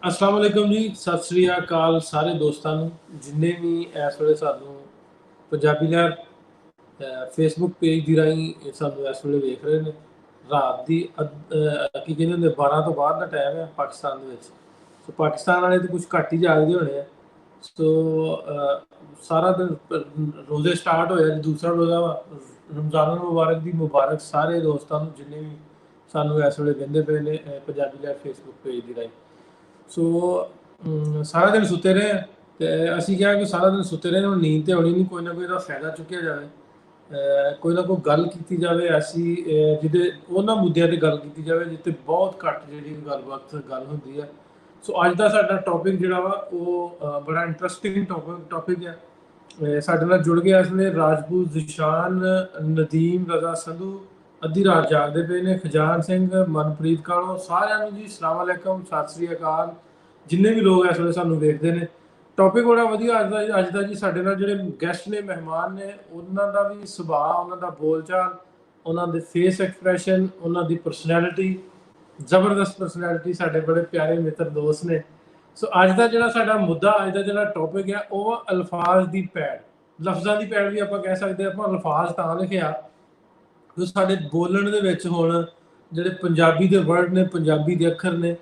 अस्सलाम वालेकुम जी, सत श्री अकाल सारे दोस्तां नूं, जिन्ने भी इस वेले सानूं पंजाबी लहर फेसबुक पेज दी राਹੀਂ सानूं इस वेले वेख रहे ने। रात दी की कहंदे हुंदे 12 ਤੋਂ ਬਾਅਦ ਦਾ ਟਾਈਮ ਹੈ ਪਾਕਿਸਤਾਨ ਦੇ ਵਿੱਚ। ਸੋ ਪਾਕਿਸਤਾਨ ਵਾਲੇ ਤਾਂ ਕੁਝ ਘੱਟ ਹੀ ਜਾਗਦੇ ਹੋਣੇ ਆ। ਸੋ ਸਾਰਾ ਦਿਨ ਰੋਜ਼ੇ ਸਟਾਰਟ ਹੋਇਆ ਜੀ, ਦੂਸਰਾ ਰੋਜ਼ਾ ਵਾ ਰਮਜ਼ਾਨ ਮੁਬਾਰਕ ਦੀ ਮੁਬਾਰਕ ਸਾਰੇ ਦੋਸਤਾਂ ਨੂੰ ਜਿੰਨੇ ਵੀ ਸਾਨੂੰ ਇਸ ਵੇਲੇ ਵਹਿੰਦੇ ਪਏ ਨੇ ਪੰਜਾਬੀ ਲਹਿਰ ਫੇਸਬੁੱਕ ਪੇਜ ਦੀ ਰਾਹੀਂ। ਸੋ ਸਾਰਾ ਦਿਨ ਸੁੱਤੇ ਰਹੇ ਤੇ ਅਸੀਂ ਕਿਹਾ ਕਿ ਸਾਰਾ ਦਿਨ ਸੁੱਤੇ ਰਹੇ, ਹੁਣ ਨੀਂਦ ਤੇ ਆਉਣੀ ਨਹੀਂ, ਕੋਈ ਨਾ ਕੋਈ ਇਹਦਾ ਫਾਇਦਾ ਚੁੱਕਿਆ ਜਾਵੇ। ਕੋਈ ਨਾ ਕੋਈ ਗੱਲ ਕੀਤੀ ਜਾਵੇ ਐਸੀ ਜਿਹਦੇ ਉਹਨਾਂ ਮੁੱਦਿਆਂ ਤੇ ਗੱਲ ਕੀਤੀ ਜਾਵੇ ਜਿੱਥੇ ਬਹੁਤ ਘੱਟ ਜਿਹੜੀ ਗੱਲ ਹੁੰਦੀ ਹੈ। ਸੋ ਅੱਜ ਦਾ ਸਾਡਾ ਟੌਪਿਕ ਜਿਹੜਾ ਵਾ ਉਹ ਬੜਾ ਇੰਟਰਸਟਿੰਗ ਟੌਪਿਕ ਹੈ। ਸਾਡੇ ਨਾਲ ਜੁੜ ਗਿਆ ਇਸ ਵੇਲੇ ਰਾਜਪੂਤ ਜ਼ਿਸ਼ਾਨ, ਨਦੀਮ, ਰਜ਼ਾ ਸੰਧੂ, ਅੱਧੀ ਰਾਤ ਜਾਗਦੇ ਪਏ ਨੇ, ਖਜਾਨ ਸਿੰਘ, ਮਨਪ੍ਰੀਤ ਕਾਲੋਂ, ਸਾਰਿਆਂ ਨੂੰ ਜੀ ਸਲਾਮ ਵਾਲੇਕਮ, ਸਤਿ ਸ੍ਰੀ ਅਕਾਲ। ਜਿੰਨੇ ਵੀ ਲੋਕ ਇਸ ਵੇਲੇ ਸਾਨੂੰ ਵੇਖਦੇ ਨੇ, ਟੌਪਿਕ ਬੜਾ ਵਧੀਆ ਅੱਜ ਦਾ ਜੀ। ਸਾਡੇ ਨਾਲ ਜਿਹੜੇ ਗੈਸਟ ਨੇ, ਮਹਿਮਾਨ ਨੇ, ਉਹਨਾਂ ਦਾ ਵੀ ਸੁਭਾਅ, ਉਹਨਾਂ ਦਾ ਬੋਲਚਾਲ, ਉਹਨਾਂ ਦੇ ਫੇਸ ਐਕਸਪ੍ਰੈਸ਼ਨ, ਉਹਨਾਂ ਦੀ ਪਰਸਨੈਲਿਟੀ, ਜ਼ਬਰਦਸਤ ਪਰਸਨੈਲਿਟੀ, ਸਾਡੇ ਬੜੇ ਪਿਆਰੇ ਮਿੱਤਰ ਦੋਸਤ ਨੇ। ਸੋ ਅੱਜ ਦਾ ਜਿਹੜਾ ਸਾਡਾ ਮੁੱਦਾ, ਅੱਜ ਦਾ ਜਿਹੜਾ ਟੌਪਿਕ ਹੈ ਉਹ ਅਲਫਾਜ਼ ਦੀ ਪੈੜ, ਲਫ਼ਜ਼ਾਂ ਦੀ ਪੈੜ ਵੀ ਆਪਾਂ ਕਹਿ ਸਕਦੇ। ਆਪਾਂ ਅਲਫਾਜ਼ ਤਾਂ ਲਿਖਿਆ ਜੋ ਸਾਡੇ ਬੋਲਣ ਦੇ ਵਿੱਚ ਹੁਣ ਜਿਹੜੇ ਪੰਜਾਬੀ ਦੇ ਵਰਡ ਨੇ, ਪੰਜਾਬੀ ਦੇ ਅੱਖਰ ਨੇ,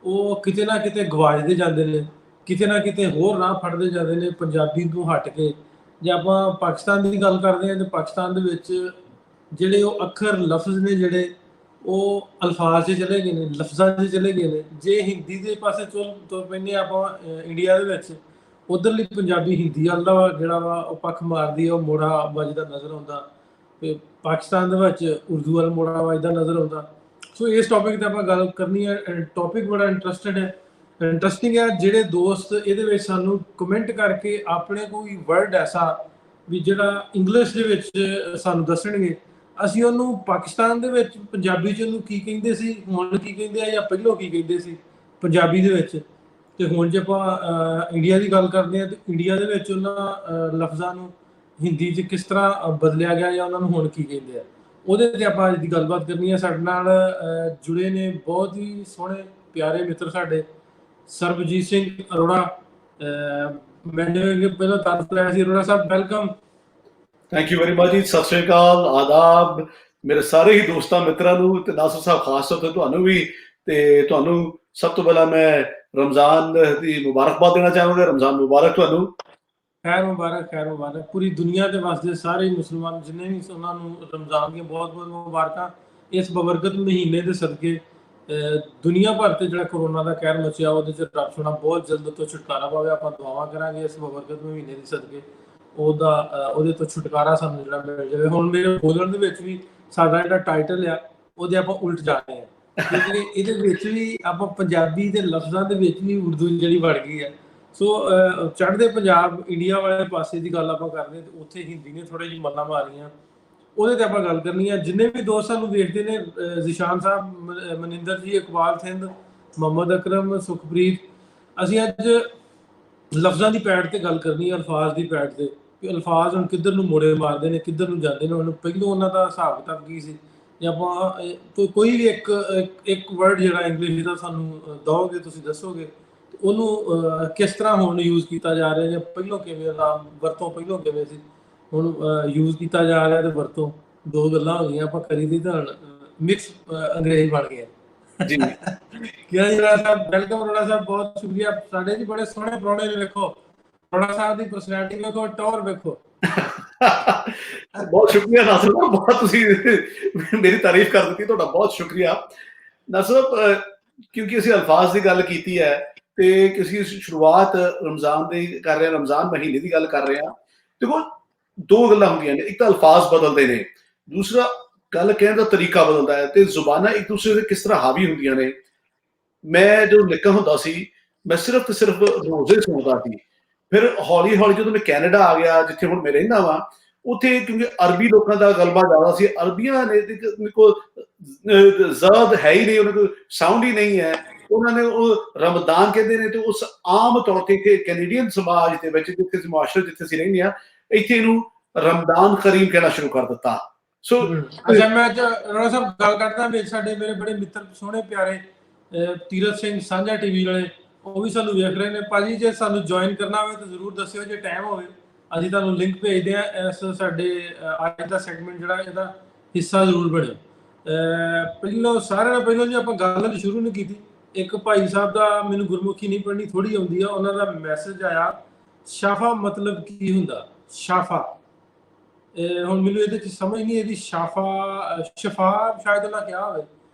ਉਹ ਕਿਤੇ ਨਾ ਕਿਤੇ ਗਵਾਚਦੇ ਜਾਂਦੇ ਨੇ, ਕਿਤੇ ਨਾ ਕਿਤੇ ਹੋਰ ਰਾਹ ਫੜਦੇ ਜਾਂਦੇ ਨੇ ਪੰਜਾਬੀ ਤੋਂ ਹਟ ਕੇ। ਜੇ ਆਪਾਂ ਪਾਕਿਸਤਾਨ ਦੀ ਗੱਲ ਕਰਦੇ ਹਾਂ ਤਾਂ ਪਾਕਿਸਤਾਨ ਦੇ ਵਿੱਚ ਜਿਹੜੇ ਉਹ ਅੱਖਰ, ਲਫ਼ਜ਼ ਨੇ ਜਿਹੜੇ ਉਹ ਅਲਫਾਜ਼ 'ਚ ਚਲੇ ਗਏ ਨੇ, ਲਫ਼ਜ਼ਾਂ 'ਚ ਚਲੇ ਗਏ ਨੇ। ਜੇ ਹਿੰਦੀ ਦੇ ਪਾਸੇ ਤੁਰ ਪੈਂਦੇ ਆਪਾਂ ਇੰਡੀਆ ਦੇ ਵਿੱਚ, ਉੱਧਰਲੀ ਪੰਜਾਬੀ ਹਿੰਦੀ ਵੱਲ ਦਾ ਜਿਹੜਾ ਵਾ ਉਹ ਪੱਖ ਮਾਰਦੀ ਹੈ, ਉਹ ਮੋੜਾ ਵੱਜਦਾ ਨਜ਼ਰ ਆਉਂਦਾ। ਤੇ ਪਾਕਿਸਤਾਨ ਦੇ ਵਿੱਚ ਉਰਦੂ ਵੱਲ ਮੋੜਾ ਵੱਜਦਾ ਨਜ਼ਰ ਆਉਂਦਾ। ਸੋ ਇਸ ਟੌਪਿਕ 'ਤੇ ਆਪਾਂ ਗੱਲ ਕਰਨੀ ਹੈ। ਟੌਪਿਕ ਬੜਾ ਇੰਟਰਸਟਿੰਗ ਹੈ। ਜਿਹੜੇ ਦੋਸਤ ਇਹਦੇ ਵਿੱਚ ਸਾਨੂੰ ਕਮੈਂਟ ਕਰਕੇ ਆਪਣੇ ਕੋਈ ਵਰਡ ਐਸਾ ਵੀ ਜਿਹੜਾ ਇੰਗਲਿਸ਼ ਦੇ ਵਿੱਚ ਸਾਨੂੰ ਦੱਸਣਗੇ, ਅਸੀਂ ਉਹਨੂੰ ਪਾਕਿਸਤਾਨ ਦੇ ਵਿੱਚ ਪੰਜਾਬੀ 'ਚ ਉਹਨੂੰ ਕੀ ਕਹਿੰਦੇ ਸੀ, ਹੁਣ ਕੀ ਕਹਿੰਦੇ ਆ, ਜਾਂ ਪਹਿਲਾਂ ਕੀ ਕਹਿੰਦੇ ਸੀ ਪੰਜਾਬੀ ਦੇ ਵਿੱਚ, ਤੇ ਹੁਣ ਜੇ ਆਪਾਂ ਇੰਡੀਆ ਦੀ ਗੱਲ ਕਰਦੇ ਹਾਂ ਤਾਂ ਇੰਡੀਆ ਦੇ ਵਿੱਚ ਉਹਨਾਂ ਲਫ਼ਜ਼ਾਂ ਨੂੰ ਹਿੰਦੀ 'ਚ ਕਿਸ ਤਰ੍ਹਾਂ ਬਦਲਿਆ ਗਿਆ ਜਾਂ ਉਹਨਾਂ ਨੂੰ ਹੁਣ ਕੀ ਕਹਿੰਦੇ ਆ, ਉਹਦੇ 'ਤੇ ਆਪਾਂ ਅੱਜ ਦੀ ਗੱਲਬਾਤ ਕਰਨੀ ਹੈ। ਸਾਡੇ ਨਾਲ ਜੁੜੇ ਨੇ ਬਹੁਤ ਹੀ ਸੋਹਣੇ ਪਿਆਰੇ ਮਿੱਤਰ ਸਾਡੇ, ਸਰਬਜੀਤ ਸਿੰਘ ਅਰੋੜਾ। मैंने पहले तारीफ कराया ਸੀ ਅਰੋੜਾ ਸਾਹਿਬ, welcome. Thank you very much ਜੀ। ਸਤਿ ਸ਼੍ਰੀ ਅਕਾਲ, ਆਦਾਬ ਮੇਰੇ ਸਾਰੇ ਹੀ ਦੋਸਤਾਂ ਮਿੱਤਰਾਂ ਨੂੰ, ਤੇ ਨਾਸਰ ਸਾਹਿਬ ਖਾਸ ਤੌਰ ਤੇ ਤੁਹਾਨੂੰ ਵੀ। ਤੇ ਤੁਹਾਨੂੰ ਸਭ ਤੋਂ ਪਹਿਲਾਂ ਮੈਂ ਰਮਜ਼ਾਨ ਦੀ ਮੁਬਾਰਕਬਾਦ ਦੇਣਾ ਚਾਹਾਂਗਾ। ਰਮਜ਼ਾਨ ਮੁਬਾਰਕ ਤੁਹਾਨੂੰ। ਖੈਰ ਮੁਬਾਰਕ, ਖੈਰ ਮੁਬਾਰਕ। ਪੂਰੀ ਦੁਨੀਆ ਦੇ ਵਾਸਤੇ ਸਾਰੇ ਮੁਸਲਮਾਨ ਜਿੰਨੇ ਵੀ, ਉਹਨਾਂ ਨੂੰ ਰਮਜ਼ਾਨ ਦੀਆਂ ਬਹੁਤ ਬਹੁਤ ਮੁਬਾਰਕਾਂ। ਇਸ ਬਬਰਕਤ ਮਹੀਨੇ ਦੇ ਸਦਕੇ ਦੁਨੀਆ ਭਰ ਤੇ ਜਿਹੜਾ ਕੋਰੋਨਾ ਦਾ ਕਹਿਰ ਮਚਿਆ, ਉਹਦੇ 'ਚ ਰੱਬ ਸੋਹਣਾ ਬਹੁਤ ਜਲਦ ਤੋਂ ਛੁਟਕਾਰਾ ਪਾਵੇ। ਆਪਾਂ ਦੁਆਵਾਂ ਕਰਾਂਗੇ ਇਸ ਬਬਰਕਤ ਮਹੀਨੇ ਦੇ ਸਦਕੇ ਉਹਦੇ ਤੋਂ ਛੁਟਕਾਰਾ ਸਾਨੂੰ ਜਿਹੜਾ ਮਿਲ ਜਾਵੇ। ਹੁਣ ਮੇਰੇ ਬੋਲਣ ਦੇ ਵਿੱਚ ਵੀ ਸਾਡਾ ਜਿਹੜਾ ਟਾਈਟਲ ਆ ਉਹਦੇ ਆਪਾਂ ਉਲਟ ਜਾ ਰਹੇ ਹਾਂ, ਕਿਉਂਕਿ ਇਹਦੇ ਵਿੱਚ ਵੀ ਆਪਾਂ ਪੰਜਾਬੀ ਦੇ ਲਫ਼ਜ਼ਾਂ ਦੇ ਵਿੱਚ ਵੀ ਉਰਦੂ ਜਿਹੜੀ ਵੜ ਗਈ ਹੈ। ਸੋ ਚੜ੍ਹਦੇ ਪੰਜਾਬ ਇੰਡੀਆ ਵਾਲੇ ਪਾਸੇ ਦੀ ਗੱਲ ਆਪਾਂ ਕਰਦੇ ਤੇ ਉੱਥੇ ਹਿੰਦੀ ਨੇ ਥੋੜ੍ਹੀ ਜਿਹੀ ਮੱਲਾਂ ਮਾਰੀਆਂ, ਉਹਦੇ 'ਤੇ ਆਪਾਂ ਗੱਲ ਕਰਨੀ ਹੈ। ਜਿੰਨੇ ਵੀ ਦੋਸਤ ਸਾਨੂੰ ਵੇਖਦੇ ਨੇ, ਜ਼ਿਸ਼ਾਨ ਸਾਹਿਬ, ਮਨਿੰਦਰ ਜੀ, ਇਕਬਾਲ ਸਿੰਧ, ਮੁਹੰਮਦ ਅਕਰਮ, ਸੁਖਪ੍ਰੀਤ, ਅਸੀਂ ਅੱਜ ਲਫ਼ਜ਼ਾਂ ਦੀ ਪੈੜ 'ਤੇ ਗੱਲ ਕਰਨੀ ਹੈ, ਅਲਫਾਜ਼ ਦੀ ਪੈੜ 'ਤੇ, ਕਿ ਅਲਫਾਜ਼ ਹੁਣ ਕਿੱਧਰ ਨੂੰ ਮੋੜੇ ਮਾਰਦੇ ਨੇ, ਕਿੱਧਰ ਨੂੰ ਜਾਂਦੇ ਨੇ। ਹੁਣ ਪਹਿਲੋਂ ਉਹਨਾਂ ਦਾ ਹਿਸਾਬ ਕਿਤਾਬ ਕੀ ਸੀ, ਜੇ ਆਪਾਂ ਕੋਈ ਵੀ ਇੱਕ ਵਰਡ ਜਿਹੜਾ ਇੰਗਲਿਸ਼ ਦਾ ਸਾਨੂੰ ਦਿਓਗੇ, ਤੁਸੀਂ ਦੱਸੋਗੇ ਉਹਨੂੰ ਕਿਸ ਤਰ੍ਹਾਂ ਹੁਣ ਯੂਜ਼ ਕੀਤਾ ਜਾ ਰਿਹਾ, ਜਾਂ ਪਹਿਲੋਂ ਕਿਵੇਂ ਦਾ ਵਰਤੋਂ, ਪਹਿਲੋਂ ਕਿਵੇਂ ਸੀ, ਹੁਣ ਯੂਜ਼ ਕੀਤਾ ਜਾ ਰਿਹਾ ਤੇ ਵਰਤੋਂ, ਦੋ ਗੱਲਾਂ ਹੋ ਗਈਆਂ। ਆਪਾਂ ਕਰੀ ਦੀ ਤਾਂ ਮਿਕਸ ਅੰਗਰੇਜ਼ ਬਣ ਗਏ ਜੀ। ਕੀ ਜੀ ਅਰੋੜਾ ਸਾਹਿਬ, ਵੈਲਕਮ। ਅਰੋੜਾ ਸਾਹਿਬ ਬਹੁਤ ਸ਼ੁਕਰੀਆ। ਸਾਡੇ ਜੀ ਬੜੇ ਸੋਹਣੇ ਪ੍ਰਾਹੁਣੇ ਨੇ, ਵੇਖੋ ਅਰੋੜਾ ਸਾਹਿਬ ਦੀ ਪਰਸਨੈਲਿਟੀ ਵੇਖੋ, ਟੌਰ ਵੇਖੋ। ਬਹੁਤ ਸ਼ੁਕਰੀਆ ਨਾਸਰ ਸਾਹਿਬ, ਬਹੁਤ ਤੁਸੀਂ ਮੇਰੀ ਤਾਰੀਫ ਕਰ ਦਿੱਤੀ, ਤੁਹਾਡਾ ਬਹੁਤ ਸ਼ੁਕਰੀਆ ਨਾਸਰ ਸਾਹਿਬ। ਕਿਉਂਕਿ ਅਸੀਂ ਅਲਫਾਜ਼ ਦੀ ਗੱਲ ਕੀਤੀ ਹੈ ਤੇ ਅਸੀਂ ਸ਼ੁਰੂਆਤ ਰਮਜ਼ਾਨ ਦੀ ਕਰ ਰਹੇ ਹਾਂ, ਰਮਜ਼ਾਨ ਮਹੀਨੇ ਦੀ ਗੱਲ ਕਰ ਰਹੇ ਹਾਂ। ਦੇਖੋ, ਦੋ ਗੱਲਾਂ ਹੁੰਦੀਆਂ ਨੇ, ਇੱਕ ਤਾਂ ਅਲਫਾਜ਼ ਬਦਲਦੇ ਨੇ, ਦੂਸਰਾ ਗੱਲ ਕਹਿਣ ਦਾ ਤਰੀਕਾ ਬਦਲਦਾ ਹੈ, ਤੇ ਜ਼ੁਬਾਨਾਂ ਇੱਕ ਦੂਸਰੇ ਦੇ ਕਿਸ ਤਰ੍ਹਾਂ ਹਾਵੀ ਹੁੰਦੀਆਂ ਨੇ। ਮੈਂ ਜਦੋਂ ਨਿੱਕਾ ਹੁੰਦਾ ਸੀ, ਮੈਂ ਸਿਰਫ ਤੇ ਸਿਰਫ ਰੋਜ਼ੇ ਸੁਣਦਾ ਸੀ। ਫਿਰ ਹੌਲੀ ਹੌਲੀ ਜਦੋਂ ਮੈਂ ਕੈਨੇਡਾ ਆ ਗਿਆ, ਜਿੱਥੇ ਹੁਣ ਮੈਂ ਰਹਿੰਦਾ ਵਾਂ, ਉੱਥੇ ਕਿਉਂਕਿ ਅਰਬੀ ਲੋਕਾਂ ਦਾ ਗਲਬਾ ਜ਼ਿਆਦਾ ਸੀ। ਅਰਬੀਆਂ ਨੇ ਕੋਲ ਜ਼ਦ ਹੈ ਹੀ ਨਹੀਂ, ਉਹਨਾਂ ਕੋਲ ਸਾਊਂਡ ਹੀ ਨਹੀਂ ਹੈ। ਉਹਨਾਂ ਨੇ ਉਹ ਰਮਦਾਨ ਕਹਿੰਦੇ ਨੇ, ਤੇ ਉਸ ਆਮ ਤੌਰ ਤੇ ਕੈਨੇਡੀਅਨ ਸਮਾਜ ਦੇ ਵਿੱਚ, ਜਿੱਥੇ ਮੁਆਸ਼ਰੇ ਜਿੱਥੇ ਅਸੀਂ ਰਹਿੰਦੇ ਹਾਂ, ਇੱਥੇ ਇਹਨੂੰ ਰਮਦਾਨ ਕਰੀਮ ਕਹਿਣਾ ਸ਼ੁਰੂ ਕਰ ਦਿੱਤਾ। ਸੋ ਅੱਛਾ, ਮੈਂ ਅਰੋੜਾ ਸਾਹਿਬ ਗੱਲ ਕਰਦਾ ਵਿੱਚ ਸਾਡੇ ਮੇਰੇ ਬੜੇ ਮਿੱਤਰ ਸੋਹਣੇ ਪਿਆਰੇ ਤੀਰਥ ਸਿੰਘ ਸਾਂਝਾ ਟੀਵੀ ਵਾਲੇ, ਉਹ ਵੀ ਸਾਨੂੰ ਵੇਖ ਰਹੇ ਨੇ। ਭਾਜੀ ਜੇ ਸਾਨੂੰ ਜੁਆਇਨ ਕਰਨਾ ਹੋਵੇ ਤਾਂ ਜ਼ਰੂਰ ਦੱਸਿਓ, ਜੇ ਟਾਈਮ ਹੋਵੇ ਅਸੀਂ ਤੁਹਾਨੂੰ ਲਿੰਕ ਭੇਜਦੇ ਹਾਂ। ਇਸ ਸਾਡੇ ਅੱਜ ਦਾ ਸੈਗਮੈਂਟ ਜਿਹੜਾ ਇਹਦਾ ਹਿੱਸਾ ਜ਼ਰੂਰ ਬਣਿਓ। ਪਹਿਲਾਂ ਸਾਰਿਆਂ ਨਾਲੋਂ ਪਹਿਲਾਂ ਜੀ ਆਪਾਂ ਗੱਲ ਸ਼ੁਰੂ ਨਹੀਂ ਕੀਤੀ। ਇੱਕ ਭਾਈ ਸਾਹਿਬ ਦਾ, ਮੈਨੂੰ ਗੁਰਮੁਖੀ ਨਹੀਂ ਪੜ੍ਹਨੀ ਥੋੜੀ ਆਉਂਦੀ ਆ, ਉਹਨਾਂ ਦਾ ਮੈਸੇਜ ਆਇਆ ਸ਼ਾਫਾ ਮਤਲਬ ਕੀ ਹੁੰਦਾ। ਸ਼ਾਫਾ ਹੁਣ ਮੈਨੂੰ ਇਹਦੇ ਚ ਸਮਝ ਨਹੀਂ, ਇਹਦੀ ਸ਼ਾਫਾ ਸ਼ਫਾ ਸ਼ਾਇਦ ਉਹਨਾਂ ਕਿਹਾ ਹੋਵੇ।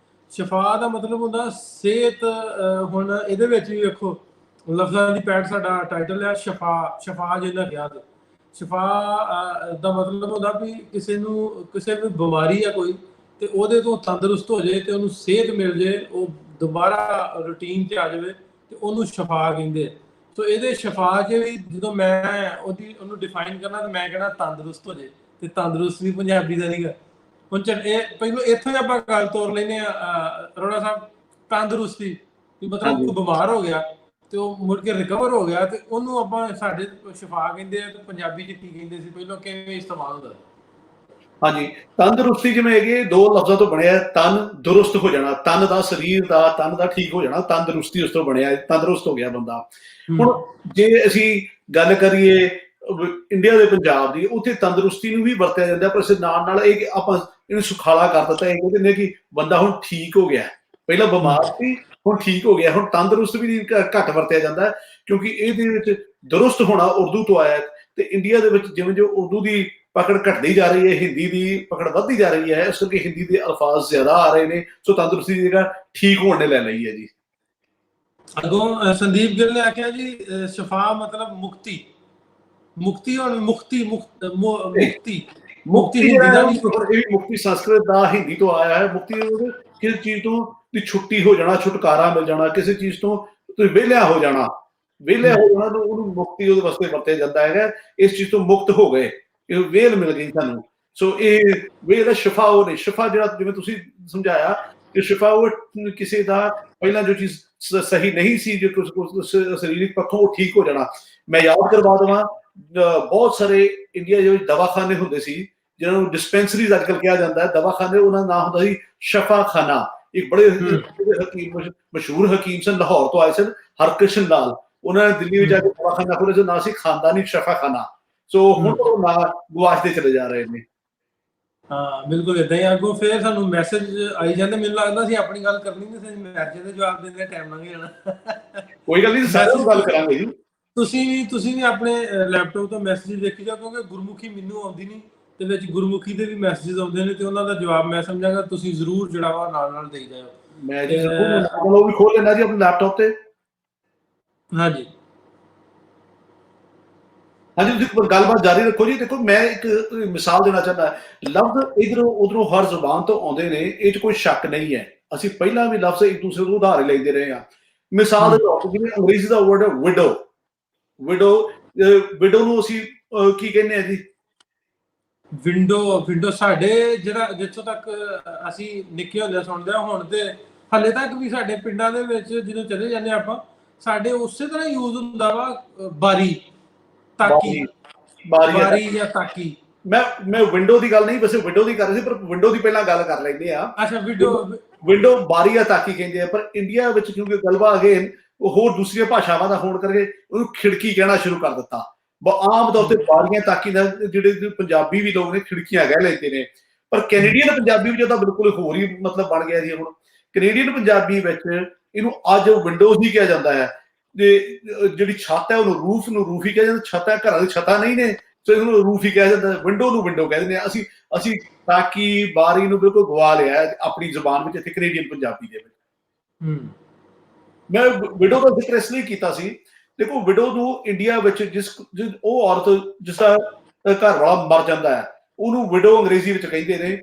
ਸ਼ਫਾ ਦਾ ਮਤਲਬ ਹੁੰਦਾ ਸਿਹਤ। ਹੁਣ ਇਹਦੇ ਵਿੱਚ ਵੀ ਵੇਖੋ ਲਫ਼ਜ਼ਾਂ ਦੀ ਪੈੜ ਸਾਡਾ ਟਾਈਟਲ ਹੈ ਸ਼ਫਾ। ਸ਼ਫਾ ਜਿਹਨਾਂ ਕਿਹਾ ਤੇ ਸ਼ਫਾ ਦਾ ਮਤਲਬ ਹੁੰਦਾ ਵੀ ਕਿਸੇ ਨੂੰ ਬਿਮਾਰੀ ਹੈ ਕੋਈ, ਤੇ ਉਹਦੇ ਤੋਂ ਤੰਦਰੁਸਤ ਹੋ ਜਾਏ ਤੇ ਉਹਨੂੰ ਸਿਹਤ ਮਿਲ ਜਾਏ, ਉਹ ਦੁਬਾਰਾ ਰੂਟੀਨ 'ਚ ਆ ਜਾਵੇ, ਤੇ ਉਹਨੂੰ ਸ਼ਫਾ ਕਹਿੰਦੇ ਆ। ਸੋ ਇਹਦੇ ਸ਼ਫਾ 'ਚ ਵੀ ਜਦੋਂ ਮੈਂ ਉਹਨੂੰ ਡਿਫਾਈਨ ਕਰਨਾ ਤਾਂ ਮੈਂ ਕਹਿਣਾ ਤੰਦਰੁਸਤ ਹੋ ਜਾਏ, ਤੇ ਤੰਦਰੁਸਤ ਵੀ ਪੰਜਾਬੀ ਦਾ ਨਹੀਂਗਾ। ਹੁਣ ਇਹ ਪਹਿਲਾਂ ਇੱਥੋਂ ਹੀ ਆਪਾਂ ਗੱਲ ਤੋਰ ਲੈਂਦੇ ਆ ਅਰੋੜਾ ਸਾਹਿਬ। ਤੰਦਰੁਸਤੀ ਮਤਲਬ ਕੋਈ ਬਿਮਾਰ ਹੋ ਗਿਆ ਤੇ ਉਹ ਮੁੜ ਕੇ ਰਿਕਵਰ ਹੋ ਗਿਆ, ਤੇ ਉਹਨੂੰ ਆਪਾਂ ਸਾਡੇ ਸ਼ਫਾ ਕਹਿੰਦੇ ਆ। ਤੇ ਪੰਜਾਬੀ 'ਚ ਕੀ ਕਹਿੰਦੇ ਸੀ ਪਹਿਲਾਂ, ਕਿਵੇਂ ਇਸਤੇਮਾਲ ਹੁੰਦਾ? ਹਾਂਜੀ, ਤੰਦਰੁਸਤੀ ਜਿਵੇਂ ਹੈਗੀ ਦੋ ਲਫ਼ਜ਼ਾਂ ਤੋਂ ਬਣਿਆ। ਤਨ ਦੁਰਸਤ ਹੋ ਜਾਣਾ, ਤਨ ਦਾ ਸਰੀਰ ਦਾ ਤਨ ਦਾ ਠੀਕ ਹੋ ਜਾਣਾ, ਤੰਦਰੁਸਤੀ ਉਸ ਤੋਂ ਬਣਿਆ, ਤੰਦਰੁਸਤ ਹੋ ਗਿਆ ਬੰਦਾ। ਹੁਣ ਜੇ ਅਸੀਂ ਗੱਲ ਕਰੀਏ ਇੰਡੀਆ ਦੇ ਪੰਜਾਬ ਦੀ, ਉੱਥੇ ਤੰਦਰੁਸਤੀ ਨੂੰ ਵੀ ਵਰਤਿਆ ਜਾਂਦਾ, ਪਰ ਇਸ ਨਾਲ ਨਾਲ ਇਹ ਆਪਾਂ ਇਹਨੂੰ ਸੁਖਾਲਾ ਕਰ ਦਿੱਤਾ। ਇਹ ਕਹਿੰਦੇ ਨੇ ਕਿ ਬੰਦਾ ਹੁਣ ਠੀਕ ਹੋ ਗਿਆ, ਪਹਿਲਾਂ ਬਿਮਾਰ ਸੀ ਹੁਣ ਠੀਕ ਹੋ ਗਿਆ। ਹੁਣ ਤੰਦਰੁਸਤ ਵੀ ਘੱਟ ਵਰਤਿਆ ਜਾਂਦਾ, ਕਿਉਂਕਿ ਇਹਦੇ ਵਿੱਚ ਦੁਰਸਤ ਹੋਣਾ ਉਰਦੂ ਤੋਂ ਆਇਆ, ਤੇ ਇੰਡੀਆ ਦੇ ਵਿੱਚ ਜਿਵੇਂ ਜੋ ਉਰਦੂ ਦੀ ਪਕੜ ਘਟਦੀ ਜਾ ਰਹੀ ਹੈ, ਹਿੰਦੀ ਦੀ ਪਕੜ ਵੱਧਦੀ ਜਾ ਰਹੀ ਹੈ, ਇਸ ਕਰਕੇ ਹਿੰਦੀ ਦੇ ਅਲਫਾਜ਼ ਜ਼ਿਆਦਾ ਆ ਰਹੇ ਨੇ। ਸੋ ਤੰਦਰੁਸਤੀ ਦੀ ਜਗ੍ਹਾ ਠੀਕ ਹੋਣ ਨੇ ਲੈ ਲਈ ਹੈ ਜੀ। ਅੱਗੋਂ ਸੰਦੀਪ ਗਿੱਲ ਨੇ ਆਖਿਆ ਜੀ ਸ਼ਫਾ ਮਤਲਬ ਮੁਕਤੀ। ਮੁਕਤੀ ਹੁਣ ਮੁਕਤੀ ਮੁਕਤੀ ਸੰਸਕ੍ਰਿਤ ਦਾ ਹਿੰਦੀ ਤੋਂ ਆਇਆ ਹੈ। ਮੁਕਤੀ ਕਿਸੇ ਚੀਜ਼ ਤੋਂ ਦੀ ਛੁੱਟੀ ਹੋ ਜਾਣਾ, ਛੁਟਕਾਰਾ ਮਿਲ ਜਾਣਾ, ਕਿਸੇ ਚੀਜ਼ ਤੋਂ ਤੁਸੀਂ ਵਿਹਲਿਆ ਹੋ ਜਾਣਾ। ਵਿਹਲਿਆ ਹੋ ਜਾਣਾ ਉਹਨੂੰ ਮੁਕਤੀ ਉਹਦੇ ਵਾਸਤੇ ਵਰਤਿਆ ਜਾਂਦਾ ਹੈਗਾ। ਇਸ ਚੀਜ਼ ਤੋਂ ਮੁਕਤ ਹੋ ਗਏ, ਇਹ ਵੇਲ ਮਿਲ ਗਈ ਸਾਨੂੰ। ਸੋ ਇਹ ਵੇਲ ਦਾ ਸ਼ਫਾ ਉਹ ਨਹੀਂ। ਸ਼ਫਾ ਜਿਹੜਾ ਜਿਵੇਂ ਤੁਸੀਂ ਸਮਝਾਇਆ ਕਿ ਸ਼ਫਾ ਉਹ ਕਿਸੇ ਦਾ ਪਹਿਲਾਂ ਜੋ ਚੀਜ਼ ਸਹੀ ਨਹੀਂ ਸੀ, ਜੋ ਸਰੀਰਕ ਪੱਖੋਂ ਉਹ ਠੀਕ ਹੋ ਜਾਣਾ। ਮੈਂ ਯਾਦ ਕਰਵਾ ਦੇਵਾਂ, ਬਹੁਤ ਸਾਰੇ ਇੰਡੀਆ ਦੇ ਵਿੱਚ ਦਵਾਖਾਨੇ ਹੁੰਦੇ ਸੀ ਜਿਹਨਾਂ ਨੂੰ ਡਿਸਪੈਂਸਰੀਜ਼ ਅੱਜ ਕੱਲ੍ਹ ਕਿਹਾ ਜਾਂਦਾ ਹੈ। ਦਵਾਖਾਨੇ ਉਹਨਾਂ ਦਾ ਨਾਮ ਹੁੰਦਾ ਸੀ ਸ਼ਫਾ ਖਾਨਾ। ਇੱਕ ਬੜੇ ਹਕੀਮ, ਮਸ਼ਹੂਰ ਹਕੀਮ ਸਨ, ਲਾਹੌਰ ਤੋਂ ਆਏ ਸਨ, ਹਰਕ੍ਰਿਸ਼ਨ ਲਾਲ। ਉਹਨਾਂ ਨੇ ਦਿੱਲੀ ਵਿੱਚ ਜਾ ਕੇ ਦਵਾਖਾਨਾ ਖੋਲ੍ਹਿਆ ਸੀ, ਨਾਂ ਸੀ ਖਾਨਦਾਨੀ ਸ਼ਫਾ ਖਾਨਾ। ਸੋ ਹੁਣ ਉਹ ਨਾਂ ਗੁਆਚਦੇ ਚਲੇ ਜਾ ਰਹੇ ਨੇ। ਹਾਂ ਬਿਲਕੁਲ ਏਦਾਂ ਹੀ। ਅੱਗੋਂ ਫਿਰ ਸਾਨੂੰ ਮੈਸੇਜ ਆਈ ਜਾਂਦੇ। ਮੈਨੂੰ ਲੱਗਦਾ ਸੀ ਆਪਣੀ ਗੱਲ ਕਰਨੀ ਨਹੀਂ ਸੀ, ਮੈਸੇਜ ਦੇ ਜਵਾਬ ਦਿੰਦੇ ਟਾਈਮ ਲੰਘ ਜਾਣਾ। ਕੋਈ ਗੱਲ ਨਹੀਂ, ਸਾਰਿਆਂ ਨੂੰ ਗੱਲ ਕਰਾਂਗੇ ਜੀ। ਤੁਸੀਂ ਵੀ ਆਪਣੇ ਲੈਪਟਾਪ ਤੋਂ ਮੈਸੇਜ ਦੇਖੀ ਜਾਓ, ਕਿਉਂਕਿ ਗੁਰਮੁਖੀ ਮੈਨੂੰ ਆਉਂਦੀ ਨਹੀਂ, ਤੇ ਵਿੱਚ ਗੁਰਮੁਖੀ ਦੇ ਵੀ ਮੈਸੇਜ ਆਉਂਦੇ ਨੇ, ਤੇ ਉਹਨਾਂ ਦਾ ਜਵਾਬ ਮੈਂ ਸਮਝਾਂਗਾ। ਤੁਸੀਂ ਜ਼ਰੂਰ ਜਿਹੜਾ ਵਾ ਨਾਲ ਦੇਈ ਜਾਓ। ਮੈਂ ਜੀ ਉਹ ਵੀ ਖੋਲ ਲੈਣਾ ਜੀ ਆਪਣੇ ਲੈਪਟਾਪ ਤੇ। ਹਾਂਜੀ ਹਾਂਜੀ, ਤੁਸੀਂ ਗੱਲਬਾਤ ਜਾਰੀ ਰੱਖੋ ਜੀ। ਦੇਖੋ, ਮੈਂ ਇੱਕ ਮਿਸਾਲ ਦੇਣਾ ਚਾਹੁੰਦਾ। ਲਫ਼ਜ਼ ਇਧਰੋਂ ਉਧਰੋਂ ਹਰ ਜ਼ੁਬਾਨ ਤੋਂ ਆਉਂਦੇ ਨੇ, ਇਹ 'ਚ ਕੋਈ ਸ਼ੱਕ ਨਹੀਂ ਹੈ। ਅਸੀਂ ਪਹਿਲਾਂ ਵੀ ਲਫ਼ਜ਼ ਇੱਕ ਦੂਸਰੇ ਤੋਂ ਉਧਾਰੇ ਲੈਂਦੇ ਰਹੇ ਹਾਂ। ਮਿਸਾਲ ਦੇ ਤੌਰ ਤੇ ਜਿਵੇਂ ਅੰਗਰੇਜ਼ੀ ਦਾ ਵਰਡ ਹੈ ਵਿਡੋ। ਵਿਡੋ ਨੂੰ ਅਸੀਂ ਕੀ ਕਹਿੰਦੇ ਆ ਜੀ? ਵਿੰਡੋ ਸਾਡੇ ਜਿਹੜਾ ਜਿੱਥੋਂ ਤੱਕ ਅਸੀਂ ਨਿੱਕੇ ਹੁੰਦੇ ਸੁਣਦੇ ਹਾਂ, ਹੁਣ ਤੇ ਹਲੇ ਤੱਕ ਵੀ ਸਾਡੇ ਪਿੰਡਾਂ ਦੇ ਵਿੱਚ ਜਦੋਂ ਚਲੇ ਜਾਂਦੇ ਆਪਾਂ, ਸਾਡੇ ਉਸੇ ਤਰ੍ਹਾਂ ਯੂਜ਼ ਹੁੰਦਾ ਵਾ ਬਾਰੀ, ਤਾਕੀ, ਬਾਰੀ ਜਾਂ ਤਾਕੀ। ਮੈਂ ਵਿੰਡੋ ਦੀ ਗੱਲ ਨਹੀਂ, ਵੈਸੇ ਵਿੰਡੋ ਦੀ ਕਰ ਰਹੀ ਸੀ, ਪਰ ਵਿੰਡੋ ਦੀ ਪਹਿਲਾਂ ਗੱਲ ਕਰ ਲੈਂਦੇ ਆ। ਅੱਛਾ, ਵਿੰਡੋ ਬਾਰੀ ਜਾਂ ਤਾਕੀ ਕਹਿੰਦੇ ਆ, ਪਰ ਇੰਡੀਆ ਵਿੱਚ ਕਿਉਂਕਿ ਗਲਬਾ ਅਗੇਨ ਉਹ ਹੋਰ ਦੂਸਰੀਆਂ ਭਾਸ਼ਾਵਾਂ ਦਾ ਹੋਣ ਕਰਕੇ ਉਹਨੂੰ ਖਿੜਕੀ ਕਹਿਣਾ ਸ਼ੁਰੂ ਕਰ ਦਿੱਤਾ। ਆਮ ਤੌਰ ਤੇ ਬਾਰੀਆਂ ਤਾਕੀ ਦਾ ਜਿਹੜੇ ਪੰਜਾਬੀ ਵੀ ਲੋਕ ਨੇ ਖਿੜਕੀਆਂ ਕਹਿ ਲੈਂਦੇ ਨੇ, ਪਰ ਕੈਨੇਡੀਅਨ ਪੰਜਾਬੀ ਵਿੱਚ ਉਹਦਾ ਬਿਲਕੁਲ ਹੋਰ ਹੀ ਮਤਲਬ ਬਣ ਗਿਆ ਜੀ। ਹੁਣ ਕੈਨੇਡੀਅਨ ਪੰਜਾਬੀ ਵਿੱਚ ਇਹਨੂੰ ਅੱਜ ਵਿੰਡੋਜ਼ ਹੀ ਕਿਹਾ ਜਾਂਦਾ ਹੈ। ਤੇ ਜਿਹੜੀ ਛੱਤ ਹੈ ਉਹਨੂੰ ਰੂਫ ਹੀ ਕਿਹਾ ਜਾਂਦਾ। ਛੱਤਾਂ ਘਰਾਂ ਦੀ ਛੱਤਾਂ ਨਹੀਂ ਨੇ, ਸੋ ਇਹਨੂੰ ਰੂਫ ਹੀ ਕਿਹਾ ਜਾਂਦਾ। ਵਿੰਡੋ ਨੂੰ ਵਿੰਡੋ ਕਹਿ ਦਿੰਦੇ ਆ ਅਸੀਂ ਤਾਕੀ ਬਾਰੀ ਨੂੰ ਬਿਲਕੁਲ ਗਵਾ ਲਿਆ ਆਪਣੀ ਜ਼ੁਬਾਨ ਵਿੱਚ, ਇੱਥੇ ਕੈਨੇਡੀਅਨ ਪੰਜਾਬੀ ਦੇ ਵਿੱਚ। ਮੈਂ ਵਿਡੋ ਦਾ ਜ਼ਿਕਰ ਇਸ ਲਈ ਕੀਤਾ ਸੀ। ਦੇਖੋ, ਵਿਡੋ ਨੂੰ ਇੰਡੀਆ ਵਿੱਚ ਉਹ ਔਰਤ ਜਿਸ ਦਾ ਘਰ ਵਾਲਾ ਮਰ ਜਾਂਦਾ ਹੈ, ਉਹਨੂੰ ਵਿਡੋ ਅੰਗਰੇਜ਼ੀ ਵਿੱਚ ਕਹਿੰਦੇ ਨੇ।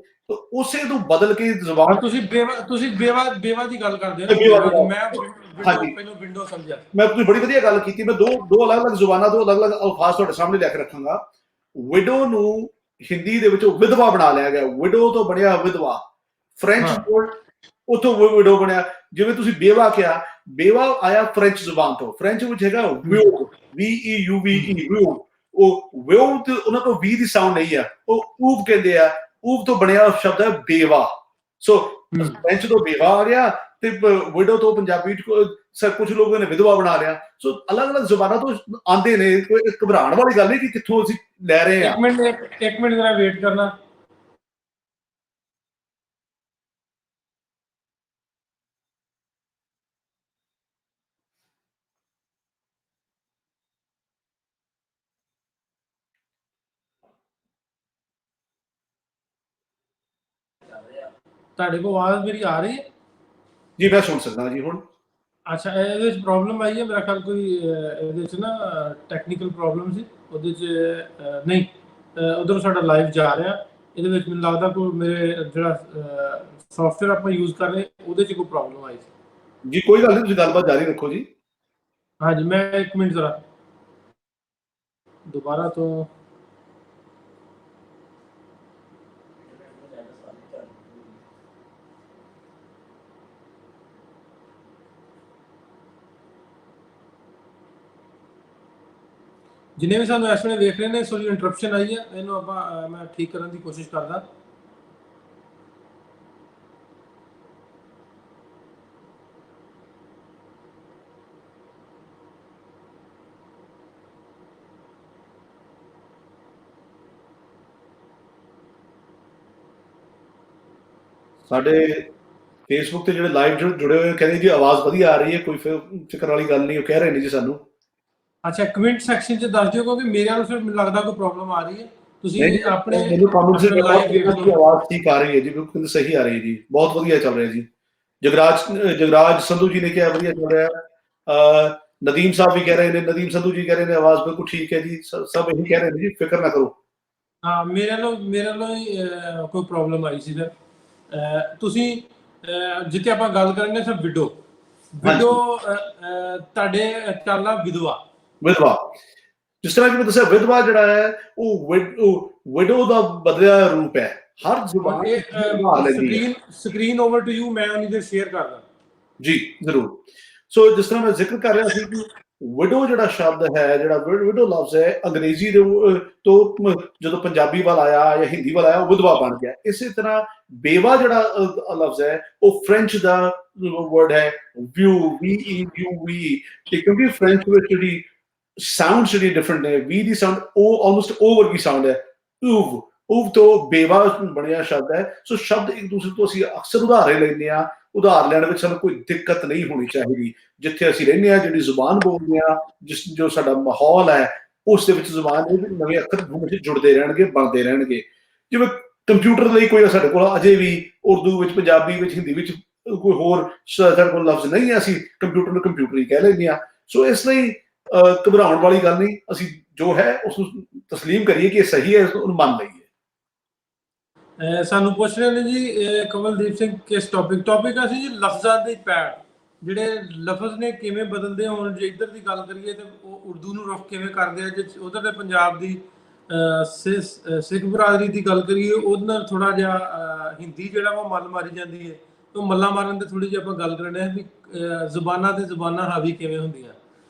ਉਸੇ ਨੂੰ ਬਦਲ ਕੇ ਜ਼ੁਬਾਨ ਤੁਸੀਂ ਬੇਵਾ ਦੀ ਗੱਲ ਕਰਦੇ ਹੋ। ਮੈਂ ਵਿੰਡੋ ਸਮਝਿਆ। ਮੈਂ ਤੁਸੀਂ ਬੜੀ ਵਧੀਆ ਗੱਲ ਕੀਤੀ। ਮੈਂ ਦੋ ਅਲੱਗ-ਅਲੱਗ ਜ਼ੁਬਾਨਾਂ, ਦੋ ਅਲੱਗ-ਅਲੱਗ ਅਲਫਾਜ਼ ਤੁਹਾਡੇ ਸਾਹਮਣੇ ਲੈ ਕੇ ਰੱਖਾਂਗਾ। ਵਿਡੋ ਨੂੰ ਹਿੰਦੀ ਦੇ ਵਿੱਚ ਵਿਧਵਾ ਬਣਾ ਲਿਆ ਗਿਆ। ਵਿਡੋ ਤੋਂ ਬਣਿਆ ਵਿਧਵਾ। ਫ੍ਰੈਂਚ ਵਰਡ ਉਥੋਂ ਵਿਡੋ ਬਣਿਆ। ਜਿਵੇਂ ਤੁਸੀਂ ਬੇਵਾ ਕਿਹਾ, ਬੇਵਾ ਆਇਆ ਫ੍ਰੈਂਚ ਜ਼ੁਬਾਨ ਤੋਂ। ਫ੍ਰੈਂਚ ਵਿੱਚ ਹੈਗਾ ਵਿਊ, VEUVE, ਵਿਊ। ਉਹ ਵਿਊ ਤੇ ਉਹਨਾਂ ਕੋਲ ਵੀ ਦੀ ਸਾਊਂਡ ਨਹੀਂ ਆ, ਉਹ ਊਬ ਕਹਿੰਦੇ ਆ। ਊਬ ਤੋਂ ਬਣਿਆ ਸ਼ਬਦ ਹੈ ਬੇਵਾ। ਸੋ ਫ੍ਰੈਂਚ ਤੋਂ ਬੇਵਾ ਆ ਗਿਆ, ਤੇ ਵਿਡੋ ਤੋਂ ਪੰਜਾਬੀ ਚ ਕੁਝ ਲੋਕਾਂ ਨੇ ਵਿਧਵਾ ਬਣਾ ਲਿਆ। ਸੋ ਅਲੱਗ-ਅਲੱਗ ਜ਼ੁਬਾਨਾਂ ਤੋਂ ਆਉਂਦੇ ਨੇ, ਕੋਈ ਘਬਰਾਉਣ ਵਾਲੀ ਗੱਲ ਨਹੀਂ ਕਿ ਕਿੱਥੋਂ ਅਸੀਂ ਲੈ ਰਹੇ ਹਾਂ। ਇੱਕ ਮਿੰਟ ਜਰਾ ਵੇਟ ਕਰਨਾ। ਤੁਹਾਡੇ ਕੋਲ ਆਵਾਜ਼ ਮੇਰੀ ਆ ਰਹੀ ਹੈ? ਜੀ ਮੈਂ ਸੁਣ ਸਕਦਾ ਜੀ ਹੁਣ। ਅੱਛਾ, ਇਹਦੇ ਵਿੱਚ ਪ੍ਰੋਬਲਮ ਆਈ ਹੈ ਮੇਰਾ ਖਿਆਲ, ਕੋਈ ਇਹਦੇ ਵਿੱਚ ਨਾ ਟੈਕਨੀਕਲ ਪ੍ਰੋਬਲਮ ਸੀ ਉਹਦੇ 'ਚ। ਨਹੀਂ, ਉਧਰੋਂ ਸਾਡਾ ਲਾਈਵ ਜਾ ਰਿਹਾ। ਇਹਦੇ ਵਿੱਚ ਮੈਨੂੰ ਲੱਗਦਾ ਕੋਈ ਮੇਰੇ ਜਿਹੜਾ ਸੌਫਟਵੇਅਰ ਆਪਾਂ ਯੂਜ਼ ਕਰ ਰਹੇ ਉਹਦੇ 'ਚ ਕੋਈ ਪ੍ਰੋਬਲਮ ਆਈ ਸੀ। ਜੀ ਕੋਈ ਗੱਲ ਨਹੀਂ, ਤੁਸੀਂ ਗੱਲਬਾਤ ਜਾਰੀ ਰੱਖੋ ਜੀ। ਹਾਂਜੀ, ਮੈਂ ਇੱਕ ਮਿੰਟ ਜ਼ਰਾ ਦੁਬਾਰਾ ਤੋਂ ਜਿੰਨੇ ਵੀ ਸਾਨੂੰ ਇਸ ਵੇਲੇ ਦੇਖ ਰਹੇ ਨੇ, ਸੋ ਇੰਟਰਪਸ਼ਨ ਆਈ ਹੈ, ਇਹਨੂੰ ਆਪਾਂ ਮੈਂ ਠੀਕ ਕਰਨ ਦੀ ਕੋਸ਼ਿਸ਼ ਕਰਦਾ। ਸਾਡੇ ਫੇਸਬੁੱਕ ਤੇ ਜਿਹੜੇ ਲਾਈਵ ਜੁੜੇ ਹੋਏ ਕਹਿੰਦੇ ਜੀ ਆਵਾਜ਼ ਵਧੀਆ ਆ ਰਹੀ ਹੈ, ਕੋਈ ਫਿਕਰ ਵਾਲੀ ਗੱਲ ਨਹੀਂ, ਉਹ ਕਹਿ ਰਹੇ ਨੇ ਜੀ ਸਾਨੂੰ। ਅੱਛਾ, ਕਮੈਂਟ ਸੈਕਸ਼ਨ 'ਚ ਦੱਸ ਦਿਓ, ਕਿਉਂਕਿ ਮੇਰੇ ਵੱਲ ਫਿਰ ਮੈਨੂੰ ਲੱਗਦਾ ਕੋਈ ਪ੍ਰੋਬਲਮ ਆ ਰਹੀ ਹੈ। ਤੁਸੀਂ ਆਪਣੇ ਮੈਨੂੰ ਕਮੈਂਟ ਸੇ ਲਾਈਵ ਵੇਖ ਲਓ। ਆਵਾਜ਼ ਠੀਕ ਆ ਰਹੀ ਹੈ ਜੀ, ਬਿਲਕੁਲ ਸਹੀ ਆ ਰਹੀ ਹੈ ਜੀ, ਬਹੁਤ ਵਧੀਆ ਚੱਲ ਰਿਹਾ ਜੀ। ਜਗਰਾਜ ਸੰਧੂ ਜੀ ਨੇ ਕਿਹਾ ਵਧੀਆ ਚੱਲ ਰਿਹਾ। ਨਦੀਮ ਸਾਹਿਬ ਵੀ ਕਹਿ ਰਹੇ ਨੇ, ਨਦੀਮ ਸੰਧੂ ਜੀ ਕਹਿ ਰਹੇ ਨੇ ਆਵਾਜ਼ ਬਿਲਕੁਲ ਠੀਕ ਹੈ ਜੀ। ਸਭ ਇਹੀ ਕਹਿ ਰਹੇ ਨੇ ਜੀ, ਫਿਕਰ ਨਾ ਕਰੋ। ਹਾਂ, ਮੇਰੇ ਵੱਲੋਂ ਹੀ ਕੋਈ ਪ੍ਰੋਬਲਮ ਆਈ ਸੀ ਫਿਰ। ਤੁਸੀਂ ਜਿੱਥੇ ਆਪਾਂ ਗੱਲ ਕਰਾਂਗੇ ਸਰ ਵਿਡੋ ਤੁਹਾਡੇ ਕਰਨਾ ਵਿਧਵਾ। ਵਿਧਵਾ, ਜਿਸ ਤਰ੍ਹਾਂ ਕਿ ਮੈਂ ਦੱਸਿਆ, ਵਿਧਵਾ ਜਿਹੜਾ ਹੈ ਉਹ ਵਿਡੋ ਦਾ ਬਦਲਿਆ ਰੂਪ ਹੈ। ਹਰ ਜ਼ੁਬਾਨ ਸਕਰੀਨ ਓਵਰ ਟੂ ਯੂ, ਮੈਂ ਉਹਨੀ ਦੇਰ ਸ਼ੇਅਰ ਕਰਦਾ ਜੀ ਜ਼ਰੂਰ। ਸੋ ਜਿਸ ਤਰ੍ਹਾਂ ਮੈਂ ਜ਼ਿਕਰ ਕਰ ਰਿਹਾ ਸੀ ਕਿ ਵਿਡੋ ਜਿਹੜਾ ਸ਼ਬਦ ਹੈ, ਜਿਹੜਾ ਵਿਡੋ ਲਫ਼ਜ਼ ਹੈ, ਅੰਗਰੇਜ਼ੀ ਦੇ ਤੋਂ ਜਦੋਂ ਪੰਜਾਬੀ ਵੱਲ ਆਇਆ ਜਾਂ ਹਿੰਦੀ ਵੱਲ ਆਇਆ, ਉਹ ਵਿਧਵਾ ਬਣ ਗਿਆ। ਇਸੇ ਤਰ੍ਹਾਂ ਬੇਵਾ ਜਿਹੜਾ ਲਫ਼ਜ਼ ਹੈ, ਉਹ ਫ੍ਰੈਂਚ ਦਾ ਵਰਡ ਹੈ VEUE, ਤੇ ਕਿਉਂਕਿ ਫ੍ਰੈਂਚ ਵਿੱਚ ਜਿਹੜੀ ਸਾਊਂਡ ਜਿਹੜੀ ਡਿਫਰੈਂਟ ਨੇ, ਵੀ ਦੀ ਸਾਊਂਡ ਉਹ ਆਲਮੋਸਟ ਓ ਵਰਗੀ ਸਾਊਂਡ ਹੈ। ਉਵ ਤੋਂ ਬੇਵਾ ਬਣਿਆ ਸ਼ਬਦ ਹੈ। ਸੋ ਸ਼ਬਦ ਇੱਕ ਦੂਸਰੇ ਤੋਂ ਅਸੀਂ ਅਕਸਰ ਉਧਾਰੇ ਲੈਂਦੇ ਹਾਂ। ਉਧਾਰ ਲੈਣ ਵਿੱਚ ਸਾਨੂੰ ਕੋਈ ਦਿੱਕਤ ਨਹੀਂ ਹੋਣੀ ਚਾਹੀਦੀ। ਜਿੱਥੇ ਅਸੀਂ ਰਹਿੰਦੇ ਹਾਂ, ਜਿਹੜੀ ਜ਼ੁਬਾਨ ਬੋਲਦੇ ਹਾਂ, ਜੋ ਸਾਡਾ ਮਾਹੌਲ ਹੈ, ਉਸ ਦੇ ਵਿੱਚ ਜ਼ੁਬਾਨ ਦੇ ਨਵੇਂ ਅੱਖਰ ਜੁੜਦੇ ਰਹਿਣਗੇ, ਬਣਦੇ ਰਹਿਣਗੇ। ਜਿਵੇਂ ਕੰਪਿਊਟਰ ਲਈ ਕੋਈ ਸਾਡੇ ਕੋਲ ਅਜੇ ਵੀ ਉਰਦੂ ਵਿੱਚ, ਪੰਜਾਬੀ ਵਿੱਚ, ਹਿੰਦੀ ਵਿੱਚ ਕੋਈ ਹੋਰ ਸਾਡੇ ਕੋਲ ਲਫ਼ਜ਼ ਨਹੀਂ ਹੈ, ਅਸੀਂ ਕੰਪਿਊਟਰ ਨੂੰ ਕੰਪਿਊਟਰ ਹੀ ਕਹਿ ਲੈਂਦੇ ਹਾਂ। ਸੋ ਇਸ ਲਈ ਘਬਰਾਉਣ ਵਾਲੀ ਗੱਲ ਨਹੀਂ, ਅਸੀਂ ਜੋ ਹੈ ਉਸ ਨੂੰ ਤਸਲੀਮ ਕਰੀਏ ਕਿ ਇਹ ਸਹੀ ਹੈ, ਉਹਨੂੰ ਮੰਨ ਲਈਏ। ਸਾਨੂੰ ਪੁੱਛ ਰਹੇ ਨੇ ਜੀ ਕਮਲਦੀਪ ਸਿੰਘ, ਕਿਸ ਟੌਪਿਕ ਅਸੀਂ ਜੀ ਲਫ਼ਜ਼ਾਂ ਦੀ ਪੈੜ, ਜਿਹੜੇ ਲਫ਼ਜ਼ ਨੇ ਕਿਵੇਂ ਬਦਲਦੇ ਹੋਣ। ਜੇ ਇੱਧਰ ਦੀ ਗੱਲ ਕਰੀਏ ਤੇ ਉਹ ਉਰਦੂ ਨੂੰ ਰੁੱਖ ਕਿਵੇਂ ਕਰਦੇ ਆ। ਜੇ ਉਧਰ ਦੇ ਪੰਜਾਬ ਦੀ ਸਿੱਖ ਬਰਾਦਰੀ ਦੀ ਗੱਲ ਕਰੀਏ, ਉਹਦੇ ਨਾਲ ਥੋੜਾ ਜਿਹਾ ਹਿੰਦੀ ਜਿਹੜਾ ਵਾ ਮੱਲ ਮਾਰੀ ਜਾਂਦੀ ਹੈ। ਉਹ ਮੱਲਾਂ ਮਾਰਨ ਤੇ ਥੋੜੀ ਜਿਹੀ ਆਪਾਂ ਗੱਲ ਕਰਦੇ ਹਾਂ ਵੀ ਜ਼ੁਬਾਨਾਂ ਤੇ ਜ਼ੁਬਾਨਾਂ ਹਾਵੀ ਕਿਵੇਂ ਹੁੰਦੀਆਂ।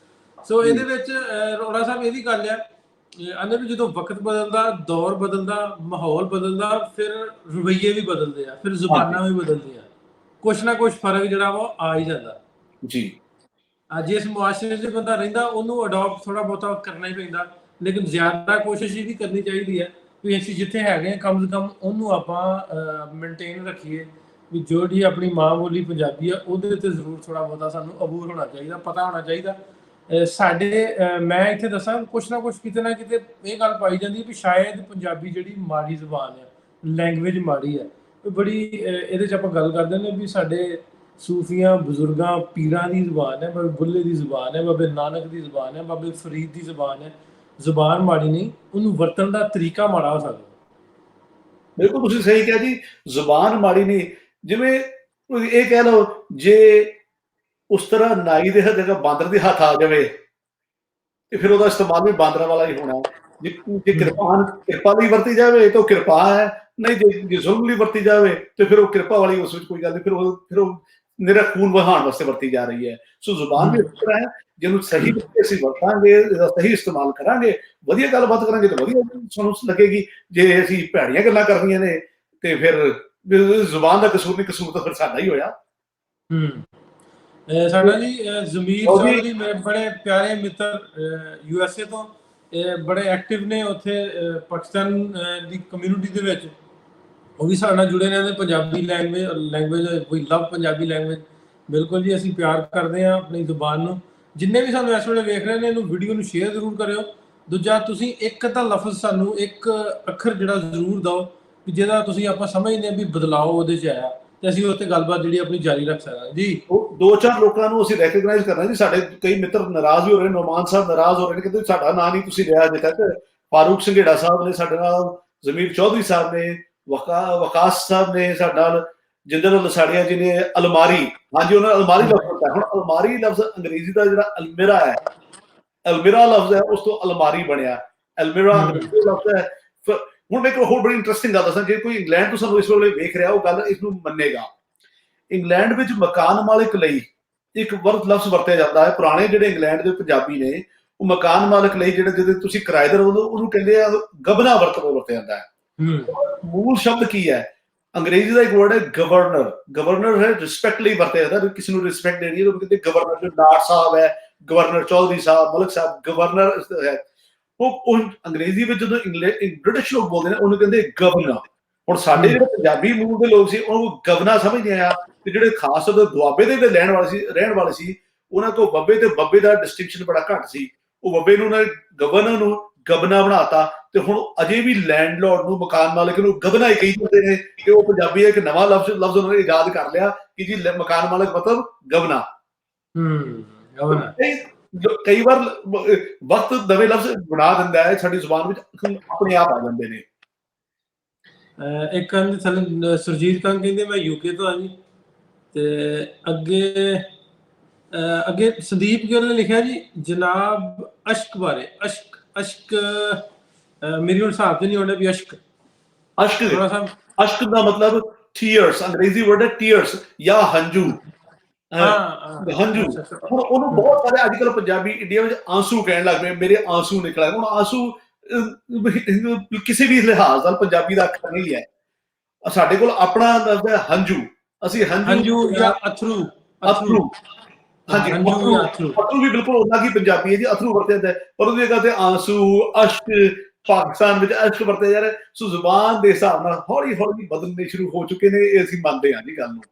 ਸੋ ਇਹਦੇ ਵਿੱਚ ਰੋੜਾ ਸਾਹਿਬ ਇਹ ਵੀ ਗੱਲ ਆ, ਆਂਦੇ ਵੀ ਜਦੋਂ ਵਕਤ ਬਦਲਦਾ, ਦੌਰ ਬਦਲਦਾ, ਮਾਹੌਲ ਬਦਲਦਾ, ਫਿਰ ਰਵੱਈਏ ਵੀ ਬਦਲਦੇ ਆ, ਫਿਰ ਜ਼ੁਬਾਨਾਂ ਵੀ ਬਦਲਦੀਆਂ। ਕੁਛ ਨਾ ਕੁਛ ਫਰਕ ਜਿਹੜਾ ਵਾ ਆ ਹੀ ਜਾਂਦਾ ਜੀ। ਜਿਸ ਮੁਆਸ਼ਰੇ 'ਚ ਬੰਦਾ ਰਹਿੰਦਾ, ਉਹਨੂੰ ਅਡਾਪਟ ਥੋੜਾ ਬਹੁਤਾ ਕਰਨਾ ਹੀ ਪੈਂਦਾ। ਲੇਕਿਨ ਜ਼ਿਆਦਾ ਕੋਸ਼ਿਸ਼ ਇਹ ਵੀ ਕਰਨੀ ਚਾਹੀਦੀ ਹੈ ਵੀ ਅਸੀਂ ਜਿੱਥੇ ਹੈਗੇ ਕਮ ਸੇ ਕਮ ਉਹਨੂੰ ਆਪਾਂ ਮੇਨਟੇਨ ਰੱਖੀਏ। ਵੀ ਜਿਹੜੀ ਆਪਣੀ ਮਾਂ ਬੋਲੀ ਪੰਜਾਬੀ ਆ, ਉਹਦੇ ਤੇ ਜ਼ਰੂਰ ਥੋੜਾ ਬਹੁਤਾ ਸਾਨੂੰ ਅਬੂਰ ਹੋਣਾ ਚਾਹੀਦਾ, ਪਤਾ ਹੋਣਾ ਚਾਹੀਦਾ। ਸਾਡੇ ਮੈਂ ਇੱਥੇ ਦੱਸਾਂ, ਕੁਛ ਨਾ ਕੁਛ ਕਿਤੇ ਨਾ ਕਿਤੇ ਇਹ ਗੱਲ ਪਾਈ ਜਾਂਦੀ ਵੀ ਸ਼ਾਇਦ ਪੰਜਾਬੀ ਜਿਹੜੀ ਮਾੜੀ ਜ਼ੁਬਾਨ ਹੈ, ਲੈਂਗੁਏਜ ਮਾੜੀ ਹੈ। ਬੜੀ ਇਹਦੇ 'ਚ ਆਪਾਂ ਗੱਲ ਕਰਦੇ ਨੇ ਵੀ ਸਾਡੇ ਸੂਫੀਆਂ, ਬਜ਼ੁਰਗਾਂ, ਪੀਰਾਂ ਦੀ ਜ਼ੁਬਾਨ ਹੈ, ਬਾਬੇ ਬੁੱਲੇ ਦੀ ਜ਼ੁਬਾਨ ਹੈ, ਬਾਬੇ ਨਾਨਕ ਦੀ ਜ਼ੁਬਾਨ ਹੈ, ਬਾਬੇ ਫਰੀਦ ਦੀ ਜ਼ੁਬਾਨ ਹੈ। ਜ਼ੁਬਾਨ ਮਾੜੀ ਨਹੀਂ, ਉਹਨੂੰ ਵਰਤਣ ਦਾ ਤਰੀਕਾ ਮਾੜਾ ਹੋ ਸਕਦਾ। ਬਿਲਕੁਲ ਤੁਸੀਂ ਸਹੀ ਕਿਹਾ ਜੀ, ਜ਼ੁਬਾਨ ਮਾੜੀ ਨਹੀਂ। ਜਿਵੇਂ ਇਹ ਕਹਿ ਲਓ, ਜੇ ਉਸ ਤਰ੍ਹਾਂ ਨਾਈ ਦੇ ਜਗ੍ਹਾ ਬਾਂਦਰ ਦੇ ਹੱਥ ਆ ਜਾਵੇ ਤੇ ਫਿਰ ਉਹਦਾ ਇਸਤੇਮਾਲ ਵੀ ਬਾਂਦਰਾਂ ਵਾਲਾ ਹੀ ਹੋਣਾ। ਜੇ ਕਿਰਪਾ ਲਈ ਵਰਤੀ ਜਾਵੇ ਤਾਂ ਉਹ ਕਿਰਪਾ ਹੈ, ਨਹੀਂ ਜੇ ਜ਼ੁਲਮ ਲਈ ਵਰਤੀ ਜਾਵੇ ਤੇ ਫਿਰ ਉਹ ਕਿਰਪਾ ਵਾਲੀ, ਉਸ ਵਿੱਚ ਕੋਈ ਗੱਲ ਨਹੀਂ। ਫਿਰ ਉਹ ਨਿਰਾ ਖੂਨ ਵਹਾਉਣ ਵਾਸਤੇ ਵਰਤੀ ਜਾ ਰਹੀ ਹੈ। ਸੋ ਜ਼ੁਬਾਨ ਵੀ ਇਸ ਤਰ੍ਹਾਂ ਹੈ, ਜਿਹਨੂੰ ਸਹੀ ਅਸੀਂ ਵਰਤਾਂਗੇ, ਇਹਦਾ ਸਹੀ ਇਸਤੇਮਾਲ ਕਰਾਂਗੇ, ਵਧੀਆ ਗੱਲਬਾਤ ਕਰਾਂਗੇ ਤਾਂ ਵਧੀਆ ਸਾਨੂੰ ਲੱਗੇਗੀ। ਜੇ ਅਸੀਂ ਭੈੜੀਆਂ ਗੱਲਾਂ ਕਰਨੀਆਂ ਨੇ ਤੇ ਫਿਰ ਜ਼ੁਬਾਨ ਦਾ ਕਸੂਰ ਨਹੀਂ, ਕਸੂਰ ਤਾਂ ਫਿਰ ਸਾਡਾ ਹੀ ਹੋਇਆ। ਸਾਡਾ ਜੀ ਜ਼ਮੀਰ ਉਹ ਜੀ ਚੌਧਰੀ ਮੇਰੇ ਬੜੇ ਪਿਆਰੇ ਮਿੱਤਰ USA ਤੋਂ ਬੜੇ ਐਕਟਿਵ ਨੇ ਉੱਥੇ ਪਾਕਿਸਤਾਨ ਦੀ ਕਮਿਊਨਿਟੀ ਦੇ ਵਿੱਚ। ਉਹ ਵੀ ਸਾਡੇ ਨਾਲ ਜੁੜੇ ਰਹਿੰਦੇ। ਪੰਜਾਬੀ ਲੈਂਗੁਏਜ ਵੀ ਲਵ ਪੰਜਾਬੀ ਲੈਂਗੁਏਜ। ਬਿਲਕੁਲ ਜੀ, ਅਸੀਂ ਪਿਆਰ ਕਰਦੇ ਹਾਂ ਆਪਣੀ ਜ਼ੁਬਾਨ ਨੂੰ। ਜਿੰਨੇ ਵੀ ਸਾਨੂੰ ਇਸ ਵੇਲੇ ਵੇਖ ਰਹੇ ਨੇ, ਇਹਨੂੰ ਵੀਡੀਓ ਨੂੰ ਸ਼ੇਅਰ ਜ਼ਰੂਰ ਕਰਿਓ। ਦੂਜਾ, ਤੁਸੀਂ ਇੱਕ ਅੱਧਾ ਲਫ਼ਜ਼ ਸਾਨੂੰ, ਇੱਕ ਅੱਖਰ ਜਿਹੜਾ ਜ਼ਰੂਰ ਦਿਓ ਕਿ ਜਿਹਦਾ ਤੁਸੀਂ ਆਪਾਂ ਸਮਝਦੇ ਹਾਂ ਵੀ ਬਦਲਾਅ ਉਹਦੇ 'ਚ ਆਇਆ, ਤੇ ਅਸੀਂ ਉਹ 'ਤੇ ਗੱਲਬਾਤ ਜਿਹੜੀ ਆਪਣੀ ਜਾਰੀ ਰੱਖ ਸਕਦੇ ਜੀ। ਦੋ ਚਾਰ ਲੋਕਾਂ ਨੂੰ ਅਸੀਂ ਰੈਕਗਨਾਈਜ਼ ਕਰਨਾ ਜੀ। ਸਾਡੇ ਕਈ ਮਿੱਤਰ ਨਾਰਾਜ਼ ਵੀ ਹੋ ਰਹੇ ਨੇ, ਨੌਮਾਨ ਸਾਹਿਬ ਨਾਰਾਜ਼ ਹੋ ਰਹੇ ਨੇ, ਕਹਿੰਦੇ ਸਾਡਾ ਨਾਂ ਨਹੀਂ ਤੁਸੀਂ ਲਿਆ ਅਜੇ ਤੱਕ। ਫਾਰੂਕ ਸੰਘੇੜਾ ਸਾਹਿਬ ਨੇ ਸਾਡੇ ਨਾਲ, ਜ਼ਮੀਰ ਚੌਧਰੀ ਸਾਹਿਬ ਨੇ, ਵਕਾਸ ਸਾਹਿਬ ਨੇ ਸਾਡੇ ਨਾਲ, ਜਿੰਦਰ ਲਸਾੜੀਆ ਜੀ ਨੇ। ਅਲਮਾਰੀ, ਹਾਂਜੀ, ਉਹਨਾਂ ਅਲਮਾਰੀ ਲਫ਼ਜ਼ ਦਿੱਤਾ। ਹੁਣ ਅਲਮਾਰੀ ਲਫ਼ਜ਼ ਅੰਗਰੇਜ਼ੀ ਦਾ ਜਿਹੜਾ ਅਲਮਿਰਾ ਹੈ, ਅਲਮਿਰਾ ਲਫ਼ਜ਼ ਹੈ, ਉਸ ਤੋਂ ਅਲਮਾਰੀ ਬਣਿਆ। ਅਲਮਿਰਾ ਅੰਗਰੇਜ਼ੀ ਲਫ਼ਜ਼ ਹੈ। ਹੁਣ ਇੱਕ ਹੋਰ ਬੜੀ ਇੰਟਰਸਟਿੰਗ ਗੱਲ ਦੱਸਾਂ, ਜੇ ਕੋਈ ਇੰਗਲੈਂਡ ਤੋਂ ਸਾਨੂੰ ਇਸ ਵੇਲੇ ਵੇਖ ਰਿਹਾ, ਉਹ ਗੱਲ ਇਸ ਨੂੰ ਮੰਨੇਗਾ। ਇੰਗਲੈਂਡ ਵਿੱਚ ਮਕਾਨ ਮਾਲਕ ਲਈ ਇੱਕ ਲਫ਼ਜ਼ ਵਰਤਿਆ ਜਾਂਦਾ ਹੈ। ਪੁਰਾਣੇ ਜਿਹੜੇ ਇੰਗਲੈਂਡ ਦੇ ਪੰਜਾਬੀ ਨੇ, ਉਹ ਮਕਾਨ ਮਾਲਕ ਲਈ ਜਿਹੜੇ ਜਿਹਦੇ ਤੁਸੀਂ ਕਿਰਾਏਦਾਰ ਉਹਨੂੰ ਕਹਿੰਦੇ ਆ ਗਬਨਾ ਵਰਤਿਆ ਜਾਂਦਾ ਹੈ। ਮੂਲ ਸ਼ਬਦ ਕੀ ਹੈ? ਅੰਗਰੇਜ਼ੀ ਦਾ ਇੱਕ ਵਰਡ ਹੈ ਗਵਰਨਰ। ਗਵਰਨਰ ਹੈ ਰਿਸਪੈਕਟ ਲਈ ਵਰਤਿਆ ਜਾਂਦਾ। ਕਿਸੇ ਨੂੰ ਰਿਸਪੈਕਟ ਦੇਣੀ ਹੈ ਉਹ ਕਹਿੰਦੇ ਗਵਰਨਰ। ਜੋ ਨਾਟ ਸਾਹਿਬ ਹੈ, ਗਵਰਨਰ ਚੌਧਰੀ ਸਾਹਿਬ, ਮਲਕ ਸਾਹਿਬ, ਗਵਰਨਰ ਹੈ। ਉਹ ਅੰਗਰੇਜ਼ੀ ਵਿੱਚ ਜਦੋਂ ਬ੍ਰਿਟਿਸ਼ ਲੋਕ ਬੋਲਦੇ ਨੇ, ਉਹਨੂੰ ਕਹਿੰਦੇ ਗਵਰਨਰ। ਹੁਣ ਸਾਡੇ ਜਿਹੜੇ ਪੰਜਾਬੀ ਮੂਲ ਦੇ ਲੋਕ ਸੀ, ਉਹਨੂੰ ਗਵਨਾ ਸਮਝਦੇ ਆ। ਤੇ ਜਿਹੜੇ ਖਾਸ ਤੌਰ ਤੇ ਦੁਆਬੇ ਦੇ ਰਹਿਣ ਵਾਲੇ ਸੀ, ਉਹਨਾਂ ਕੋਲ ਬੱਬੇ ਤੇ ਬੱਬੇ ਦਾ ਡਿਸਟਿੰਕਸ਼ਨ ਬੜਾ ਘੱਟ ਸੀ। ਉਹ ਬੱਬੇ ਨੂੰ ਗਵਰਨਰ ਨੂੰ ਗਬਨਾ ਬਣਾਤਾ। ਤੇ ਹੁਣ ਅਜੇ ਵੀ ਲੈਂਡਲੋਰਡ ਨੂੰ, ਮਕਾਨ ਮਾਲਕ ਨੂੰ ਗਬਨਾ ਹੀ ਕਹੀ ਜਾਂਦੇ ਨੇ। ਕਿ ਉਹ ਪੰਜਾਬੀ ਇੱਕ ਨਵਾਂ ਲਫ਼ਜ਼ ਉਹਨਾਂ ਨੇ ਇਜਾਦ ਕਰ ਲਿਆ ਕਿ ਜੀ ਮਕਾਨ ਮਾਲਕ ਮਤਲਬ ਗਬਨਾ। ਕਈ ਵਾਰ ਵਕਤ ਨਵੇਂ ਲਫ਼ਜ਼ ਬਣਾ ਦਿੰਦਾ ਹੈ, ਸਾਡੀ ਜ਼ੁਬਾਨ ਵਿੱਚ ਆਪਣੇ ਆਪ ਆ ਜਾਂਦੇ ਨੇ। ਇੱਕ ਥੱਲੇ ਸੁਰਜੀਤ ਕੰਗ ਕਹਿੰਦੇ ਮੈਂ UK ਤੋਂ ਆ ਜੀ। ਤੇ ਅੱਗੇ ਸੰਦੀਪ ਗਿੱਲ ਨੇ ਲਿਖਿਆ ਜੀ, ਜਨਾਬ ਅਸ਼ਕ ਬਾਰੇ। ਅਸ਼ਕ ਮੇਰੀ ਹੁਣ ਹਿਸਾਬ ਤੇ ਨਹੀਂ ਆਉਂਦਾ ਵੀ ਅਸ਼ਕ ਅਸ਼ਕ ਦਾ ਮਤਲਬ ਟੀਅਰਸ, ਅੰਗਰੇਜ਼ੀ ਵਰਡ ਹੈ ਟੀਅਰਸ ਜਾਂ ਹੰਝੂ। ਹੰਝੂ। ਹੁਣ ਉਹਨੂੰ ਬਹੁਤ ਸਾਰੇ ਅੱਜ ਕੱਲ੍ਹ ਪੰਜਾਬੀ ਇੰਡੀਆ ਵਿੱਚ ਆਂਸੂ ਕਹਿਣ ਲੱਗ ਪਏ। ਮੇਰੇ ਆਂਸੂ ਨਿਕਲ ਆਏ। ਹੁਣ ਆਂਸੂ ਕਿਸੇ ਵੀ ਲਿਹਾਜ਼ ਨਾਲ ਪੰਜਾਬੀ ਦਾ ਅੱਖਰ ਨਹੀਂ ਹੈ। ਸਾਡੇ ਕੋਲ ਆਪਣਾ ਲਫ਼ਜ਼ ਹੈ ਹੰਝੂ। ਅਸੀਂ ਹੰਝੂ ਜਾਂ ਅਥਰੂ। ਹਾਂਜੀ, ਅਥਰੂ ਵੀ ਬਿਲਕੁਲ ਉਹਨਾਂ ਕੀ ਪੰਜਾਬੀ ਹੈ ਜੀ। ਅਥਰੂ ਵਰਤਿਆ ਜਾਂਦਾ, ਪਰ ਉਹਦੀ ਜਗ੍ਹਾ ਤੇ ਆਂਸੂ, ਅਸ਼ਕ, ਪਾਕਿਸਤਾਨ ਵਿੱਚ ਅਸ਼ਕ ਵਰਤਿਆ ਜਾ ਰਿਹਾ। ਸੋ ਜ਼ੁਬਾਨ ਦੇ ਹਿਸਾਬ ਨਾਲ ਹੌਲੀ ਹੌਲੀ ਬਦਲਣੇ ਸ਼ੁਰੂ ਹੋ ਚੁੱਕੇ ਨੇ। ਇਹ ਅਸੀਂ ਮੰਨਦੇ ਹਾਂ ਜੀ ਗੱਲ ਨੂੰ।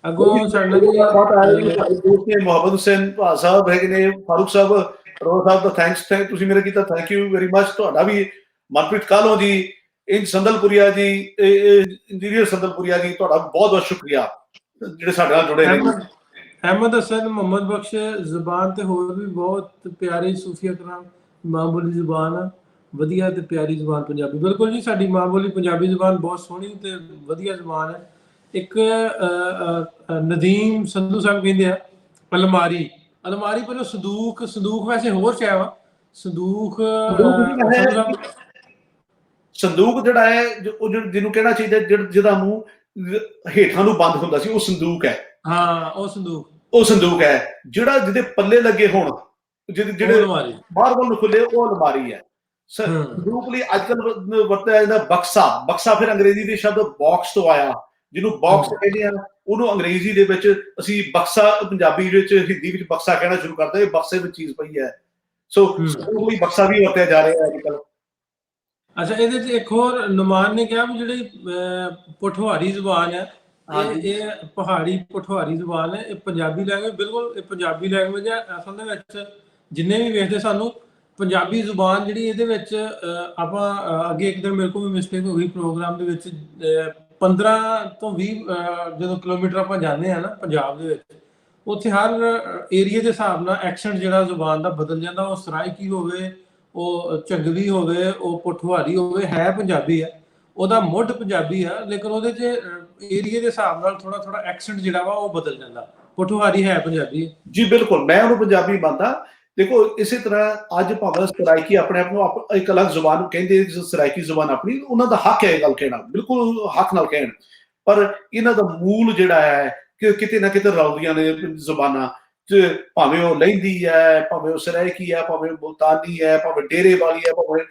ਅੱਗੋਂ ਸਾਡਾ ਜੀ ਮੁਹੰਮਦ ਹੁਸੈਨ ਭਾ ਸਾਹਿਬ ਹੈਗੇ ਨੇ, ਫਾਰੂਕ ਸਾਹਿਬ, ਰੋਹ ਸਾਹਿਬ ਦਾ ਥੈਂਕਸ ਤੁਸੀਂ ਮੇਰੇ ਕੀਤਾ, ਥੈਂਕ ਯੂ ਵੈਰੀ ਮਚ। ਤੁਹਾਡਾ ਵੀ ਮਨਪ੍ਰੀਤ ਕਾਹਲੋਂ ਜੀ, ਇੰਜ ਸੰਦਲਪੁਰੀਆ ਜੀ, ਇੰਜੀਨੀਅਰ ਸੰਦਲਪੁਰੀਆ ਜੀ, ਤੁਹਾਡਾ ਬਹੁਤ ਬਹੁਤ ਸ਼ੁਕਰੀਆ ਜਿਹੜੇ ਸਾਡੇ ਨਾਲ ਜੁੜੇ ਨੇ। ਅਹਿਮਦ ਹਸਨ, ਮੁਹੰਮਦ ਬਖਸ਼, ਜ਼ੁਬਾਨ ਤੇ ਹੋਰ ਵੀ ਬਹੁਤ ਪਿਆਰੀ ਸੂਫੀਆ ਕਲਾਮ, ਮਾਂ ਬੋਲੀ ਜ਼ੁਬਾਨ ਆ, ਵਧੀਆ ਤੇ ਪਿਆਰੀ ਜ਼ੁਬਾਨ ਪੰਜਾਬੀ। ਬਿਲਕੁਲ ਜੀ, ਸਾਡੀ ਮਾਂ ਬੋਲੀ ਪੰਜਾਬੀ ਜ਼ੁਬਾਨ ਬਹੁਤ ਸੋਹਣੀ ਤੇ ਵਧੀਆ ਜ਼ੁਬਾਨ ਹੈ। ਇੱਕ ਨਦੀਮ ਸੰਧੂ ਸਾਹਿਬ ਕਹਿੰਦੇ ਆ ਅਲਮਾਰੀ। ਅਲਮਾਰੀ ਪਹਿਲਾਂ ਸੰਦੂਕ। ਸੰਦੂਕ ਵੈਸੇ ਹੋਰ ਸ਼ੈ ਵਾ। ਸੰਦੂਕ ਜਿਹੜਾ ਹੈ, ਉਹ ਜਿਹਨੂੰ ਕਹਿਣਾ ਚਾਹੀਦਾ ਜਿਹਦਾ ਮੂੰਹ ਹੇਠਾਂ ਨੂੰ ਬੰਦ ਹੁੰਦਾ ਸੀ, ਉਹ ਸੰਦੂਕ ਹੈ। ਹਾਂ, ਉਹ ਸੰਦੂਕ ਹੈ। ਜਿਹੜਾ ਜਿਹਦੇ ਪੱਲੇ ਲੱਗੇ ਹੋਣ, ਜਿਹੜੇ ਬਾਹਰ ਵੱਲ ਨੂੰ ਖੁੱਲੇ, ਉਹ ਅਲਮਾਰੀ ਹੈ। ਸੰਦੂਕ ਲਈ ਅੱਜ ਕੱਲ੍ਹ ਵਰਤਿਆ ਜਾਂਦਾ ਬਕਸਾ। ਬਕਸਾ ਫਿਰ ਅੰਗਰੇਜ਼ੀ ਦੇ ਸ਼ਬਦ ਬਾਕਸ ਤੋਂ ਆਇਆ, ਜਿਹਨੂੰ ਬਾਕਸ ਕਹਿੰਦੇ ਆ। ਉਹਨੂੰ ਅੰਗਰੇਜ਼ੀ ਦੇ ਵਿੱਚ ਅਸੀਂ ਬਕਸਾ, ਪੰਜਾਬੀ ਵਿੱਚ, ਹਿੰਦੀ ਵਿੱਚ ਬਕਸਾ ਕਹਿਣਾ ਸ਼ੁਰੂ ਕਰਦਾ। ਇਹ ਬਕਸੇ ਵਿੱਚ ਚੀਜ਼ ਪਈ ਹੈ। ਸੋ ਸੰਦੂਕ ਲਈ ਬਕਸਾ ਵੀ ਵਰਤਿਆ ਜਾ ਰਿਹਾ ਅੱਜ ਕੱਲ੍ਹ। ਅੱਛਾ, ਇਹਦੇ ਚ ਇੱਕ ਹੋਰ ਨੁਮਾਨ ਨੇ ਕਿਹਾ ਵੀ ਜਿਹੜੀ ਪੋਠੋਹਾਰੀ ਜ਼ੁਬਾਨ ਹੈ, ਇਹ ਪਹਾੜੀ ਪੋਠੋਹਾਰੀ ਜ਼ੁਬਾਨ ਹੈ। ਇਹ ਪੰਜਾਬੀ ਲੈਂਗੁਏਜ, ਬਿਲਕੁਲ ਇਹ ਪੰਜਾਬੀ ਲੈਂਗੁਏਜ ਹੈ। ਅਸਲ ਦੇ ਵਿੱਚ ਜਿੰਨੇ ਵੀ ਵੇਖਦੇ ਸਾਨੂੰ ਪੰਜਾਬੀ ਜ਼ੁਬਾਨ ਜਿਹੜੀ, ਇਹਦੇ ਵਿੱਚ ਆਪਾਂ ਅੱਗੇ ਇੱਕ ਦਿਨ ਮੇਰੇ ਕੋਲ ਵੀ ਮਿਸਟੇਕ ਹੋ ਗਈ ਪ੍ਰੋਗਰਾਮ ਦੇ ਵਿੱਚ। 15 ਤੋਂ 20 ਜਦੋਂ ਕਿਲੋਮੀਟਰ ਆਪਾਂ ਜਾਂਦੇ ਹਾਂ ਨਾ ਪੰਜਾਬ ਦੇ ਵਿੱਚ, ਉੱਥੇ ਹਰ ਏਰੀਏ ਦੇ ਹਿਸਾਬ ਨਾਲ ਐਕਸੈਂਟ ਜਿਹੜਾ ਜ਼ੁਬਾਨ ਦਾ ਬਦਲ ਜਾਂਦਾ। ਉਹ ਸਰਾਇਕੀ ਹੋਵੇ, ਉਹ ਝੰਗਵੀ ਹੋਵੇ, ਉਹ ਪੋਠੋਹਾਰੀ ਹੋਵੇ, ਹੈ ਪੰਜਾਬੀ ਆ, ਉਹਦਾ ਮੁੱਢ ਪੰਜਾਬੀ ਆ, ਲੇਕਿਨ ਉਹਦੇ 'ਚ ਏਰੀਏ ਦੇ ਹਿਸਾਬ ਨਾਲ ਥੋੜਾ ਥੋੜਾ ਐਕਸੈਂਟ ਜਿਹੜਾ ਵਾ ਉਹ ਬਦਲ ਜਾਂਦਾ। ਪੋਠੋਹਾਰੀ ਹੈ ਪੰਜਾਬੀ ਜੀ, ਬਿਲਕੁਲ। ਮੈਂ ਉਹਨੂੰ ਪੰਜਾਬੀ ਮੰਨਦਾ। ਦੇਖੋ, ਇਸੇ ਤਰ੍ਹਾਂ ਅੱਜ ਭਾਵੇਂ ਸਰਾਇਕੀ ਆਪਣੇ ਆਪ ਨੂੰ ਇੱਕ ਅਲੱਗ ਜ਼ੁਬਾਨ ਨੂੰ ਕਹਿੰਦੇ, ਸਰਾਇਕੀ ਜ਼ੁਬਾਨ ਆਪਣੀ, ਉਹਨਾਂ ਦਾ ਹੱਕ ਹੈ ਇਹ ਗੱਲ ਕਹਿਣਾ, ਬਿਲਕੁਲ ਹੱਕ ਨਾਲ ਕਹਿਣ। ਪਰ ਇਹਨਾਂ ਦਾ ਮੂਲ ਜਿਹੜਾ ਹੈ ਕਿ ਕਿਤੇ ਨਾ ਕਿਤੇ ਰਲਦੀਆਂ ਨੇ ਜ਼ੁਬਾਨਾਂ। ਭਾਵੇਂ ਉਹ ਲਹਿੰਦੀ ਹੈ, ਭਾਵੇਂ ਉਹ ਸਰਾਇਕੀ ਹੈ, ਭਾਵੇਂ ਮੁਲਤਾਨੀ ਹੈ, ਭਾਵੇਂ ਡੇਰੇ ਵਾਲੀ ਹੈ, ਭਾਵੇਂ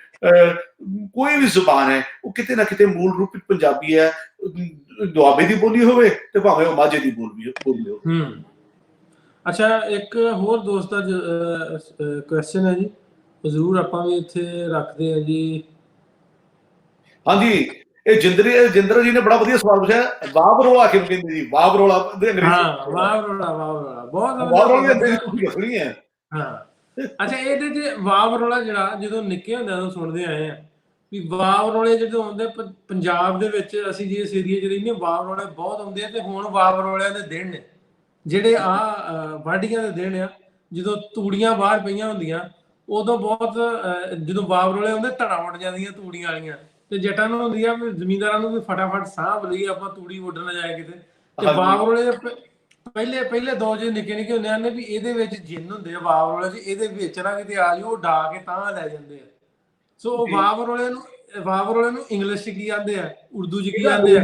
ਕੋਈ ਵੀ ਜ਼ੁਬਾਨ ਹੈ, ਉਹ ਕਿਤੇ ਨਾ ਕਿਤੇ ਮੂਲ ਰੂਪ ਵਿੱਚ ਪੰਜਾਬੀ ਹੈ। ਦੁਆਬੇ ਦੀ ਬੋਲੀ ਹੋਵੇ ਤੇ ਭਾਵੇਂ ਉਹ ਮਾਝੇ ਦੀ ਬੋਲੀ ਹੋਵੇ। ਅੱਛਾ, ਇੱਕ ਹੋਰ ਦੋਸਤ ਦਾ ਕੁਐਸਚਨ ਹੈ ਜੀ, ਜ਼ਰੂਰ ਆਪਾਂ ਵੀ ਇੱਥੇ ਰੱਖਦੇ ਹਾਂ ਜੀ। ਹਾਂਜੀ, ਇਹ ਜਿੰਦਰ ਜੀ ਨੇ ਬੜਾ ਵਧੀਆ ਸਵਾਲ ਪੁੱਛਿਆ, ਵਾਹ ਬਰੋਲਾ ਕਿਉਂ ਕਹਿੰਦੇ ਜੀ? ਵਾਹ ਬਰੋਲਾ ਅੰਗਰੇਜ਼ੀ, ਹਾਂ ਵਾਹ ਬਰੋਲਾ ਬਹੁਤ ਵਾਹ ਬਰੋਲਾ ਅੰਗਰੇਜ਼ੀ ਤੁਸੀਂ ਦੱਸਣੀ ਹੈ। ਹਾਂ, ਅੱਛਾ, ਇਹਦੇ ਚ ਵਾਹ ਬਰੋਲਾ ਜਿਹੜਾ ਜਦੋਂ ਨਿੱਕੇ ਹੁੰਦਿਆਂ ਤੋਂ ਸੁਣਦੇ ਆਏ ਆ ਵੀ ਵਾਹ ਬਰੋਲੇ ਜਦੋਂ ਆਉਂਦੇ ਪੰਜਾਬ ਦੇ ਵਿੱਚ, ਅਸੀਂ ਜੇ ਇਸ ਏਰੀਏ ਚ ਰਹਿੰਦੇ, ਵਾਹ ਬਰੋਲੇ ਬਹੁਤ ਆਉਂਦੇ ਆ। ਤੇ ਹੁਣ ਵਾਹ ਬਰੋਲਿਆਂ ਦੇ ਦਿਨ ਨੇ ਜਿਹੜੇ ਵਾਢੀਆਂ ਦੇ ਦਿਨ ਆ, ਜਦੋਂ ਤੂੜੀਆਂ ਬਾਹਰ ਪਈਆਂ ਹੁੰਦੀਆਂ, ਉਦੋਂ ਬਹੁਤ ਜਦੋਂ ਵਾਹ ਬਰੋਲੇ ਆਉਂਦੇ ਧੜਾ ਉੱਡ ਜਾਂਦੀਆਂ ਤੂੜੀਆਂ ਵਾਲੀਆਂ, ਤੇ ਜੱਟਾਂ ਨੂੰ ਹੁੰਦੀ ਆ ਵੀ ਜ਼ਮੀਂਦਾਰਾਂ ਨੂੰ ਵੀ ਫਟਾਫਟ ਸਾਂਭ ਲਈਏ ਆਪਾਂ, ਤੂੜੀ ਉੱਡ ਨਾ ਜਾਏ ਕਿਤੇ। ਤੇ ਵਾਹ ਬਰੋਲੇ ਪਹਿਲੇ ਦੋ ਜੇ ਨਿੱਕੇ ਹੁੰਦੇ ਹਨ ਵੀ ਇਹਦੇ ਵਿੱਚ ਜਿੰਨ ਹੁੰਦੇ ਆ ਵਾਹ ਬਰੋਲੇ ਚ, ਇਹਦੇ ਵਿੱਚ ਨਾ ਕਿਤੇ ਆ ਜਾਓ, ਡਾ ਕੇ ਤਾਂ ਲੈ ਜਾਂਦੇ ਆ। ਸੋ ਵਾਹ ਬਰੋਲੇ ਨੂੰ ਇੰਗਲਿਸ਼ ਚ ਕੀ ਆਂਦੇ ਆ, ਉਰਦੂ ਚ ਕੀ ਆਂਦੇ ਆ?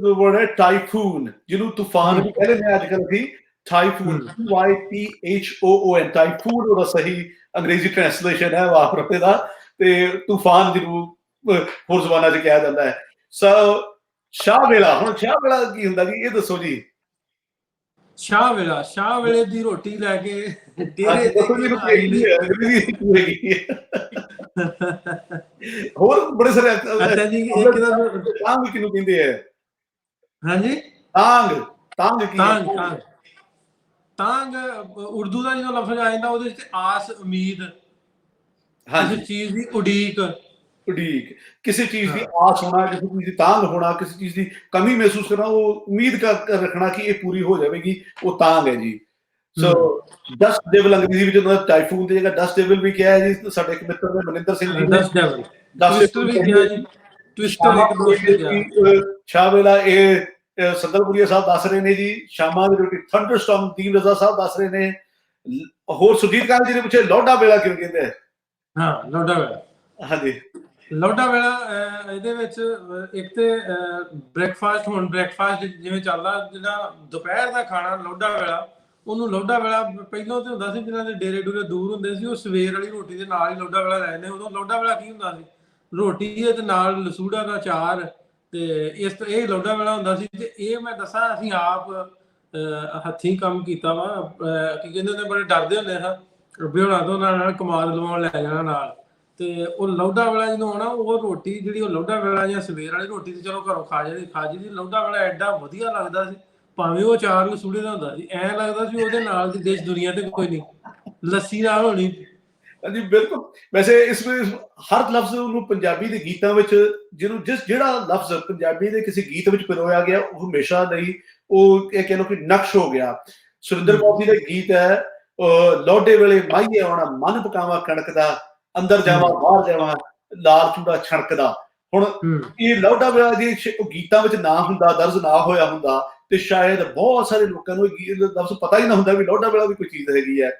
ਵਰਡ ਹੈ ਟਾਈਫੂਨ, ਜਿਹਨੂੰ ਤੂਫਾਨ ਵੀ ਕਹਿੰਦੇ ਨੇ ਅੱਜ ਕੱਲ੍ਹ ਅਸੀਂ। ਟਾਈਫੂਨ, TYPHOON, ਟਾਈਫੂਨ ਉਹਦਾ ਸਹੀ ਅੰਗਰੇਜ਼ੀ ਟ੍ਰਾਂਸਲੇਸ਼ਨ ਹੈ ਵਾਹ ਬਰੋਲੇ ਦਾ। ਤੇ ਤੂਫਾਨ ਜਿਹਨੂੰ ਹੋਰ ਜ਼ਬਾਨਾਂ 'ਚ ਕਿਹਾ ਜਾਂਦਾ ਹੈ। ਸ਼ਾਹ ਵੇਲਾ, ਹੁਣ ਸ਼ਾਹ ਵੇਲਾ ਕੀ ਹੁੰਦਾ ਜੀ, ਇਹ ਦੱਸੋ ਜੀ। ਸ਼ਾਹ ਵੇਲੇ ਦੀ ਰੋਟੀ ਲੈ ਕੇ ਡੇਰੇ ਹੋਰ ਬੜੇ ਸਾਰੇ। ਅੱਛਾ ਜੀ, ਤਾਂਗ ਕਿਹਨੂੰ ਕਹਿੰਦੇ ਆ? ਹਾਂਜੀ, ਤਾਂਗ ਉਰਦੂ ਦਾ ਜਦੋਂ ਲਫ਼ਜ਼ ਆ ਜਾਂਦਾ, ਉਹਦੇ ਵਿੱਚ ਆਸ, ਉਮੀਦ, ਕਿਸੇ ਚੀਜ਼ ਦੀ ਉਡੀਕ, ਕਿਸੇ ਚੀਜ਼ ਦੀ ਆਸ ਹੋਣਾ, ਕਿਸੇ ਚੀਜ਼ ਦੀ ਤਾਂਗ ਹੋਣਾ, ਕਿਸੇ ਚੀਜ਼ ਦੀ ਕਮੀ ਮਹਿਸੂਸ ਕਰਨਾ, ਉਹ ਉਮੀਦ ਰੱਖਣਾ ਕਿ ਇਹ ਪੂਰੀ ਹੋ ਜਾਵੇਗੀ, ਉਹ ਤਾਂਗ ਹੈ ਜੀ। ਸੋ ਡਸਟ ਡੇਵਲ ਅੰਗਰੇਜ਼ੀ ਵਿੱਚ ਉਹਨਾਂ ਟਾਈਫੂਨ ਦੀ ਜਗ੍ਹਾ ਡਸਟ ਡੇਵਲ ਵੀ ਕਿਹਾ ਹੈ ਜੀ। ਸਾਡੇ ਇੱਕ ਮਿੱਤਰ ਨੇ ਮਨਿੰਦਰ ਸਿੰਘ ਜੀ ਨੇ ਸ਼ਾਹ ਵੇਲਾ, ਇਹ ਸੰਦਲਪੁਰੀਆ ਸਾਹਿਬ ਦੱਸ ਰਹੇ ਨੇ ਜੀ। ਸ਼ਾਮਾਂ ਦੀ ਰੋਟੀ ਥੰਡਰਸਟਾਰਮ, ਦੀਨ ਰਜ਼ਾ ਸਾਹਿਬ ਦੱਸ ਰਹੇ ਨੇ। ਹੋਰ ਸੁਰਜੀਤ ਕਾਲ ਜੀ ਨੇ ਪੁੱਛਿਆ ਲੋਡਾ ਵੇਲਾ ਕਿਉਂ ਕਹਿੰਦੇ ਆ? ਹਾਂ, ਲੋਡਾ ਵੇਲਾ, ਹਾਂਜੀ, ਲੋਡਾ ਵੇਲਾ ਇਹਦੇ ਵਿੱਚ ਇੱਕ ਤੇ ਬ੍ਰੇਕਫਾਸਟ, ਹੁਣ ਬ੍ਰੇਕਫਾਸਟ ਜਿਵੇਂ ਚੱਲਦਾ, ਜਿਹੜਾ ਦੁਪਹਿਰ ਦਾ ਖਾਣਾ ਲੋਡਾ ਵੇਲਾ, ਉਹਨੂੰ ਲੋਡਾ ਵੇਲਾ ਪਹਿਲਾਂ ਤੇ ਹੁੰਦਾ ਸੀ, ਜਿਹਨਾਂ ਦੇ ਡੇਰੇ ਡੂਰੇ ਦੂਰ ਹੁੰਦੇ ਸੀ, ਉਹ ਸਵੇਰ ਵਾਲੀ ਰੋਟੀ ਦੇ ਨਾਲ ਹੀ ਲੋਡਾ ਵੇਲਾ ਲੈ ਜਾਂਦੇ। ਉਦੋਂ ਲੋਡਾ ਵੇਲਾ ਕੀ ਹੁੰਦਾ ਸੀ, ਰੋਟੀ ਤੇ ਨਾਲ ਲਸੂੜਾ ਦਾ ਚਾਰ, ਤੇ ਇਹ ਲੋਡਾ ਵੇਲਾ ਹੁੰਦਾ ਸੀ। ਤੇ ਇਹ ਮੈਂ ਦੱਸਾਂ, ਅਸੀਂ ਆਪ ਹੱਥੀਂ ਕੰਮ ਕੀਤਾ ਵਾ। ਕੀ ਕਹਿੰਦੇ ਹੁੰਦੇ, ਬੜੇ ਡਰਦੇ ਹੁੰਦੇ ਸਾਂ ਰੱਬੀ ਹੋਣਾ ਤੋਂ, ਨਾਲ ਕਮਾਦ ਲਵਾਉਣ ਲੈ ਜਾਣਾ ਨਾਲ। ਤੇ ਉਹ ਲੋਡਾ ਵੇਲਾ ਜਦੋਂ ਆਉਣਾ, ਉਹ ਰੋਟੀ ਜਿਹੜੀ ਉਹ ਲੋਡਾ ਵੇਲਾ ਜਾਂ ਸਵੇਰ ਵਾਲੀ ਰੋਟੀ ਤੇ ਚਲੋ ਘਰੋਂ ਖਾ ਜਾਂਦੀ, ਲੋਡਾ ਵੇਲਾ ਐਡਾ ਵਧੀਆ ਲੱਗਦਾ ਸੀ, ਭਾਵੇਂ ਉਹ ਚਾਰ ਲਸੂੜੇ ਦਾ ਹੁੰਦਾ ਸੀ, ਐਂ ਲੱਗਦਾ ਸੀ ਉਹਦੇ ਨਾਲ ਦੀ ਦੇਸ਼ ਦੁਨੀਆ ਤੇ ਕੋਈ ਨਹੀਂ, ਲੱਸੀ ਨਾਲ ਹੋਣੀ। ਹਾਂਜੀ, ਬਿਲਕੁਲ। ਵੈਸੇ ਇਸ ਵਿੱਚ ਹਰ ਲਫ਼ਜ਼ ਨੂੰ ਪੰਜਾਬੀ ਦੇ ਗੀਤਾਂ ਵਿੱਚ, ਜਿਹੜਾ ਲਫ਼ਜ਼ ਪੰਜਾਬੀ ਦੇ ਕਿਸੇ ਗੀਤ ਵਿੱਚ ਪਿਰੋਇਆ ਗਿਆ, ਉਹ ਹਮੇਸ਼ਾ ਲਈ ਉਹ ਇਹ ਕਹਿ ਲਓ ਕਿ ਨਕਸ਼ ਹੋ ਗਿਆ। ਸੁਰਿੰਦਰ ਕੌਰ ਜੀ ਦਾ ਗੀਤ ਹੈ, ਲੋਡੇ ਵੇਲੇ ਮਾਹੀਏ ਆਉਣਾ, ਮਨ ਪਕਾਵਾ ਕਣਕ ਦਾ, ਅੰਦਰ ਜਾਵਾਂ ਬਾਹਰ ਜਾਵਾਂ, ਲਾਲ ਚੂੜਾ ਛਣਕਦਾ। ਹੁਣ ਇਹ ਲੋਡਾ ਵੇਲਾ ਜੇ ਗੀਤਾਂ ਵਿੱਚ ਨਾ ਹੁੰਦਾ, ਦਰਜ ਨਾ ਹੋਇਆ ਹੁੰਦਾ, ਤੇ ਸ਼ਾਇਦ ਬਹੁਤ ਸਾਰੇ ਲੋਕਾਂ ਨੂੰ ਲਫ਼ਜ਼ ਪਤਾ ਹੀ ਨਾ ਹੁੰਦਾ ਵੀ ਲੋਡਾ ਵੇਲਾ ਵੀ ਕੋਈ ਚੀਜ਼ ਹੈਗੀ ਹੈ।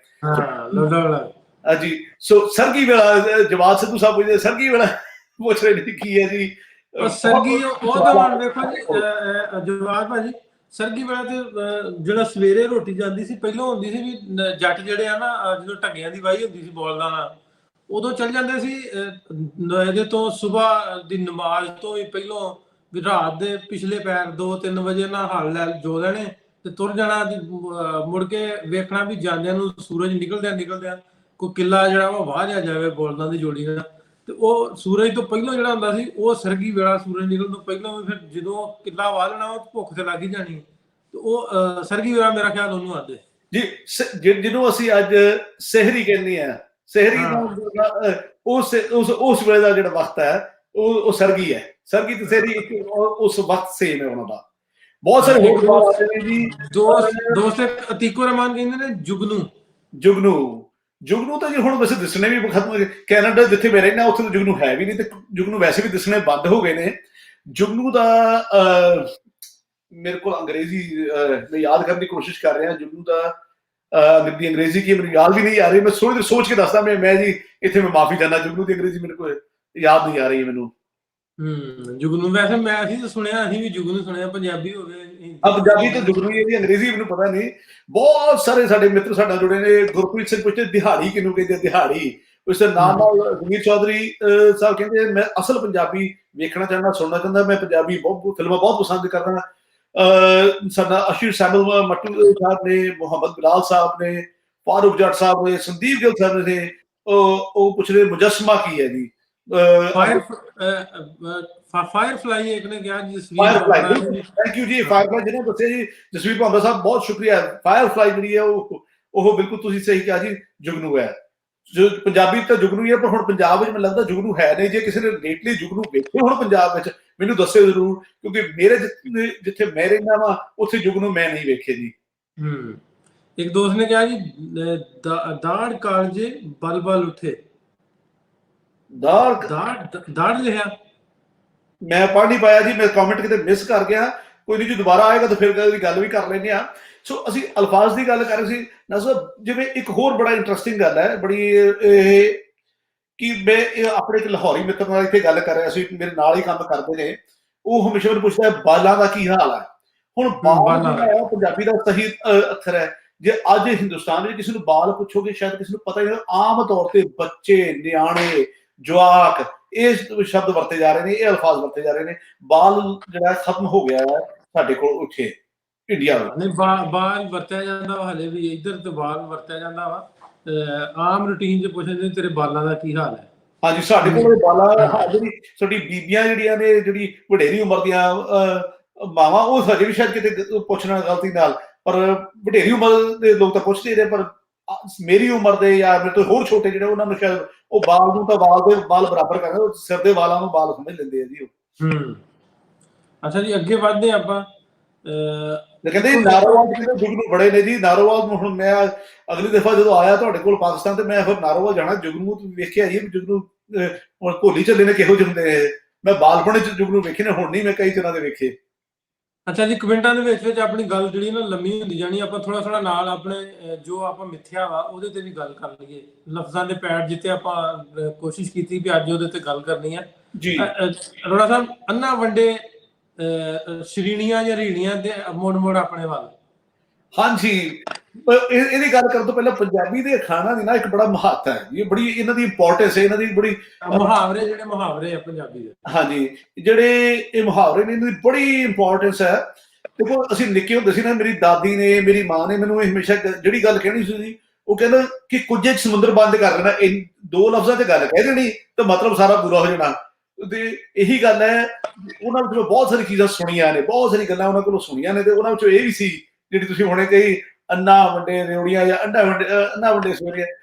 ਲੋਡਾ ਵੇਲਾ, ਹਾਂਜੀ। ਸੋ ਸਰਗੀ ਵੇਲਾ, ਜਵਾਦ ਸਿੱਧੂ ਸਾਹਿਬ ਪੁੱਛਦੇ ਸਰਗੀ ਵੇਲਾ ਪੁੱਛ ਰਹੇ ਨੇ ਕੀ ਹੈ ਜੀ। ਸਰਗੀ ਉਹ ਤਾਂ ਹੁਣ ਵੇਖੋ ਜੀ, ਜਵਾਦ ਭਾਜੀ, ਸਰਗੀ ਵੇਲਾ ਤੇ ਜਿਹੜਾ ਸਵੇਰੇ ਰੋਟੀ ਜਾਂਦੀ ਸੀ, ਪਹਿਲਾਂ ਹੁੰਦੀ ਸੀ ਵੀ ਜੱਟ ਜਿਹੜੇ ਆ ਨਾ, ਜਦੋਂ ਢੱਗਿਆਂ ਦੀ ਵਾਹੀ ਹੁੰਦੀ ਸੀ ਬੋਲਦਾ ਨਾਲ, ਉਦੋਂ ਚੱਲ ਜਾਂਦੇ ਸੀ ਇਹਦੇ ਤੋਂ ਸੁਬਾਹ ਦੀ ਨਮਾਜ਼ ਤੋਂ ਹੀ ਪਹਿਲਾਂ, ਵੀ ਰਾਤ ਦੇ ਪਿਛਲੇ ਪੈਰ 2-3 ਵਜੇ ਨਾਲ ਹਲ ਲੈ ਜੋ ਲੈਣੇ ਤੇ ਤੁਰ ਜਾਣਾ। ਮੁੜ ਕੇ ਵੇਖਣਾ ਵੀ ਜਾਂਦਿਆਂ ਨੂੰ ਸੂਰਜ ਨਿਕਲਦਿਆਂ ਕੋਈ ਕਿੱਲਾ ਜਿਹੜਾ ਵਾ ਵਾਹ ਜਾਵੇ ਬੋਲਦਾਂ ਦੀ ਜੋੜੀ ਨਾਲ। ਤੇ ਉਹ ਸੂਰਜ ਤੋਂ ਪਹਿਲਾਂ ਜਿਹੜਾ ਹੁੰਦਾ ਸੀ, ਉਹ ਸਰਗੀ ਵੇਲਾ, ਸੂਰਜ ਨਿਕਲਣ ਤੋਂ ਪਹਿਲਾਂ ਵੀ। ਫਿਰ ਜਦੋਂ ਕਿੱਲਾ ਵਾਹ ਲੈਣਾ, ਉਹ ਭੁੱਖ ਤੇ ਲੱਗ ਹੀ ਜਾਣੀ, ਤੇ ਉਹ ਸਰਗੀ ਵੇਲਾ ਮੇਰਾ ਖਿਆਲ ਉਹਨੂੰ ਆਉਂਦੇ ਜੀ। ਜਿਹਨੂੰ ਅਸੀਂ ਅੱਜ ਸਹਿਰੀ ਕਹਿੰਦੇ ਆ, ਸਹਿਰੀ ਉਸ ਵੇਲੇ ਦਾ ਜਿਹੜਾ ਵਕਤ ਹੈ, ਉਹ ਸਰਗੀ ਹੈ। ਸਰਗੀ ਤੇ ਸਹਿਰੀ ਉਸ ਵਕਤ ਸੇਮ ਹੈ ਉਹਨਾਂ ਦਾ। ਬਹੁਤ ਸਾਰੇ ਦੋਸਤ ਅਤੀਕੁਰ ਰਹਿਮਾਨ ਕਹਿੰਦੇ ਨੇ ਜੁਗਨੂ ਤਾਂ ਜੀ ਹੁਣ ਵੈਸੇ ਦਿਸਣੇ ਵੀ ਖਤਮ ਹੋ ਗਏ। ਕੈਨੇਡਾ ਜਿੱਥੇ ਮੈਂ ਰਹਿਣਾ, ਉੱਥੇ ਤਾਂ ਜੁਗਨੂ ਹੈ ਵੀ ਨਹੀਂ, ਤੇ ਜੁਗਨੂ ਵੈਸੇ ਵੀ ਦਿਸਣੇ ਬੰਦ ਹੋ ਗਏ ਨੇ। ਜੁਗਨੂ ਦਾ ਮੇਰੇ ਕੋਲ ਅੰਗਰੇਜ਼ੀ ਮੈਂ ਯਾਦ ਕਰਨ ਦੀ ਕੋਸ਼ਿਸ਼ ਕਰ ਰਿਹਾ। ਜੁਗਨੂ ਦਾ ਦੀ ਅੰਗਰੇਜ਼ੀ ਕੀ ਮੈਨੂੰ ਯਾਦ ਵੀ ਨਹੀਂ ਆ ਰਹੀ। ਮੈਂ ਸੋਚ ਕੇ ਦੱਸਦਾ। ਮੈਂ ਜੀ ਇੱਥੇ ਮੈਂ ਮਾਫੀ ਚਾਹੁੰਦਾ, ਜੁਗਨੂ ਦੀ ਅੰਗਰੇਜ਼ੀ ਮੇਰੇ ਕੋਲ ਯਾਦ ਨਹੀਂ ਆ ਰਹੀ ਮੈਨੂੰ। ਜੁਗਨੂ ਵੈਸੇ ਮੈਂ ਅਸੀਂ ਤਾਂ ਸੁਣਿਆ, ਅਸੀਂ ਵੀ ਜੁਗਨੂ ਸੁਣਿਆ, ਪੰਜਾਬੀ ਹੋਵੇ ਪੰਜਾਬੀ ਤਾਂ ਜੁਗਨੂ ਹੀ ਹੈ ਜੀ, ਅੰਗਰੇਜ਼ੀ ਮੈਨੂੰ ਪਤਾ ਨਹੀਂ। ਬਹੁਤ ਸਾਰੇ ਸਾਡੇ ਮਿੱਤਰ ਸਾਡਾ ਜੁੜੇ ਨੇ। ਗੁਰਪ੍ਰੀਤ ਸਿੰਘ ਪੁੱਛਦੇ ਦਿਹਾੜੀ ਕਿਹਨੂੰ ਕਹਿੰਦੇ, ਦਿਹਾੜੀ। ਉਸ ਦੇ ਨਾਲ ਨਾਲ ਜਮੀਰ ਚੌਧਰੀ ਸਾਹਿਬ ਕਹਿੰਦੇ ਮੈਂ ਅਸਲ ਪੰਜਾਬੀ ਵੇਖਣਾ ਚਾਹੁੰਦਾ, ਸੁਣਨਾ ਚਾਹੁੰਦਾ, ਮੈਂ ਪੰਜਾਬੀ ਬਹੁਤ ਫਿਲਮਾਂ ਬਹੁਤ ਪਸੰਦ ਕਰਦਾ। ਸਾਡਾ ਅਸ਼ੀਰ ਸੈਮਲ ਮੱਟੂ ਸਾਹਿਬ ਨੇ, ਮੁਹੰਮਦ ਬਿਲਾਲ ਸਾਹਿਬ ਨੇ, ਫਾਰੂਕ ਜੱਟ ਸਾਹਿਬ ਨੇ, ਸੰਦੀਪ ਗਿੱਲ ਸਾਹਿਬ ਨੇ। ਉਹ ਪੁੱਛ ਰਹੇ ਮੁਜੱਸਮਾ ਕੀ ਹੈ ਜੀ। ਫਾਇਰਫਲਾਈ ਇੱਕ ਨੇ ਕਿਹਾ ਫਾਇਰਫਲਾਈ, ਥੈਂਕ ਯੂ ਜੀ। ਫਾਇਰਫਲਾਈ ਜਿਹਨੇ ਦੱਸਿਆ ਜੀ ਜਸਵੀਰ ਭਾਂਬਾ ਸਾਹਿਬ, ਬਹੁਤ ਸ਼ੁਕਰੀਆ। ਫਾਇਰਫਲਾਈ ਜਿਹੜੀ ਹੈ ਉਹ ਬਿਲਕੁਲ ਤੁਸੀਂ ਸਹੀ ਕਿਹਾ ਜੀ, ਜੁਗਨੂ ਹੈ। ਜੋ ਪੰਜਾਬੀ ਤਾਂ ਜੁਗਨੂ ਹੀ ਹੈ, ਪਰ ਹੁਣ ਪੰਜਾਬ ਵਿੱਚ ਮੈਨੂੰ ਲੱਗਦਾ ਜੁਗਨੂ ਹੈ ਨਹੀਂ। ਜੇ ਕਿਸੇ ਨੇ ਲੇਟਲੀ ਜੁਗਨੂ ਵੇਖੇ ਹੁਣ ਪੰਜਾਬ ਵਿੱਚ, ਮੈਨੂੰ ਦੱਸਿਓ ਜ਼ਰੂਰ, ਕਿਉਂਕਿ ਮੇਰੇ ਜਿੱਥੇ ਮੈਂ ਰਹਿੰਦਾ ਵਾ ਉੱਥੇ ਜੁਗਨੂ ਮੈਂ ਨਹੀਂ ਵੇਖੇ ਜੀ। ਇੱਕ ਦੋਸਤ ਨੇ ਕਿਹਾ ਜੀ ਦਾੜ ਕਾਲਜੇ ਬਲ ਬਲ ਉੱਠੇ। ਦਾੜ ਲਿਖਿਆ, ਮੈਂ ਪੜ੍ਹ ਨਹੀਂ ਪਾਇਆ ਜੀ, ਮੈਂ ਕਮੈਂਟ ਕਿਤੇ ਮਿਸ ਕਰ ਗਿਆ। ਕੋਈ ਨਹੀਂ ਜੀ, ਦੁਬਾਰਾ ਆਏਗਾ ਤਾਂ ਫਿਰ ਗੱਲ ਵੀ ਕਰ ਲੈਂਦੇ ਆ। ਸੋ ਅਸੀਂ ਅਲਫਾਜ਼ ਦੀ ਗੱਲ ਕਰ ਰਹੇ ਸੀ ਨਾ ਸਰ। ਜਿਵੇਂ ਇੱਕ ਹੋਰ ਬੜਾ ਇੰਟਰਸਟਿੰਗ ਗੱਲ ਹੈ, ਬੜੀ ਇਹ ਕਿ ਮੈਂ ਆਪਣੇ ਇੱਕ ਲਾਹੌਰੀ ਮਿੱਤਰ ਨਾਲ ਇੱਥੇ ਗੱਲ ਕਰ ਰਿਹਾ ਸੀ, ਮੇਰੇ ਨਾਲ ਹੀ ਕੰਮ ਕਰਦੇ ਨੇ। ਉਹ ਹਮੇਸ਼ਾ ਮੈਨੂੰ ਪੁੱਛਦਾ ਬਾਲਾਂ ਦਾ ਕੀ ਹਾਲ ਹੈ। ਹੁਣ ਬਾਲ ਪੰਜਾਬੀ ਦਾ ਸਹੀ ਅੱਖਰ ਹੈ। ਜੇ ਅੱਜ ਹਿੰਦੁਸਤਾਨ ਵਿੱਚ ਕਿਸੇ ਨੂੰ ਬਾਲ ਪੁੱਛੋਗੇ, ਸ਼ਾਇਦ ਕਿਸੇ ਨੂੰ ਪਤਾ ਹੀ ਨਹੀਂ। ਆਮ ਤੌਰ ਤੇ ਬੱਚੇ, ਨਿਆਣੇ, ਜਵਾਕ, ਇਹ ਸ਼ਬਦ ਵਰਤੇ ਜਾ ਰਹੇ ਨੇ, ਇਹ ਅਲਫਾਜ਼ ਵਰਤੇ ਜਾ ਰਹੇ ਨੇ। ਬਾਲ ਜਿਹੜਾ ਖਤਮ ਹੋ ਗਿਆ ਹੈ ਸਾਡੇ ਕੋਲ ਉੱਥੇ ਇੰਡੀਆ ਵਿੱਚ। ਨਹੀਂ, ਬਾਲ ਵਰਤਿਆ ਜਾਂਦਾ ਵਾ ਹਲੇ ਵੀ, ਇੱਧਰ ਤੇ ਬਾਲ ਵਰਤਿਆ ਜਾਂਦਾ ਵਾ। ਆਮ ਰੂਟੀਨ 'ਚ ਪੁੱਛਦੇ ਤੇਰੇ ਬਾਲਾਂ ਦਾ ਕੀ ਹਾਲ ਹੈ। ਹਾਂਜੀ, ਸਾਡੇ ਕੋਲ ਬਾਲਾਂ, ਜਿਹੜੀ ਸਾਡੀ ਬੀਬੀਆਂ ਜਿਹੜੀਆਂ ਨੇ, ਜਿਹੜੀ ਵਡੇਰੀ ਉਮਰ ਦੀਆਂ ਮਾਵਾਂ, ਉਹ ਹਜੇ ਵੀ ਸ਼ਾਇਦ ਕਿਤੇ ਪੁੱਛਣਾ ਗਲਤੀ ਨਾਲ, ਪਰ ਵਡੇਰੀ ਉਮਰ ਦੇ ਲੋਕ ਤਾਂ ਪੁੱਛਦੇ ਨੇ। ਪਰ ਮੇਰੀ ਉਮਰ ਦੇ ਜਾਂ ਮੇਰੇ ਤੋਂ ਹੋਰ ਛੋਟੇ ਜਿਹੜੇ, ਉਹਨਾਂ ਨੂੰ ਸ਼ਾਇਦ ਉਹ ਬਾਲ ਨੂੰ ਤਾਂ ਬਾਲ ਬਰਾਬਰ ਕਰਦੇ, ਸਿਰ ਦੇ ਵਾਲਾਂ ਨੂੰ ਬਾਲ ਸਮਝ ਲੈਂਦੇ ਆ ਜੀ ਉਹ। ਅੱਛਾ ਜੀ, ਅੱਗੇ ਵੱਧਦੇ ਆਪਾਂ। ਕਹਿੰਦੇ ਨਾਰੋਵਾਲ ਦੇ ਜੁਗਨੂ ਬੜੇ ਨੇ ਜੀ। ਨਾਰੋਵਾਲ ਹੁਣ ਮੈਂ ਅਗਲੀ ਦਫਾ ਜਦੋਂ ਆਇਆ ਤੁਹਾਡੇ ਕੋਲ ਪਾਕਿਸਤਾਨ, ਤੇ ਮੈਂ ਫਿਰ ਨਾਰੋਵਾਲ ਜਾਣਾ। ਜੁਗਨੂ ਵੇਖਿਆ ਜੀ, ਜੁਗਨੂ ਹੁਣ ਭੋਲੀ ਚੱਲੇ ਨੇ ਕਿਹੋ ਜਿਹੇ ਹੁੰਦੇ ਨੇ। ਮੈਂ ਬਾਲਪਣੇ ਚ ਜੁਗਨੂ ਵੇਖੇ ਨੇ, ਹੁਣ ਨਹੀਂ ਮੈਂ ਕਈ ਤਰ੍ਹਾਂ ਦੇ ਵੇਖੇ। ਅੱਛਾ ਜੀ, ਕਮੈਂਟਾਂ ਦੇ ਵਿੱਚ ਆਪਣੀ ਗੱਲ ਜਿਹੜੀ ਨਾ ਲੰਮੀ ਹੁੰਦੀ ਜਾਣੀ, ਆਪਾਂ ਥੋੜਾ ਨਾਲ ਆਪਣੇ ਜੋ ਆਪਾਂ ਮਿੱਥਿਆ ਵਾ ਉਹਦੇ ਤੇ ਵੀ ਗੱਲ ਕਰ ਲਈਏ। ਲਫ਼ਜ਼ਾਂ ਦੇ ਪੈੜ ਜਿੱਤੇ ਆਪਾਂ ਕੋਸ਼ਿਸ਼ ਕੀਤੀ ਵੀ ਅੱਜ ਉਹਦੇ ਤੇ ਗੱਲ ਕਰਨੀ ਹੈ ਜੀ। ਅਰੋੜਾ ਸਾਹਿਬ, ਅੰਨਾ ਵੰਡੇ ਸ਼੍ਰੇਣੀਆਂ ਜਾਂ ਰੀਣੀਆਂ ਦੇ ਮੋੜ ਆਪਣੇ ਵੱਲ। ਹਾਂਜੀ, ਇਹਦੀ ਗੱਲ ਕਰਨ ਤੋਂ ਪਹਿਲਾਂ ਪੰਜਾਬੀ ਦੇ ਅਖਾਣਾਂ ਦੀ ਨਾ ਇੱਕ ਬੜਾ ਮਹੱਤਵ ਹੈ। ਇਹ ਬੜੀ ਇਹਨਾਂ ਦੀ ਇੰਪੋਰਟੈਂਸ ਹੈ, ਇਹਨਾਂ ਦੀ ਬੜੀ ਜਿਹੜੇ ਮੁਹਾਵਰੇ ਆ ਪੰਜਾਬੀ ਦੇ। ਹਾਂਜੀ, ਜਿਹੜੇ ਇਹ ਮੁਹਾਵਰੇ ਨੇ, ਇਹਨਾਂ ਦੀ ਬੜੀ ਇੰਪੋਰਟੈਂਸ ਹੈ। ਦੇਖੋ, ਅਸੀਂ ਨਿੱਕੇ ਹੁੰਦੇ ਸੀ ਨਾ, ਮੇਰੀ ਦਾਦੀ ਨੇ, ਮੇਰੀ ਮਾਂ ਨੇ ਮੈਨੂੰ ਹਮੇਸ਼ਾ ਜਿਹੜੀ ਗੱਲ ਕਹਿਣੀ ਸੀ, ਉਹ ਕਹਿੰਦਾ ਕਿ ਕੁਝ ਇੱਕ ਸਮੁੰਦਰ ਬੰਦ ਕਰ ਲੈਣਾ, ਇਹ ਦੋ ਲਫ਼ਜ਼ਾਂ 'ਚ ਗੱਲ ਕਹਿ ਦੇਣੀ ਤਾਂ ਮਤਲਬ ਸਾਰਾ ਪੂਰਾ ਹੋ ਜਾਣਾ। ਤੇ ਇਹੀ ਗੱਲ ਹੈ। ਉਹਨਾਂ ਵਿੱਚ ਬਹੁਤ ਸਾਰੀ ਚੀਜ਼ਾਂ ਸੁਣੀਆਂ ਨੇ, ਬਹੁਤ ਸਾਰੀ ਗੱਲਾਂ ਉਹਨਾਂ ਕੋਲੋਂ ਸੁਣੀਆਂ ਨੇ, ਤੇ ਉਹਨਾਂ ਵਿੱਚੋਂ ਇਹ ਵੀ ਸੀ ਜਿਹੜੀ ਤੁਸੀਂ ਹੁਣੇ ਕਹੀ, ਅੰਨਾ ਵੰਡੇ ਰਿਉੜੀਆਂ ਜਾਂ ਅੰਨਾ ਵੰਡੇ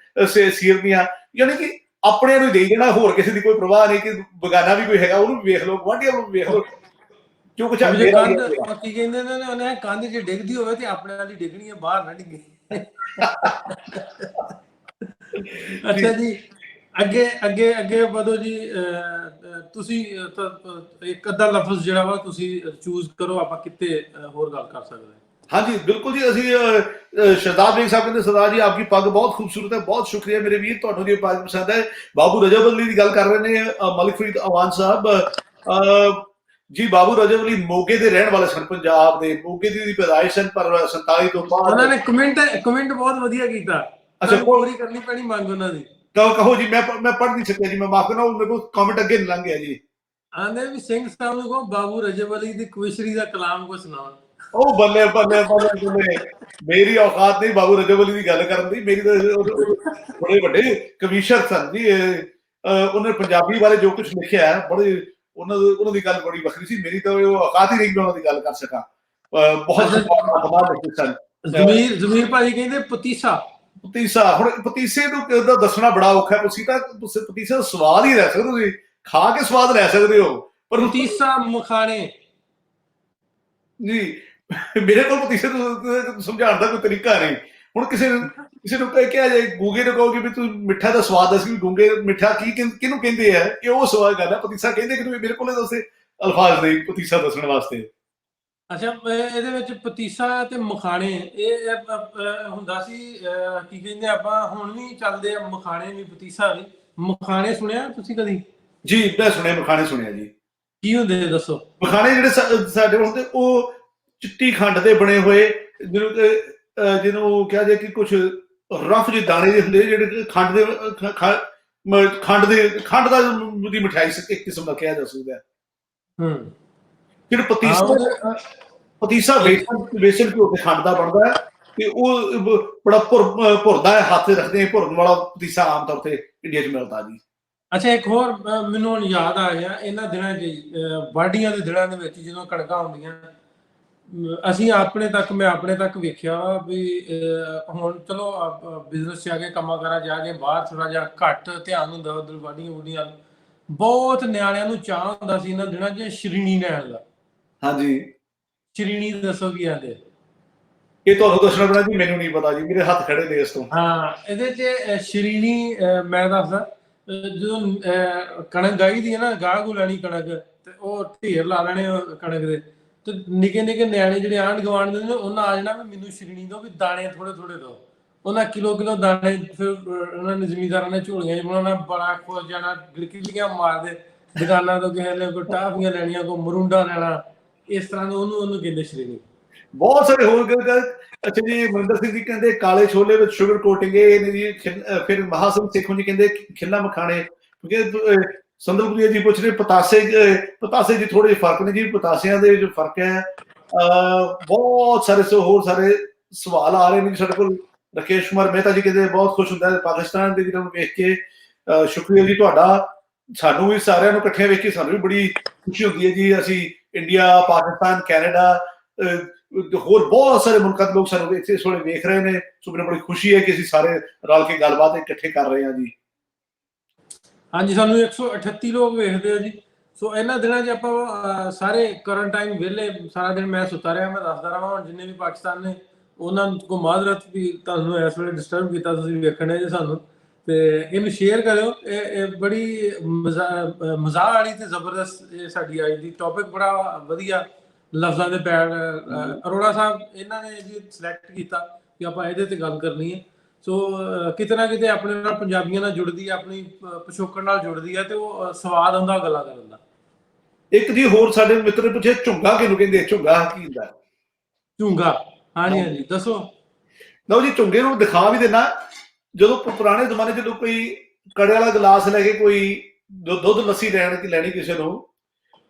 ਸੀਰਨੀਆਂ। ਯਾਨੀ ਕਿ ਆਪਣੇ ਨੂੰ ਦੇਈ ਜਾਣਾ, ਹੋਰ ਕਿਸੇ ਦੀ ਕੋਈ ਪ੍ਰਵਾਹ ਨਹੀਂ ਕਿ ਬਗਾਨਾ ਵੀ ਕੋਈ ਹੈਗਾ ਉਹਨੂੰ ਵੀ ਵੇਖ ਲਓ, ਗੁਆਂਢੀਆਂ ਨੂੰ ਵੀ ਵੇਖ ਲਓ। ਜੋ ਕੁਛ ਕੀ ਕਹਿੰਦੇ ਨੇ ਉਹਨੇ, ਕੰਧ ਜੇ ਡਿੱਗਦੀ ਹੋਵੇ ਤੇ ਆਪਣੇ ਨਾਲ ਹੀ ਡਿੱਗਣੀ ਹੈ, ਬਾਹਰ ਨਾ ਡਿੱਗੇ। ਅੱਛਾ ਜੀ, ਅੱਗੇ ਵਧੋ ਜੀ। ਤੁਸੀਂ ਇੱਕ ਅੱਧਾ ਲਫ਼ਜ਼ ਜਿਹੜਾ ਵਾ ਤੁਸੀਂ ਚੂਜ਼ ਕਰੋ, ਆਪਾਂ ਕਿਤੇ ਹੋਰ ਗੱਲ ਕਰ ਸਕਦੇ ਹਾਂ। ਹਾਂਜੀ ਬਿਲਕੁਲ ਜੀ। ਅਸੀਂ ਸ਼ਹਜ਼ਾਦ ਬੇਗ ਸਾਹਿਬ ਕਹਿੰਦੇ ਸਰਦਾਰ ਜੀ ਆਪकी ਪੱਗ ਬਹੁਤ ਖੂਬਸੂਰਤ ਹੈ। ਬਹੁਤ ਸ਼ੁਕਰੀਆ ਮੇਰੇ ਵੀਰ, ਤੁਹਾਨੂੰ ਜੀ ਪੱਗ ਪਸੰਦ ਹੈ। ਬਾਬੂ ਰਜਬ ਅਲੀ ਦੀ ਗੱਲ ਕਰ ਰਹੇ ਨੇ ਮਲਿਕ ਫਰੀਦ ਅਵਾਨ ਸਾਹਿਬ ਜੀ। ਬਾਬੂ ਰਜਬ ਅਲੀ ਮੋਗੇ ਦੇ ਰਹਿਣ ਵਾਲੇ ਸਨ, ਪੰਜਾਬ ਦੇ ਮੋਗੇ ਦੀ ਪੈਦਾਇਸ਼ ਸਨ, ਪਰ 47 ਤੋਂ ਬਾਅਦ ਉਹਨਾਂ ਨੇ ਕਮੈਂਟ ਬਹੁਤ ਵਧੀਆ ਕੀਤਾ। ਅੱਛਾ, ਪੂਰੀ ਕਰਨੀ ਪੈਣੀ ਮੰਗ ਉਹਨਾਂ ਦੀ। ਕਹੋ ਜੀ, ਮੈਂ ਪੜ੍ਹ ਨਹੀਂ ਸਕਿਆ ਜੀ, ਮੈਂ ਮਾਫ ਕਰਨਾ, ਮੇਰੇ ਕੋਲ ਕਮੈਂਟ ਅੱਗੇ ਨਹੀਂ ਲੰਘ ਗਿਆ ਜੀ। ਆਂਦੇ ਵੀ ਸਿੰਘ ਸਾਹਿਬ ਨੂੰ ਕਹੋ ਬਾਬੂ ਰਜਬ ਅਲੀ ਦੀ ਕਵਿਸ਼ਰੀ ਦਾ ਕਲਾਮ ਕੋ ਸੁਣਾਉਣ। ਉਹ ਬੱਲੇ ਬੱਲੇ ਬੱਲੇ ਬੱਲੇ, ਮੇਰੀ ਔਕਾਤ ਨਹੀਂ ਬਾਬੂ ਰਜਬ ਅਲੀ ਦੀ ਗੱਲ ਕਰਨ ਦੀ। ਮੇਰੀ ਤਾਂ ਬੜੇ ਵੱਡੇ ਕਵੀਸ਼ਰ ਸਨ ਜੀ। ਉਹਨੇ ਪੰਜਾਬੀ ਬਾਰੇ ਜੋ ਕੁਝ ਲਿਖਿਆ ਹੈ, ਬੜੀ ਉਹਨਾਂ ਦੀ ਗੱਲ ਬੜੀ ਵੱਖਰੀ ਸੀ। ਮੇਰੀ ਤਾਂ ਉਹ ਔਕਾਤ ਹੀ ਨਹੀਂ ਕਿ ਉਹਨਾਂ ਦੀ ਗੱਲ ਕਰ ਸਕਾਂ। ਬਹੁਤ ਸਨ। ਜ਼ਮੀਰ ਭਾਜੀ ਕਹਿੰਦੇ ਪਤੀਸਾ। ਹੁਣ ਪਤੀਸੇ ਨੂੰ ਦੱਸਣਾ ਬੜਾ ਔਖਾ। ਪਤੀਸੇ ਦਾ ਸਵਾਦ ਹੀ ਲੈ ਸਕਦੇ, ਤੁਸੀਂ ਖਾ ਕੇ ਸਵਾਦ ਲੈ ਸਕਦੇ ਹੋ, ਪਰ ਪਤੀਸਾ ਮਖਾਣੇ ਜੀ ਮੇਰੇ ਕੋਲ ਪਤੀਸੇ ਨੂੰ ਸਮਝਾਉਣ ਦਾ ਕੋਈ ਤਰੀਕਾ ਨਹੀਂ। ਹੁਣ ਕਿਸੇ ਨੂੰ ਕਿਹਾ ਜਾਏ, ਗੂੰਗੇ ਨੂੰ ਕਹੋਗੇ ਵੀ ਤੂੰ ਮਿੱਠਾ ਦਾ ਸਵਾਦ ਦੱਸ ਵੀ ਗੂੰਗੇ ਮਿੱਠਾ ਕਿਹਨੂੰ ਕਹਿੰਦੇ ਆ, ਇਹ ਉਹ ਸਵਾਲ ਗੱਲ ਹੈ। ਪਤੀਸਾ ਕਹਿੰਦੇ ਕਿ ਮੇਰੇ ਕੋਲ ਦੱਸੇ ਅਲਫਾਜ਼ ਨਹੀਂ ਪਤੀਸਾ ਦੱਸਣ ਵਾਸਤੇ। ਅੱਛਾ, ਇਹਦੇ ਵਿੱਚ ਪਤੀਸਾ ਤੇ ਮਖਾਣੇ ਇਹ ਹੁੰਦਾ ਸੀ। ਕੀ ਕਹਿੰਦੇ ਆਪਾਂ ਹੁਣ ਵੀ ਚੱਲਦੇ ਆ, ਮਖਾਣੇ ਵੀ ਪਤੀਸਾ ਵੀ। ਮਖਾਣੇ ਸੁਣਿਆ ਤੁਸੀਂ ਕਦੀ? ਜੀ ਮੈਂ ਸੁਣਿਆ, ਮਖਾਣੇ ਸੁਣਿਆ ਜੀ। ਕੀ ਹੁੰਦੇ ਆ ਦੱਸੋ? ਮਖਾਣੇ ਜਿਹੜੇ ਸਾਡੇ ਕੋਲ ਹੁੰਦੇ ਉਹ ਚਿੱਟੀ ਖੰਡ ਦੇ ਬਣੇ ਹੋਏ, ਜਿਹਨੂੰ ਕਿਹਾ ਜਾਏ ਕਿ ਕੁਝ ਰਫ ਜਿਹੇ ਦਾਣੇ ਜਿਹੇ ਹੁੰਦੇ ਜਿਹੜੇ ਖੰਡ ਦੇ ਖੰਡ ਦਾ ਦੀ ਮਠਿਆਈ ਇੱਕ ਕਿਸਮ ਦਾ ਕਿਹਾ ਜਾ ਸਕਦਾ ਹੈ। ਜਿਹੜਾ ਪਤੀਸਾ ਵੇਸਣ ਘਿਓ ਤੇ ਖੰਡ ਦਾ ਬਣਦਾ ਹੈ ਤੇ ਉਹ ਬੜਾ ਭੁਰਦਾ ਹੈ, ਹੱਥ ਰੱਖਦੇ ਭੁਰਨ ਵਾਲਾ ਪਤੀਸਾ ਆਮ ਤੌਰ ਤੇ ਇੰਡੀਆ 'ਚ ਮਿਲਦਾ ਜੀ। ਅੱਛਾ, ਇੱਕ ਹੋਰ ਮੈਨੂੰ ਹੁਣ ਯਾਦ ਆ ਗਿਆ, ਇਹਨਾਂ ਦਿਨਾਂ 'ਚ ਵਾਢੀਆਂ ਦੇ ਦਿਨਾਂ ਦੇ ਵਿੱਚ ਜਦੋਂ ਕਣਕਾਂ ਹੁੰਦੀਆਂ, ਅਸੀਂ ਮੈਂ ਆਪਣੇ ਤੱਕ ਵੇਖਿਆ ਵੀ ਹੁਣ ਚਲੋ ਬਿਜ਼ਨਸ 'ਚ ਆ ਕੇ ਕੰਮਾਂ ਕਾਰਾਂ ਜਾ ਕੇ ਬਾਹਰ ਥੋੜਾ ਜਿਹਾ ਘੱਟ ਧਿਆਨ ਹੁੰਦਾ ਉੱਧਰ ਵਾਢੀਆਂ ਵੂਢੀਆਂ। ਬਹੁਤ ਨਿਆਣਿਆਂ ਨੂੰ ਚਾਅ ਹੁੰਦਾ ਸੀ ਇਹਨਾਂ ਦਿਨਾਂ 'ਚ ਸ਼੍ਰੀਣੀ ਲੈਣ ਦਾ। ਹਾਂਜੀ, ਸ਼੍ਰੀਣੀ ਦੱਸੋ ਕੀ ਆਂਦੇ? ਇਹ ਤੁਹਾਨੂੰ ਦੱਸਣਾ ਪੈਣਾ ਜੀ, ਮੈਨੂੰ ਨਹੀਂ ਪਤਾ ਜੀ, ਮੇਰੇ ਹੱਥ ਖੜੇ ਨੇ ਇਸ ਤੋਂ। ਹਾਂ, ਇਹਦੇ 'ਚ ਸ਼੍ਰੀਣੀ ਮੈਂ ਦੱਸਦਾ, ਜਦੋਂ ਕਣਕ ਗਾਈ ਦੀ ਹੈ ਨਾ, ਗਾਹ ਗੂ ਲੈਣੀ ਕਣਕ ਤੇ ਉਹ ਢੇਰ ਲਾ ਲੈਣੇ ਕਣਕ ਦੇ, ਤੇ ਨਿੱਕੇ ਨਿੱਕੇ ਨਿਆਣੇ ਜਿਹੜੇ ਆਂਢ ਗੁਆਂਢ ਦੇ ਨੇ ਉਹਨਾਂ ਆ ਜਾਣਾ ਵੀ ਮੈਨੂੰ ਸ਼੍ਰੀਣੀ ਦਿਓ, ਵੀ ਦਾਣੇ ਥੋੜੇ ਥੋੜੇ ਦਿਓ। ਉਹਨਾਂ ਕਿਲੋ ਦਾਣੇ, ਫਿਰ ਉਹਨਾਂ ਨੇ ਜ਼ਿਮੀਂਦਾਰਾਂ ਨੇ ਝੋਲੀਆਂ 'ਚ ਬਣਾਉਣਾ, ਬੜਾ ਖੁਸ਼ ਜਾਣਾ, ਗਿਲਕੀਆਂ ਮਾਰਦੇ ਦੁਕਾਨਾਂ ਤੋਂ, ਕਿਸੇ ਨੇ ਕੋਈ ਟਾਫੀਆਂ ਲੈਣੀਆਂ, ਕੋਈ ਮਰੂੰਡਾ ਲੈਣਾ, ਇਸ ਤਰ੍ਹਾਂ ਦਾ ਉਹਨੂੰ ਕਹਿੰਦੇ ਸ਼੍ਰੀਣੀ। ਬਹੁਤ ਸਾਰੇ ਹੋਰ ਅੱਛਾ ਜੀ, ਮਨਿੰਦਰ ਸਿੰਘ ਜੀ ਕਹਿੰਦੇ ਕਾਲੇ ਛੋਲੇ ਵਿੱਚ ਸ਼ੂਗਰ ਕੋਟਿੰਗ ਇਹ ਜੀ। ਫਿਰ ਮਹਾ ਸਿੰਘ ਸੇਖੋਂ ਜੀ ਕਹਿੰਦੇ ਖਿੱਲਾ ਮਖਾਣੇ, ਕਿਉਂਕਿ ਸੰਦਲਪੁਰੀਆ ਜੀ ਪੁੱਛ ਰਹੇ ਪਤਾਸੇ ਜੀ ਥੋੜੇ ਜਿਹੇ ਫਰਕ ਨੇ ਜੀ, ਪਤਾਸਿਆਂ ਦੇ ਵਿੱਚ ਫਰਕ ਹੈ। ਬਹੁਤ ਸਾਰੇ ਹੋਰ ਸਾਰੇ ਸਵਾਲ ਆ ਰਹੇ ਨੇ ਸਾਡੇ ਕੋਲ। ਰਾਕੇਸ਼ ਕੁਮਾਰ ਮਹਿਤਾ ਜੀ ਕਹਿੰਦੇ ਬਹੁਤ ਖੁਸ਼ ਹੁੰਦਾ ਪਾਕਿਸਤਾਨ ਦੇ ਵੀਰਾਂ ਨੂੰ ਵੇਖ ਕੇ। ਸ਼ੁਕਰੀਆ ਜੀ ਤੁਹਾਡਾ, ਸਾਨੂੰ ਵੀ ਸਾਰਿਆਂ ਨੂੰ ਇਕੱਠਿਆਂ ਵੇਖ ਕੇ ਸਾਨੂੰ ਵੀ ਬੜੀ ਖੁਸ਼ੀ ਹੁੰਦੀ ਹੈ ਜੀ। ਅਸੀਂ ਇੰਡੀਆ, ਪਾਕਿਸਤਾਨ, ਕੈਨੇਡਾ, ਹੋਰ ਬਹੁਤ ਸਾਰੇ ਮੁਲਕਾਂ ਦੇ ਲੋਕ ਸਾਨੂੰ ਇਸ ਵੇਲੇ ਵੇਖ ਰਹੇ ਨੇ, ਸੋ ਮੈਨੂੰ ਬੜੀ ਖੁਸ਼ੀ ਹੈ ਕਿ ਅਸੀਂ ਸਾਰੇ ਰਲ ਕੇ ਗੱਲਬਾਤ ਇਕੱਠੇ ਕਰ ਰਹੇ ਹਾਂ ਜੀ। ਹਾਂਜੀ, ਸਾਨੂੰ 138 ਲੋਕ ਵੇਖਦੇ ਹੋ ਜੀ। ਸੋ ਇਹਨਾਂ ਦਿਨਾਂ 'ਚ ਆਪਾਂ ਸਾਰੇ ਕੁਆਰੰਟਾਈਨ ਵਿਹਲੇ, ਸਾਰਾ ਦਿਨ ਮੈਂ ਸੁੱਤਾ ਰਿਹਾ, ਮੈਂ ਦੱਸਦਾ ਰਹਾਂ। ਹੁਣ ਜਿੰਨੇ ਵੀ ਪਾਕਿਸਤਾਨ ਨੇ ਉਹਨਾਂ ਕੋ ਮਾਜ਼ਰਤ ਵੀ, ਤੁਹਾਨੂੰ ਇਸ ਵੇਲੇ ਡਿਸਟਰਬ ਕੀਤਾ, ਤੁਸੀਂ ਵੇਖਣੇ ਜੇ ਸਾਨੂੰ, ਤੇ ਇਹਨੂੰ ਸ਼ੇਅਰ ਕਰਿਓ। ਇਹ ਬੜੀ ਮਜ਼ਾਕ ਵਾਲੀ ਤੇ ਜ਼ਬਰਦਸਤ ਇਹ ਸਾਡੀ ਅੱਜ ਦੀ ਟੌਪਿਕ, ਬੜਾ ਵਧੀਆ ਲਫ਼ਜ਼ਾਂ ਦੇ ਪੈਰ ਅਰੋੜਾ ਸਾਹਿਬ ਇਹਨਾਂ ਨੇ ਜੀ ਸਿਲੈਕਟ ਕੀਤਾ ਕਿ ਆਪਾਂ ਇਹਦੇ ਤੇ ਗੱਲ ਕਰਨੀ ਹੈ। ਸੋ ਕਿਤੇ ਨਾ ਕਿਤੇ ਆਪਣੇ ਨਾਲ ਪੰਜਾਬੀਆਂ ਨਾਲ ਜੁੜਦੀ ਹੈ, ਆਪਣੀ ਪਿਛੋਕੜ ਨਾਲ ਜੁੜਦੀ ਹੈ, ਤੇ ਉਹ ਸਵਾਦ ਆਉਂਦਾ ਗੱਲਾਂ ਕਰਨ ਦਾ। ਇੱਕ ਜੀ ਹੋਰ ਸਾਡੇ ਮਿੱਤਰ ਨੇ ਪੁੱਛਿਆ ਝੁੰਗਾ ਕਿਹਨੂੰ ਕਹਿੰਦੇ? ਝੁੰਗਾ ਕੀ ਹੁੰਦਾ? ਝੁੰਗਾ, ਹਾਂਜੀ ਹਾਂਜੀ, ਦੱਸੋ। ਲਓ ਜੀ, ਝੁੰਗੇ ਨੂੰ ਦਿਖਾ ਵੀ ਦੇਣਾ। ਜਦੋਂ ਪੁਰਾਣੇ ਜ਼ਮਾਨੇ ਜਦੋਂ ਕੋਈ ਕੜੇ ਵਾਲਾ ਗਲਾਸ ਲੈ ਕੇ ਕੋਈ ਦੁੱਧ ਲੱਸੀ ਲੈਣੀ ਕਿਸੇ ਨੂੰ,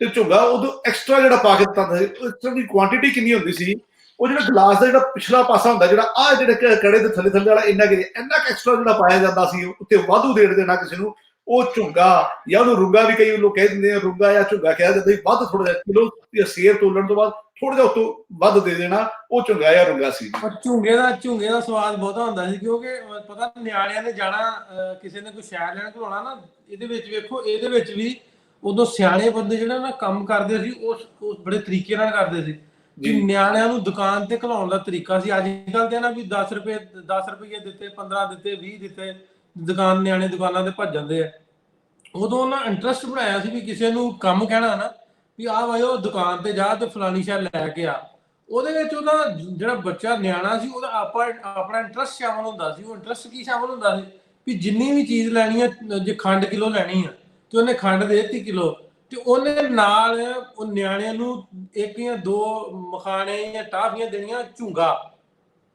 ਤੇ ਝੁੰਗਾ ਉਦੋਂ ਐਕਸਟਰਾ ਜਿਹੜਾ ਪਾ ਕੇ ਦਿੱਤਾ ਹੁੰਦਾ ਸੀ। ਐਕਸਟਰਾ ਦੀ ਕੁਆਂਟੀਟੀ ਕਿੰਨੀ ਹੁੰਦੀ ਸੀ? ਉਹ ਜਿਹੜਾ ਗਲਾਸ ਦਾ ਜਿਹੜਾ ਪਿਛਲਾ ਪਾਸਾ ਹੁੰਦਾ, ਜਿਹੜਾ ਜਿਹੜੇ ਕੜੇ ਦੇ ਥੱਲੇ ਵਾਲਾ, ਇੰਨਾ ਐਕਸਟਰਾ ਜਿਹੜਾ ਪਾਇਆ ਜਾਂਦਾ ਸੀ, ਉੱਤੇ ਵਾਧੂ ਦੇੜ ਦੇਣਾ ਕਿਸੇ ਨੂੰ, ਉਹ ਝੁੰਗਾ, ਜਾਂ ਉਹਨੂੰ ਰੁੰਗਾ ਵੀ ਕਈ ਲੋਕ ਕਹਿ ਦਿੰਦੇ ਆ, ਰੁੰਗਾ ਜਾਂ ਝੁੰਗਾ ਕਿਹਾ ਜਾਂਦਾ ਸੀ। ਵੱਧ ਥੋੜਾ ਜਿਹਾ ਕਿਲੋ ਸੇਰ ਤੋਲਣ ਤੋਂ ਬਾਅਦ ਥੋੜਾ ਜਿਹਾ ਉੱਤੋਂ ਵੱਧ ਦੇ ਦੇਣਾ, ਉਹ ਝੁੰਗਾ ਜਾਂ ਰੁੰਗਾ ਸੀ। ਝੁੰਗੇ ਦਾ ਸਵਾਦ ਬਹੁਤਾ ਹੁੰਦਾ ਸੀ, ਕਿਉਂਕਿ ਪਤਾ ਨਿਆਣਿਆਂ ਨੇ ਜਾਣਾ ਕਿਸੇ ਨੇ ਕੋਈ ਸ਼ਹਿਰ ਲੈਣ ਘਲਾਉਣਾ ਨਾ, ਇਹਦੇ ਵਿੱਚ ਵੇਖੋ, ਇਹਦੇ ਵਿੱਚ ਵੀ ਉਦੋਂ ਸਿਆਣੇ ਬੰਦੇ ਜਿਹੜੇ ਨਾ ਕੰਮ ਕਰਦੇ ਸੀ, ਉਸ ਬੜੇ ਤਰੀਕੇ ਨਾਲ ਕਰਦੇ ਸੀ ਜੀ। ਨਿਆਣਿਆਂ ਨੂੰ ਦੁਕਾਨ ਤੇ ਘਲਾਉਣ ਦਾ ਤਰੀਕਾ ਸੀ। ਅੱਜ ਕੱਲ੍ਹ ਤੇ ਨਾ ਵੀ 10 ਰੁਪਏ ਦਿੱਤੇ, 15 ਦਿੱਤੇ, 20 ਦਿੱਤੇ, ਨਿਆਣੇ ਦੁਕਾਨਾਂ ਤੇ ਭੱਜ ਜਾਂਦੇ ਆ। ਉਦੋਂ ਉਹਨਾਂ ਇੰਟਰਸਟ ਬਣਾਇਆ ਸੀ ਵੀ ਕਿਸੇ ਨੂੰ ਕੰਮ ਕਹਿਣਾ ਨਾ, ਵੀ ਆਹ ਭਾਈ ਉਹ ਦੁਕਾਨ ਤੇ ਜਾ ਤੇ ਫਲਾਣੀ ਸ਼ੈ ਲੈ ਕੇ ਆ। ਉਹਦੇ ਵਿੱਚ ਉਹਦਾ ਜਿਹੜਾ ਬੱਚਾ ਨਿਆਣਾ ਸੀ, ਉਹਦਾ ਆਪਣਾ ਇੰਟਰਸਟ ਸ਼ਾਮਲ ਹੁੰਦਾ ਸੀ। ਉਹ ਇੰਟਰਸਟ ਕੀ ਸ਼ਾਮਲ ਹੁੰਦਾ ਸੀ ਵੀ ਜਿੰਨੀ ਵੀ ਚੀਜ਼ ਲੈਣੀ ਹੈ, ਜੇ ਖੰਡ ਕਿਲੋ ਲੈਣੀ ਆ ਤੇ ਉਹਨੇ ਖੰਡ ਦੇ ਦਿੱਤੀ ਕਿਲੋ, ਤੇ ਉਹਨੇ ਨਾਲ ਉਹ ਨਿਆਣਿਆਂ ਨੂੰ 1 ਜਾਂ 2 ਮਖਾਣੇ ਜਾਂ ਟਾਫੀਆਂ ਦੇਣੀਆਂ ਝੁੰਗਾ,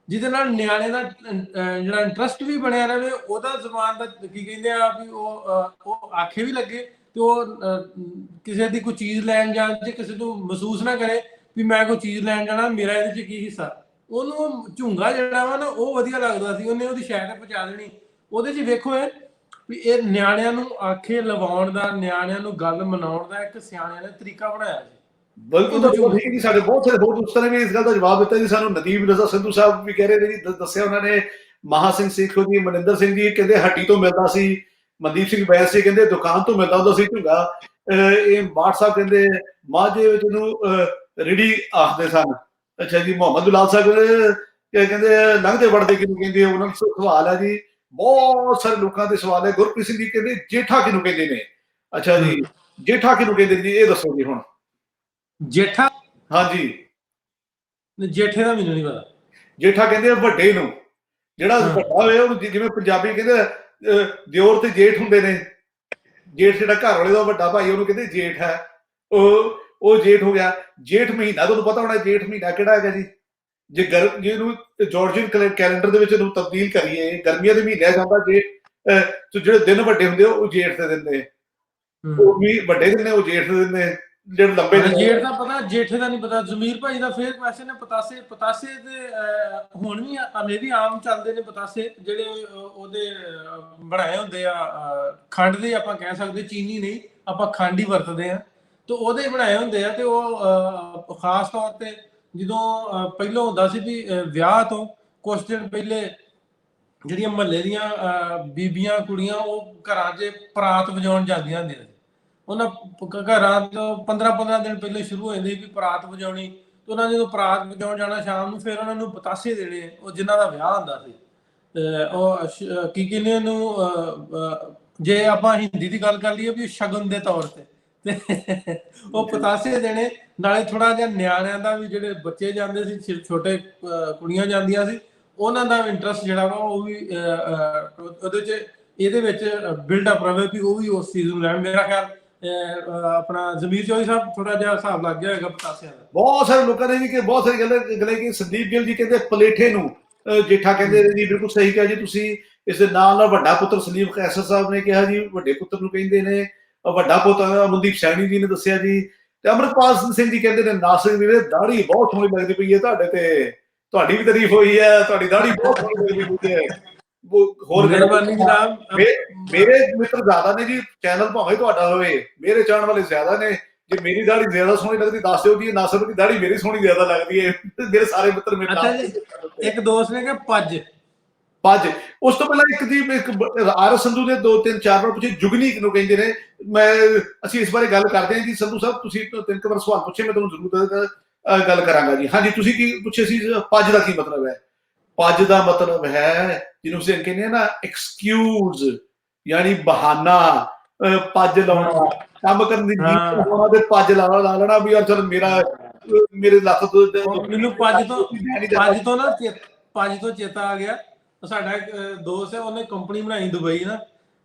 ਜਿਹਦੇ ਨਾਲ ਨਿਆਣੇ ਦਾ ਜਿਹੜਾ ਇੰਟਰਸਟ ਵੀ ਬਣਿਆ ਰਹੇ, ਉਹਦਾ ਜ਼ਬਾਨ ਦਾ ਕੀ ਕਹਿੰਦੇ ਆ ਵੀ ਉਹ ਆਖੇ ਵੀ ਲੱਗੇ, ਤੇ ਉਹ ਕਿਸੇ ਦੀ ਕੋਈ ਚੀਜ਼ ਲੈਣ ਜਾਣ 'ਚ ਕਿਸੇ ਨੂੰ ਮਹਿਸੂਸ ਨਾ ਕਰੇ ਵੀ ਮੈਂ ਕੋਈ ਚੀਜ਼ ਲੈਣ ਜਾਣਾ, ਮੇਰਾ ਇਹਦੇ 'ਚ ਕੀ ਹਿੱਸਾ। ਉਹਨੂੰ ਝੁੰਗਾ ਜਿਹੜਾ ਵਾ ਨਾ ਉਹ ਵਧੀਆ ਲੱਗਦਾ ਸੀ, ਉਹਨੇ ਉਹਦੀ ਸ਼ੈ ਤੇ ਪਹੁੰਚਾ ਦੇਣੀ। ਉਹਦੇ 'ਚ ਵੇਖੋ ਵੀ ਇਹ ਨਿਆਣਿਆਂ ਨੂੰ ਆਖੇ ਲਵਾਉਣ ਦਾ, ਨਿਆਣਿਆਂ ਨੂੰ ਗੱਲ ਮਨਾਉਣ ਦਾ ਇੱਕ ਸਿਆਣਿਆਂ ਨੇ ਤਰੀਕਾ ਬਣਾਇਆ ਸੀ। ਬਿਲਕੁਲ ਠੀਕ ਜੀ। ਸਾਡੇ ਬਹੁਤ ਸਾਰੇ ਹੋਰ ਦੋਸਤਾਂ ਨੇ ਵੀ ਇਸ ਗੱਲ ਦਾ ਜਵਾਬ ਦਿੱਤਾ ਜੀ। ਸਾਨੂੰ ਨਦੀਮ ਰਜ਼ਾ ਸੰਧੂ ਸਾਹਿਬ ਵੀ ਕਹਿ ਰਹੇ ਨੇ ਜੀ, ਦੱਸਿਆ ਉਹਨਾਂ ਨੇ। ਮਹਾ ਸਿੰਘ ਸੇਖੋਂ ਜੀ, ਮਨਿੰਦਰ ਸਿੰਘ ਜੀ ਕਹਿੰਦੇ ਹੱਟੀ ਤੋਂ ਮਿਲਦਾ ਸੀ। ਮਨਦੀਪ ਸਿੰਘ ਬੈਂਸ ਜੀ ਕਹਿੰਦੇ ਦੁਕਾਨ ਤੋਂ ਮਿਲਦਾ ਹੁੰਦਾ ਸੀ ਝੁੰਗਾ। ਇਹ ਬਾਠ ਸਾਹਿਬ ਕਹਿੰਦੇ ਮਾਝੇ ਵਿੱਚ ਇਹਨੂੰ ਰਿੜੀ ਆਖਦੇ ਸਨ। ਅੱਛਾ ਜੀ, ਮੁਹੰਮਦ ਬਿਲਾਲ ਸਾਹਿਬ ਕਹਿੰਦੇ ਲੰਘਦੇ ਵੜਦੇ ਕਿਹਨੂੰ ਕਹਿੰਦੇ? ਉਹਨਾਂ ਦਾ ਸਵਾਲ ਹੈ ਜੀ, ਬਹੁਤ ਸਾਰੇ ਲੋਕਾਂ ਦੇ ਸਵਾਲ ਹੈ। ਗੁਰਪ੍ਰੀਤ ਸਿੰਘ ਜੀ ਕਹਿੰਦੇ ਜੇਠਾ ਕਿਹਨੂੰ ਕਹਿੰਦੇ ਨੇ? ਅੱਛਾ ਜੀ, ਜੇਠਾ ਕਿਹਨੂੰ ਕਹਿੰਦੇ ਜੀ, ਇਹ ਦੱਸੋ ਜੀ ਹੁਣ। ਜੇਠਾ, ਹਾਂਜੀ, ਜੇਠੇ ਦਾ ਮੈਨੂੰ ਨਹੀਂ ਪਤਾ। ਜੇਠਾ ਕਹਿੰਦੇ ਵੱਡੇ ਨੂੰ, ਜਿਹੜਾ ਵੱਡਾ ਹੋਵੇ ਉਹਨੂੰ, ਜਿਵੇਂ ਪੰਜਾਬੀ ਕਹਿੰਦੇ ਦਿਓਰ ਤੇ ਜੇਠ ਹੁੰਦੇ ਨੇ। ਜੇਠ ਜਿਹੜਾ ਘਰ ਵਾਲੇ ਦਾ ਵੱਡਾ ਭਾਈ, ਉਹਨੂੰ ਕਹਿੰਦੇ ਜੇਠ ਹੈ। ਉਹ ਜੇਠ ਹੋ ਗਿਆ। ਜੇਠ ਮਹੀਨਾ ਤੁਹਾਨੂੰ ਪਤਾ ਹੋਣਾ, ਜੇਠ ਮਹੀਨਾ ਕਿਹੜਾ ਹੈਗਾ ਜੀ? ਜੇ ਜਿਹਨੂੰ ਜਾਰਜੀਅਨ ਕੈਲੰਡਰ ਦੇ ਵਿੱਚ ਇਹਨੂੰ ਤਬਦੀਲ ਕਰੀਏ, ਗਰਮੀਆਂ ਦੇ ਮਹੀਨੇ ਜਾਂਦਾ ਜੇ, ਜਿਹੜੇ ਦਿਨ ਵੱਡੇ ਹੁੰਦੇ ਉਹ ਜੇਠ ਦੇ ਦਿਨ ਨੇ, ਉਹ ਵੀ ਵੱਡੇ ਦਿਨ ਨੇ, ਉਹ ਜੇਠ ਦੇ ਦਿਨ ਨੇ, ਜਿਹੜੇ ਲੰਬੇ ਦਿਨ। ਜੇਠ ਦਾ ਪਤਾ, ਜੇਠੇ ਦਾ ਨਹੀਂ ਪਤਾ। ਜ਼ਮੀਰ ਭਾਈ ਦਾ ਫੇਰ ਕੁਐਸਚਨ ਹੈ ਪਤਾਸੇ। ਪਤਾਸੇ ਦੇ ਹੁਣ ਵੀ ਹਲੇ ਵੀ ਆਮ ਚੱਲਦੇ ਨੇ ਪਤਾਸੇ, ਜਿਹੜੇ ਉਹਦੇ ਬਣਾਏ ਹੁੰਦੇ ਆ ਖੰਡ ਦੇ, ਆਪਾਂ ਕਹਿ ਸਕਦੇ, ਚੀਨੀ ਨਹੀਂ, ਆਪਾਂ ਖੰਡ ਹੀ ਵਰਤਦੇ ਆ, ਤੇ ਉਹਦੇ ਬਣਾਏ ਹੁੰਦੇ ਆ। ਤੇ ਉਹ ਖਾਸ ਤੌਰ ਤੇ ਜਦੋਂ ਪਹਿਲਾਂ ਹੁੰਦਾ ਸੀ ਵੀ ਵਿਆਹ ਤੋਂ ਕੁਝ ਦਿਨ ਪਹਿਲੇ ਜਿਹੜੀਆਂ ਮਹੱਲੇ ਦੀਆਂ ਬੀਬੀਆਂ ਕੁੜੀਆਂ ਉਹ ਘਰਾਂ 'ਚ ਪਰਾਤ ਵਜਾਉਣ ਜਾਂਦੀਆਂ ਹੁੰਦੀਆਂ ਸੀ। ਉਹਨਾਂ ਘਰਾਂ ਤੋਂ 15 ਦਿਨ ਪਹਿਲੇ ਸ਼ੁਰੂ ਹੋ ਜਾਂਦੀ ਵੀ ਪਰਾਤ ਵਜਾਉਣੀ, ਤੇ ਉਹਨਾਂ ਜਦੋਂ ਪਰਾਤ ਵਜਾਉਣ ਜਾਣਾ ਸ਼ਾਮ ਨੂੰ, ਫਿਰ ਉਹਨਾਂ ਨੂੰ ਪਤਾਸੇ ਦੇਣੇ, ਉਹ ਜਿਨ੍ਹਾਂ ਦਾ ਵਿਆਹ ਹੁੰਦਾ ਸੀ। ਉਹ ਕੀ ਕਹਿੰਦੇ ਉਹਨੂੰ, ਜੇ ਆਪਾਂ ਹਿੰਦੀ ਦੀ ਗੱਲ ਕਰ ਲਈਏ ਵੀ ਸ਼ਗਨ ਦੇ ਤੌਰ ਤੇ ਉਹ ਪਤਾਸੇ ਦੇਣੇ। ਨਾਲੇ ਥੋੜਾ ਜਿਹਾ ਨਿਆਣਿਆਂ ਦਾ ਵੀ, ਜਿਹੜੇ ਬੱਚੇ ਜਾਂਦੇ ਸੀ, ਛੋਟੇ ਕੁੜੀਆਂ ਜਾਂਦੀਆਂ ਸੀ, ਉਹਨਾਂ ਦਾ ਇੰਟਰਸਟ ਜਿਹੜਾ ਵਾ ਉਹ ਵੀ ਉਹਦੇ 'ਚ, ਇਹਦੇ ਵਿੱਚ ਬਿਲਡਅਪ ਰਵੇ ਵੀ ਉਹ ਵੀ ਉਸ ਚੀਜ਼ ਨੂੰ ਲੈਣ। ਮੇਰਾ ਖਿਆਲ ਆਪਣਾ ਜ਼ਮੀਰ ਚੌਧਰੀ ਸਾਹਿਬ ਥੋੜਾ ਜਿਹਾ ਹਿਸਾਬ ਲੱਗ ਗਿਆ ਹੈਗਾ ਪਤਾਸਿਆਂ ਦਾ। ਬਹੁਤ ਸਾਰੇ ਲੋਕਾਂ ਨੇ ਜੀ ਕਿ ਬਹੁਤ ਸਾਰੀ ਗੱਲਾਂ ਕਿ ਸੰਦੀਪ ਗਿੱਲ ਜੀ ਕਹਿੰਦੇ ਪਲੇਠੇ ਨੂੰ ਜੇਠਾ ਕਹਿੰਦੇ ਨੇ ਜੀ, ਬਿਲਕੁਲ ਸਹੀ ਕਿਹਾ ਜੀ ਤੁਸੀਂ। ਇਸ ਦੇ ਨਾਲ ਵੱਡਾ ਪੁੱਤਰ ਸਲੀਮ ਕੈਸਰ ਸਾਹਿਬ ਨੇ ਕਿਹਾ ਜੀ ਵੱਡੇ ਪੁੱਤਰ ਨੂੰ ਕਹਿੰਦੇ ਨੇ, ਵੱਡਾ ਪੁੱਤਰ ਅਮਨਦੀਪ ਸੈਣੀ ਜੀ ਨੇ ਦੱਸਿਆ ਜੀ, ਤੇ ਅਮਰਪਾਲ ਸਿੰਘ ਜੀ ਕਹਿੰਦੇ ਨੇ ਨਾਸਿਰ ਵੀਰੇ ਦਾੜੀ ਬਹੁਤ ਸੋਹਣੀ ਲੱਗਦੀ ਪਈ ਹੈ ਤੁਹਾਡੇ ਤੇ, ਤੁਹਾਡੀ ਵੀ ਤਾਰੀਫ ਹੋਈ ਹੈ, ਤੁਹਾਡੀ ਦਾੜੀ ਬਹੁਤ ਸੋਹਣੀ ਲੱਗਦੀ ਪਈ ਹੈ। ਹੋਰ ਮਿਹਰਬਾਨੀ ਜਨਾਬ। ਮੇਰੇ ਮਿੱਤਰ ਜ਼ਿਆਦਾ ਨੇ ਜੀ, ਚੈਨਲ ਭਾਵੇਂ ਤੁਹਾਡਾ ਹੋਵੇ, ਮੇਰੇ ਚਾਹਣ ਵਾਲੇ ਜ਼ਿਆਦਾ ਨੇ। ਜੇ ਮੇਰੀ ਦਾੜੀ ਜ਼ਿਆਦਾ ਸੋਹਣੀ ਲੱਗਦੀ ਦੱਸ ਦਿਓ ਜੀ, ਨਾਸਰ ਦੀ ਦਾੜੀ ਮੇਰੀ ਸੋਹਣੀ ਜ਼ਿਆਦਾ ਲੱਗਦੀ ਹੈ। ਮੇਰੇ ਸਾਰੇ ਮਿੱਤਰ ਮੇਰੇ ਨਾਲ। ਇੱਕ ਦੋਸਤ ਨੇ ਕਿ ਪੱਜ ਉਸ ਤੋਂ ਪਹਿਲਾਂ ਇੱਕ ਜੀ ਆਰ ਐਸ ਸੰਧੂ ਨੇ 2-3-4 ਵਾਰ ਪੁੱਛੇ ਜੁਗਨੀ ਨੂੰ ਕਹਿੰਦੇ ਨੇ। ਅਸੀਂ ਇਸ ਬਾਰੇ ਗੱਲ ਕਰਦੇ ਹਾਂ ਜੀ। ਸੰਧੂ ਸਾਹਿਬ ਤੁਸੀਂ 3 ਵਾਰ ਸਵਾਲ ਪੁੱਛੇ, ਮੈਂ ਤੁਹਾਨੂੰ ਜ਼ਰੂਰ ਗੱਲ ਕਰਾਂਗਾ ਜੀ। ਹਾਂਜੀ, ਤੁਸੀਂ ਕੀ ਪੁੱਛੇ ਸੀ? ਪੱਜ ਦਾ ਕੀ ਮਤਲਬ ਹੈ? ਪੱਜ ਦਾ ਮਤਲਬ ਹੈ ਜਿਹਨੂੰ ਅਸੀਂ ਕਹਿੰਦੇ ਹਾਂ ਨਾ ਐਕਸਕਿਊਜ਼, ਯਾਨੀ ਬਹਾਨਾ। ਪੱਜ ਲਾਉਣਾ, ਕੰਮ ਕਰਨ ਦੀ ਨੀਤ ਹੋਣਾ ਤੇ ਪੱਜ ਲਾ ਲੈਣਾ ਵੀ ਯਾਰ ਚਲ ਮੇਰੇ ਲੱਤ ਤੋਂ। ਮੈਨੂੰ ਪੱਜ ਤੋਂ ਚੇਤਾ ਆ ਗਿਆ, ਸਾਡਾ ਇੱਕ ਦੋਸਤ ਹੈ, ਉਹਨੇ ਕੰਪਨੀ ਬਣਾਈ ਦੁਬਈ ਨਾ,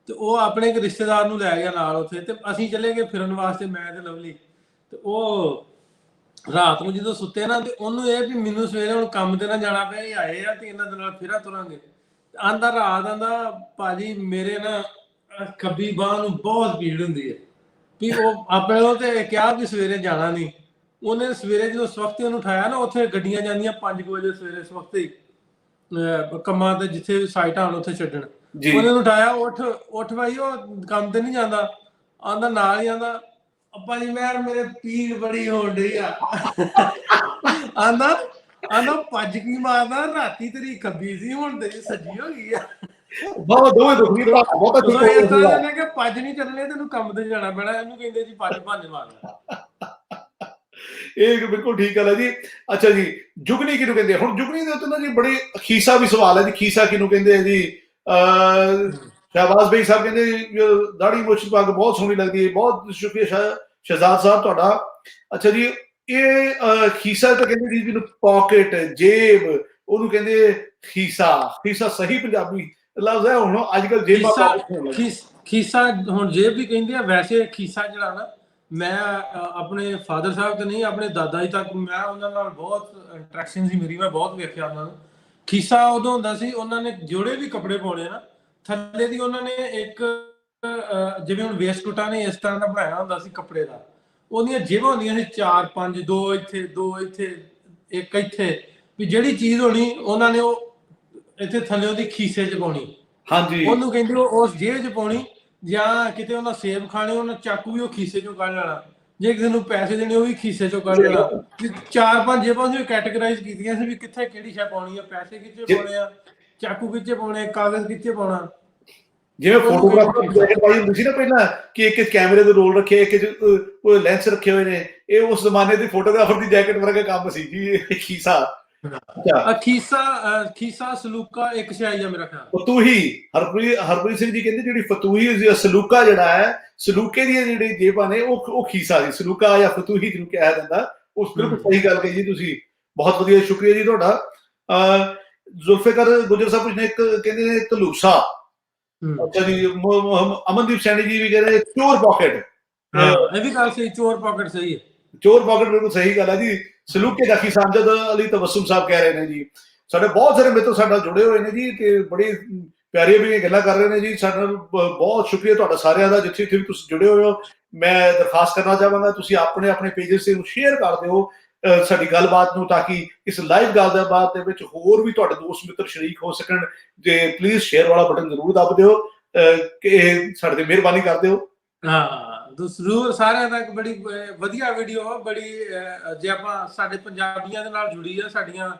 ਤੇ ਉਹ ਆਪਣੇ ਇੱਕ ਰਿਸ਼ਤੇਦਾਰ ਨੂੰ ਲੈ ਗਿਆ ਨਾਲ ਉੱਥੇ, ਤੇ ਅਸੀਂ ਚਲੇ ਗਏ ਫਿਰਨ ਵਾਸਤੇ, ਮੈਂ ਤੇ ਲਵਲੀ। ਤੇ ਉਹ ਰਾਤ ਨੂੰ ਜਦੋਂ ਸੁੱਤੇ ਨਾ, ਤੇ ਉਹਨੂੰ ਇਹ ਵੀ ਮੈਨੂੰ ਸਵੇਰੇ ਹੁਣ ਕੰਮ ਤੇ ਨਾ ਜਾਣਾ ਪਿਆ, ਇਹ ਆਏ ਆ ਤੇ ਇਹਨਾਂ ਦੇ ਨਾਲ ਫਿਰਾਂ ਤੁਰਾਂਗੇ। ਆਂਦਾ ਰਾਤ ਆਂਦਾ ਭਾਜੀ ਮੇਰੇ ਨਾ ਖੱਬੀ ਬਾਂਹ ਨੂੰ ਬਹੁਤ ਪੀੜ ਹੁੰਦੀ ਹੈ। ਵੀ ਉਹ ਆਪਣੇ ਉਹ ਤੇ ਕਿਹਾ ਵੀ ਸਵੇਰੇ ਜਾਣਾ ਨਹੀਂ। ਉਹਨੇ ਸਵੇਰੇ ਜਦੋਂ ਸਵਖਤੇ ਉਹਨੂੰ ਉਠਾਇਆ ਨਾ, ਉੱਥੇ ਗੱਡੀਆਂ ਜਾਂਦੀਆਂ 5 ਵਜੇ ਸਵੇਰੇ ਸਵਖਤੇ ਹੀ ਕੰਮਾਂ ਤੇ, ਜਿੱਥੇ ਸਾਈਟਾਂ ਹੁਣ ਉੱਥੇ ਛੱਡਣ। ਉਹਨੇ ਨੂੰ ਉਠਾਇਆ, ਉੱਠ ਭਾਈ, ਉਹ ਕੰਮ ਤੇ ਨਹੀਂ ਜਾਂਦਾ। ਆਂਦਾ ਨਾਲ ਹੀ ਆਂਦਾ ਭਾਜੀ ਮੇਰੇ ਪੀੜ ਬੜੀ ਹੋਣ ਡਈ ਆ। ਆਂਦਾ ਭੱਜ ਕੀ ਮਾਰਦਾ, ਰਾਤੀ ਤੇਰੀ ਖੱਬੀ ਸੀ, ਹੁਣ ਤੇਰੀ ਸੱਜੀ ਹੋ ਗਈ ਆ। ਕਿ ਭੱਜ ਨਹੀਂ ਚੱਲਣੇ, ਤੈਨੂੰ ਕੰਮ ਤੇ ਜਾਣਾ ਪੈਣਾ। ਇਹਨੂੰ ਕਹਿੰਦੇ ਜੀ ਭੱਜ ਮਾਰਨਾ। ਇਹ ਬਿਲਕੁਲ ਠੀਕ ਗੱਲ ਹੈ ਜੀ। ਅੱਛਾ ਜੀ, ਜੁਗਨੀ ਕਿਹਨੂੰ ਕਹਿੰਦੇ? ਹੁਣ ਜੁਗਨੀ ਦੇ ਉੱਤੇ ਨਾ ਜੀ ਬੜੀ ਖੀਸਾ ਵੀ ਸਵਾਲ ਹੈ ਜੀ। ਖੀਸਾ ਕਿਹਨੂੰ ਕਹਿੰਦੇ ਹੈ ਜੀ? ਸ਼ਹਿਬਾਜ਼ ਬਈ ਸਾਹਿਬ ਕਹਿੰਦੇ ਦਾੜੀ ਮੁੱਛ ਪੱਗ ਬਹੁਤ ਸੋਹਣੀ ਲੱਗਦੀ ਹੈ। ਬਹੁਤ ਸ਼ੁਕਰੀਆ ਸ਼ਹਿਜ਼ਾਦ ਸਾਹਿਬ ਤੁਹਾਡਾ। ਅੱਛਾ ਜੀ, ਇਹ ਖੀਸਾ ਤਾਂ ਕਹਿੰਦੇ ਜੀ ਜਿਹਨੂੰ ਪਾਕਟ, ਜੇਬ, ਉਹਨੂੰ ਕਹਿੰਦੇ ਖੀਸਾ। ਖੀਸਾ ਸਹੀ ਪੰਜਾਬੀ ਲਫ਼ਜ਼ ਹੈ। ਹੁਣ ਅੱਜ ਕੱਲ੍ਹ ਖੀਸਾ ਹੁਣ ਜੇਬ ਵੀ ਕਹਿੰਦੇ ਆ। ਵੈਸੇ ਖੀਸਾ ਜਿਹੜਾ ਨਾ, ਮੈਂ ਆਪਣੇ ਫਾਦਰ ਸਾਹਿਬ ਤੇ ਨਹੀਂ, ਆਪਣੇ ਦਾਦਾ ਜੀ ਤੱਕ ਮੈਂ ਉਹਨਾਂ ਨਾਲ ਬਹੁਤ ਇੰਟਰੈਕਸ਼ਨ ਸੀ ਮੇਰੀ, ਮੈਂ ਬਹੁਤ ਵੇਖਿਆ ਉਹਨਾਂ ਨੂੰ। ਖੀਸਾ ਉਦੋਂ ਹੁੰਦਾ ਸੀ, ਉਹਨਾਂ ਨੇ ਜਿਹੜੇ ਵੀ ਕੱਪੜੇ ਪਾਉਣੇ ਨਾ, ਥੱਲੇ ਦੀ ਉਹਨਾਂ ਨੇ ਇੱਕ ਜਿਵੇਂ ਹੁਣ ਵੇਸਟਕੋਟਾਂ ਨੇ ਇਸ ਤਰ੍ਹਾਂ ਦਾ ਬਣਾਇਆ ਹੁੰਦਾ ਸੀ ਕੱਪੜੇ ਦਾ, ਉਹਦੀਆਂ ਜੇਬਾਂ ਹੁੰਦੀਆਂ ਸੀ 4-5, 2 ਇੱਥੇ, 2 ਇੱਥੇ, 1 ਇੱਥੇ, ਵੀ ਜਿਹੜੀ ਚੀਜ਼ ਹੋਣੀ ਉਹਨਾਂ ਨੇ ਉਹ ਇੱਥੇ ਥੱਲੇ ਉਹਦੀ ਖੀਸੇ 'ਚ ਪਾਉਣੀ। ਹਾਂਜੀ, ਉਹਨੂੰ ਕਹਿੰਦੇ ਉਸ ਜੇਬ 'ਚ ਪਾਉਣੀ। ਜਾਂ ਕਿਤੇ ਉਹਨਾਂ ਸੇਬ ਖਾਣੇ, ਉਹਨਾਂ ਚਾਕੂ ਵੀ ਉਹ ਖੀਸੇ 'ਚੋਂ ਕੱਢ ਲੈਣਾ। ਜੇ ਕਿਸੇ ਨੂੰ ਪੈਸੇ ਦੇਣੇ, ਉਹ ਵੀ ਖੀਸੇ 'ਚੋਂ ਕੱਢ ਲੈਣਾ। 4-5 ਜੇਬਾਂ ਸੀ ਕੈਟੇਗਰਾਈਜ਼ ਕੀਤੀਆਂ ਸੀ ਵੀ ਕਿੱਥੇ ਕਿਹੜੀ ਸ਼ੈ ਪਾਉਣੀ ਆ, ਪੈਸੇ ਕਿੱਥੇ ਪਾਉਣੇ ਆ, ਚਾਕੂ ਕਿੱਥੇ ਪਾਉਣੇ, ਕਾਗਜ਼ ਕਿੱਥੇ ਪਾਉਣਾ। ਜਿਵੇਂ ਫੋਟੋਗ੍ਰਾਫਰ ਜੈਕਟ ਪਾਈ ਹੁੰਦੀ ਸੀ ਨਾ ਪਹਿਲਾਂ, ਕਿ ਇੱਕ ਕੈਮਰੇ ਦੇ ਰੋਲ ਰੱਖੇ, ਇੱਕ ਲੈਂਸ ਰੱਖੇ ਹੋਏ ਨੇ। ਇਹ ਉਸ ਜ਼ਮਾਨੇ ਦੀ ਫੋਟੋਗ੍ਰਾਫਰ ਦੀ ਜੈਕਟ ਵਰਗਾ ਕੰਮ ਸੀ ਜੀ, ਖੀਸਾ। ਖੀਸਾ ਸਲੂਕਾ ਇੱਕ ਸ਼ੈ ਆ ਮੇਰਾ ਖਿਆਲ। ਫਤੂਹੀ, ਹਰਪ੍ਰੀਤ ਸਿੰਘ ਜੀ ਕਹਿੰਦੇ ਜਿਹੜੀ ਫਤੂਹੀ ਸਲੂਕਾ ਜਿਹੜਾ ਹੈ, ਸਲੂਕੇ ਦੀਆਂ ਜਿਹੜੀ ਜੇਬਾਂ ਨੇ ਉਹ ਖੀਸਾ ਸੀ। ਸਲੂਕਾ ਜਾਂ ਫਤੂਹੀ ਜਿਹਨੂੰ ਕਿਹਾ ਜਾਂਦਾ। ਉਸ ਬਿਲਕੁਲ ਸਹੀ ਗੱਲ ਕਹੀ ਜੀ ਤੁਸੀਂ, ਬਹੁਤ ਵਧੀਆ, ਸ਼ੁਕਰੀਆ ਜੀ ਤੁਹਾਡਾ। ਜ਼ੁਲਫਿਕਾਰ ਗੁੱਜਰ ਸਾਹਿਬ ਕੁਝ ਨੇ ਕਹਿੰਦੇ ਨੇ ਧਲੂਸਾ। ਅੱਛਾ ਜੀ, ਅਮਨਦੀਪ ਸੈਣੀ ਜੀ ਵੀ ਕਹਿੰਦੇ ਚੋਰ ਪਾਕਟ। ਹਾਂ ਇਹ ਵੀ ਗੱਲ ਸਹੀ, ਚੋਰ ਪਾਕਟ ਸਹੀ ਹੈ। ਚੋਰ ਪਾਕਟ ਬਿਲਕੁਲ ਸਹੀ ਗੱਲ ਹੈ ਜੀ। ਸਲੂਕੇ ਦਾਖੀ ਸਾਮਜਦ ਅਲੀ ਤਬਸਮ ਸਾਹਿਬ ਕਹਿ ਰਹੇ ਨੇ ਜੀ। ਸਾਡੇ ਬਹੁਤ ਸਾਰੇ ਮਿੱਤਰ ਸਾਡੇ ਨਾਲ ਜੁੜੇ ਹੋਏ ਨੇ ਜੀ ਤੇ ਬੜੀ ਪਿਆਰੀਆਂ ਵੀ ਗੱਲਾਂ ਕਰ ਰਹੇ ਨੇ ਜੀ। ਸਾਡੇ ਨਾਲ ਬਹੁਤ ਸ਼ੁਕਰੀਆ ਤੁਹਾਡਾ ਸਾਰਿਆਂ ਦਾ, ਜਿੱਥੇ ਜਿੱਥੇ ਵੀ ਤੁਸੀਂ ਜੁੜੇ ਹੋਏ ਹੋ। ਮੈਂ ਦਰਖਾਸਤ ਕਰਨਾ ਚਾਹਾਂਗਾ ਤੁਸੀਂ ਆਪਣੇ ਆਪਣੇ ਪੇਜਸ ਤੇ ਸ਼ੇਅਰ ਕਰ ਦਿਓ ਸਾਡੀ ਗੱਲਬਾਤ ਨੂੰ, ਤਾਂ ਕਿ ਇਸ ਲਾਈਵ ਗੱਲਬਾਤ ਦੇ ਵਿੱਚ ਹੋਰ ਵੀ ਤੁਹਾਡੇ ਦੋਸਤ ਮਿੱਤਰ ਸ਼ਰੀਕ ਹੋ ਸਕਣ। ਜੇ ਪਲੀਜ਼ ਸ਼ੇਅਰ ਵਾਲਾ ਬਟਨ ਜ਼ਰੂਰ ਦੱਬ ਦਿਓ ਕਿ ਸਾਡੇ ਤੇ ਮਿਹਰਬਾਨੀ ਕਰ ਦਿਓ। ਹਾਂ ਜ਼ਰੂਰ, ਸਾਰਿਆਂ ਦਾ ਇੱਕ ਬੜੀ ਵਧੀਆ ਵੀਡੀਓ, ਬੜੀ ਜੇ ਆਪਾਂ ਸਾਡੇ ਪੰਜਾਬੀਆਂ ਦੇ ਨਾਲ ਜੁੜੀ ਆ, ਸਾਡੀਆਂ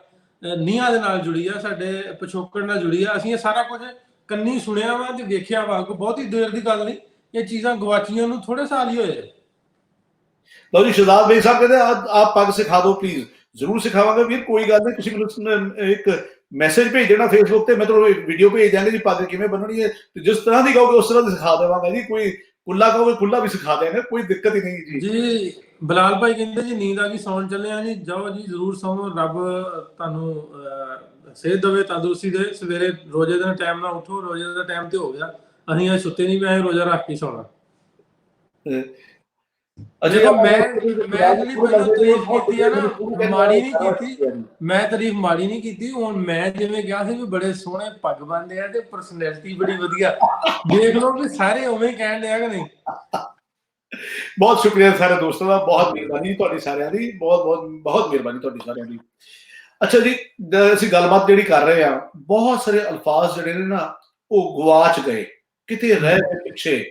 ਨੀਹਾਂ ਦੇ ਨਾਲ ਜੁੜੀ ਆ, ਸਾਡੇ ਪਿਛੋਕੜ ਨਾਲ ਜੁੜੀ ਆ। ਅਸੀਂ ਇਹ ਸਾਰਾ ਕੁਝ ਕੰਨੀ ਸੁਣਿਆ ਵਾ ਤੇ ਵੇਖਿਆ ਵਾ, ਬਹੁਤੀ ਦੇਰ ਦੀ ਗੱਲ ਨਹੀਂ। ਇਹ ਚੀਜ਼ਾਂ ਗਵਾਚੀਆਂ ਨੂੰ ਥੋੜੇ ਸਾਲ ਹੀ ਹੋਏ। ਲਓ ਜੀ ਸ਼ਹਜ਼ਾਦ ਭਾਈ ਸਾਹਿਬ ਕਹਿੰਦੇ ਆਪ ਪੱਗ ਸਿਖਾ ਦਿਓ ਪਲੀਜ਼। ਜ਼ਰੂਰ ਸਿਖਾਵਾਂਗੇ ਵੀਰ, ਕੋਈ ਗੱਲ ਨਹੀਂ। ਤੁਸੀਂ ਮੈਨੂੰ ਇੱਕ ਮੈਸੇਜ ਭੇਜ ਦੇਣਾ ਫੇਸਬੁੱਕ ਤੇ, ਮੈਂ ਤੁਹਾਨੂੰ ਵੀਡੀਓ ਭੇਜ ਦਾਂਗੇ ਜੀ ਪੱਗ ਕਿਵੇਂ ਬੰਨਣੀ ਹੈ। ਤੇ ਜਿਸ ਤਰ੍ਹਾਂ ਦੀ ਕਹੋਗੇ ਉਸ ਤਰ੍ਹਾਂ ਦੀ ਸਿਖਾ ਦੇਵਾਂਗਾ ਜੀ। ਕੋਈ ਕੁੱਲਾ ਕਹੋਗੇ ਕੁੱਲਾ ਵੀ ਸਿਖਾ ਦੇਵਾਂਗੇ, ਕੋਈ ਦਿੱਕਤ ਹੀ ਨਹੀਂ ਜੀ। ਜੀ ਬਲਾਲ ਭਾਈ ਕਹਿੰਦੇ ਜੀ ਨੀਂਦ ਆ ਗਈ, ਸੌਣ ਚੱਲੇ ਆ ਜੀ। ਜਾਓ ਜੀ ਜ਼ਰੂਰ ਸੌਂ, ਰੱਬ ਤੁਹਾਨੂੰ ਸਿਹਤ ਦੇਵੇ, ਤੰਦਰੁਸਤੀ ਦੇ। ਸਵੇਰੇ ਰੋਜ਼ੇ ਦੇ ਟਾਈਮ ਨਾਲ ਉੱਠੋ, ਰੋਜ਼ੇ ਦਾ ਟਾਈਮ ਤੇ ਹੋ ਗਿਆ, ਅਸੀਂ ਅੱਜ ਸੁੱਤੇ ਨਹੀਂ ਪਏ, ਰੋਜ਼ਾ ਰੱਖ ਕੇ ਸੌਣਾ। ਦੇਖੋ ਮੈਂ ਜਿਹੜੀ ਪਹਿਲਾਂ ਤਾਰੀਫ ਕੀਤੀ ਆ ਨਾ, ਮਾੜੀ ਨਹੀਂ ਕੀਤੀ ਮੈਂ, ਤਾਰੀਫ ਮਾੜੀ ਨਹੀਂ ਕੀਤੀ। ਹੁਣ ਮੈਂ ਜਿਵੇਂ ਕਿਹਾ ਸੀ ਵੀ ਬੜੇ ਸੋਹਣੇ ਪੱਗ ਬੰਨਦੇ ਆ ਤੇ ਪਰਸਨੈਲਿਟੀ ਬੜੀ ਵਧੀਆ, ਦੇਖ ਲਓ ਵੀ ਸਾਰੇ ਉਵੇਂ ਹੀ ਕਹਿਣ ਡਿਆ ਕਿ ਨਹੀਂ। ਬਹੁਤ ਸ਼ੁਕਰੀਆ ਸਾਰੇ ਦੋਸਤਾਂ ਦਾ, ਬਹੁਤ ਮਿਹਰਬਾਨੀ ਤੁਹਾਡੀ ਸਾਰਿਆਂ ਦੀ, ਬਹੁਤ ਬਹੁਤ ਬਹੁਤ ਮਿਹਰਬਾਨੀ ਤੁਹਾਡੀ ਸਾਰਿਆਂ ਦੀ। ਅੱਛਾ ਜੀ, ਅਸੀਂ ਗੱਲਬਾਤ ਜਿਹੜੀ ਕਰ ਰਹੇ ਆ, ਬਹੁਤ ਸਾਰੇ ਅਲਫਾਜ਼ ਜਿਹੜੇ ਨੇ ਨਾ ਉਹ ਗਵਾਚ ਗਏ, ਕਿਤੇ ਰਹਿ ਗਏ ਪਿੱਛੇ।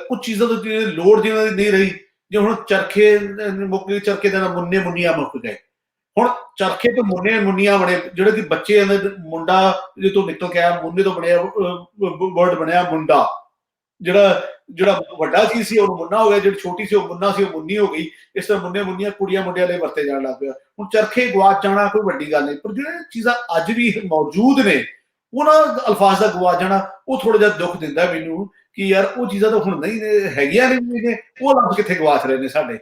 ਕੁਝ ਚੀਜ਼ਾਂ ਤੋਂ ਲੋੜ ਜਿਹਨਾਂ ਦੀ ਨਹੀਂ ਰਹੀ। ਜੇ ਹੁਣ ਚਰਖੇ ਮੁੱਕ ਗਏ, ਚਰਖੇ ਦੇ ਨਾਲ ਮੁੰਨੇ ਮੁੰਨੀਆਂ ਮੁੱਕ ਗਏ। ਹੁਣ ਚਰਖੇ ਤੋਂ ਮੁੰਨੇ ਮੁੰਨੀਆਂ ਬਣੇ, ਜਿਹੜੇ ਕਿ ਬੱਚੇ ਮੁੰਡਾ ਜਿਹਦੇ ਤੋਂ ਨਿਕਲ ਕੇ ਆਇਆ, ਮੁੰਨੇ ਤੋਂ ਬਣਿਆ ਵਰਡ ਬਣਿਆ ਮੁੰਡਾ। ਜਿਹੜਾ ਵੱਡਾ ਚੀਜ਼ ਸੀ ਉਹ ਮੁੰਨਾ ਹੋ ਗਿਆ, ਜਿਹੜੀ ਛੋਟੀ ਸੀ ਉਹ ਮੁੰਨਾ ਸੀ ਉਹ ਮੁੰਨੀ ਹੋ ਗਈ। ਇਸ ਤਰ੍ਹਾਂ ਮੁੰਨੇ ਮੁੰਨੀਆਂ ਕੁੜੀਆਂ ਮੁੰਡਿਆਂ ਲਈ ਵਰਤੇ ਜਾਣ ਲੱਗ ਪਿਆ। ਹੁਣ ਚਰਖੇ ਗਵਾਚ ਜਾਣਾ ਕੋਈ ਵੱਡੀ ਗੱਲ ਨਹੀਂ, ਪਰ ਜਿਹੜੀਆਂ ਚੀਜ਼ਾਂ ਅੱਜ ਵੀ ਮੌਜੂਦ ਨੇ ਉਹਨਾਂ ਅਲਫਾਜ਼ ਦਾ ਗਵਾਚ ਜਾਣਾ ਉਹ ਥੋੜਾ ਜਿਹਾ ਦੁੱਖ ਦਿੰਦਾ ਮੈਨੂੰ ਕਿ ਯਾਰ ਉਹ ਚੀਜ਼ਾਂ ਤਾਂ ਹੁਣ ਨਹੀਂ ਹੈਗੀਆਂ ਨੇ, ਉਹ ਲਫ਼ਜ਼ ਕਿੱਥੇ ਗਵਾਚ ਰਹੇ ਨੇ ਸਾਡੇ।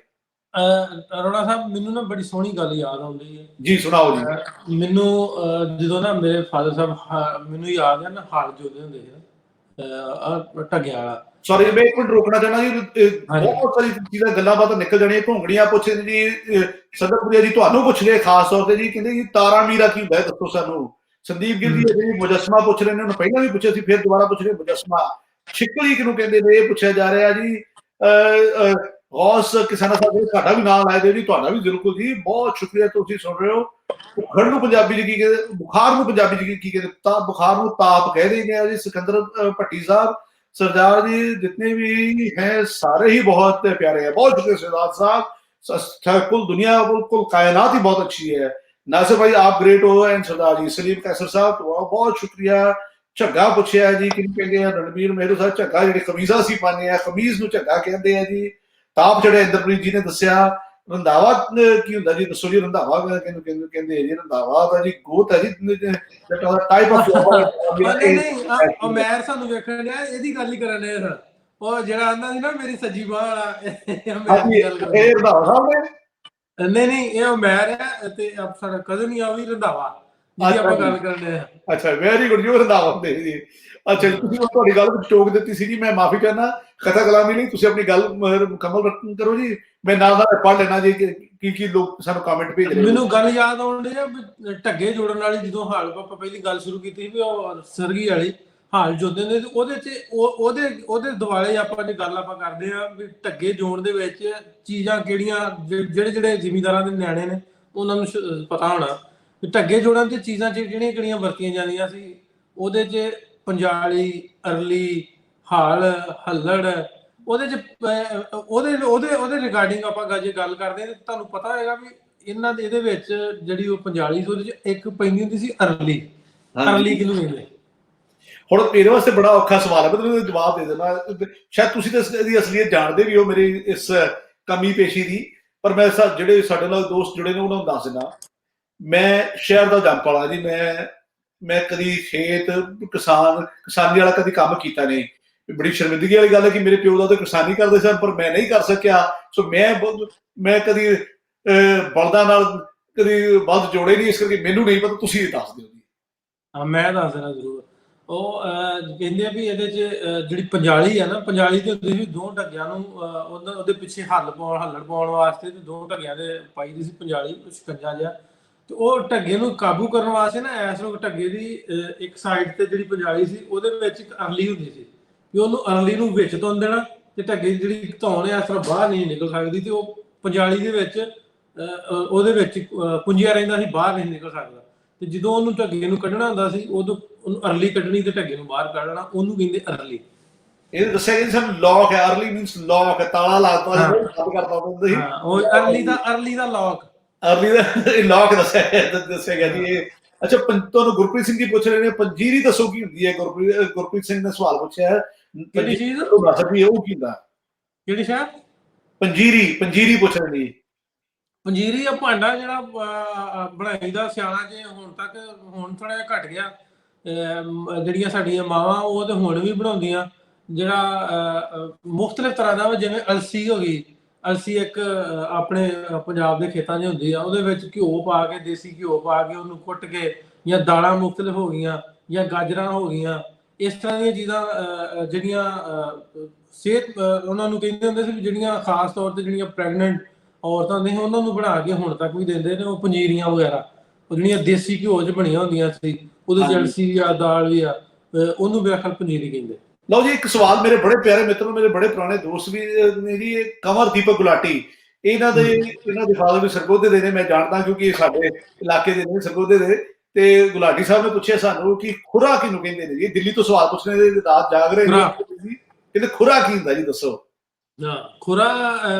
ਅਰੋੜਾ ਸਾਹਿਬ ਮੈਨੂੰ ਨਾ ਬੜੀ ਸੋਹਣੀ ਗੱਲ ਯਾਦ ਆਉਂਦੀ ਹੈ ਜੀ, ਸੁਣਾਓ ਜੀ। ਮੈਨੂੰ ਜਦੋਂ ਨਾ ਮੇਰੇ ਫਾਦਰ ਸਾਹਿਬ, ਮੈਨੂੰ ਯਾਦ ਹੈ ਨਾ ਹਾਲ ਜੋਦੇ ਹੁੰਦੇ ਸੀ ਢੱਗਿਆਂ ਵਾਲਾ। ਸੌਰੀ ਮੈਂ ਇੱਕ ਮਿੰਟ ਰੋਕਣਾ ਚਾਹੁੰਦਾ ਜੀ, ਬਹੁਤ ਸਾਰੀ ਚੀਜ਼ਾਂ ਗੱਲਾਂ ਬਾਤਾਂ ਨਿਕਲ ਜਾਣੀਆਂ। ਘੋਂਗੜੀਆਂ ਪੁੱਛਦੇ ਜੀ ਸਦਰਪੁਰੀਆ ਜੀ, ਤੁਹਾਨੂੰ ਪੁੱਛਦੇ ਖਾਸ ਤੌਰ ਤੇ ਜੀ, ਕਹਿੰਦੇ ਜੀ ਤਾਰਾ ਮੀਰਾ ਕੀ ਹੁੰਦਾ ਦੱਸੋ ਸਾਨੂੰ। ਸੰਦੀਪ ਗਿੱਲ ਜੀ ਮੁਜੱਸਮਾ ਪੁੱਛ ਰਹੇ ਨੇ, ਉਹਨੂੰ ਪਹਿਲਾਂ ਵੀ ਪੁੱਛਿਆ ਸੀ, ਫਿਰ ਦੁਬਾਰਾ ਪੁੱਛ ਰਹੇ ਮੁਜੱਸਮਾ। ਛਿੱਕਲੀ ਕਿਹਨੂੰ ਕਹਿੰਦੇ ਨੇ ਇਹ ਪੁੱਛਿਆ ਜਾ ਰਿਹਾ ਜੀ। ਗੌਸ ਕਿਸਾਨਾ ਸਾਹਿਬ ਤੁਹਾਡਾ ਵੀ ਨਾਮ ਲਾਇਆ ਜੀ, ਤੁਹਾਡਾ ਵੀ ਬਿਲਕੁਲ ਜੀ, ਬਹੁਤ ਸ਼ੁਕਰੀਆ ਤੁਸੀਂ ਸੁਣ ਰਹੇ ਹੋ। ਭੁੱਖੜ ਨੂੰ ਪੰਜਾਬੀ ਚ ਕੀ ਕਹਿੰਦੇ, ਬੁਖਾਰ ਨੂੰ ਪੰਜਾਬੀ ਚ ਕੀ ਕਹਿੰਦੇ, ਬੁਖਾਰ ਨੂੰ ਤਾਪ ਕਹਿ देंगे जी। सिकंदर भट्टी साहब, सरदार जी, जितने भी हैं सारे ही बहुत प्यारे हैं। बहुत शुक्रिया सरदार साहब, कुल दुनिया कुल कायनात ही बहुत अच्छी है। नासिर भाई आप ग्रेट हो, एंड सरदार जी। सलीम कैसर साहब बहुत शुक्रिया। ਝੱਗਾ ਪੁੱਛਿਆ ਜੀ ਕਿਹਨੂੰ ਕਹਿੰਦੇ ਆ, ਰਣਬੀਰ ਮਹਿਰੂ ਸਾਹਿਬ ਝੱਗਾ ਜਿਹੜੇ ਕਮੀਜ਼ਾਂ ਸੀ ਪਾਉਂਦੇ ਆ, ਕਮੀਜ਼ ਨੂੰ ਝੱਗਾ ਕਹਿੰਦੇ ਆ ਜੀ। ਤਾਪ ਚੜਿਆ ਇੰਦਰਪ੍ਰੀਤ ਜੀ ਨੇ ਦੱਸਿਆ। ਰੰਧਾਵਾ ਕੀ ਹੁੰਦਾ ਜੀ ਦੱਸੋ ਜੀ। ਰੰਧਾਵਾ ਕਹਿੰਦੇ ਜੀ, ਰੰਧਾਵਾ ਤਾਂ ਜੀ ਗੋਤ ਹੈ ਜੀ, ਟਾਈਪ ਆਫ ਅਮੈਰ ਸਾਨੂੰ ਵੇਖਣ ਡਿਆ, ਇਹਦੀ ਗੱਲ ਹੀ ਕਰਨ ਡਿਆ ਸਰ। ਉਹ ਜਿਹੜਾ ਆਂਦਾ ਸੀ ਨਾ ਮੇਰੀ ਸੱਜੀ ਬਾਂਹ ਵਾਲਾ, ਇਹ ਰੰਧਾਵਾ ਸਾਹਿਬ ਨੇ। ਨਹੀਂ ਇਹ ਅਮੈਰ ਹੈ ਤੇ ਸਾਡਾ ਕਜ਼ਨ ਹੀ ਆ ਵੀ ਰੰਧਾਵਾ, ਜਿਹਦੀ ਆਪਾਂ ਗੱਲ ਕਰਨ ਡਿਆ। ਅੱਛਾ, ਵੈਰੀ ਗੁੱਡ ਜੀ, ਉਹ ਰੰਧਾਵਾ ਹੁੰਦੇ ਜੀ। ਅੱਛਾ ਜੀ, ਤੁਸੀਂ ਤੁਹਾਡੀ ਗੱਲ ਵਿੱਚ ਟੋਕ ਦਿੱਤੀ ਸੀ ਜੀ, ਮੈਂ ਮਾਫੀ ਕਰਨਾ। ਕਥਾ ਕਲਾਮੀ ਲਈ ਤੁਸੀਂ ਆਪਣੀ ਗੱਲ ਮੁਕੰਮਲ ਕਰੋ ਜੀ, ਮੈਂ ਨਾਲ ਨਾਲ ਪੜ੍ਹ ਲੈਣਾ ਜੀ ਕੀ ਲੋਕ ਸਾਨੂੰ ਕਮੈਂਟ ਭੇਜ ਰਹੇ। ਮੈਨੂੰ ਗੱਲ ਯਾਦ ਆਉਣ ਡਈ ਆ ਵੀ ਢੱਗੇ ਜੋੜਨ ਵਾਲੀ, ਜਦੋਂ ਹਾਲ ਆਪਾਂ ਪਹਿਲੀ ਗੱਲ ਸ਼ੁਰੂ ਕੀਤੀ ਸੀ ਵੀ ਉਹ ਸਰਗੀ ਵਾਲੀ ਹਾਲ ਜੋੜਦੇ ਨੇ, ਉਹਦੇ ਚ ਉਹਦੇ ਦੁਆਲੇ ਆਪਾਂ ਜੇ ਗੱਲ ਆਪਾਂ ਕਰਦੇ ਆ ਵੀ ਢੱਗੇ ਜੋੜਨ ਦੇ ਵਿੱਚ ਚੀਜ਼ਾਂ ਕਿਹੜੀਆਂ, ਜਿਹੜੇ ਜ਼ਿਮੀਂਦਾਰਾਂ ਦੇ ਨਿਆਣੇ ਨੇ ਉਹਨਾਂ ਨੂੰ ਪਤਾ ਹੋਣਾ ਵੀ ਢੱਗੇ ਜੋੜਨ ਚ ਚੀਜ਼ਾਂ ਕਿਹੜੀਆਂ ਕਿਹੜੀਆਂ ਵਰਤੀਆਂ ਜਾਂਦੀਆਂ ਸੀ। ਉਹਦੇ ਚ ਪੰਜਾਲੀ, ਅਰਲੀ, ਹਾਲ, ਹੱਲੜ, ਉਹਦੇ ਚ ਉਹਦੇ ਰਿਗਾਰਡਿੰਗ ਆਪਾਂ ਜੇ ਗੱਲ ਕਰਦੇ ਹਾਂ, ਤੁਹਾਨੂੰ ਪਤਾ ਹੋਏਗਾ ਵੀ ਇਹਦੇ ਵਿੱਚ ਜਿਹੜੀ ਉਹ ਪੰਜਾਲੀ ਸੀ, ਉਹਦੇ ਚ ਇੱਕ ਪੈਂਦੀ ਹੁੰਦੀ ਸੀ ਅਰਲੀ। ਅਰਲੀ ਕਿਹਨੂੰ ਕਹਿੰਦੇ? ਹੁਣ ਮੇਰੇ ਵਾਸਤੇ ਬੜਾ ਔਖਾ ਸਵਾਲ ਹੈ, ਮੈਂ ਤੁਹਾਨੂੰ ਜਵਾਬ ਦੇ ਦੇਣਾ। ਸ਼ਾਇਦ ਤੁਸੀਂ ਤਾਂ ਇਹਦੀ ਅਸਲੀਅਤ ਜਾਣਦੇ ਵੀ ਹੋ ਮੇਰੀ ਇਸ ਕਮੀ ਪੇਸ਼ੀ ਦੀ, ਪਰ ਮੈਂ ਜਿਹੜੇ ਸਾਡੇ ਨਾਲ ਦੋਸਤ ਜੁੜੇ ਨੇ ਉਹਨਾਂ ਨੂੰ ਦੱਸ ਦਿੰਦਾ। ਮੈਂ ਸ਼ਹਿਰ ਦਾ ਜੰਮ ਵਾਲਾ ਜੀ। ਮੈਂ ਕਦੀ ਖੇਤ ਕਿਸਾਨੀ ਵਾਲਾ ਕਦੀ ਕੰਮ ਕੀਤਾ ਨਹੀਂ। ਬੜੀ ਸ਼ਰਮਿੰਦਗੀ ਵਾਲੀ ਗੱਲ ਹੈ ਕਿ ਮੇਰੇ ਪਿਓ ਦਾ ਤਾਂ ਕਿਸਾਨੀ ਕਰਦੇ ਸਨ, ਪਰ ਮੈਂ ਨਹੀਂ ਕਰ ਸਕਿਆ। ਸੋ ਮੈਂ ਕਦੀ ਬਲਦਾਂ ਨਾਲ ਕਦੀ ਬਲਦ ਜੋੜੇ ਨਹੀਂ, ਇਸ ਕਰਕੇ ਮੈਨੂੰ ਨਹੀਂ ਪਤਾ। ਤੁਸੀਂ ਇਹ ਦੱਸ ਦਿਓ ਜੀ। ਹਾਂ ਮੈਂ ਦੱਸ ਦੇਣਾ ਜ਼ਰੂਰ। ਉਹ ਕਹਿੰਦੇ ਆ ਵੀ ਇਹਦੇ 'ਚ ਜਿਹੜੀ ਪੰਜਾਲੀ ਆ ਨਾ, ਪੰਜਾਲੀ ਤੇ ਹੁੰਦੀ ਸੀ ਦੋ ਢੱਗਿਆਂ ਨੂੰ ਉਹਦੇ ਪਿੱਛੇ ਹੱਲੜ ਪਾਉਣ ਵਾਸਤੇ, ਤੇ ਦੋ ਢੱਗਿਆਂ ਦੇ ਪਾਈ ਦੀ ਸੀ ਪੰਜਾਲੀ, ਸ਼ਿਕੰਜਾ ਜਿਹਾ। ਤੇ ਉਹ ਢੱਗੇ ਨੂੰ ਕਾਬੂ ਕਰਨ ਵਾਸਤੇ ਨਾ ਇਸ ਨੂੰ ਢੱਗੇ ਦੀ ਇੱਕ ਸਾਈਡ ਤੇ ਜਿਹੜੀ ਪੰਜਾਲੀ ਸੀ ਉਹਦੇ ਵਿੱਚ ਇੱਕ ਅਰਲੀ ਹੁੰਦੀ ਸੀ, ਵੀ ਉਹਨੂੰ ਅਰਲੀ ਨੂੰ ਵਿੱਚ ਤੁੰਨ ਦੇਣਾ, ਤੇ ਢੱਗੇ ਦੀ ਜਿਹੜੀ ਧੌਣ ਇਸ ਤਰ੍ਹਾਂ ਬਾਹਰ ਨਹੀਂ ਨਿਕਲ ਸਕਦੀ, ਤੇ ਉਹ ਪੰਜਾਲੀ ਦੇ ਵਿੱਚ ਉਹਦੇ ਵਿੱਚ ਪੁੰਜਿਆ ਰਹਿੰਦਾ ਸੀ, ਬਾਹਰ ਨਹੀਂ ਨਿਕਲ ਸਕਦਾ। ਤੇ ਜਦੋਂ ਉਹਨੂੰ ਢੱਗੇ ਨੂੰ ਕੱਢਣਾ ਹੁੰਦਾ ਸੀ, ਉਦੋਂ ਉਹਨੂੰ ਅਰਲੀ ਕੱਢਣੀ ਤੇ ਢੱਗੇ ਨੂੰ ਬਾਹਰ ਕੱਢਣਾ, ਉਹਨੂੰ ਕਹਿੰਦੇ ਅਰਲੀ। ਇਹ ਦੱਸਿਆ ਕਿ ਸਾਨੂੰ ਲੌਕ ਹੈ, ਅਰਲੀ ਮੀਨਸ ਲੌਕ ਹੈ, ਤਾਲਾ ਲਾਤਾ ਬੰਦ ਕਰਤਾ ਹੁੰਦਾ ਸੀ। ਹਾਂ, ਉਹ ਅਰਲੀ ਦਾ ਲੌਕ, ਅਰਲੀ ਦਾ ਲੌਕ ਦੱਸਿਆ ਗਿਆ ਜੀ ਇਹ। ਅੱਛਾ, ਤੁਹਾਨੂੰ ਗੁਰਪ੍ਰੀਤ ਸਿੰਘ ਜੀ ਪੁੱਛ ਰਹੇ ਨੇ ਪੰਜੀਰੀ ਦੱਸੋ ਕੀ ਹੁੰਦੀ ਹੈ? ਗੁਰਪ੍ਰੀਤ ਸਿੰਘ ਨੇ ਸਵਾਲ ਪੁੱਛਿਆ ਹੈ, ਕਿਹੜੀ ਚੀਜ਼? ਦੱਸ ਵੀ ਉਹ ਕੀ ਹੁੰਦਾ? ਕਿਹੜੀ ਸ਼ਾਇਦ ਪੰਜੀਰੀ ਪੁੱਛ ਰਹੇ ਨੇ। ਪੰਜੀਰੀ ਆ ਭਾਂਡਾ ਜਿਹੜਾ ਬਣਾਈ ਦਾ ਸਿਆਲਾਂ 'ਚ, ਹੁਣ ਥੋੜਾ ਜਿਹਾ ਘਟ ਗਿਆ। ਜਿਹੜੀਆਂ ਸਾਡੀਆਂ ਮਾਵਾਂ ਉਹ ਤੇ ਹੁਣ ਵੀ ਬਣਾਉਂਦੀਆਂ, ਜਿਹੜਾ ਮੁਖਤਲਿਫ ਤਰ੍ਹਾਂ ਦਾ, ਜਿਵੇਂ ਅਲਸੀ ਹੋ ਗਈ। ਅਲਸੀ ਇੱਕ ਆਪਣੇ ਪੰਜਾਬ ਦੇ ਖੇਤਾਂ 'ਚ ਹੁੰਦੀ ਆ, ਉਹਦੇ ਵਿੱਚ ਘਿਓ ਪਾ ਕੇ, ਦੇਸੀ ਘਿਓ ਪਾ ਕੇ ਉਹਨੂੰ ਕੁੱਟ ਕੇ, ਜਾਂ ਦਾਲਾਂ ਮੁਖਤਲਿਫ ਹੋ ਗਈਆਂ, ਜਾਂ ਗਾਜਰਾਂ ਹੋ ਗਈਆਂ, ਇਸ ਤਰ੍ਹਾਂ ਦੀਆਂ ਚੀਜ਼ਾਂ ਜਿਹੜੀਆਂ ਸਿਹਤ ਉਹਨਾਂ ਨੂੰ ਕਹਿੰਦੇ ਹੁੰਦੇ ਸੀ ਵੀ ਜਿਹੜੀਆਂ ਖਾਸ ਤੌਰ ਤੇ ਜਿਹੜੀਆਂ ਪ੍ਰੈਗਨੈਂਟ ਔਰਤਾਂ ਨੇ ਉਹਨਾਂ ਨੂੰ ਬਣਾ ਕੇ ਹੁਣ ਤੱਕ ਵੀ ਦਿੰਦੇ ਨੇ, ਉਹ ਪੰਜੀਰੀਆਂ ਵਗੈਰਾ, ਉਹ ਜਿਹੜੀਆਂ ਦੇਸੀ ਘਿਓ 'ਚ ਬਣੀਆਂ ਹੁੰਦੀਆਂ ਸੀ, ਉਹਦੇ 'ਚ ਅਲਸੀ ਆ, ਦਾਲ ਵੀ ਆ, ਉਹਨੂੰ ਮੇਰਾ ਖਿਆਲ ਪੰਜੀਰੀ ਕਹਿੰਦੇ। ਲਓ ਜੀ, ਇੱਕ ਸਵਾਲ ਮੇਰੇ ਬੜੇ ਪਿਆਰੇ ਮਿੱਤਰ, ਮੇਰੇ ਬੜੇ ਪੁਰਾਣੇ ਦੋਸਤ ਵੀ ਨੇ ਜੀ, ਕੰਵਰ ਦੀਪਕ ਗੁਲਾਟੀ, ਇਹਨਾਂ ਦੇ ਫਾਦਰ ਵੀ ਸਰਗੋਧੇ ਦੇ ਨੇ, ਮੈਂ ਜਾਣਦਾ ਕਿਉਂਕਿ ਸਾਡੇ ਇਲਾਕੇ ਦੇ ਨੇ ਸਰਗੋਧੇ ਦੇ। ਤੇ ਗੁਲਾਟੀ ਸਾਹਿਬ ਨੇ ਪੁੱਛਿਆ ਸਾਨੂੰ ਕਿ ਖੁਰਾ ਕਿਹਨੂੰ ਕਹਿੰਦੇ ਨੇ ਜੀ? ਦਿੱਲੀ ਤੋਂ ਸਵਾਲ ਪੁੱਛਣੇ ਦੇ, ਰਾਤ ਜਾਗ ਰਹੇ ਨੇ, ਕਹਿੰਦੇ ਖੁਰਾ ਕੀ ਹੁੰਦਾ ਜੀ, ਦੱਸੋ। ਖੁਰਾ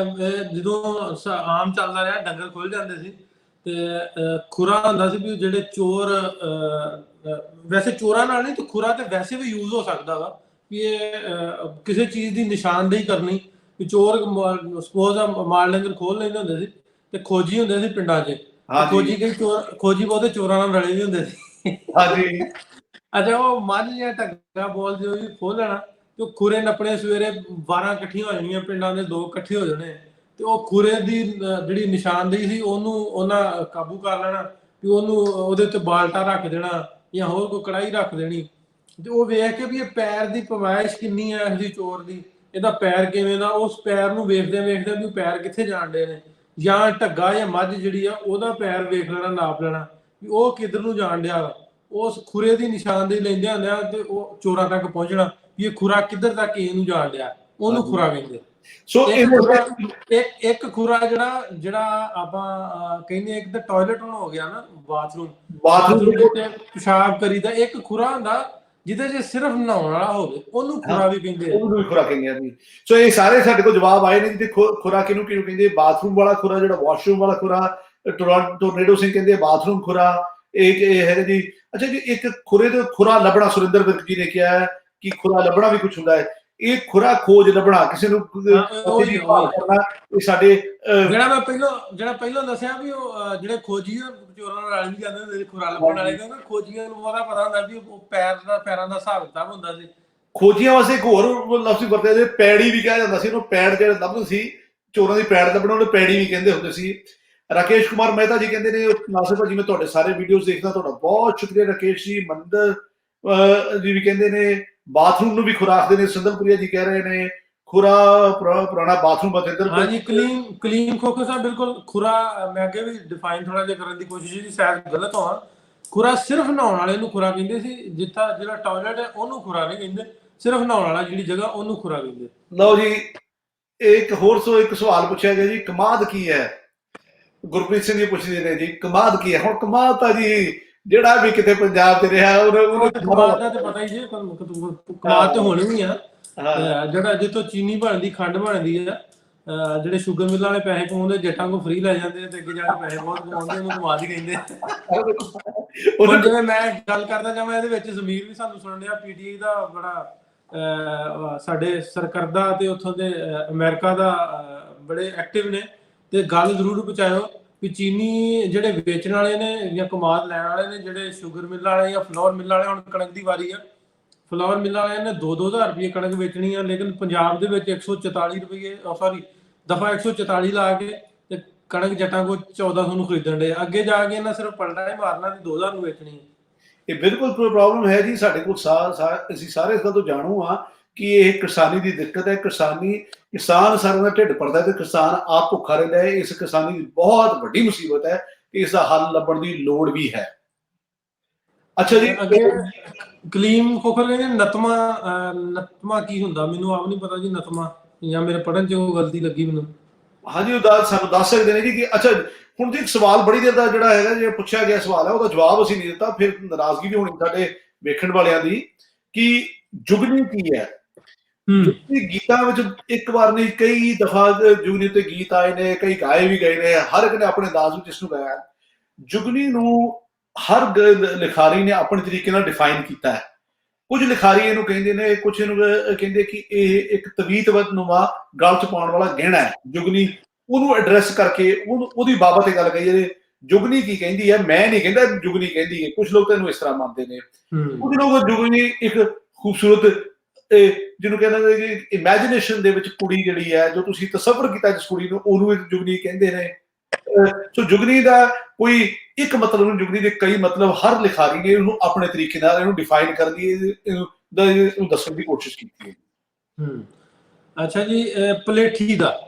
ਜਦੋਂ ਆਮ ਚੱਲਦਾ ਰਿਹਾ, ਡੰਗਰ ਖੁੱਲ ਜਾਂਦੇ ਸੀ, ਤੇ ਖੁਰਾ ਹੁੰਦਾ ਸੀ ਵੀ ਜਿਹੜੇ ਚੋਰ, ਵੈਸੇ ਚੋਰਾਂ ਨਾਲ ਨਹੀਂ, ਤੇ ਖੁਰਾ ਤੇ ਵੈਸੇ ਵੀ ਯੂਜ਼ ਹੋ ਸਕਦਾ ਵਾ, ਵੀ ਇਹ ਕਿਸੇ ਚੀਜ਼ ਦੀ ਨਿਸ਼ਾਨਦੇਹੀ ਕਰਨੀ। ਵੀ ਚੋਰ ਸਪੋਜ਼ ਮਾਲ ਡੰਗਰ ਖੋਲ ਲੈਂਦੇ ਹੁੰਦੇ ਸੀ, ਤੇ ਖੋਜੀ ਹੁੰਦੇ ਸੀ ਪਿੰਡਾਂ 'ਚ, ਖੋਜੀ ਬਹੁਤੇ ਚੋਰਾਂ ਨਾਲ ਰਲੇ ਵੀ ਹੁੰਦੇ ਸੀ। ਹਾਂਜੀ। ਅੱਛਾ, ਉਹ ਮੱਝ ਜਾਂ ਢੱਗਾ ਬੋਲ ਜੋ ਵੀ ਖੋਲ ਲੈਣਾ, ਤੇ ਉਹ ਖੁਰੇ ਨੱਪਣੇ, ਸਵੇਰੇ 12 ਇਕੱਠੀਆਂ ਹੋ ਜਾਣੀਆਂ ਪਿੰਡਾਂ ਦੇ, 2 ਇਕੱਠੇ ਹੋ ਜਾਣੇ, ਤੇ ਉਹ ਖੁਰੇ ਦੀ ਜਿਹੜੀ ਨਿਸ਼ਾਨਦੇਹੀ ਸੀ ਉਹਨੂੰ ਉਹਨਾਂ ਕਾਬੂ ਕਰ ਲੈਣਾ, ਵੀ ਉਹਨੂੰ ਉਹਦੇ ਉੱਤੇ ਬਾਲਟਾ ਰੱਖ ਦੇਣਾ, ਜਾਂ ਹੋਰ ਕੋਈ ਕੜਾਹੀ ਰੱਖ ਦੇਣੀ, ਤੇ ਉਹ ਵੇਖ ਕੇ ਵੀ ਇਹ ਪੈਰ ਦੀ ਪਵਾਇਸ਼ ਕਿੰਨੀ ਹੈ ਇਸ ਦੀ ਚੋਰ ਦੀ, ਇਹਦਾ ਪੈਰ ਕਿਵੇਂ ਦਾ, ਉਸ ਪੈਰ ਨੂੰ ਵੇਖਦੇ ਵੀ ਉਹ ਪੈਰ ਕਿੱਥੇ ਜਾਣ ਡੇ ਨੇ, ਜਾਂ ਢੱਗਾ ਜਾਂ ਮੱਝ ਜਿਹੜੀ ਆ ਉਹਦਾ ਪੈਰ ਵੇਖ ਲੈਣਾ, ਨਾਪ ਲੈਣਾ ਵੀ ਉਹ ਕਿੱਧਰ ਨੂੰ ਜਾਣ ਡਿਆ ਵਾ, ਉਸ ਖੁਰੇ ਦੀ ਨਿਸ਼ਾਨਦੇਹੀ ਲੈਂਦੇ ਹੁੰਦੇ ਆ, ਤੇ ਉਹ ਚੋਰਾਂ ਤੱਕ ਪਹੁੰਚਣਾ ਵੀ ਇਹ ਖੁਰਾ ਕਿੱਧਰ ਤੱਕ ਇਹਨੂੰ ਜਾਣ ਡਿਆ, ਉਹਨੂੰ ਖੁਰਾ ਕਹਿੰਦੇ। ਸੋ ਇੱਕ ਖੁਰਾ ਜਿਹੜਾ ਆਪਾਂ ਕਹਿੰਦੇ, ਇੱਕ ਤਾਂ ਟਾਇਲਟ ਹੁਣ ਹੋ ਗਿਆ ਨਾ, ਬਾਥਰੂਮ ਤੇ ਪਿਸ਼ਾਬ ਕਰੀਦਾ, ਇੱਕ ਖੁਰਾ ਹੁੰਦਾ ਜਿਹਦੇ 'ਚ ਸਿਰਫ ਨਹਾਉਣ ਵਾਲਾ ਹੋਵੇ, ਉਹਨੂੰ ਖੁਰਾ ਵੀ ਕਹਿੰਦੇ ਆ। ਉਹਨੂੰ ਵੀ ਖੁਰਾ ਕਹਿੰਦੇ ਆ ਜੀ। ਸੋ ਇਹ ਸਾਰੇ ਸਾਡੇ ਕੋਲ ਜਵਾਬ ਆਏ ਨੇ ਜੀ। ਖੁਰਾ ਕਿਹਨੂੰ ਕਹਿੰਦੇ? ਬਾਥਰੂਮ ਵਾਲਾ ਖੁਰਾ, ਜਿਹੜਾ ਵਾਸ਼ਰੂਮ ਵਾਲਾ ਖੁਰਾ। ਟੋਰਨੇਡੋ ਸਿੰਘ ਕਹਿੰਦੇ ਬਾਥਰੂਮ ਖੁਰਾ, ਇਹ ਹੈਗਾ ਜੀ। ਅੱਛਾ ਜੀ, ਇੱਕ ਖੁਰੇ ਤੇ ਖੁਰਾ ਲੱਭਣਾ, ਸੁਰਿੰਦਰ ਵਿਰਕ ਜੀ ਨੇ ਕਿਹਾ ਕਿ ਖੁਰਾ ਲੱਭਣਾ ਵੀ ਕੁਝ ਹੁੰਦਾ ਹੈ। ਇਹ ਖੁਰਾ ਖੋਜ ਲੱਭਣਾ, ਕਿਸੇ ਨੂੰ ਕਰਨਾ, ਇਹ ਸਾਡੇ ਜਿਹੜਾ ਪਹਿਲਾਂ ਦੱਸਿਆ ਵੀ ਉਹ ਜਿਹੜੇ ਖੋਜੀ ਚੋਰਾਂ ਨਾਲ ਰਲ ਵੀ ਜਾਂਦੇ ਹੁੰਦੇ ਸੀ ਖੁਰਾ ਲੱਭਣ ਵਾਲੇ, ਕਿਉਂਕਿ ਖੋਜੀਆਂ ਨੂੰ ਉਹਦਾ ਪਤਾ ਹੁੰਦਾ ਵੀ ਉਹ ਪੈਰਾਂ ਦਾ ਹਿਸਾਬ ਕਿਤਾਬ ਹੁੰਦਾ ਸੀ। ਖੋਜੀਆਂ ਵਾਸਤੇ ਇੱਕ ਹੋਰ ਲਫ਼ਜ਼ ਵਰਤਿਆ ਜਾਂਦਾ, ਪੈੜੀ ਵੀ ਕਿਹਾ ਜਾਂਦਾ ਸੀ ਉਹਨੂੰ। ਪੈੜ ਜਿਹੜੇ ਲੱਭਦੇ ਸੀ, ਚੋਰਾਂ ਦੀ ਪੈੜ ਲੱਭਣਾ, ਉਹਨੂੰ ਪੈੜੀ ਵੀ ਕਹਿੰਦੇ ਹੁੰਦੇ ਸੀ। ਰਾਕੇਸ਼ ਕੁਮਾਰ ਮਹਿਤਾ ਜੀ ਕਹਿੰਦੇ ਨੇ, ਨਾਸਿਰ ਭਾਜੀ ਮੈਂ ਤੁਹਾਡੇ ਸਾਰੇ ਵੀਡੀਓਜ਼ ਦੇਖਦਾ, ਤੁਹਾਡਾ ਬਹੁਤ ਸ਼ੁਕਰੀਆ ਰਾਕੇਸ਼ ਜੀ। ਮੰਦਰ ਜੀ ਵੀ ਕਹਿੰਦੇ ਨੇ ਬਾਥਰੂਮ ਨੂੰ ਵੀ ਖੁਰਾ ਆਖਦੇ ਨੇ। ਸਿੰਦਲਪੁਰੀਆ ਜੀ ਕਹਿ ਰਹੇ ਨੇ ਖੁਰਾ ਪੁਰਾਣਾ ਬਾਥਰੂਮ। ਹਾਂਜੀ, ਕਲੀਨ ਖੋਖਰ ਸਾਹਿਬ, ਬਿਲਕੁਲ ਖੁਰਾ ਮੈਂ ਅੱਗੇ ਵੀ ਡਿਫਾਈਨ ਥੋੜਾ ਜਿਹਾ ਕਰਨ ਦੀ ਕੋਸ਼ਿਸ਼ ਕੀਤੀ, ਸ਼ਾਇਦ ਗਲਤ ਹੋਵਾਂ। ਖੁਰਾ ਸਿਰਫ ਨਹਾਉਣ ਵਾਲੇ ਨੂੰ ਖੁਰਾ ਕਹਿੰਦੇ ਸੀ, ਜਿਹੜਾ ਟਾਇਲਟ ਹੈ ਉਹਨੂੰ ਖੁਰਾ ਨਹੀਂ ਕਹਿੰਦੇ, ਸਿਰਫ ਨਹਾਉਣ ਵਾਲਾ ਜਿਹੜੀ ਜਗ੍ਹਾ ਉਹਨੂੰ ਖੁਰਾ ਕਹਿੰਦੇ। ਲਓ ਜੀ, ਇੱਕ ਸਵਾਲ ਪੁੱਛਿਆ ਗਿਆ ਜੀ, ਕਮਾਦ ਕੀ ਹੈ? ਗੁਰਪ੍ਰੀਤ ਸਿੰਘ ਜੀ ਪੁੱਛਦੇ ਨੇ ਜੀ, ਕਮਾਦ ਕੀ ਹੈ? ਹੁਣ ਕਮਾਦ ਤਾਂ ਜੀ ਜਿਹੜਾ ਵੀ ਕਿਤੇ ਪੰਜਾਬ 'ਚ ਰਿਹਾ ਉਹਨੂੰ ਕਮਾਦ ਦਾ ਤੇ ਪਤਾ ਹੀ ਜੀ, ਕਮਾਦ ਤੇ ਹੋਣੀ ਵੀ ਆ। ਜਿਹੜਾ ਜਿੱਥੋਂ ਚੀਨੀ ਬਣਦੀ, ਖੰਡ ਬਣਦੀ ਆ, ਜਿਹੜੇ ਸ਼ੂਗਰ ਮਿੱਲਾਂ ਵਾਲੇ ਪੈਸੇ ਪਾਉਂਦੇ, ਜੱਟਾਂ ਕੋਲ ਫ੍ਰੀ ਲੈ ਜਾਂਦੇ ਤੇ ਅੱਗੇ ਜਾ ਕੇ ਪੈਸੇ ਬਹੁਤ ਕਮਾਉਂਦੇ, ਉਹਨੂੰ ਕਮਾਦ ਹੀ ਕਹਿੰਦੇ। ਹੁਣ ਜਿਵੇਂ ਮੈਂ ਗੱਲ ਕਰਦਾ ਜਾਵਾਂ, ਇਹਦੇ ਵਿੱਚ ਜ਼ਮੀਰ ਵੀ ਸਾਨੂੰ ਸੁਣਨ ਡਿਆ, ਪੀਟੀਆਈ ਦਾ ਬੜਾ ਸਾਡੇ ਸਰਕਰਦਾ ਤੇ ਉੱਥੋਂ ਦੇ ਅਮਰੀਕਾ ਦਾ ਬੜੇ ਐਕਟਿਵ ਨੇ, ਤੇ ਗੱਲ ਜ਼ਰੂਰ ਪਹੁੰਚਾਇਓ ਵੀ ਚੀਨੀ ਜਿਹੜੇ ਵੇਚਣ ਵਾਲੇ ਨੇ ਜਾਂ ਕਮਾਦ ਲੈਣ ਵਾਲੇ ਨੇ, ਜਿਹੜੇ ਸ਼ੂਗਰ ਮਿੱਲਾਂ ਵਾਲੇ ਜਾਂ ਫਲੋਰ ਮਿੱਲਾਂ ਵਾਲੇ, ਹੁਣ ਕਣਕ ਦੀ ਵਾਰੀ ਆ, ਫਲੋਰ ਮਿੱਲਾਂ ਵਾਲਿਆਂ ਨੇ 2-2000 ਰੁਪਏ ਕਣਕ ਵੇਚਣੀ ਆ, ਲੇਕਿਨ ਪੰਜਾਬ ਦੇ ਵਿੱਚ 144 ਰੁਪਏ, ਸੌਰੀ ਦਫਾ 144 ਲਾ ਕੇ ਤੇ ਕਣਕ ਜੱਟਾਂ ਕੋਲ 1400 ਨੂੰ ਖਰੀਦਣ ਦੇ। ਅੱਗੇ ਜਾ ਕੇ ਇਹਨਾਂ ਸਿਰਫ ਪਲਟਾ ਹੀ ਮਾਰਨਾ ਤੇ 2000 ਨੂੰ ਵੇਚਣੀ ਹੈ। ਇਹ ਬਿਲਕੁਲ ਪ੍ਰੋਬਲਮ ਹੈ ਜੀ ਸਾਡੇ ਕੋਲ। ਅਸੀਂ ਸਾਰੇ ਇਸ ਗੱਲ ਤੋਂ ਜਾਣੂ ਹਾਂ ਕਿ ਇਹ ਕਿਸਾਨੀ ਦੀ ਦਿੱਕਤ ਹੈ। ਕਿਸਾਨ ਸਾਰਿਆਂ ਦਾ ਢਿੱਡ ਭਰਦਾ ਤੇ ਕਿਸਾਨ ਆਪ ਭੁੱਖਾ ਰਹਿੰਦਾ ਹੈ। ਇਸ ਕਿਸਾਨੀ ਦੀ ਬਹੁਤ ਵੱਡੀ ਮੁਸੀਬਤ ਹੈ ਤੇ ਇਸ ਦਾ ਹੱਲ ਲੱਭਣ ਦੀ ਲੋੜ ਵੀ ਹੈ। ਅੱਛਾ ਜੀ, ਅੱਗੇ ਕਲੀਮ ਖੋਖਰ ਕਹਿੰਦੇ ਨਤਮਾ ਕੀ ਹੁੰਦਾ? ਮੈਨੂੰ ਆਪ ਨਹੀਂ ਪਤਾ ਜੀ ਨਤਮਾ, ਜਾਂ ਮੇਰੇ ਪੜ੍ਹਨ 'ਚ ਉਹ ਗਲਤੀ ਲੱਗੀ ਮੈਨੂੰ। ਹਾਂਜੀ, ਉਹ ਸਾਨੂੰ ਦੱਸ ਸਕਦੇ ਨੇ ਜੀ ਕਿ ਅੱਛਾ ਹੁਣ ਜੀ ਇੱਕ ਸਵਾਲ ਬੜੀ ਦੇਰ ਦਾ ਜਿਹੜਾ ਹੈਗਾ, ਜਿਹੜਾ ਪੁੱਛਿਆ ਗਿਆ ਸਵਾਲ ਹੈ, ਉਹਦਾ ਜਵਾਬ ਅਸੀਂ ਨਹੀਂ ਦਿੱਤਾ। ਫਿਰ ਨਾਰਾਜ਼ਗੀ ਵੀ ਹੋਣੀ ਸਾਡੇ ਵੇਖਣ ਵਾਲਿਆਂ ਦੀ ਕਿ ਜੁਗਨੀ ਕੀ ਹੈ। ਜੁਗਨੀ ਗੀਤਾਂ ਵਿੱਚ ਇੱਕ ਵਾਰ ਨਹੀਂ ਕਈ ਦਫਾ ਜੁਗਨੀ ਉੱਤੇ ਗੀਤ ਆਏ ਨੇ, ਕਈ ਗਾਏ ਵੀ ਗਏ ਨੇ, ਹਰ ਇੱਕ ਨੇ ਆਪਣੇ ਅੰਦਾਜ਼ ਵਿੱਚ ਇਸ ਨੂੰ ਗਾਇਆ। ਜੁਗਨੀ ਨੂੰ ਹਰ ਲਿਖਾਰੀ ਨੇ ਆਪਣੇ ਤਰੀਕੇ ਨਾਲ ਡਿਫਾਈਨ ਕੀਤਾ ਹੈ। ਕੁਝ ਲਿਖਾਰੀ ਇਹਨੂੰ ਕਹਿੰਦੇ ਨੇ, ਕੁਝ ਇਹਨੂੰ ਕਹਿੰਦੇ ਕਿ ਇਹ ਇੱਕ ਤਵੀਤਨੁਮਾ ਗਲ 'ਚ ਪਾਉਣ ਵਾਲਾ ਗਹਿਣਾ ਹੈ। ਜੁਗਨੀ ਉਹਨੂੰ ਐਡਰੈਸ ਕਰਕੇ ਉਹਦੀ ਬਾਬਤ ਇਹ ਗੱਲ ਕਹੀ ਹੈ। ਜੁਗਨੀ ਕੀ ਕਹਿੰਦੀ ਹੈ, ਮੈਂ ਨਹੀਂ ਕਹਿੰਦਾ ਜੁਗਨੀ ਕਹਿੰਦੀ ਹੈ। ਕੁਝ ਲੋਕ ਇਹਨੂੰ ਇਸ ਤਰ੍ਹਾਂ ਮੰਨਦੇ ਨੇ। ਕੁਝ ਲੋਕ ਜੁਗਨੀ ਇੱਕ ਖੂਬਸੂਰਤ ਜਿਹਨੂੰ ਕਹਿੰਦੇ ਨੇ ਕਿ ਇਮੈਜੀਨੇਸ਼ਨ ਦੇ ਵਿੱਚ ਕੁੜੀ ਜਿਹੜੀ ਹੈ, ਜੋ ਤੁਸੀਂ ਤਸੱਵਰ ਕੀਤਾ ਜਿਸ ਕੁੜੀ ਨੂੰ, ਉਹਨੂੰ ਜੁਗਨੀ ਕਹਿੰਦੇ ਨੇ। ਸੋ ਜੁਗਨੀ ਦਾ ਕੋਈ ਇੱਕ ਮਤਲਬ ਨਹੀਂ, ਜੁਗਨੀ ਦੇ ਕਈ ਮਤਲਬ ਹਰ ਲਿਖਾਰੀ ਨੇ ਇਹਨੂੰ ਆਪਣੇ ਤਰੀਕੇ ਨਾਲ ਇਹਨੂੰ ਡਿਫਾਈਨ ਕਰਨ ਦੀ, ਇਹਨੂੰ ਦੱਸਣ ਦੀ ਕੋਸ਼ਿਸ਼ ਕੀਤੀ ਹੈ। ਅੱਛਾ ਜੀ, ਪਲੇਠੀ ਦਾ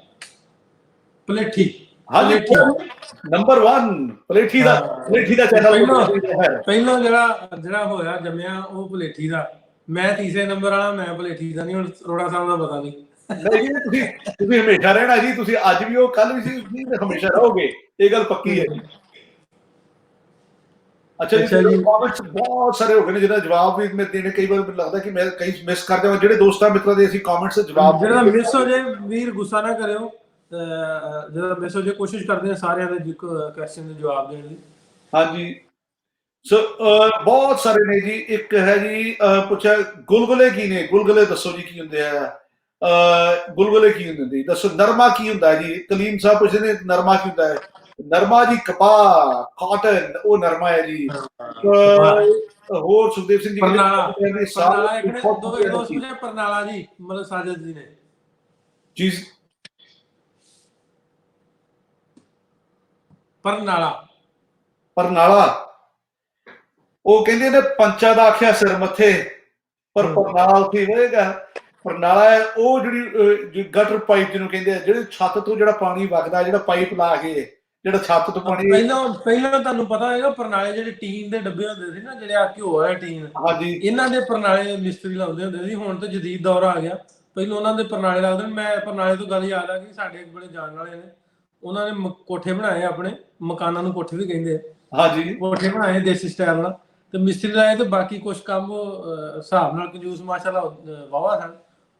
ਹਾਂਜੀ, ਨੰਬਰ 1 ਪਲੇਠੀ ਦਾ ਚੈਨਲ ਪਹਿਲਾਂ ਜਿਹੜਾ ਹੋਇਆ ਜੰਮਿਆ ਉਹ ਪਲੇਠੀ ਦਾ। ਮੈਂ ਤੀਸਰੇ ਨੰਬਰ ਵਾਲਾ, ਮੈਂ ਪਲੇਠੀ ਦਾ ਨਹੀਂ। ਹੁਣ ਅਰੋੜਾ ਸਾਹਿਬ ਦਾ ਪਤਾ ਨਹੀਂ। ਤੁਸੀਂ ਹਮੇਸ਼ਾ ਰਹਿਣਾ ਜੀ, ਤੁਸੀਂ ਅੱਜ ਵੀ ਹੋ, ਕੱਲ ਵੀ ਸੀ, ਹਮੇਸ਼ਾ ਰਹੋਗੇ, ਇਹ ਗੱਲ ਪੱਕੀ ਹੈ ਜੀ। ਅੱਛਾ ਜੀ, ਕਮੈਂਟਸ ਬਹੁਤ ਸਾਰੇ ਹੋ ਗਏ ਨੇ ਜਿਹਦਾ ਜਵਾਬ ਵੀ ਮੈਂ ਦੇਣੇ, ਕਈ ਵਾਰ ਮੈਨੂੰ ਲੱਗਦਾ ਕਿ ਮੈਂ ਕਈ ਮਿਸ ਕਰ ਜਾਵਾਂ। ਜਿਹੜੇ ਦੋਸਤਾਂ ਮਿੱਤਰਾਂ ਦੇ ਅਸੀਂ ਕਮੈਂਟਸ ਜਵਾਬ ਜਿਹੜਾ ਮਿਸ ਹੋ ਜਾਏ ਵੀਰ ਗੁੱਸਾ ਨਾ ਕਰਿਓ। ਜਿਹੜਾ ਮਿਸ ਹੋ ਜਾਏ ਕੋਸ਼ਿਸ਼ ਕਰਦੇ ਹਾਂ ਸਾਰਿਆਂ ਦੇ ਕੁਐਸਚਨ ਦੇ ਜਵਾਬ ਦੇਣ ਦੀ। ਹਾਂਜੀ, ਸੋ ਬਹੁਤ ਸਾਰੇ ਨੇ ਜੀ। ਇੱਕ ਹੈ ਜੀ, ਪੁੱਛਿਆ ਗੁਲਗੁਲੇ ਕੀ ਨੇ? ਗੁਲਗੁਲੇ ਦੱਸੋ ਜੀ ਕੀ ਹੁੰਦੇ ਆ? ਗੁਲਗੁਲੇ ਕੀ ਹੁੰਦੇ ਦੱਸੋ? ਨਰਮਾ ਕੀ ਹੁੰਦਾ ਜੀ? ਕਲੀਮ ਸਾਹਿਬ ਪੁੱਛਦੇ ਨੇ ਨਰਮਾ ਕੀ ਹੁੰਦਾ ਹੈ? ਨਰਮਾ ਜੀ ਕਪਾਹ, ਕਾਟਨ, ਉਹ ਨਰਮਾ ਹੈ ਜੀ। ਹੋਰ ਸੁਖਦੇਵ ਸਿੰਘ ਜੀ ਪਰਨਾਲਾ ਜੀ, ਮਤਲਬ ਸਾਜਦ ਜੀ ਨੇ ਜੀ ਪਰਨਾਲਾ ਉਹ ਕਹਿੰਦੇ ਨੇ ਪੰਚਾਂ ਦਾ ਆਖਿਆ ਸਿਰ ਮੱਥੇ, ਪਰ ਪਰਨਾਲਾ ਉੱਥੇ ਹੋਏਗਾ। ਪਰਨਾਲਾ ਹੈ ਉਹ ਜਿਹੜੀ ਗਟਰ ਪਾਈਪ ਜਿਹਨੂੰ ਕਹਿੰਦੇ ਆ, ਜਿਹੜੇ ਛੱਤ ਤੋਂ ਜਿਹੜਾ ਪਾਣੀ ਵਗਦਾ, ਜਿਹੜਾ ਪਾਈਪ ਲਾ ਕੇ ਜਿਹੜਾ ਛੱਤ ਤੋਂ ਪਾਣੀ। ਪਹਿਲਾਂ ਤੁਹਾਨੂੰ ਪਤਾ ਹੈਗਾ ਪਰਨਾਲੇ ਜਿਹੜੇ ਟੀਨ ਦੇ ਡੱਬੇ ਹੁੰਦੇ ਸੀ ਨਾ, ਜਿਹੜੇ ਆ ਘਿਓ ਵਾਲੇ ਟੀਨ, ਇਹਨਾਂ ਦੇ ਪਰਨਾਲੇ ਮਿਸਤਰੀ ਲਾਉਂਦੇ ਹੁੰਦੇ ਸੀ। ਹੁਣ ਤਾਂ ਜਦੀਦ ਦੌਰ ਆ ਗਿਆ, ਪਹਿਲਾਂ ਉਹਨਾਂ ਦੇ ਪਰਨਾਲੇ ਲੱਗਦੇ। ਮੈਂ ਪਰਨਾਲੇ ਤੋਂ ਗੱਲ ਯਾਦ ਆ ਗਈ, ਸਾਡੇ ਬੜੇ ਜਾਣ ਵਾਲੇ ਨੇ, ਉਹਨਾਂ ਨੇ ਕੋਠੇ ਬਣਾਏ ਆਪਣੇ, ਮਕਾਨਾਂ ਨੂੰ ਕੋਠੇ ਵੀ ਕਹਿੰਦੇ ਆ। ਹਾਂਜੀ, ਕੋਠੇ ਬਣਾਏ ਦੇਸੀ ਸਟਾਈਲ ਨਾਲ, ਤੇ ਮਿਸਤਰੀ ਲਾਏ, ਤੇ ਬਾਕੀ ਕੁਛ ਕੰਮ ਹਿਸਾਬ ਨਾਲ ਕੰਜੂਸ ਮਾਸ਼ਾਅੱਲਾ ਵਾਹਵਾ ਸਨ।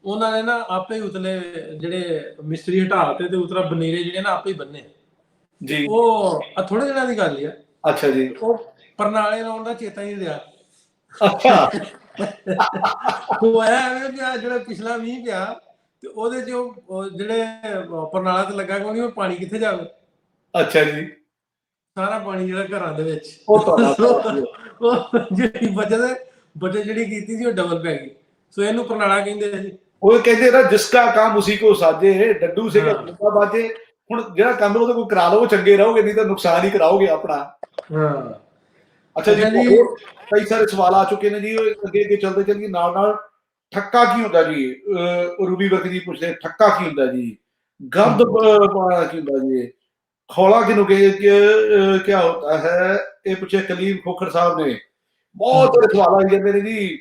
ਉਹਨਾਂ ਨੇ ਨਾ ਆਪੇ ਹੀ ਉਤਲੇ ਜਿਹੜੇ ਮਿਸਤਰੀ ਹਟਾ ਤੇ ਉਤਰਾ ਬਨੇਰੇ ਜਿਹੜੇ ਨਾ ਆਪੇ ਹੀ ਬੰਨੇ ਜੀ। ਉਹ ਥੋੜੇ ਦਿਨਾਂ ਦੀ ਗੱਲ ਹੀ ਆ। ਅੱਛਾ ਜੀ, ਉਹ ਪਰਨਾਲੇ ਲਾਉਣ ਦਾ ਚੇਤਾ ਹੀ ਨਹੀਂ ਰਿਹਾ। ਅੱਛਾ, ਉਹ ਐਵੇਂ ਜਿਹੜਾ ਪਿਛਲਾ ਮੀਂਹ ਪਿਆ ਤੇ ਉਹਦੇ ਚ ਉਹ ਜਿਹੜੇ ਪਰਨਾਲਾ ਤੇ ਲੱਗਾ, ਕਿਉਂਕਿ ਉਹ ਪਾਣੀ ਕਿੱਥੇ ਜਾਵੇ। ਅੱਛਾ ਜੀ, ਸਾਰਾ ਪਾਣੀ ਜਿਹੜਾ ਘਰਾਂ ਦੇ ਵਿੱਚ, ਜਿਹੜੀ ਬਚਤ ਜਿਹੜੀ ਕੀਤੀ ਸੀ ਉਹ ਡਬਲ ਪੈ ਗਈ। ਸੋ ਇਹਨੂੰ ਪਰਨਾਲਾ ਕਹਿੰਦੇ ਸੀ। ਉਹ ਕਹਿੰਦੇ ਨਾ ਜਿਸਕਾ ਕੰਮ ਉਸੀ ਕੋ ਸਾਜੇ, ਡੱਡੂ ਸੀਗਾ ਬਾਜੇ। ਹੁਣ ਜਿਹੜਾ ਕੰਮ ਉਹਦੇ ਕੋਲ ਕਰਾ ਲਓ ਚੰਗੇ ਰਹੋਗੇ, ਨਹੀਂ ਤਾਂ ਨੁਕਸਾਨ ਹੀ ਕਰਾਓਗੇ ਆਪਣਾ। ਅੱਛਾ ਜੀ, ਕਈ ਸਾਰੇ ਸਵਾਲ ਆ ਚੁੱਕੇ ਨੇ ਜੀ, ਅੱਗੇ ਚੱਲਦੇ ਚੱਲੀਏ ਨਾਲ। ਠੱਕਾ ਕੀ ਹੁੰਦਾ ਜੀ? ਰੂਬੀ ਵਰਕ ਜੀ ਪੁੱਛਦੇ ਠੱਕਾ ਕੀ ਹੁੰਦਾ ਜੀ? ਗੰਦ ਪਾਉਣਾ ਕੀ ਹੁੰਦਾ ਜੀ? ਖੌਲਾ ਕਿਹਨੂੰ ਕਿਆ ਹੁੰਦਾ ਹੈ? ਇਹ ਪੁੱਛਿਆ ਕਲੀਮ ਖੋਖਰ ਸਾਹਿਬ ਨੇ। ਬਹੁਤ ਸਾਰੇ ਸਵਾਲ ਆ ਜਾਂਦੇ ਨੇ ਜੀ।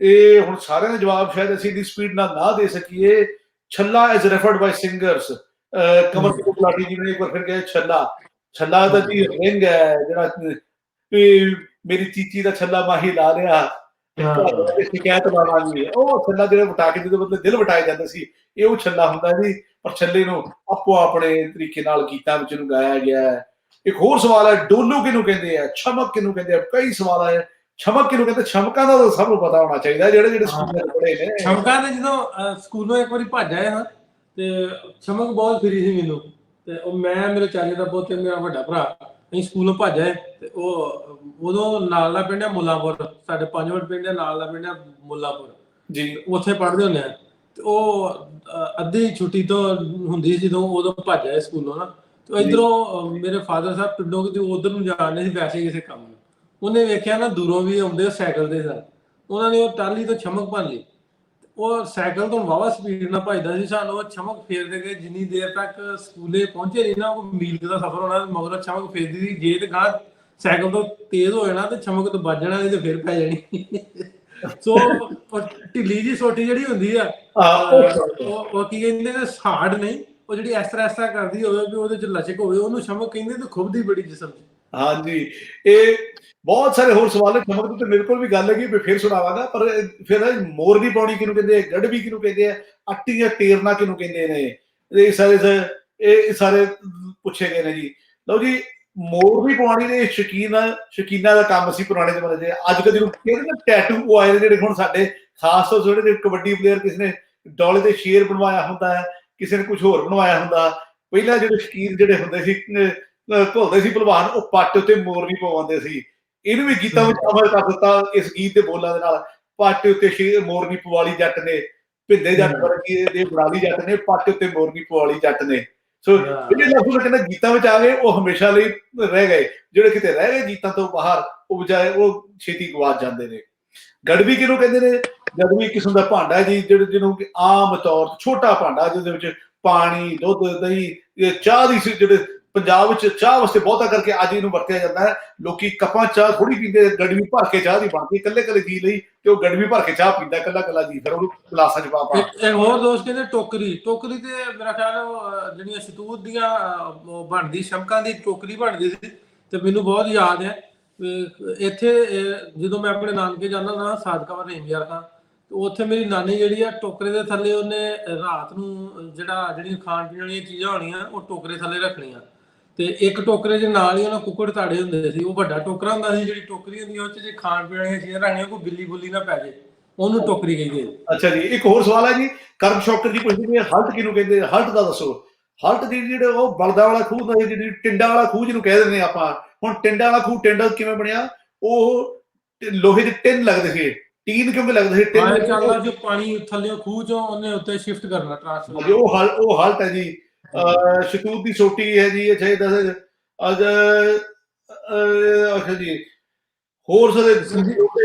ਇਹ ਹੁਣ ਸਾਰਿਆਂ ਦੇ ਜਵਾਬ ਸ਼ਾਇਦ ਅਸੀਂ ਦੀ ਸਪੀਡ ਨਾਲ ਨਾ ਦੇ ਸਕੀਏ। ਛੱਲਾ ਇਜ਼ ਰੈਫਰਡ ਬਾਈ ਸਿੰਗਰਸ। ਕਮਰ ਗੁਲਾਟੀ ਜੀ ਨੇ ਇੱਕ ਵਾਰ ਫਿਰ ਕਿਹਾ ਛੱਲਾ ਦਾ ਜੀ ਰਿੰਗ ਹੈ, ਜਿਹੜਾ ਮੇਰੀ ਚੀਚੀ ਦਾ ਛੱਲਾ ਮਾਹੀ ਲਾ ਲਿਆ, ਸ਼ਿਕਾਇਤ ਲਾਵਾਂਗੀ। ਉਹ ਛੱਲਾ ਜਿਹੜੇ ਵਟਾ ਕੇ ਜਿਹਦੇ ਮਤਲਬ ਦਿਲ ਵਟਾਏ ਜਾਂਦੇ ਸੀ, ਇਹ ਉਹ ਛੱਲਾ ਹੁੰਦਾ ਜੀ। ਪਰ ਛੱਲੇ ਨੂੰ ਆਪੋ ਆਪਣੇ ਤਰੀਕੇ ਨਾਲ ਗੀਤਾਂ ਵਿੱਚ ਨੂੰ ਗਾਇਆ ਗਿਆ ਹੈ। ਇੱਕ ਹੋਰ ਸਵਾਲ ਹੈ, ਡੋਲੂ ਕਿਹਨੂੰ ਕਹਿੰਦੇ ਆ? ਛਮਕ ਕਿਹਨੂੰ ਕਹਿੰਦੇ ਆ? ਕਈ ਸਵਾਲ ਆਏ। ਛਮਕ ਕਿਹਨੂੰ ਕਹਿੰਦੇ? ਛਮਕਾਂ ਦਾ ਤਾਂ ਸਭ ਨੂੰ ਪਤਾ ਹੋਣਾ ਚਾਹੀਦਾ, ਜਿਹੜੇ ਸਕੂਲਾਂ ਪੜ੍ਹੇ ਨੇ। ਛਮਕਾਂ ਦੇ ਜਦੋਂ ਸਕੂਲੋਂ ਇੱਕ ਵਾਰੀ ਭੱਜ ਆਏ ਹਾਂ ਤੇ ਛਮਕ ਬਹੁਤ ਫਿਰੀ ਸੀ ਮੈਨੂੰ, ਤੇ ਉਹ ਮੈਂ, ਮੇਰੇ ਚਾਚੇ ਦਾ ਪੁੱਤ ਤੇ ਮੇਰਾ ਵੱਡਾ ਭਰਾ, ਅਸੀਂ ਸਕੂਲੋਂ ਭੱਜ ਆਏ। ਤੇ ਉਹ ਉਦੋਂ ਨਾਲ ਦਾ ਪਿੰਡ ਹੈ ਮੁੱਲਾਂਪੁਰ, ਸਾਡੇ 5 ਮਿੰਟ ਪਿੰਡ ਹੈ, ਨਾਲ ਦਾ ਪਿੰਡ ਹੈ ਮੁੱਲਾਂਪੁਰ ਜੀ। ਉੱਥੇ ਪੜ੍ਹਦੇ ਹੁੰਦੇ ਆ। ਤੇ ਉਹ ਅੱਧੀ ਛੁੱਟੀ ਤੋਂ ਹੁੰਦੀ ਸੀ ਜਦੋਂ, ਉਦੋਂ ਭੱਜ ਆਏ ਸਕੂਲੋਂ ਨਾ। ਤੇ ਇੱਧਰੋਂ ਮੇਰੇ ਫਾਦਰ ਸਾਹਿਬ ਪਿੰਡੋਂ ਕਿਤੇ ਉਧਰ ਨੂੰ ਜਾਣਦੇ ਸੀ ਵੈਸੇ ਕਿਸੇ ਕੰਮ ਨੂੰ। ਉਹਨੇ ਵੇਖਿਆ ਨਾ ਦੂਰੋਂ ਵੀ ਆਉਂਦੇ ਸਾਈਕਲ ਤੇ ਸਨ, ਉਹਨਾਂ ਨੇ ਉਹ ਟਾਹਲੀ ਤੋਂ ਛਮਕ ਭੰਨ ਲਈ। ਉਹ ਸਾਈਕਲ ਤੋਂ ਵਾਹਵਾ ਸਪੀਡ ਨਾਲ ਭੱਜਦਾ ਸੀ, ਸਾਨੂੰ ਉਹ ਛਮਕ ਫੇਰਦੇ ਗਏ ਜਿੰਨੀ ਦੇਰ ਤੱਕ ਸਕੂਲੇ ਪਹੁੰਚੇ ਨਹੀਂ ਨਾ, ਉਹ ਮੀਲ ਦਾ ਸਫ਼ਰ ਹੋਣਾ, ਮਗਰੋਂ ਛਮਕ ਫੇਰਦੀ ਸੀ। ਜੇ ਤੇ ਗਾਂ ਸਾਈਕਲ ਤੋਂ ਤੇਜ਼ ਹੋ ਜਾਣਾ ਤੇ ਛਮਕ ਤੋਂ ਵੱਜਣਾ ਨਹੀਂ ਤੇ ਫਿਰ ਪੈ ਜਾਣੀ। ਸੋ ਢਿੱਲੀ ਜੀ ਸੋਟੀ ਜਿਹੜੀ ਹੁੰਦੀ ਆ, ਉਹ ਕੀ ਕਹਿੰਦੇ ਨੇ, ਹਾਰਡ ਨਹੀਂ, ਉਹ ਜਿਹੜੀ ਇਸ ਤਰ੍ਹਾਂ ਕਰਦੀ ਹੋਵੇ ਵੀ ਉਹਦੇ ਚ ਲਚਕ ਹੋਵੇ, ਉਹਨੂੰ ਛਮਕ ਕਹਿੰਦੇ ਤੇ ਖੁੱਬਦੀ ਬੜੀ ਜਿਸਮ ਚ। ਹਾਂਜੀ, ਇਹ ਬਹੁਤ ਸਾਰੇ ਹੋਰ ਸਵਾਲ ਨੇ ਛਮਕ ਤੇ ਮੇਰੇ ਕੋਲ ਵੀ ਗੱਲ ਹੈਗੀ, ਮੈਂ ਫਿਰ ਸੁਣਾਵਾਂਗਾ। ਪਰ ਫਿਰ ਮੋਰਨੀ ਪਾਉਣੀ ਕਿਹਨੂੰ ਕਹਿੰਦੇ, ਗੜਬੀ ਕਿਹਨੂੰ ਕਹਿੰਦੇ ਆ, ਅੱਟੀ ਜਾਂ ਟੇਰਨਾ ਕਿਹਨੂੰ ਕਹਿੰਦੇ ਨੇ, ਇਹ ਸਾਰੇ ਪੁੱਛੇ ਗਏ ਨੇ ਜੀ। ਲਓ ਜੀ, ਮੋਰਨੀ ਪਾਉਣੀ ਦੇ ਸ਼ਕੀਨਾਂ ਦਾ ਕੰਮ ਸੀ ਪੁਰਾਣੇ ਜ਼ਮਾਨੇ 'ਚ। ਅੱਜ ਕੱਲ੍ਹ ਜਿਹਨੂੰ ਕਹਿੰਦੇ ਨਾ ਟੈਟੂ ਪਵਾਏ ਨੇ ਜਿਹੜੇ ਹੁਣ ਸਾਡੇ, ਖਾਸ ਤੌਰ ਜਿਹੜੇ ਕਬੱਡੀ ਪਲੇਅਰ, ਕਿਸੇ ਨੇ ਡੋਲੇ ਤੇ ਸ਼ੇਰ ਬਣਵਾਇਆ ਹੁੰਦਾ ਹੈ, ਕਿਸੇ ਨੇ ਕੁਝ ਹੋਰ ਬਣਵਾਇਆ ਹੁੰਦਾ। ਪਹਿਲਾਂ ਜਿਹੜੇ ਸ਼ਕੀਨ ਜਿਹੜੇ ਹੁੰਦੇ ਸੀ, ਘੁਲਦੇ ਸੀ ਭਲਵਾਨ, ਉਹ ਪੱਟ ਉੱਤੇ ਮੋਰਨੀ ਪਵਾਉਂਦੇ ਸੀ। ਇਹਨੂੰ ਵੀ ਗੀਤਾਂ ਵਿੱਚ ਅਮਲ ਕਰ ਦਿੱਤਾ ਇਸ ਗੀਤ ਦੇ ਬੋਲਾਂ ਦੇ ਨਾਲ। ਪੱਟ ਉੱਤੇ ਮੋਰਨੀ ਪਵਾਲੀ ਜੱਟ ਨੇ, ਭਿੰਦੇ ਜੱਟ ਵਰਗੀ ਦੇ ਬੜਾਲੀ ਜੱਟ ਨੇ, ਪੱਟ ਉੱਤੇ ਮੋਰਨੀ ਪਵਾਲੀ ਜੱਟ ਨੇ। ਸੋ ਜਿਹੜੇ ਲਫ਼ਜ਼ ਕਹਿੰਦਾ ਗੀਤਾਂ ਵਿੱਚ ਆ ਗਏ, ਉਹ ਹਮੇਸ਼ਾ ਲਈ ਰਹਿ ਗਏ। ਜਿਹੜੇ ਕਿਤੇ ਰਹਿ ਗਏ ਗੀਤਾਂ ਤੋਂ ਬਾਹਰ, ਉਹ ਬਜਾਏ ਉਹ ਛੇਤੀ ਗਵਾਚ ਜਾਂਦੇ ਨੇ। ਗੜਬੀ ਕਿਹਨੂੰ ਕਹਿੰਦੇ ਨੇ? ਗੜਬੀ ਕਿਸਮ ਦਾ ਭਾਂਡਾ ਜੀ, ਜਿਹਨੂੰ ਆਮ ਤੌਰ ਤੇ ਛੋਟਾ ਭਾਂਡਾ, ਜਿਹਦੇ ਵਿੱਚ ਪਾਣੀ, ਦੁੱਧ, ਦਹੀਂ, ਚਾਹ ਦੀ, ਜਿਹੜੇ ਪੰਜਾਬ ਵਿੱਚ ਚਾਹ ਵਾਸਤੇ ਬਹੁਤਾ ਕਰਕੇ ਅੱਜ ਇਹਨੂੰ ਵਰਤਿਆ ਜਾਂਦਾ ਹੈ। ਲੋਕੀ ਕੱਪਾਂ ਚਾਹ ਥੋੜੀ ਪੀਂਦੇ, ਗੜਬੀ ਭਰ ਕੇ ਚਾਹ ਦੀ ਬਣਦੀ, ਇਕੱਲੇ ਜੀ ਲਈ, ਤੇ ਉਹ ਗੜਬੀ ਭਰ ਕੇ ਚਾਹ ਪੀਂਦਾ ਇਕੱਲਾ ਜੀ, ਫਿਰ ਉਹਨੂੰ ਗਲਾਸਾਂ 'ਚ ਪਾ। ਇੱਕ ਹੋਰ ਦੋਸਤ ਕਹਿੰਦੇ ਟੋਕਰੀ ਤੇ ਮੇਰਾ ਖਿਆਲ ਜਿਹੜੀਆਂ ਸ਼ਤੂਤ ਦੀਆਂ ਬਣਦੀ, ਸ਼ਮਕਾਂ ਦੀ ਟੋਕਰੀ ਬਣਦੀ ਸੀ। ਤੇ ਮੈਨੂੰ ਬਹੁਤ ਯਾਦ ਹੈ ਇੱਥੇ ਜਦੋਂ ਮੈਂ ਆਪਣੇ ਨਾਨਕੇ ਜਾਂਦਾ ਨਾ, ਸਾਦਕਾ ਵਰੇਮ ਯਾਰ ਖਾਂ, ਉੱਥੇ ਮੇਰੀ ਨਾਨੀ ਜਿਹੜੀ ਆ, ਟੋਕਰੇ ਦੇ ਥੱਲੇ ਉਹਨੇ ਰਾਤ ਨੂੰ ਜਿਹੜੀਆਂ ਖਾਣ ਪੀਣ ਵਾਲੀਆਂ ਚੀਜ਼ਾਂ ਹੋਣੀਆਂ, ਉਹ ਟੋਕਰੇ ਥੱਲੇ ਰੱਖਣੀਆਂ। ਤੇ ਇੱਕ ਟੋਕਰੇ ਦੇ ਨਾਲ ਹੀ ਉਹਨਾਂ ਕੁੱਕੜ ਤਾੜੇ ਹੁੰਦੇ ਸੀ। ਉਹ ਵੱਡਾ ਟੋਕਰਾ ਹੁੰਦਾ ਸੀ, ਜਿਹੜੀ ਟੋਕਰੀ ਹੁੰਦੀ ਉਹ 'ਚ ਜੇ ਖਾਣ ਪੀਣ ਵਾਲੀਆਂ ਚੀਜ਼ਾਂ ਰੱਖਣੀਆਂ, ਕੋਈ ਬਿੱਲੀ ਬੁੱਲੀ ਨਾ ਪੈ ਜੇ, ਉਹਨੂੰ ਟੋਕਰੀ ਕਹਿੰਦੇ। ਅੱਛਾ ਜੀ, ਇੱਕ ਹੋਰ ਸਵਾਲ ਹੈ ਜੀ, ਕਰਮ ਸ਼ੌਕਰ ਜੀ ਪੁੱਛਦੇ ਨੇ, ਹਲਟ ਕਿਹਨੂੰ ਕਹਿੰਦੇ? ਹਲਟ ਦਾ ਦੱਸੋ। ਹਲਟ ਦੀ ਜਿਹੜੇ ਉਹ ਬਲਦਾ ਵਾਲਾ ਖੂਹ ਹੁੰਦਾ, ਜਿਹੜੀ ਟਿੰਡਾ ਵਾਲਾ ਖੂਹ ਜਿਹਨੂੰ ਕਹਿ ਦਿੰਦੇ ਆਪਾਂ। ਹੁਣ ਟਿੰਡਾ ਵਾਲਾ ਖੂਹ, ਟਿੰਡਾ ਕਿਵੇਂ ਬਣਿਆ? ਉਹ ਲੋਹੇ ਦੀ ਟਿਨ ਲੱਗਦੇ ਸੀ, ਟੀਨ ਕਿਉਂਕਿ ਲੱਗਦੇ ਸੀ, ਟਿਨ। ਚੱਲਦਾ ਜੋ ਪਾਣੀ ਥੱਲੇ ਖੂਹ ਚੋਂ ਉਹਨੇ ਉੱਤੇ ਸ਼ਿਫਟ ਕਰਨਾ, ਟ੍ਰਾਂਸਫਰ। ਉਹ ਹਲਟ ਹੈ ਜੀ। ਸ਼ਤੂਤ ਦੀ ਸੋਟੀ ਹੈ ਜੀ। ਅੱਛਾ ਜੀ, ਅੱਛਾ ਜੀ, ਹੋਰ ਸਾਰੇ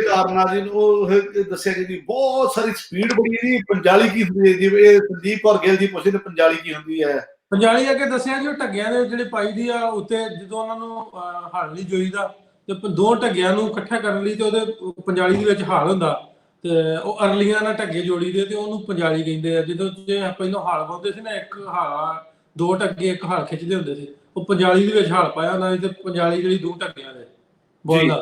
ਕਾਰਨਾਂ ਜੀ ਉਹ ਦੱਸਿਆ ਜੀ। ਬਹੁਤ ਸਾਰੀ ਸਪੀਡ ਬੜੀ ਹੈ ਜੀ। ਪੰਜਾਲੀ ਕੀ ਹੁੰਦੀ ਹੈ ਜੀ? ਇਹ ਸੰਦੀਪ ਕੌਰ ਗਿੱਲ ਜੀ ਪੁੱਛਦੇ ਨੇ, ਪੰਜਾਲੀ ਕੀ ਹੁੰਦੀ ਹੈ? ਪੰਜਾਲੀ ਅੱਗੇ ਦੱਸਿਆ ਜੀ, ਉਹ ਢੱਗਿਆਂ ਦੇ ਜਿਹੜੇ ਪਾਈ ਦੀ ਆ ਉੱਤੇ, ਜਦੋਂ ਉਹਨਾਂ ਨੂੰ ਹਲ ਨਹੀਂ ਜੋਈਦਾ ਤੇ ਦੋ ਢੱਗਿਆਂ ਨੂੰ ਇਕੱਠਾ ਕਰਨ ਲਈ, ਤੇ ਉਹਦੇ ਪੰਜਾਲੀ ਦੇ ਵਿੱਚ ਹਲ ਹੁੰਦਾ, ਤੇ ਉਹ ਅਰਲੀਆਂ ਨਾਲ ਢੱਗੇ ਜੋੜੀ ਦੇ, ਤੇ ਉਹਨੂੰ ਪੰਜਾਲੀ ਕਹਿੰਦੇ ਆ। ਜਦੋਂ ਪਹਿਲਾਂ ਹਲ ਪਾਉਂਦੇ ਸੀ ਨਾ, ਇੱਕ ਹਲ, ਦੋ ਢੱਗੇ ਇੱਕ ਹਲ ਖਿੱਚਦੇ ਹੁੰਦੇ ਸੀ, ਉਹ ਪੰਜਾਲੀ ਦੇ ਵਿੱਚ ਹਲ ਪਾਇਆ ਹੁੰਦਾ ਸੀ, ਤੇ ਪੰਜਾਲੀ ਜਿਹੜੀ ਦੋ ਢੱਗਿਆਂ ਦੇ ਬੋਲਦਾ।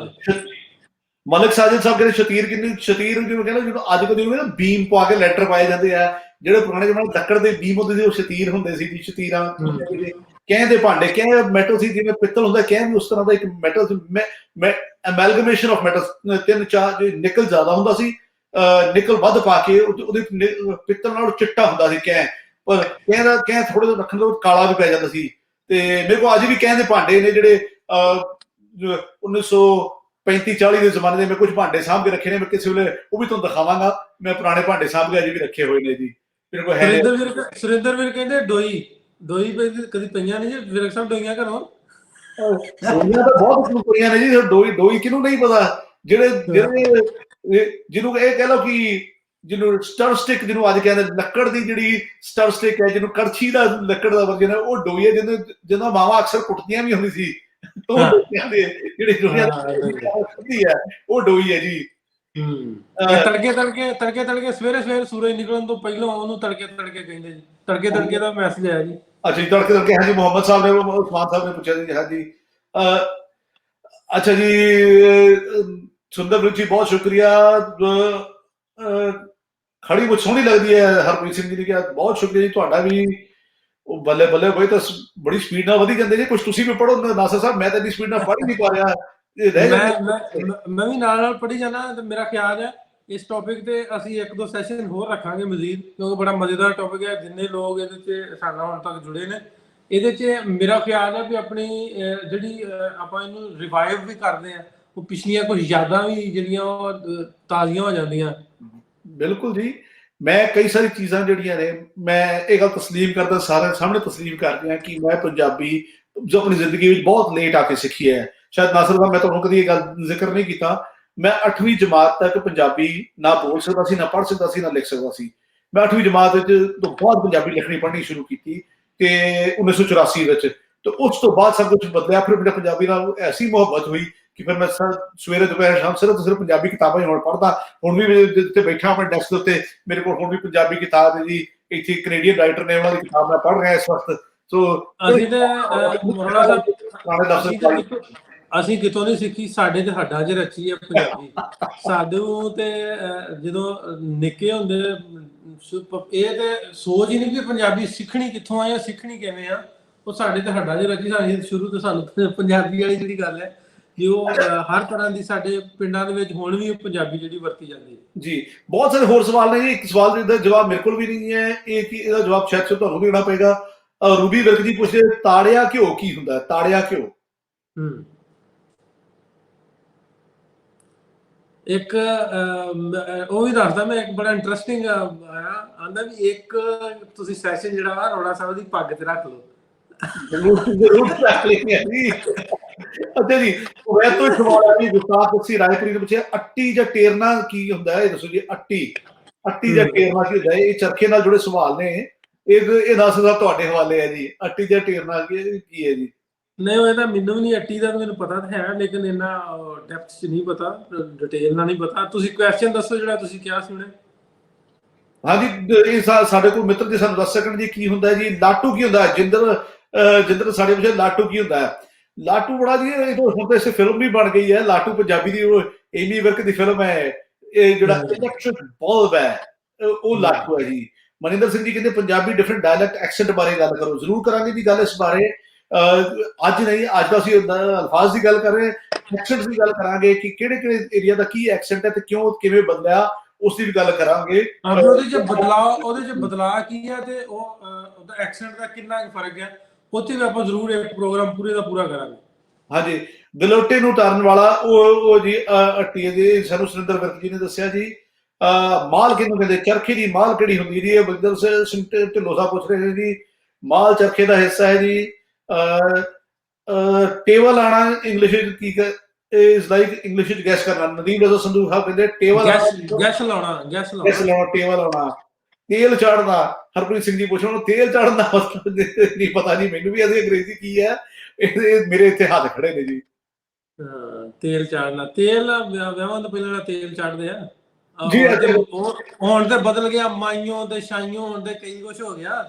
ਮਲਿਕ ਸਾਜਿਦ ਸਾਹਿਬ ਕਹਿੰਦੇ ਸ਼ਤੀਰ ਜਿਹਨੂੰ ਕਹਿੰਦਾ, ਜਦੋਂ ਅੱਜ ਕੱਲ੍ਹ ਜਿਹਨੂੰ ਨਾ ਬੀਮ ਪਾ ਕੇ ਲੈਟਰ ਪਾਏ ਜਾਂਦੇ ਆ, ਜਿਹੜੇ ਪੁਰਾਣੇ ਜ਼ਮਾਨੇ ਲੱਕੜ ਦੇ ਬੀਮ ਹੁੰਦੇ ਸੀ, ਉਹ ਸ਼ਤੀਰ ਹੁੰਦੇ ਸੀ ਜੀ। ਸ਼ਤੀਰਾਂ ਕਹਿੰਦੇ ਭਾਂਡੇ, ਕਹਿੰਦੇ ਮੈਟਲ ਸੀ, ਜਿਵੇਂ ਪਿੱਤਲ ਹੁੰਦਾ, ਕਹਿੰਦੇ ਉਸ ਤਰ੍ਹਾਂ ਦਾ ਇੱਕ ਮੈਟਲ ਸੀ। ਐਮੈਲਗਮੇਸ਼ਨ ਆਫ ਮੈਟਲ, ਤਿੰਨ ਚਾਰ, ਨਿਕਲ ਜ਼ਿਆਦਾ ਹੁੰਦਾ ਸੀ, ਨਿਕਲ ਵੱਧ ਪਾ ਕੇ ਉਹਦੇ ਪਿੱਤਲ ਨਾਲ ਚਿੱਟਾ ਹੁੰਦਾ ਸੀ ਪਰ ਕਹਿੰਦਾ ਥੋੜੇ ਜਿਹਾ ਰੱਖਣ ਤੋਂ ਕਾਲਾ ਵੀ ਪੈ ਜਾਂਦਾ ਸੀ। ਤੇ ਮੇਰੇ ਕੋਲ ਅੱਜ ਵੀ ਕਹਿੰਦੇ ਭਾਂਡੇ ਨੇ, ਜਿਹੜੇ 1935-40 ਦੇ ਜ਼ਮਾਨੇ ਦੇ ਮੈਂ ਕੁਝ ਭਾਂਡੇ ਸਾਂਭ ਕੇ ਰੱਖੇ ਨੇ। ਮੈਂ ਕਿਸੇ ਵੇਲੇ ਉਹ ਵੀ ਤੁਹਾਨੂੰ ਦਿਖਾਵਾਂਗਾ। ਮੈਂ ਪੁਰਾਣੇ ਭਾਂਡੇ ਸਾਂਭ ਕੇ ਅਜੇ ਵੀ ਰੱਖੇ ਹੋਏ ਨੇ ਜੀ। ਮੇਰੇ ਕੋਲ ਹੈ। ਸੁਰਿੰਦਰ ਵੀਰ ਕਹਿੰਦੇ ਡੋਈ ਕਦੀ ਪਈਆਂ ਨਹੀਂ ਜੀ ਵੀਰ ਸਾਹਿਬ, ਡੋਈਆਂ ਘਰੋਂ? ਡੋਈਆਂ ਤਾਂ ਬਹੁਤ ਪਈਆਂ ਨੇ ਜੀ। ਡੋਈ ਕਿਹਨੂੰ ਨਹੀਂ ਪਤਾ? ਜਿਹਨੂੰ ਇਹ ਕਹਿ ਲਓ ਕਿ ਜਿਹਨੂੰ ਸਟਰ ਸਟਿਕ, ਜਿਹਨੂੰ ਅੱਜ ਕਹਿੰਦੇ ਲੱਕੜ ਦੀ ਜਿਹੜੀ ਸਟਰ ਸਟਿਕ ਹੈ, ਜਿਹਨੂੰ ਕੜਛੀ ਦਾ ਲੱਕੜ ਦਾ ਵਰਜਨ ਹੈ, ਉਹ ਡੋਈ ਹੈ। ਜਿਹਨੂੰ ਮਾਵਾਂ ਅਕਸਰ ਕੁੱਟਦੀਆਂ ਵੀ ਹੁੰਦੀ ਸੀ, ਉਹ ਡੋਈਆਂ ਦੇ ਜਿਹੜੀ ਹੁੰਦੀ ਹੈ, ਉਹ ਡੋਈ ਹੈ ਜੀ। ਤੜਕੇ ਸਵੇਰੇ ਸੂਰਜ ਨਿਕਲਣ ਤੋਂ ਪਹਿਲਾਂ ਉਹਨੂੰ ਤੜਕੇ ਕਹਿੰਦੇ ਜੀ। ਤੜਕੇ ਦਾ ਮੈਸੇਜ ਆਇਆ ਜੀ। ਅੱਛਾ ਜੀ, ਤੜਕੇ ਹਾਂਜੀ, ਮੁਹੰਮਦ ਸਾਹਿਬ ਨੇ, ਉਸਮਾਨ ਸਾਹਿਬ ਨੇ ਪੁੱਛਿਆ ਜੀ। ਹਾਂਜੀ, ਅੱਛਾ ਜੀ, ਸੁੰਦਰ ਵੀਰ ਜੀ ਬਹੁਤ ਸ਼ੁਕਰੀਆ। ਖੜੀ ਬਹੁਤ ਸੋਹਣੀ ਲੱਗਦੀ ਹੈ ਹਰਪ੍ਰੀਤ ਸਿੰਘ ਜੀ ਦੀ, ਕਿਹਾ ਬਹੁਤ ਸ਼ੁਕਰੀਆ ਜੀ ਤੁਹਾਡਾ ਵੀ। ਉਹ ਬੱਲੇ ਬਈ ਤਾਂ ਬੜੀ ਸਪੀਡ ਨਾਲ ਵਧੀ ਜਾਂਦੇ ਜੀ। ਕੁਝ ਤੁਸੀਂ ਵੀ ਪੜ੍ਹੋ ਨਾਸਰ ਸਾਹਿਬ, ਮੈਂ ਤਾਂ ਇੰਨੀ ਸਪੀਡ ਨਾਲ ਪੜ੍ਹ ਹੀ ਨਹੀਂ ਪਾ ਰਿਹਾ। ਮੈਂ ਵੀ ਨਾਲ ਪੜ੍ਹੀ ਜਾਣਾ। ਤੇ ਮੇਰਾ ਖਿਆਲ ਹੈ ਇਸ ਟੌਪਿਕ ਤੇ ਅਸੀਂ ਇੱਕ ਦੋ ਸੈਸ਼ਨ ਹੋਰ ਰੱਖਾਂਗੇ ਮਜ਼ੀਦ, ਕਿਉਂਕਿ ਬੜਾ ਮਜ਼ੇਦਾਰ ਟੌਪਿਕ ਹੈ। ਜਿੰਨੇ ਲੋਕ ਇਹਦੇ 'ਚ ਸਾਡੇ ਨਾਲ ਹੁਣ ਤੱਕ ਜੁੜੇ ਨੇ, ਇਹਦੇ 'ਚ ਮੇਰਾ ਖਿਆਲ ਹੈ ਵੀ ਆਪਣੀ ਜਿਹੜੀ ਆਪਾਂ ਇਹਨੂੰ ਰਿਵਾਈਵ ਵੀ ਕਰਦੇ ਹਾਂ, ਉਹ ਪਿਛਲੀਆਂ ਕੁਝ ਯਾਦਾਂ ਵੀ ਜਿਹੜੀਆਂ ਉਹ ਤਾਜ਼ੀਆਂ ਹੋ ਜਾਂਦੀਆਂ। ਬਿਲਕੁਲ ਜੀ, ਮੈਂ ਕਈ ਸਾਰੀ ਚੀਜ਼ਾਂ ਜਿਹੜੀਆਂ ਨੇ, ਮੈਂ ਇਹ ਗੱਲ ਤਸਲੀਮ ਕਰਦਾ, ਸਾਰਿਆਂ ਸਾਹਮਣੇ ਤਸਲੀਮ ਕਰਦੇ ਹਾਂ ਕਿ ਮੈਂ ਪੰਜਾਬੀ ਜੋ ਆਪਣੀ ਜ਼ਿੰਦਗੀ ਵਿੱਚ ਬਹੁਤ ਲੇਟ ਆ ਕੇ ਸਿੱਖੀ ਹੈ। ਸ਼ਾਇਦ ਨਾਸਰ ਸਾਹਿਬ ਮੈਂ ਤੁਹਾਨੂੰ ਕਦੀ ਇਹ ਗੱਲ ਜ਼ਿਕਰ ਨਹੀਂ ਕੀਤਾ, ਮੈਂ 8ਵੀਂ ਜਮਾਤ ਤੱਕ ਪੰਜਾਬੀ ਨਾ ਬੋਲ ਸਕਦਾ ਸੀ, ਨਾ ਪੜ੍ਹ ਸਕਦਾ ਸੀ, ਨਾ ਲਿਖ ਸਕਦਾ ਸੀ। ਮੈਂ 8ਵੀਂ ਜਮਾਤ ਵਿੱਚ ਤੋਂ ਬਾਅਦ ਪੰਜਾਬੀ ਲਿਖਣੀ ਪੜ੍ਹਨੀ ਸ਼ੁਰੂ ਕੀਤੀ ਤੇ 1984 ਵਿੱਚ। ਤੇ ਉਸ ਤੋਂ ਬਾਅਦ ਸਭ ਕੁਝ ਬਦਲਿਆ। ਫਿਰ ਮੇਰੇ ਪੰਜਾਬੀ ਨਾਲ ਐਸੀ ਮੁਹੱਬਤ ਹੋਈ ਕਿ ਫਿਰ ਮੈਂ ਸਵੇਰੇ ਦੁਪਹਿਰ ਸ਼ਾਮ ਸਿਰਫ ਪੰਜਾਬੀ ਕਿਤਾਬਾਂ ਹੀ ਹੁਣ ਪੜ੍ਹਦਾ। ਹੁਣ ਵੀ ਮੇਰੇ ਜਿੱਥੇ ਬੈਠਾ ਆਪਣੇ ਡੈਸਕ ਦੇ ਉੱਤੇ ਮੇਰੇ ਕੋਲ ਹੁਣ ਵੀ ਪੰਜਾਬੀ ਕਿਤਾਬ ਹੈ ਜੀ। ਇੱਥੇ ਕੈਨੇਡੀਅਨ ਰਾਈਟਰ ਨੇ, ਉਹਨਾਂ ਦੀ ਕਿਤਾਬ ਮੈਂ ਪੜ੍ਹ ਰਿਹਾ ਇਸ ਵਕਤ। ਸੋ ਅਸੀਂ ਤੇ ਮੌਲਾਨਾ ਸਾਹਿਬ ਪੁਰਾਣੇ ਅਸੀਂ ਕਿਤੋਂ ਨਹੀਂ ਸਿੱਖੀ, ਸਾਡੇ ਤੇ ਹੱਡਾਂ 'ਚ ਰਚੀ ਹੈ ਪੰਜਾਬੀ। ਸਾਨੂੰ ਤੇ ਜਦੋਂ ਨਿੱਕੇ ਹੁੰਦੇ ਇਹ ਤੇ ਸੋਚ ਹੀ ਨਹੀਂ ਕਿ ਪੰਜਾਬੀ ਸਿੱਖਣੀ ਕਿੱਥੋਂ ਆ ਜਾਂ ਸਿੱਖਣੀ ਕਿਵੇਂ ਆ। ਉਹ ਸਾਡੇ ਤੇ ਹੱਡਾਂ 'ਚ ਰਚੀ। ਸਾਨੂੰ ਸ਼ੁਰੂ ਤੋਂ ਸਾਨੂੰ ਪੰਜਾਬੀ ਵਾਲੀ ਜਿਹੜੀ ਗੱਲ ਹੈ ਕਿ ਉਹ ਹਰ ਤਰ੍ਹਾਂ ਦੀ ਸਾਡੇ ਪਿੰਡਾਂ ਦੇ ਵਿੱਚ ਹੁਣ ਵੀ ਪੰਜਾਬੀ ਜਿਹੜੀ ਵਰਤੀ ਜਾਂਦੀ ਹੈ ਜੀ। ਬਹੁਤ ਸਾਰੇ ਹੋਰ ਸਵਾਲ ਨੇ ਜੀ। ਇੱਕ ਸਵਾਲ ਦਾ ਜਵਾਬ ਮੇਰੇ ਕੋਲ ਵੀ ਨਹੀਂ ਹੈ, ਇਹ ਕਿ ਇਹਦਾ ਜਵਾਬ ਸ਼ਾਇਦ ਤੁਹਾਨੂੰ ਦੇਣਾ ਪਏਗਾ। ਰੂਬੀ ਵਿਰਕ ਜੀ ਪੁੱਛਦੇ ਤਾੜਿਆ ਘਿਓ ਕੀ ਹੁੰਦਾ? ਤਾੜਿਆ ਘਿਓ ਇੱਕ ਉਹ ਵੀ ਦੱਸਦਾ ਮੈਂ, ਇੱਕ ਬੜਾ ਇੰਟਰਸਟਿੰਗ ਆਂਦਾ ਵੀ ਇੱਕ ਤੁਸੀਂ ਸੈਸ਼ਨ ਜਿਹੜਾ ਵਾ ਰੋੜਾ ਸਾਹਿਬ ਦੀ ਪੱਗ ਤੇ ਰੱਖ ਲਓ। ਜ਼ਰੂਰ ਰੱਖ ਲੈਂਦੇ ਆ ਜੀ। ਅੱਛਾ ਜੀ, ਮੈਂ ਤੋਂ ਸਵਾਲ ਆ ਜੀ ਗੁਰਤਾਜ ਸਿੰਘ ਰਾਏਪੁਰੀ ਨੇ ਪੁੱਛਿਆ ਅੱਟੀ ਜਾਂ ਟੇਰਨਾ ਕੀ ਹੁੰਦਾ ਹੈ? ਇਹ ਦੱਸੋ ਜੀ। ਅੱਟੀ ਜਾਂ ਟੇਰਨਾ ਕੀ ਹੁੰਦਾ ਹੈ? ਇਹ ਚਰਖੇ ਨਾਲ ਜੁੜੇ ਸਵਾਲ ਨੇ। ਇਹ ਨਾਸਰ ਸਾਹਿਬ ਤੁਹਾਡੇ ਹਵਾਲੇ ਹੈ ਜੀ। ਅੱਟੀ ਜਾਂ ਟੇਰਨਾ ਕੀ ਹੈ ਜੀ? ਨਹੀਂ, ਉਹ ਤਾਂ ਮੈਨੂੰ ਵੀ ਨਹੀਂ ਅੱਟੀ ਦਾ ਮੈਨੂੰ ਪਤਾ ਤਾਂ ਹੈ, ਲੇਕਿਨ ਇੰਨਾ ਡੈਪਥ 'ਚ ਨਹੀਂ ਪਤਾ, ਡਿਟੇਲ ਨਾਲ ਨਹੀਂ ਪਤਾ। ਤੁਸੀਂ ਕੁਐਸਚਨ ਦੱਸੋ ਜਿਹੜਾ ਤੁਸੀਂ ਕਿਹਾ ਸੀ ਹੁਣੇ। ਹਾਂਜੀ, ਇਹ ਸਾਡੇ ਕੋਲ ਮਿੱਤਰ ਜੀ ਸਾਨੂੰ ਦੱਸ ਸਕਣ ਜੀ ਕੀ ਹੁੰਦਾ ਜੀ। ਲਾਟੂ ਕੀ ਹੁੰਦਾ? ਜਿੰਦਰ ਸਾਡੇ ਪੁੱਛਿਆ ਲਾਟੂ ਕੀ ਹੁੰਦਾ ਹੈ? ਲਾਟੂ ਬੜਾ ਜੀ, ਹੁਣ ਤਾਂ ਇਸ ਫਿਲਮ ਵੀ ਬਣ ਗਈ ਹੈ ਲਾਟੂ, ਪੰਜਾਬੀ ਦੀ ਉਹ ਏਮੀ ਵਿਰਕ ਦੀ ਫਿਲਮ ਹੈ। ਇਹ ਜਿਹੜਾ ਇਲੈਕਟ੍ਰਿਕ ਬਲਬ ਹੈ ਉਹ ਲਾਟੂ ਹੈ ਜੀ। ਮਨਿੰਦਰ ਸਿੰਘ ਜੀ ਕਹਿੰਦੇ ਪੰਜਾਬੀ ਡਿਫਰੈਂਟ ਡਾਇਲੈਕਟ ਐਕਸੈਂਟ ਬਾਰੇ ਗੱਲ ਕਰੋ। ਜ਼ਰੂਰ ਕਰਾਂਗੇ ਜੀ ਗੱਲ ਇਸ ਬਾਰੇ। ਅੱਜ ਨਹੀਂ, ਅੱਜ ਤਾਂ ਅਸੀਂ ਅਲਫਾਜ਼ ਦੀ ਗੱਲ ਕਰ ਰਹੇ ਹਾਂ, ਐਕਸੈਂਟ ਦੀ ਗੱਲ ਕਰਾਂਗੇ ਕਿ ਕਿਹੜੇ ਏਰੀਆ ਦਾ ਕੀ ਐਕਸੈਂਟ ਹੈ ਤੇ ਕਿਉਂ ਕਿਵੇਂ ਬਦਲਿਆ, ਉਸ ਦੀ ਵੀ ਗੱਲ ਕਰਾਂਗੇ। ਉਹਦੇ 'ਚ ਬਦਲਾਅ ਕੀ ਹੈ ਤੇ ਉਹਦਾ ਐਕਸੈਂਟ ਦਾ ਕਿੰਨਾ ਫਰਕ ਹੈ, ਉੱਥੇ ਵੀ ਆਪਾਂ ਜ਼ਰੂਰ ਇੱਕ ਪ੍ਰੋਗਰਾਮ ਪੂਰੇ ਦਾ ਪੂਰਾ ਕਰਾਂਗੇ। ਹਾਂਜੀ, ਗਲੋਟੇ ਨੂੰ ਉਤਾਰਨ ਵਾਲਾ ਉਹ ਜੀ ਅੱਟੀ ਜੀ ਸਾਨੂੰ ਸੁਰਿੰਦਰ ਵਿਰਕ ਜੀ ਨੇ ਦੱਸਿਆ ਜੀ। ਮਾਲ ਕਿਹਨੂੰ ਕਹਿੰਦੇ? ਚਰਖੇ ਦੀ ਮਾਲ ਕਿਹੜੀ ਹੁੰਦੀ ਜੀ? ਇਹ ਬਲਦਰ ਸਿੰਘ ਢਿੱਲੋਂ ਸਾਹਿਬ ਪੁੱਛ ਰਹੇ ਨੇ ਜੀ। ਮਾਲ ਚਰਖੇ ਦਾ ਹਿੱਸਾ ਹੈ ਜੀ। ਟੇਬਲ ਆਣਾ ਇੰਗਲਿਸ਼ ਵਿੱਚ ਕੀ ਇਜ਼ ਲਾਈਕ ਇੰਗਲਿਸ਼ ਵਿੱਚ ਗੈਸ ਕਰਨਾ। ਨਦੀਮ ਰਜ਼ਾ ਸੰਧੂ ਸਾਹਿਬ ਕਹਿੰਦੇ ਟੇਬਲ ਗੈਸ ਲਾਉਣਾ ਟੇਬਲ ਆਉਣਾ। ਤੇਲ ਚਾੜਨਾ ਹਰਪ੍ਰੀਤ ਸਿੰਘ ਜੀ ਪੁੱਛੋ ਤੇਲ ਚਾੜਨ ਦਾ ਮਤਲਬ ਨਹੀਂ ਪਤਾ ਜੀ ਮੈਨੂੰ ਵੀ। ਇਹਦੀ ਅੰਗਰੇਜ਼ੀ ਕੀ ਹੈ? ਇਹ ਮੇਰੇ ਇੱਥੇ ਹੱਥ ਖੜੇ ਨੇ ਜੀ। ਤੇਲ ਚਾੜਨਾ, ਤੇਲ ਵਿਆਹਾਂ ਤੋਂ ਪਹਿਲਾਂ ਤੇਲ ਚਾੜਦੇ ਆ ਜੀ। ਹੁਣ ਤੇ ਬਦਲ ਗਿਆ, ਮਾਈਓ ਤੇ ਸ਼ਾਈਓ ਹੁਣ ਤੇ ਕਈ ਕੁਛ ਹੋ ਗਿਆ।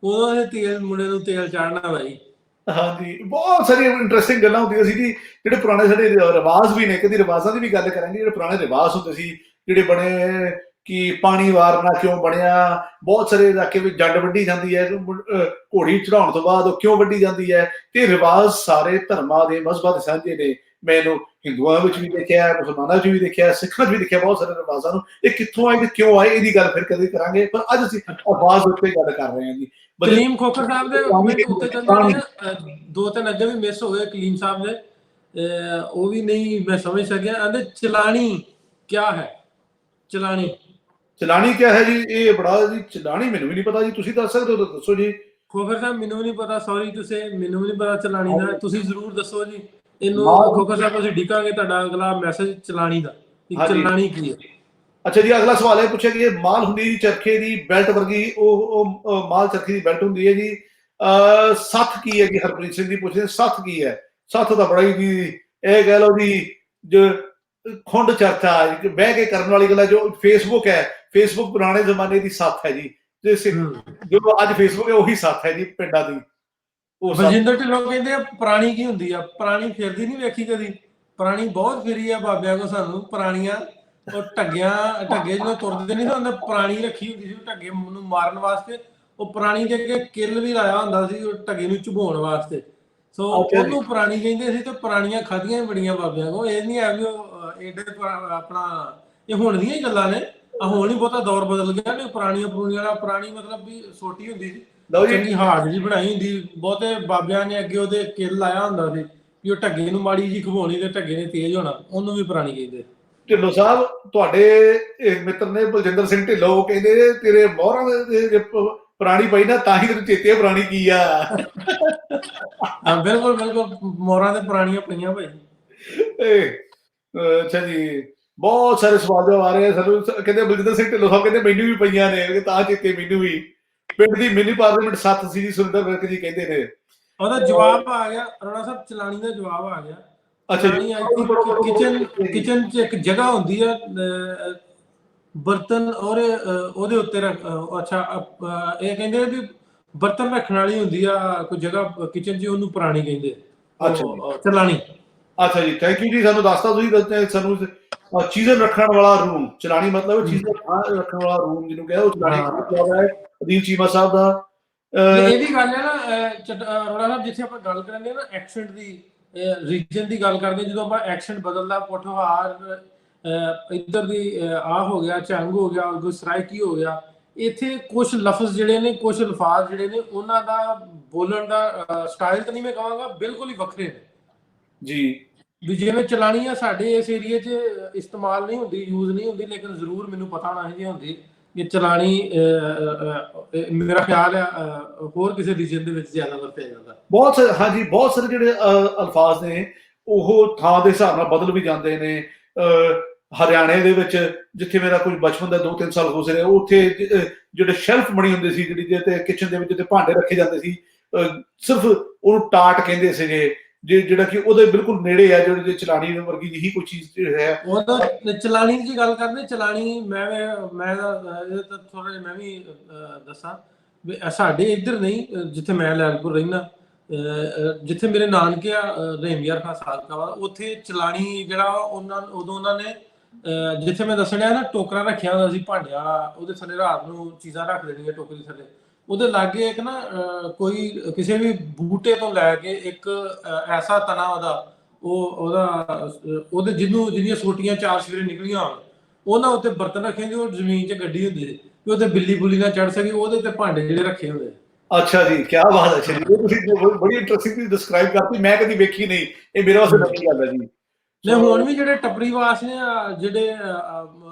ਉਦੋਂ ਤੇਲ ਮੁੰਡੇ ਨੂੰ ਤੇਲ ਚਾੜਨਾ ਬਾਈ। ਹਾਂਜੀ, ਬਹੁਤ ਸਾਰੀਆਂ ਇੰਟਰਸਟਿੰਗ ਗੱਲਾਂ ਹੁੰਦੀਆਂ ਸੀ ਜੀ। ਜਿਹੜੇ ਪੁਰਾਣੇ ਸਾਡੇ ਰਿਵਾਜ਼ ਵੀ ਨੇ, ਕਦੀ ਰਿਵਾਜ਼ਾਂ ਦੀ ਵੀ ਗੱਲ ਕਰਾਂਗੇ। ਜਿਹੜੇ ਪੁਰਾਣੇ ਰਿਵਾਜ਼ ਹੁੰਦੇ ਸੀ ਜਿਹੜੇ ਬਣੇ ਕਿ ਪਾਣੀ ਵਾਰਨਾ ਕਿਉਂ ਬਣਿਆ। ਬਹੁਤ ਸਾਰੇ ਇਲਾਕੇ ਵਿੱਚ ਜੰਡ ਵੱਢੀ ਜਾਂਦੀ ਹੈ, ਘੋੜੀ ਚੜਾਉਣ ਤੋਂ ਬਾਅਦ ਉਹ ਕਿਉਂ ਵੱਢੀ ਜਾਂਦੀ ਹੈ। ਤੇ ਰਿਵਾਜ਼ ਸਾਰੇ ਧਰਮਾਂ ਦੇ ਮਜ਼ਹਬਾਂ ਦੇ ਸਾਂਝੇ ਨੇ। ਮੈਂ ਇਹਨੂੰ ਹਿੰਦੂਆਂ ਵਿੱਚ ਵੀ ਦੇਖਿਆ, ਮੁਸਲਮਾਨਾਂ 'ਚ ਵੀ ਦੇਖਿਆ, ਸਿੱਖਾਂ 'ਚ ਵੀ ਦੇਖਿਆ। ਬਹੁਤ ਸਾਰੇ ਰਿਵਾਜ਼ਾਂ ਨੂੰ ਇਹ ਕਿੱਥੋਂ ਆਏ ਤੇ ਕਿਉਂ ਆਏ ਇਹਦੀ ਗੱਲ ਫਿਰ ਕਦੇ ਕਰਾਂਗੇ, ਪਰ ਅੱਜ ਅਸੀਂ ਆਵਾਜ਼ ਉੱਤੇ ਗੱਲ ਕਰ ਰਹੇ ਹਾਂ ਜੀ। ਕਲੀਮ ਖੋਖਰ ਸਾਹਿਬ ਦੇ ਉੱਤੇ ਚੱਲਦੇ ਨੇ, 2-3 ਅੱਗੇ ਵੀ ਮਿਸ ਹੋ ਗਏ ਕਲੀਮ ਸਾਹਿਬ ਦੇ, ਉਹ ਵੀ ਨਹੀਂ ਮੈਂ ਸਮਝ ਸਕਿਆ। ਕਹਿੰਦੇ ਚਲਾਣੀ ਕਿਆ ਹੈ? ਚਲਾਣੀ ਕਿਆ ਹੈ ਜੀ? ਇਹ ਬੜਾ ਜੀ, ਚਲਾਣੀ ਮੈਨੂੰ ਵੀ ਨਹੀਂ ਪਤਾ ਜੀ। ਤੁਸੀਂ ਦੱਸ ਸਕਦੇ ਹੋ ਤਾਂ ਦੱਸੋ ਜੀ। ਖੋਖਰ ਸਾਹਿਬ ਮੈਨੂੰ ਵੀ ਨਹੀਂ ਪਤਾ, ਸੌਰੀ ਤੁਸੀਂ, ਮੈਨੂੰ ਵੀ ਨਹੀਂ ਪਤਾ ਚਲਾਣੀ ਦਾ। ਤੁਸੀਂ ਜ਼ਰੂਰ ਦੱਸੋ ਜੀ ਇਹਨੂੰ। ਖੋਖਰ ਸਾਹਿਬ ਅਸੀਂ ਡਿੱਕਾਂਗੇ ਤੁਹਾਡਾ ਅਗਲਾ ਮੈਸੇਜ ਚਲਾਣੀ ਦਾ। ਚਲਾਣੀ ਕੀ ਹੈ? ਅੱਛਾ ਜੀ, ਅਗਲਾ ਸਵਾਲ ਇਹ ਪੁੱਛਿਆ ਕਿ ਇਹ ਮਾਲ ਹੁੰਦੀ ਚਰਖੇ ਦੀ ਬੈਲਟ ਵਰਗੀ, ਉਹ ਮਾਲ ਚਰਖੇ ਦੀ ਬੈਲਟ ਹੁੰਦੀ ਹੈ ਜੀ। ਸੱਥ ਕੀ ਹੈ ਜੀ? ਹਰਪ੍ਰੀਤ ਸਿੰਘ ਜੀ ਪੁੱਛਦੇ ਸੱਥ ਕੀ ਹੈ? ਸੱਥ ਤਾਂ ਬੜਾ ਹੀ ਜੀ, ਇਹ ਕਹਿ ਲਓ ਜੀ ਜੋ ਖੁੰਡ ਚਰਚਾ ਬਹਿ ਕੇ ਕਰਨ ਵਾਲੀ ਗੱਲ। ਜੋ ਫੇਸਬੁੱਕ ਹੈ, ਫੇਸਬੁੱਕ ਪੁਰਾਣੇ ਜ਼ਮਾਨੇ ਦੀ ਸੱਥ ਹੈ ਜੀ। ਜੋ ਅੱਜ ਫੇਸਬੁੱਕ ਹੈ ਉਹੀ ਸੱਥ ਹੈ ਜੀ ਪਿੰਡਾਂ ਦੀ। ਬਲਜਿੰਦਰ ਢਿੱਲੋਂ ਕਹਿੰਦੇ ਪੁਰਾਣੀ ਕੀ ਹੁੰਦੀ ਆ? ਪੁਰਾਣੀ ਫਿਰਦੀ ਨਹੀਂ ਵੇਖੀ ਕਦੀ? ਪੁਰਾਣੀ ਬਹੁਤ ਫਿਰੀ ਆ ਬਾਬਿਆਂ ਕੋ ਸਾਨੂੰ। ਪੁਰਾਣੀਆਂ ਉਹ ਢੱਗੇ ਜਦੋਂ ਤੁਰਦੇ ਨਹੀਂ ਹੁੰਦੇ, ਪੁਰਾਣੀ ਰੱਖੀ ਹੁੰਦੀ ਸੀ ਢੱਗੇ ਨੂੰ ਮਾਰਨ ਵਾਸਤੇ। ਉਹ ਪੁਰਾਣੀ ਦੇ ਅੱਗੇ ਕਿੱਲ ਵੀ ਲਾਇਆ ਹੁੰਦਾ ਸੀ ਉਹ ਢੱਗੇ ਨੂੰ ਝੁਬਾਉਣ ਵਾਸਤੇ। ਸੋ ਉਹਨੂੰ ਪੁਰਾਣੀ ਕਹਿੰਦੇ ਸੀ। ਤੇ ਪੁਰਾਣੀਆਂ ਖਾਧੀਆਂ ਬੜੀਆਂ ਬਾਬਿਆਂ ਕੋ। ਇਹ ਨਹੀਂ ਹੈ ਵੀ ਉਹ ਏਡੇ ਆਪਣਾ, ਇਹ ਹੁਣ ਦੀਆਂ ਹੀ ਗੱਲਾਂ ਨੇ। ਹੁਣ ਹੀ ਬਹੁਤਾ ਦੌਰ ਬਦਲ ਗਿਆ। ਪੁਰਾਣੀ ਮਤਲਬ ਵੀ ਛੋਟੀ ਹੁੰਦੀ ਸੀ, ਚੰਗੀ ਹਾਰਡ ਜੀ ਬਣਾਈ ਹੁੰਦੀ। ਬਹੁਤੇ ਬਾਬਿਆਂ ਨੇ ਅੱਗੇ ਉਹਦੇ ਕਿੱਲ ਲਾਇਆ ਹੁੰਦਾ ਸੀ ਵੀ ਉਹ ਢੱਗੇ ਨੂੰ ਮਾੜੀ ਜੀ ਖਵਾਉਣੀ ਤੇ ਢੱਗੇ ਨੇ ਤੇਜ਼ ਹੋਣਾ। ਉਹਨੂੰ ਵੀ ਪੁਰਾਣੀ ਕਹਿੰਦੇ। ਢਿੱਲੋਂ ਸਾਹਿਬ ਤੁਹਾਡੇ ਮਿੱਤਰ ਨੇ ਬਲਜਿੰਦਰ ਸਿੰਘ ਢਿੱਲੋਂ ਕਹਿੰਦੇ ਤੇਰੇ ਮੋਹਰਾਂ ਦੇ ਪੁਰਾਣੀ ਪਈ ਨਾ ਤਾਂ ਹੀ ਤੈਨੂੰ ਚੇਤੇ ਪੁਰਾਣੀ ਕੀ ਆ। ਹਾਂ ਬਿਲਕੁਲ ਬਿਲਕੁਲ, ਮੋਹਰਾਂ ਤੇ ਪੁਰਾਣੀਆਂ ਪਈਆਂ ਭਾਈ। ਅੱਛਾ ਜੀ, ਬਹੁਤ ਸਾਰੇ ਸਵਾਲ ਜਵਾਬ ਆ ਰਹੇ ਆ ਸਾਨੂੰ। ਕਹਿੰਦੇ ਬਲਜਿੰਦਰ ਸਿੰਘ ਢਿੱਲੋਂ ਸਾਹਿਬ ਕਹਿੰਦੇ ਮੈਨੂੰ ਵੀ ਪਈਆਂ ਨੇ, ਤਾਂ ਚੇਤੇ ਮੈਨੂੰ ਵੀ। ਪਿੰਡ ਦੀ ਮਿੰਨੀ ਪਾਰਲੀਮੈਂਟ 7 ਸੀ ਜੀ, ਸੁਰਿੰਦਰ ਵਿਰਕ ਜੀ ਕਹਿੰਦੇ ਨੇ। ਉਹਦਾ ਜਵਾਬ ਆ ਗਿਆ ਅਰੋੜਾ ਸਾਹਿਬ, ਚਲਾਣੀ ਦਾ ਜਵਾਬ ਆ ਗਿਆ। ਅੱਛਾ ਜੀ, ਚਲਾਣੀ ਆਈ ਥਿੰਕ ਕਿਚਨ 'ਚ ਇੱਕ ਜਗ੍ਹਾ ਹੁੰਦੀ ਆ, ਬਰਤਨ ਔਰ ਉਹਦੇ ਉੱਤੇ ਅੱਛਾ ਇਹ ਕਹਿੰਦੇ ਵੀ ਬਰਤਨ ਰੱਖਣ ਵਾਲੀ ਹੁੰਦੀ ਆ ਕੋਈ ਜਗ੍ਹਾ ਕਿਚਨ 'ਚ, ਉਹਨੂੰ ਪੁਰਾਣੀ ਕਹਿੰਦੇ, ਅੱਛਾ ਜੀ, ਚਲਾਣੀ। ਅੱਛਾ ਜੀ, ਥੈਂਕ ਯੂ ਜੀ, ਸਾਨੂੰ ਦੱਸਤਾ ਤੁਸੀਂ। ਸਾਨੂੰ ਚੀਜ਼ਾਂ ਰੱਖਣ ਵਾਲਾ ਰੂਮ, ਚਲਾਣੀ ਮਤਲਬ ਚੀਜ਼ਾਂ ਰੱਖਣ ਵਾਲਾ ਰੂਮ ਜਿਹਨੂੰ ਕਹਿੰਦੇ, ਉਹ ਚਲਾਣੀ ਹੈ ਅਦੀਲ ਚੀਮਾ ਸਾਹਿਬ ਦਾ। ਇਹ ਵੀ ਗੱਲ ਹੈ ਨਾ ਅਰੋੜਾ ਸਾਹਿਬ, ਜਿੱਥੇ ਆਪਾਂ ਗੱਲ ਕਰਾਂਗੇ ਨਾ ਐਕਸੈਂਟ ਦੀ, ਰੀਜਨ ਦੀ ਗੱਲ ਕਰਦੇ, ਜਦੋਂ ਆਪਾਂ ਐਕਸੈਂਟ ਬਦਲਦਾ, ਪੋਠੋਹਾਰ ਇੱਧਰ ਦੀ ਆਹ ਹੋ ਗਿਆ, ਝੰਗ ਹੋ ਗਿਆ, ਕੋਈ ਸਰਾਇਕੀ ਹੋ ਗਿਆ, ਇੱਥੇ ਕੁਝ ਲਫ਼ਜ਼ ਜਿਹੜੇ ਨੇ, ਕੁਝ ਅਲਫਾਜ਼ ਜਿਹੜੇ ਨੇ, ਉਹਨਾਂ ਦਾ ਬੋਲਣ ਦਾ ਸਟਾਈਲ ਤਾਂ ਨਹੀਂ ਮੈਂ ਕਹਾਂਗਾ, ਬਿਲਕੁਲ ਹੀ ਵੱਖਰੇ ਨੇ ਜੀ। ਵੀ ਜਿਵੇਂ ਚਲਾਣੀ ਆ ਸਾਡੇ ਇਸ ਏਰੀਏ 'ਚ ਇਸਤੇਮਾਲ ਨਹੀਂ ਹੁੰਦੀ, ਯੂਜ਼ ਨਹੀਂ ਹੁੰਦੀ, ਲੇਕਿਨ ਜ਼ਰੂਰ ਮੈਨੂੰ ਪਤਾ ਹੋਣਾ ਜੀ ਹੁੰਦੀ ਕਿ ਚਲਾਣੀ ਮੇਰਾ ਖਿਆਲ ਆ ਹੋਰ ਕਿਸੇ ਰੀਜਨ ਦੇ ਵਿੱਚ ਜ਼ਿਆਦਾ ਵਰਤਿਆ ਜਾਂਦਾ। ਬਹੁਤ ਸਾਰੇ, ਹਾਂਜੀ, ਬਹੁਤ ਸਾਰੇ ਜਿਹੜੇ ਅਲਫਾਜ਼ ਨੇ ਉਹ ਥਾਂ ਦੇ ਹਿਸਾਬ ਨਾਲ ਬਦਲ ਵੀ ਜਾਂਦੇ ਨੇ। ਹਰਿਆਣੇ ਦੇ ਵਿੱਚ ਜਿੱਥੇ ਮੇਰਾ ਕੁਝ ਬਚਪਨ ਦਾ 2-3 ਸਾਲ ਗੁਜ਼ਰੇ, ਉੱਥੇ ਜਿਹੜੇ ਸ਼ੈਲਫ ਬਣੀ ਹੁੰਦੀ ਸੀ, ਜਿਹੜੀ ਜਿਹਦੇ ਕਿਚਨ ਦੇ ਵਿੱਚ ਜਿੱਥੇ ਭਾਂਡੇ ਰੱਖੇ ਜਾਂਦੇ ਸੀ, ਸਿਰਫ ਉਹਨੂੰ ਟਾਟ ਕਹਿੰਦੇ ਸੀਗੇ, ਜਿਹੜਾ ਕਿ ਉਹਦੇ ਬਿਲਕੁਲ ਨੇੜੇ ਆ, ਜਿਹੜੇ ਚਲਾਣੀ ਵਰਗੀ ਜਿਹੀ ਕੋਈ ਚੀਜ਼ ਹੈ। ਉਹਦਾ ਚਲਾਣੀ ਦੀ ਗੱਲ ਕਰਦੇ, ਚਲਾਣੀ ਮੈਂ ਥੋੜਾ ਜਿਹਾ ਮੈਂ ਵੀ ਦੱਸਾਂ ਵੀ ਸਾਡੇ ਇੱਧਰ ਨਹੀਂ, ਜਿੱਥੇ ਮੈਂ ਲੈਲਪੁਰ ਰਹਿਣਾ, ਜਿੱਥੇ ਮੇਰੇ ਨਾਨਕੇ ਆ ਰਹੀਮਯਾਰ ਖਾਨ ਸਾਦਕਾ ਵਾ, ਉੱਥੇ ਚਲਾਣੀ ਜਿਹੜਾ ਉਦੋਂ ਉਹਨਾਂ ਨੇ ਜਿੱਥੇ ਮੈਂ ਦੱਸਣਿਆ ਨਾ, ਟੋਕਰਾ ਰੱਖਿਆ ਹੁੰਦਾ ਸੀ ਭਾਂਡਿਆਂ ਵਾਲਾ, ਉਹਦੇ ਥੱਲੇ ਰਾਤ ਨੂੰ ਚੀਜ਼ਾਂ ਰੱਖ ਦੇਣੀਆਂ ਟੋਕਰੀ ਥੱਲੇ, ਉਹਦੇ ਲਾਗੇ ਇੱਕ ਨਾ ਕੋਈ ਕਿਸੇ ਵੀ ਬੂਟੇ ਤੋਂ ਲੈ ਕੇ ਇੱਕ ਐਸਾ ਤਣਾ ਉਹਦੇ ਜਿਹਦੀਆਂ ਸੋਟੀਆਂ 4 ਸਵੇਰੇ ਨਿਕਲੀਆਂ ਹੋਣ, ਉਹਨਾਂ ਉੱਤੇ ਬਰਤਨ ਰੱਖੇ ਹੁੰਦੇ, ਉਹ ਜ਼ਮੀਨ 'ਚ ਗੱਡੀ ਹੁੰਦੀ ਸੀ ਕਿ ਉਹਤੇ ਬਿੱਲੀ ਬੁੱਲੀ ਨਾਲ ਚੜ ਸਕੇ, ਉਹਦੇ ਉੱਤੇ ਭਾਂਡੇ ਜਿਹੜੇ ਰੱਖੇ ਹੁੰਦੇ। ਅੱਛਾ ਜੀ, ਕੀ ਬਾਤ ਹੈ ਜੀ, ਤੁਸੀਂ ਬੜੀ ਇੰਟਰਸਟਿੰਗ ਡਿਸਕ੍ਰਾਈਬ ਕਰਤੀ, ਮੈਂ ਕਦੀ ਵੇਖੀ ਨਹੀਂ, ਇਹ ਮੇਰੇ ਵਾਸਤੇ ਨਵੀਂ ਗੱਲ ਹੈ ਜੀ। ਨੇ ਹੁਣ ਵੀ ਜਿਹੜੇ ਟੱਪਰੀਵਾਸ ਨੇ, ਜਿਹੜੇ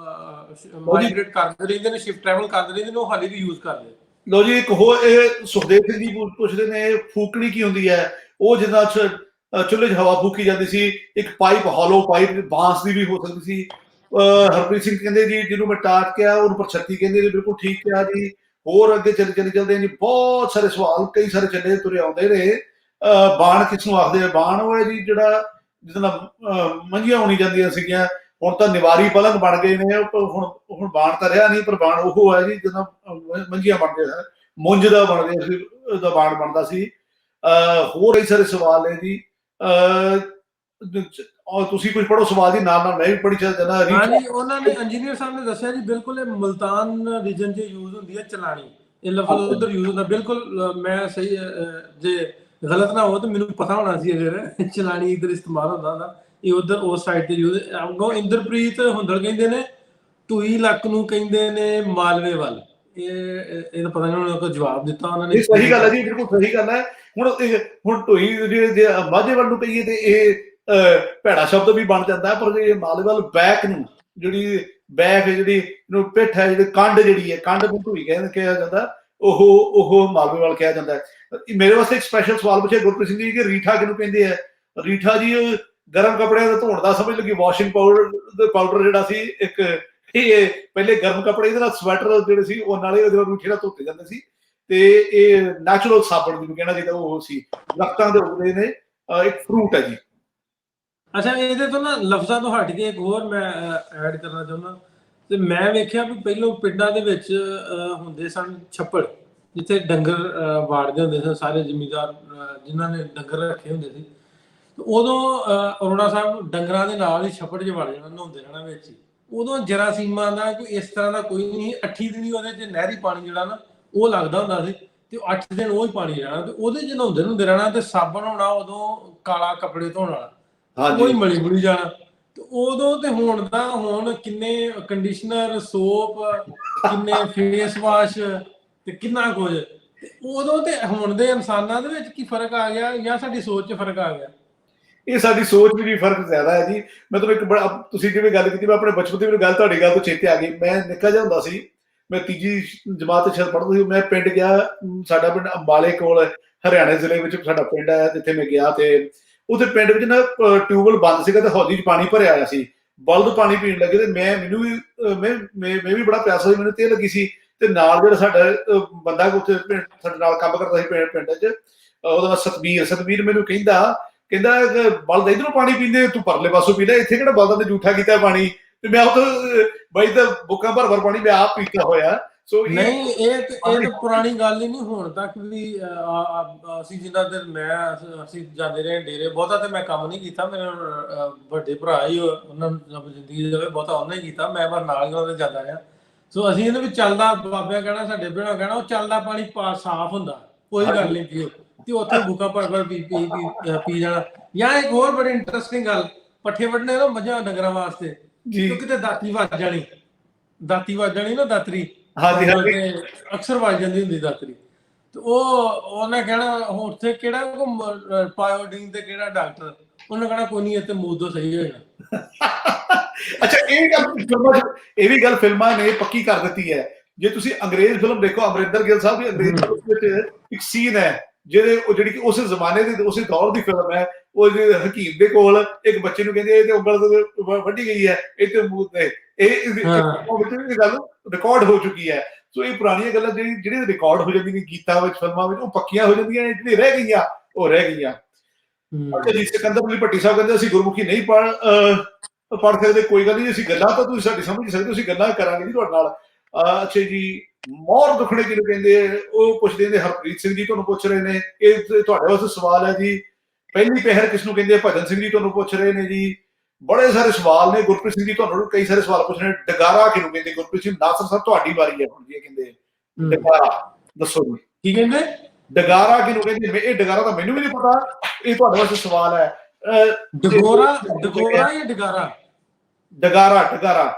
ਮਾਈਗ੍ਰੇਟ ਕਰਦੇ ਰਹਿੰਦੇ ਨੇ, ਸ਼ਿਫਟ ਟਰੈਵਲ ਕਰਦੇ ਰਹਿੰਦੇ ਨੇ, ਉਹ ਹਾਲੇ ਵੀ ਯੂਜ਼ ਕਰਦੇ। ਲੋ ਜੀ, ਇੱਕ ਹੋਰ ਇਹ ਸੁਖਦੇਵ ਸਿੰਘ ਜੀ ਪੁੱਛਦੇ ਨੇ, ਫੂਕਣੀ ਕੀ ਹੁੰਦੀ ਹੈ? ਉਹ ਜਿੱਦਾਂ ਚੁੱਲ੍ਹੇ 'ਚ ਹਵਾ ਫੂਕੀ ਜਾਂਦੀ ਸੀ, ਇੱਕ ਪਾਈਪ, ਹੌਲੋ ਪਾਈਪ, ਬਾਂਸ ਦੀ ਵੀ ਹੋ ਸਕਦੀ ਸੀ। ਹਰਪ੍ਰੀਤ ਸਿੰਘ ਕਹਿੰਦੇ ਜੀ, ਜਿਹਨੂੰ ਮੈਂ ਟਾਟ ਕਿਹਾ ਉਹਨੂੰ ਪਰਛੱਤੀ ਕਹਿੰਦੇ ਜੀ, ਬਿਲਕੁਲ ਠੀਕ ਕਿਹਾ ਜੀ। ਹੋਰ ਅੱਗੇ ਚੱਲਦੇ ਜੀ, ਬਹੁਤ ਸਾਰੇ ਸਵਾਲ, ਕਈ ਸਾਰੇ ਚੱਲੇ ਤੁਰੇ ਆਉਂਦੇ ਨੇ। ਬਾਣ ਕਿਸ ਨੂੰ ਆਖਦੇ ਆ? ਬਾਣ ਉਹ ਹੈ ਜੀ ਜਿਹੜਾ ਜਿਹਦੇ ਨਾਲ ਮੰਝੀਆਂ ਹੋਣੀ ਜਾਂਦੀਆਂ ਸੀਗੀਆਂ, ਹੁਣ ਤਾਂ ਨਿਵਾਰੀ ਪਲੰਗ ਬਣ ਗਏ ਨੇ, ਹੁਣ ਬਾਣ ਤਾਂ ਰਿਹਾ ਨਹੀਂ, ਪਰ ਬਾਣ ਉਹ ਹੈ ਜੀ ਜਿਹਨਾਂ ਮੰਝੀਆਂ ਬਣਦੇ ਸਨ, ਮੁੰਜ ਦਾ ਬਣਦੇ ਸੀ, ਉਹਦਾ ਬਾਣ ਬਣਦਾ ਸੀ। ਹੋਰ ਕਈ ਸਾਰੇ ਸਵਾਲ ਨੇ ਜੀ, ਤੁਸੀਂ ਕੁਝ ਪੜ੍ਹੋ ਸਵਾਲ ਦੀ, ਨਾਲ ਮੈਂ ਵੀ ਪੜ੍ਹੀ ਜਾਂਦਾ। ਹਾਂਜੀ, ਉਹਨਾਂ ਨੇ ਇੰਜੀਨੀਅਰ ਸਾਹਿਬ ਨੇ ਦੱਸਿਆ ਜੀ, ਬਿਲਕੁਲ ਇਹ ਮੁਲਤਾਨ ਰੀਜਨ 'ਚ ਯੂਜ਼ ਹੁੰਦੀ ਹੈ ਚਲਾਣੀ, ਇਹ ਲਫ਼ਜ਼ ਉਧਰ ਯੂਜ਼ ਹੁੰਦਾ। ਬਿਲਕੁਲ ਮੈਂ ਸਹੀ, ਜੇ ਗਲਤ ਨਾ ਹੋ ਤਾਂ ਮੈਨੂੰ ਪਤਾ ਹੋਣਾ ਸੀ ਅਗਰ ਚਲਾਣੀ ਇੱਧਰ ਇਸਤੇਮਾਲ ਹੁੰਦਾ, ਇਹ ਉਧਰ ਉਸ ਸਾਈਡ ਤੇ ਯੂਜ਼। ਅੱਗੋਂ ਇੰਦਰਪ੍ਰੀਤ ਹੁੰਦਲ ਕਹਿੰਦੇ ਨੇ ਟੂਈ ਲੱਕ ਨੂੰ ਕਹਿੰਦੇ ਨੇ ਮਾਲਵੇ ਵੱਲ, ਇਹ ਤਾਂ ਪਤਾ ਨਹੀਂ ਉਹਨਾਂ ਕੋਲ ਜਵਾਬ ਦਿੱਤਾ ਉਹਨਾਂ ਨੇ। ਸਹੀ ਗੱਲ ਹੈ ਜੀ, ਬਿਲਕੁਲ ਸਹੀ ਗੱਲ ਹੈ। ਹੁਣ ਟੂਈ ਜੇ ਮਾਝੇ ਵੱਲ ਨੂੰ ਕਹੀਏ ਤੇ ਇਹ ਭੈੜਾ ਸ਼ਬਦ ਵੀ ਬਣ ਜਾਂਦਾ, ਪਰ ਜੇ ਮਾਲਵੇ ਵੱਲ ਬੈਕ ਨੂੰ, ਜਿਹੜੀ ਬੈਕ ਜਿਹੜੀ ਪਿੱਠ ਹੈ, ਜਿਹੜੀ ਕੰਡ ਜਿਹੜੀ ਹੈ, ਕੰਡ ਨੂੰ ਢੂਈ ਕਿਹਾ ਜਾਂਦਾ, ਉਹ ਮਾਲਵੇ ਵੱਲ ਕਿਹਾ ਜਾਂਦਾ ਹੈ। ਮੇਰੇ ਵਾਸਤੇ ਇੱਕ ਸਪੈਸ਼ਲ ਸਵਾਲ ਪੁੱਛਿਆ ਗੁਰਪ੍ਰੀਤ ਸਿੰਘ ਜੀ ਕਿ ਰੀਠਾ ਕਿਹਨੂੰ ਕਹਿੰਦੇ ਆ? ਰੀਠਾ ਜੀ ਗਰਮ ਕੱਪੜਿਆਂ ਦਾ ਧੋਣ ਦਾ ਸਮਝ ਲੱਗੀ, ਵਾਸ਼ਿੰਗ ਪਾਊਡਰ ਜਿਹੜਾ ਸੀ ਇੱਕ, ਇਹ ਪਹਿਲੇ ਗਰਮ ਕੱਪੜੇ ਇਹਦੇ ਨਾਲ ਸਵੈਟਰ ਜਿਹੜੇ ਸੀ ਉਹ ਨਾਲੇ ਉਹਦੇ ਨਾਲ ਰੀਠੇ ਨਾਲ ਧੋਤੇ ਜਾਂਦੇ ਸੀ, ਤੇ ਇਹ ਨੈਚੁਰਲ ਸਾਬਣ ਜਿਹਨੂੰ ਕਹਿਣਾ ਚਾਹੀਦਾ ਉਹ ਸੀ, ਦਰਖਤਾਂ ਦੇ ਉੱਗਦੇ ਨੇ, ਇੱਕ ਫਰੂਟ ਹੈ ਜੀ। ਅੱਛਾ, ਇਹਦੇ ਤੋਂ ਨਾ ਲਫ਼ਜ਼ਾਂ ਤੋਂ ਹਟ ਕੇ ਇੱਕ ਹੋਰ ਮੈਂ ਐਡ ਕਰਨਾ ਚਾਹੁੰਦਾ, ਤੇ ਮੈਂ ਵੇਖਿਆ ਵੀ ਪਹਿਲੋਂ ਪਿੰਡਾਂ ਦੇ ਵਿੱਚ ਹੁੰਦੇ ਸਨ ਛੱਪੜ, ਜਿੱਥੇ ਡੰਗਰ ਵਾੜਦੇ ਹੁੰਦੇ ਸਨ ਸਾਰੇ ਜ਼ਿਮੀਂਦਾਰ, ਜਿਨ੍ਹਾਂ ਨੇ ਡੰਗਰ ਰੱਖੇ ਹੁੰਦੇ ਸੀ। ਉਦੋਂ ਅਰੋੜਾ ਸਾਹਿਬ ਡੰਗਰਾਂ ਦੇ ਨਾਲ ਹੀ ਛੱਪੜ 'ਚ ਵੜ ਜਾਣਾ, ਨਹਾਉਂਦੇ ਰਹਿਣਾ ਵਿੱਚ ਹੀ। ਉਦੋਂ ਜਰਾਸੀਮਾਂ ਦਾ ਕੋਈ ਇਸ ਤਰ੍ਹਾਂ ਦਾ ਕੋਈ ਨਹੀਂ, 8 ਦਿਨ ਉਹਦੇ 'ਚ ਨਹਿਰੀ ਪਾਣੀ ਜਿਹੜਾ ਨਾ ਉਹ ਲੱਗਦਾ ਹੁੰਦਾ ਸੀ, ਤੇ 8 ਦਿਨ ਉਹ ਹੀ ਪਾਣੀ ਰਹਿਣਾ, ਤੇ ਉਹਦੇ 'ਚ ਨਹਾਉਂਦੇ ਰਹਿਣਾ, ਤੇ ਸਾਬਣ ਹੋਣਾ ਉਦੋਂ ਕਾਲਾ ਕੱਪੜੇ ਧੋਣ ਵਾਲਾ, ਕੋਈ ਮਲੀ ਮੁਲੀ ਜਾਣਾ। ਤੇ ਉਦੋਂ ਤੇ ਹੁਣ ਕਿੰਨੇ ਕੰਡੀਸ਼ਨਰ, ਸੋਪ, ਕਿੰਨੇ ਫੇਸ ਵਾਸ਼, ਤੇ ਕਿੰਨਾ ਕੁਝ। ਤੇ ਉਦੋਂ ਤੇ ਹੁਣ ਦੇ ਇਨਸਾਨਾਂ ਦੇ ਵਿੱਚ ਕੀ ਫਰਕ ਆ ਗਿਆ, ਜਾਂ ਸਾਡੀ ਸੋਚ 'ਚ ਫਰਕ ਆ ਗਿਆ? ਇਹ ਸਾਡੀ ਸੋਚ ਵਿੱਚ ਵੀ ਫਰਕ ਜ਼ਿਆਦਾ ਹੈ ਜੀ। ਮੈਂ ਤੁਹਾਨੂੰ ਇੱਕ ਬੜਾ, ਤੁਸੀਂ ਜਿਵੇਂ ਗੱਲ ਕੀਤੀ, ਮੈਂ ਆਪਣੇ ਬਚਪਨ ਦੀ ਮੈਨੂੰ ਗੱਲ ਤੁਹਾਡੀ ਗੱਲ ਤੋਂ ਚੇਤੇ ਆ ਗਈ। ਮੈਂ ਨਿੱਕਾ ਜਿਹਾ ਹੁੰਦਾ ਸੀ, ਮੈਂ 3ਜੀ ਜਮਾਤ 'ਚ ਪੜ੍ਹਦਾ ਸੀ, ਮੈਂ ਪਿੰਡ ਗਿਆ, ਸਾਡਾ ਪਿੰਡ ਅੰਬਾਲੇ ਕੋਲ ਹਰਿਆਣਾ ਜ਼ਿਲ੍ਹੇ ਵਿੱਚ ਸਾਡਾ ਪਿੰਡ ਹੈ ਜਿੱਥੇ ਮੈਂ ਗਿਆ, ਤੇ ਉਹਦੇ ਪਿੰਡ ਵਿੱਚ ਨਾ ਟਿਊਬਵੈਲ ਬੰਦ ਸੀਗਾ ਤੇ ਹੌਲੀ 'ਚ ਪਾਣੀ ਭਰਿਆ ਆਇਆ ਸੀ। ਬਲਦ ਪਾਣੀ ਪੀਣ ਲੱਗੇ ਤੇ ਮੈਨੂੰ ਵੀ ਮੈਂ ਵੀ ਬੜਾ ਪਿਆਸਾ ਸੀ, ਮੈਨੂੰ ਤੇ ਲੱਗੀ ਸੀ। ਤੇ ਨਾਲ ਜਿਹੜਾ ਸਾਡਾ ਬੰਦਾ ਉੱਥੇ ਸਾਡੇ ਨਾਲ ਕੰਮ ਕਰਦਾ ਸੀ ਪਿੰਡ 'ਚ, ਉਹਦਾ ਨਾਂ ਸਤਬੀਰ ਮੈਨੂੰ ਕਹਿੰਦਾ ਬਲਦ ਇਧਰੋਂ ਪਾਣੀ ਪੀਂਦੇ, ਤੂੰ ਪਰਲੇ ਪਾਸੋਂ ਪੀ ਲੈ, ਇੱਥੇ ਕਿਹੜਾ ਬਲਦਾਂ ਨੇ ਜੂਠਾ ਕੀਤਾ ਪਾਣੀ। ਤੇ ਮੈਂ ਉੱਥੇ ਬਾਈ ਤਾਂ ਬੁੱਕਾਂ ਭਰ ਪਾਣੀ ਮੈਂ ਆਪ ਪੀਤਾ ਹੋਇਆ। ਸੋ ਨਹੀਂ, ਇਹ ਤਾਂ ਪੁਰਾਣੀ ਗੱਲ ਹੀ ਨਹੀਂ। ਹੁਣ ਤੱਕ ਵੀ ਅਸੀਂ ਜਿੰਨਾ ਦਿਨ ਅਸੀਂ ਜਾਂਦੇ ਰਹੇ ਡੇਰੇ, ਬਹੁਤਾ ਤੇ ਮੈਂ ਕੰਮ ਨਹੀਂ ਕੀਤਾ, ਮੇਰੇ ਵੱਡੇ ਭਰਾ ਹੀ ਉਹਨਾਂ ਨੂੰ ਜ਼ਿੰਦਗੀ ਦੇ ਬਹੁਤਾ ਉਹਨੇ ਹੀ ਕੀਤਾ, ਮੈਂ ਬਸ ਨਾਲ ਹੀ ਉਹਨਾਂ ਦੇ ਜਾਂਦਾ ਰਿਹਾ। ਸੋ ਅਸੀਂ ਇਹਨੂੰ ਵੀ ਚੱਲਦਾ, ਬਾਬਿਆਂ ਕਹਿਣਾ, ਸਾਡੇ ਭਰਾ ਕਹਿਣਾ, ਉਹ ਚੱਲਦਾ ਪਾਣੀ ਸਾਫ਼ ਹੁੰਦਾ, ਕੋਈ ਗੱਲ ਨਹੀਂ ਪੀਓ, ਤੇ ਉੱਥੇ ਬੁੱਕਾ ਭਰ ਪੀ ਜਾਣਾ। ਜਾਂ ਇੱਕ ਹੋਰ ਬੜੀ ਇੰਟਰਸਟਿੰਗ ਗੱਲ, ਪੱਠੇ ਵੱਢਣੇ ਨਾ ਮੱਝਾਂ ਡੰਗਰਾਂ ਵਾਸਤੇ, ਕਿਤੇ ਦਾਤੀ ਵੱਜ ਜਾਣੀ ਨਾ, ਦਾਤਰੀ ਅਕਸਰ ਵੱਜ ਜਾਂਦੀ ਹੁੰਦੀ ਦਾਤਰੀ, ਤੇ ਉਹਨੇ ਕਹਿਣਾ ਉੱਥੇ ਕਿਹੜਾ ਪਾਇਓਡੀਨ ਤੇ ਕਿਹੜਾ ਡਾਕਟਰ, ਉਹਨੇ ਕਹਿਣਾ ਕੋਈ ਨਹੀਂ, ਇੱਥੇ ਮੂਦੋ ਸਹੀ ਹੋ ਜਾਣਾ। ਅੱਛਾ, ਇਹ ਵੀ ਗੱਲ ਫਿਲਮਾਂ ਨੇ ਪੱਕੀ ਕਰ ਦਿੱਤੀ ਹੈ। ਜੇ ਤੁਸੀਂ ਅੰਗਰੇਜ਼ ਫਿਲਮ ਦੇਖੋ, ਅਮਰਿੰਦਰ ਗਿੱਲ ਸਾਹਿਬ ਦੀ ਅੰਗਰੇਜ਼ ਫਿਲਮ ਵਿੱਚ ਇੱਕ ਸੀਨ ਹੈ ਜਿਹੜੀ ਕਿ ਉਸੇ ਜ਼ਮਾਨੇ ਦੀ, ਉਸੇ ਦੌਰ ਦੀ ਫਿਲਮ ਹੈ। ਉਹ ਹਕੀਮ ਦੇ ਕੋਲ ਇੱਕ ਬੱਚੇ ਨੂੰ ਕਹਿੰਦੇ ਇਹ ਉਂਗਲ ਵੱਢੀ ਗਈ ਹੈ, ਇਹ ਤੇ ਮੂੰਹ ਤੇ, ਇਹ ਗੱਲ ਰਿਕਾਰਡ ਹੋ ਚੁੱਕੀ ਹੈ। ਸੋ ਇਹ ਪੁਰਾਣੀਆਂ ਗੱਲਾਂ ਜਿਹੜੀਆਂ ਰਿਕਾਰਡ ਹੋ ਜਾਂਦੀਆਂ ਗੀਤਾਂ ਵਿੱਚ, ਫਿਲਮਾਂ ਵਿੱਚ, ਉਹ ਪੱਕੀਆਂ ਹੋ ਜਾਂਦੀਆਂ, ਜਿਹੜੀਆਂ ਰਹਿ ਗਈਆਂ ਉਹ ਰਹਿ ਗਈਆਂ। ਅੱਛਾ ਜੀ, ਸਿਕੰਦਰ ਅਲੀ ਭੱਟੀ ਸਾਹਿਬ ਕਹਿੰਦੇ ਅਸੀਂ ਗੁਰਮੁਖੀ ਨਹੀਂ ਪੜ੍ਹ ਸਕਦੇ, ਕੋਈ ਗੱਲ ਨਹੀਂ, ਅਸੀਂ ਗੱਲਾਂ ਤਾਂ ਤੁਸੀਂ ਸਾਡੀ ਸਮਝ ਸਕਦੇ, ਅਸੀਂ ਗੱਲਾਂ ਕਰਾਂਗੇ ਜੀ ਤੁਹਾਡੇ ਨਾਲ। ਅੱਛਾ ਜੀ, ਮੋਹਰ ਦੁਖੜੇ ਜਿਹਨੂੰ ਕਹਿੰਦੇ, ਉਹ ਪੁੱਛਦੇ ਨੇ, ਹਰਪ੍ਰੀਤ ਸਿੰਘ ਜੀ ਤੁਹਾਨੂੰ ਪੁੱਛ ਰਹੇ ਨੇ, ਇਹ ਤੁਹਾਡੇ ਵਾਸਤੇ ਸਵਾਲ ਹੈ ਜੀ। ਪਹਿਲੀ ਪਹਿਰ ਕਿਸ ਨੂੰ ਕਹਿੰਦੇ, ਭਜਨ ਸਿੰਘ ਜੀ ਤੁਹਾਨੂੰ ਪੁੱਛ ਰਹੇ ਨੇ ਜੀ। ਬੜੇ ਸਾਰੇ ਸਵਾਲ ਨੇ। ਗੁਰਪ੍ਰੀਤ ਸਿੰਘ ਜੀ ਤੁਹਾਨੂੰ ਕਈ ਸਾਰੇ ਸਵਾਲ ਪੁੱਛ ਰਹੇ ਨੇ, ਡਗਾਰਾ ਕਿਹਨੂੰ ਕਹਿੰਦੇ। ਗੁਰਪ੍ਰੀਤ ਸਿੰਘ ਨਾਸਰ ਸਾਹਿਬ ਤੁਹਾਡੀ ਵਾਰੀ ਹੈ ਹੁਣ ਜੀ, ਕਹਿੰਦੇ ਡਗਾਰਾ ਦੱਸੋ ਜੀ ਕੀ ਕਹਿੰਦੇ, ਡਗਾਰਾ ਕਿਹਨੂੰ ਕਹਿੰਦੇ। ਇਹ ਡਗਾਰਾ ਤਾਂ ਮੈਨੂੰ ਵੀ ਨਹੀਂ ਪਤਾ, ਇਹ ਤੁਹਾਡੇ ਵਾਸਤੇ ਸਵਾਲ ਹੈ। ਡਗੋਰਾ ਜਾਂ ਡਗਾਰਾ? ਡਗਾਰਾ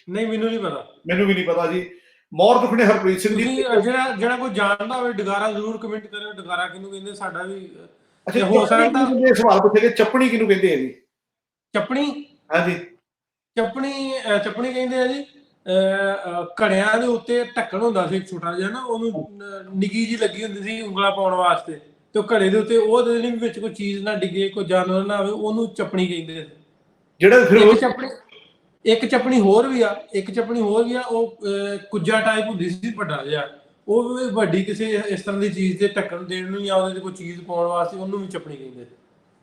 ਨਹੀਂ, ਮੈਨੂੰ ਨਹੀਂ ਪਤਾ। ਮੈਨੂੰ ਵੀ ਨਹੀਂ ਪਤਾ ਜੀ। ਮੋਹਰ ਦੁਖੜੇ ਹਰਪ੍ਰੀਤ ਸਿੰਘ ਜੀ, ਜਿਹੜਾ ਕੋਈ ਜਾਣਦਾ ਹੋਵੇ ਡਗਾਰਾ ਜ਼ਰੂਰ ਕਮੈਂਟ ਕਰਿਓ, ਡਗਾਰਾ ਕਿਹਨੂੰ ਕਹਿੰਦੇ, ਸਾਡਾ ਵੀ ਹੋ ਸਕਦਾ। ਸਵਾਲ ਪੁੱਛੇ ਚੱਪਣੀ ਕਿਹਨੂੰ ਕਹਿੰਦੇ ਆ ਜੀ? ਚੱਪਣੀ, ਹਾਂਜੀ, ਚੱਪਣੀ ਕਹਿੰਦੇ ਆ ਜੀ ਘੜਿਆਂ ਦੇ ਉੱਤੇ ਢੱਕਣ ਹੁੰਦਾ ਸੀ ਛੋਟਾ ਜਿਹਾ ਨਾ, ਉਹਨੂੰ ਨਿੱਕੀ ਜੀ ਲੱਗੀ ਹੁੰਦੀ ਸੀ ਉਂਗਲਾਂ ਪਾਉਣ ਵਾਸਤੇ, ਤੇ ਉਹ ਘੜੇ ਦੇ ਉੱਤੇ ਉਹ ਵਿੱਚ ਕੋਈ ਚੀਜ਼ ਨਾ ਡਿੱਗੇ, ਕੋਈ ਜਾਨਵਰ ਨਾ ਆਵੇ, ਉਹਨੂੰ ਚੱਪਣੀ ਕਹਿੰਦੇ ਆ। ਇੱਕ ਚੱਪਣੀ ਹੋਰ ਵੀ ਆ, ਉਹ ਕੁੱਜਾ ਟਾਈਪ ਹੁੰਦੀ ਸੀ ਵੱਡਾ ਜਿਹਾ, ਉਹ ਵੀ ਵੱਡੀ ਕਿਸੇ ਇਸ ਤਰ੍ਹਾਂ ਦੀ ਚੀਜ਼ ਤੇ ਢੱਕਣ ਦੇਣ ਨੂੰ ਜਾਂ ਉਹਦੇ ਤੇ ਕੋਈ ਚੀਜ਼ ਪਾਉਣ ਵਾਸਤੇ, ਉਹਨੂੰ ਵੀ ਚੱਪਣੀ ਕਹਿੰਦੇ।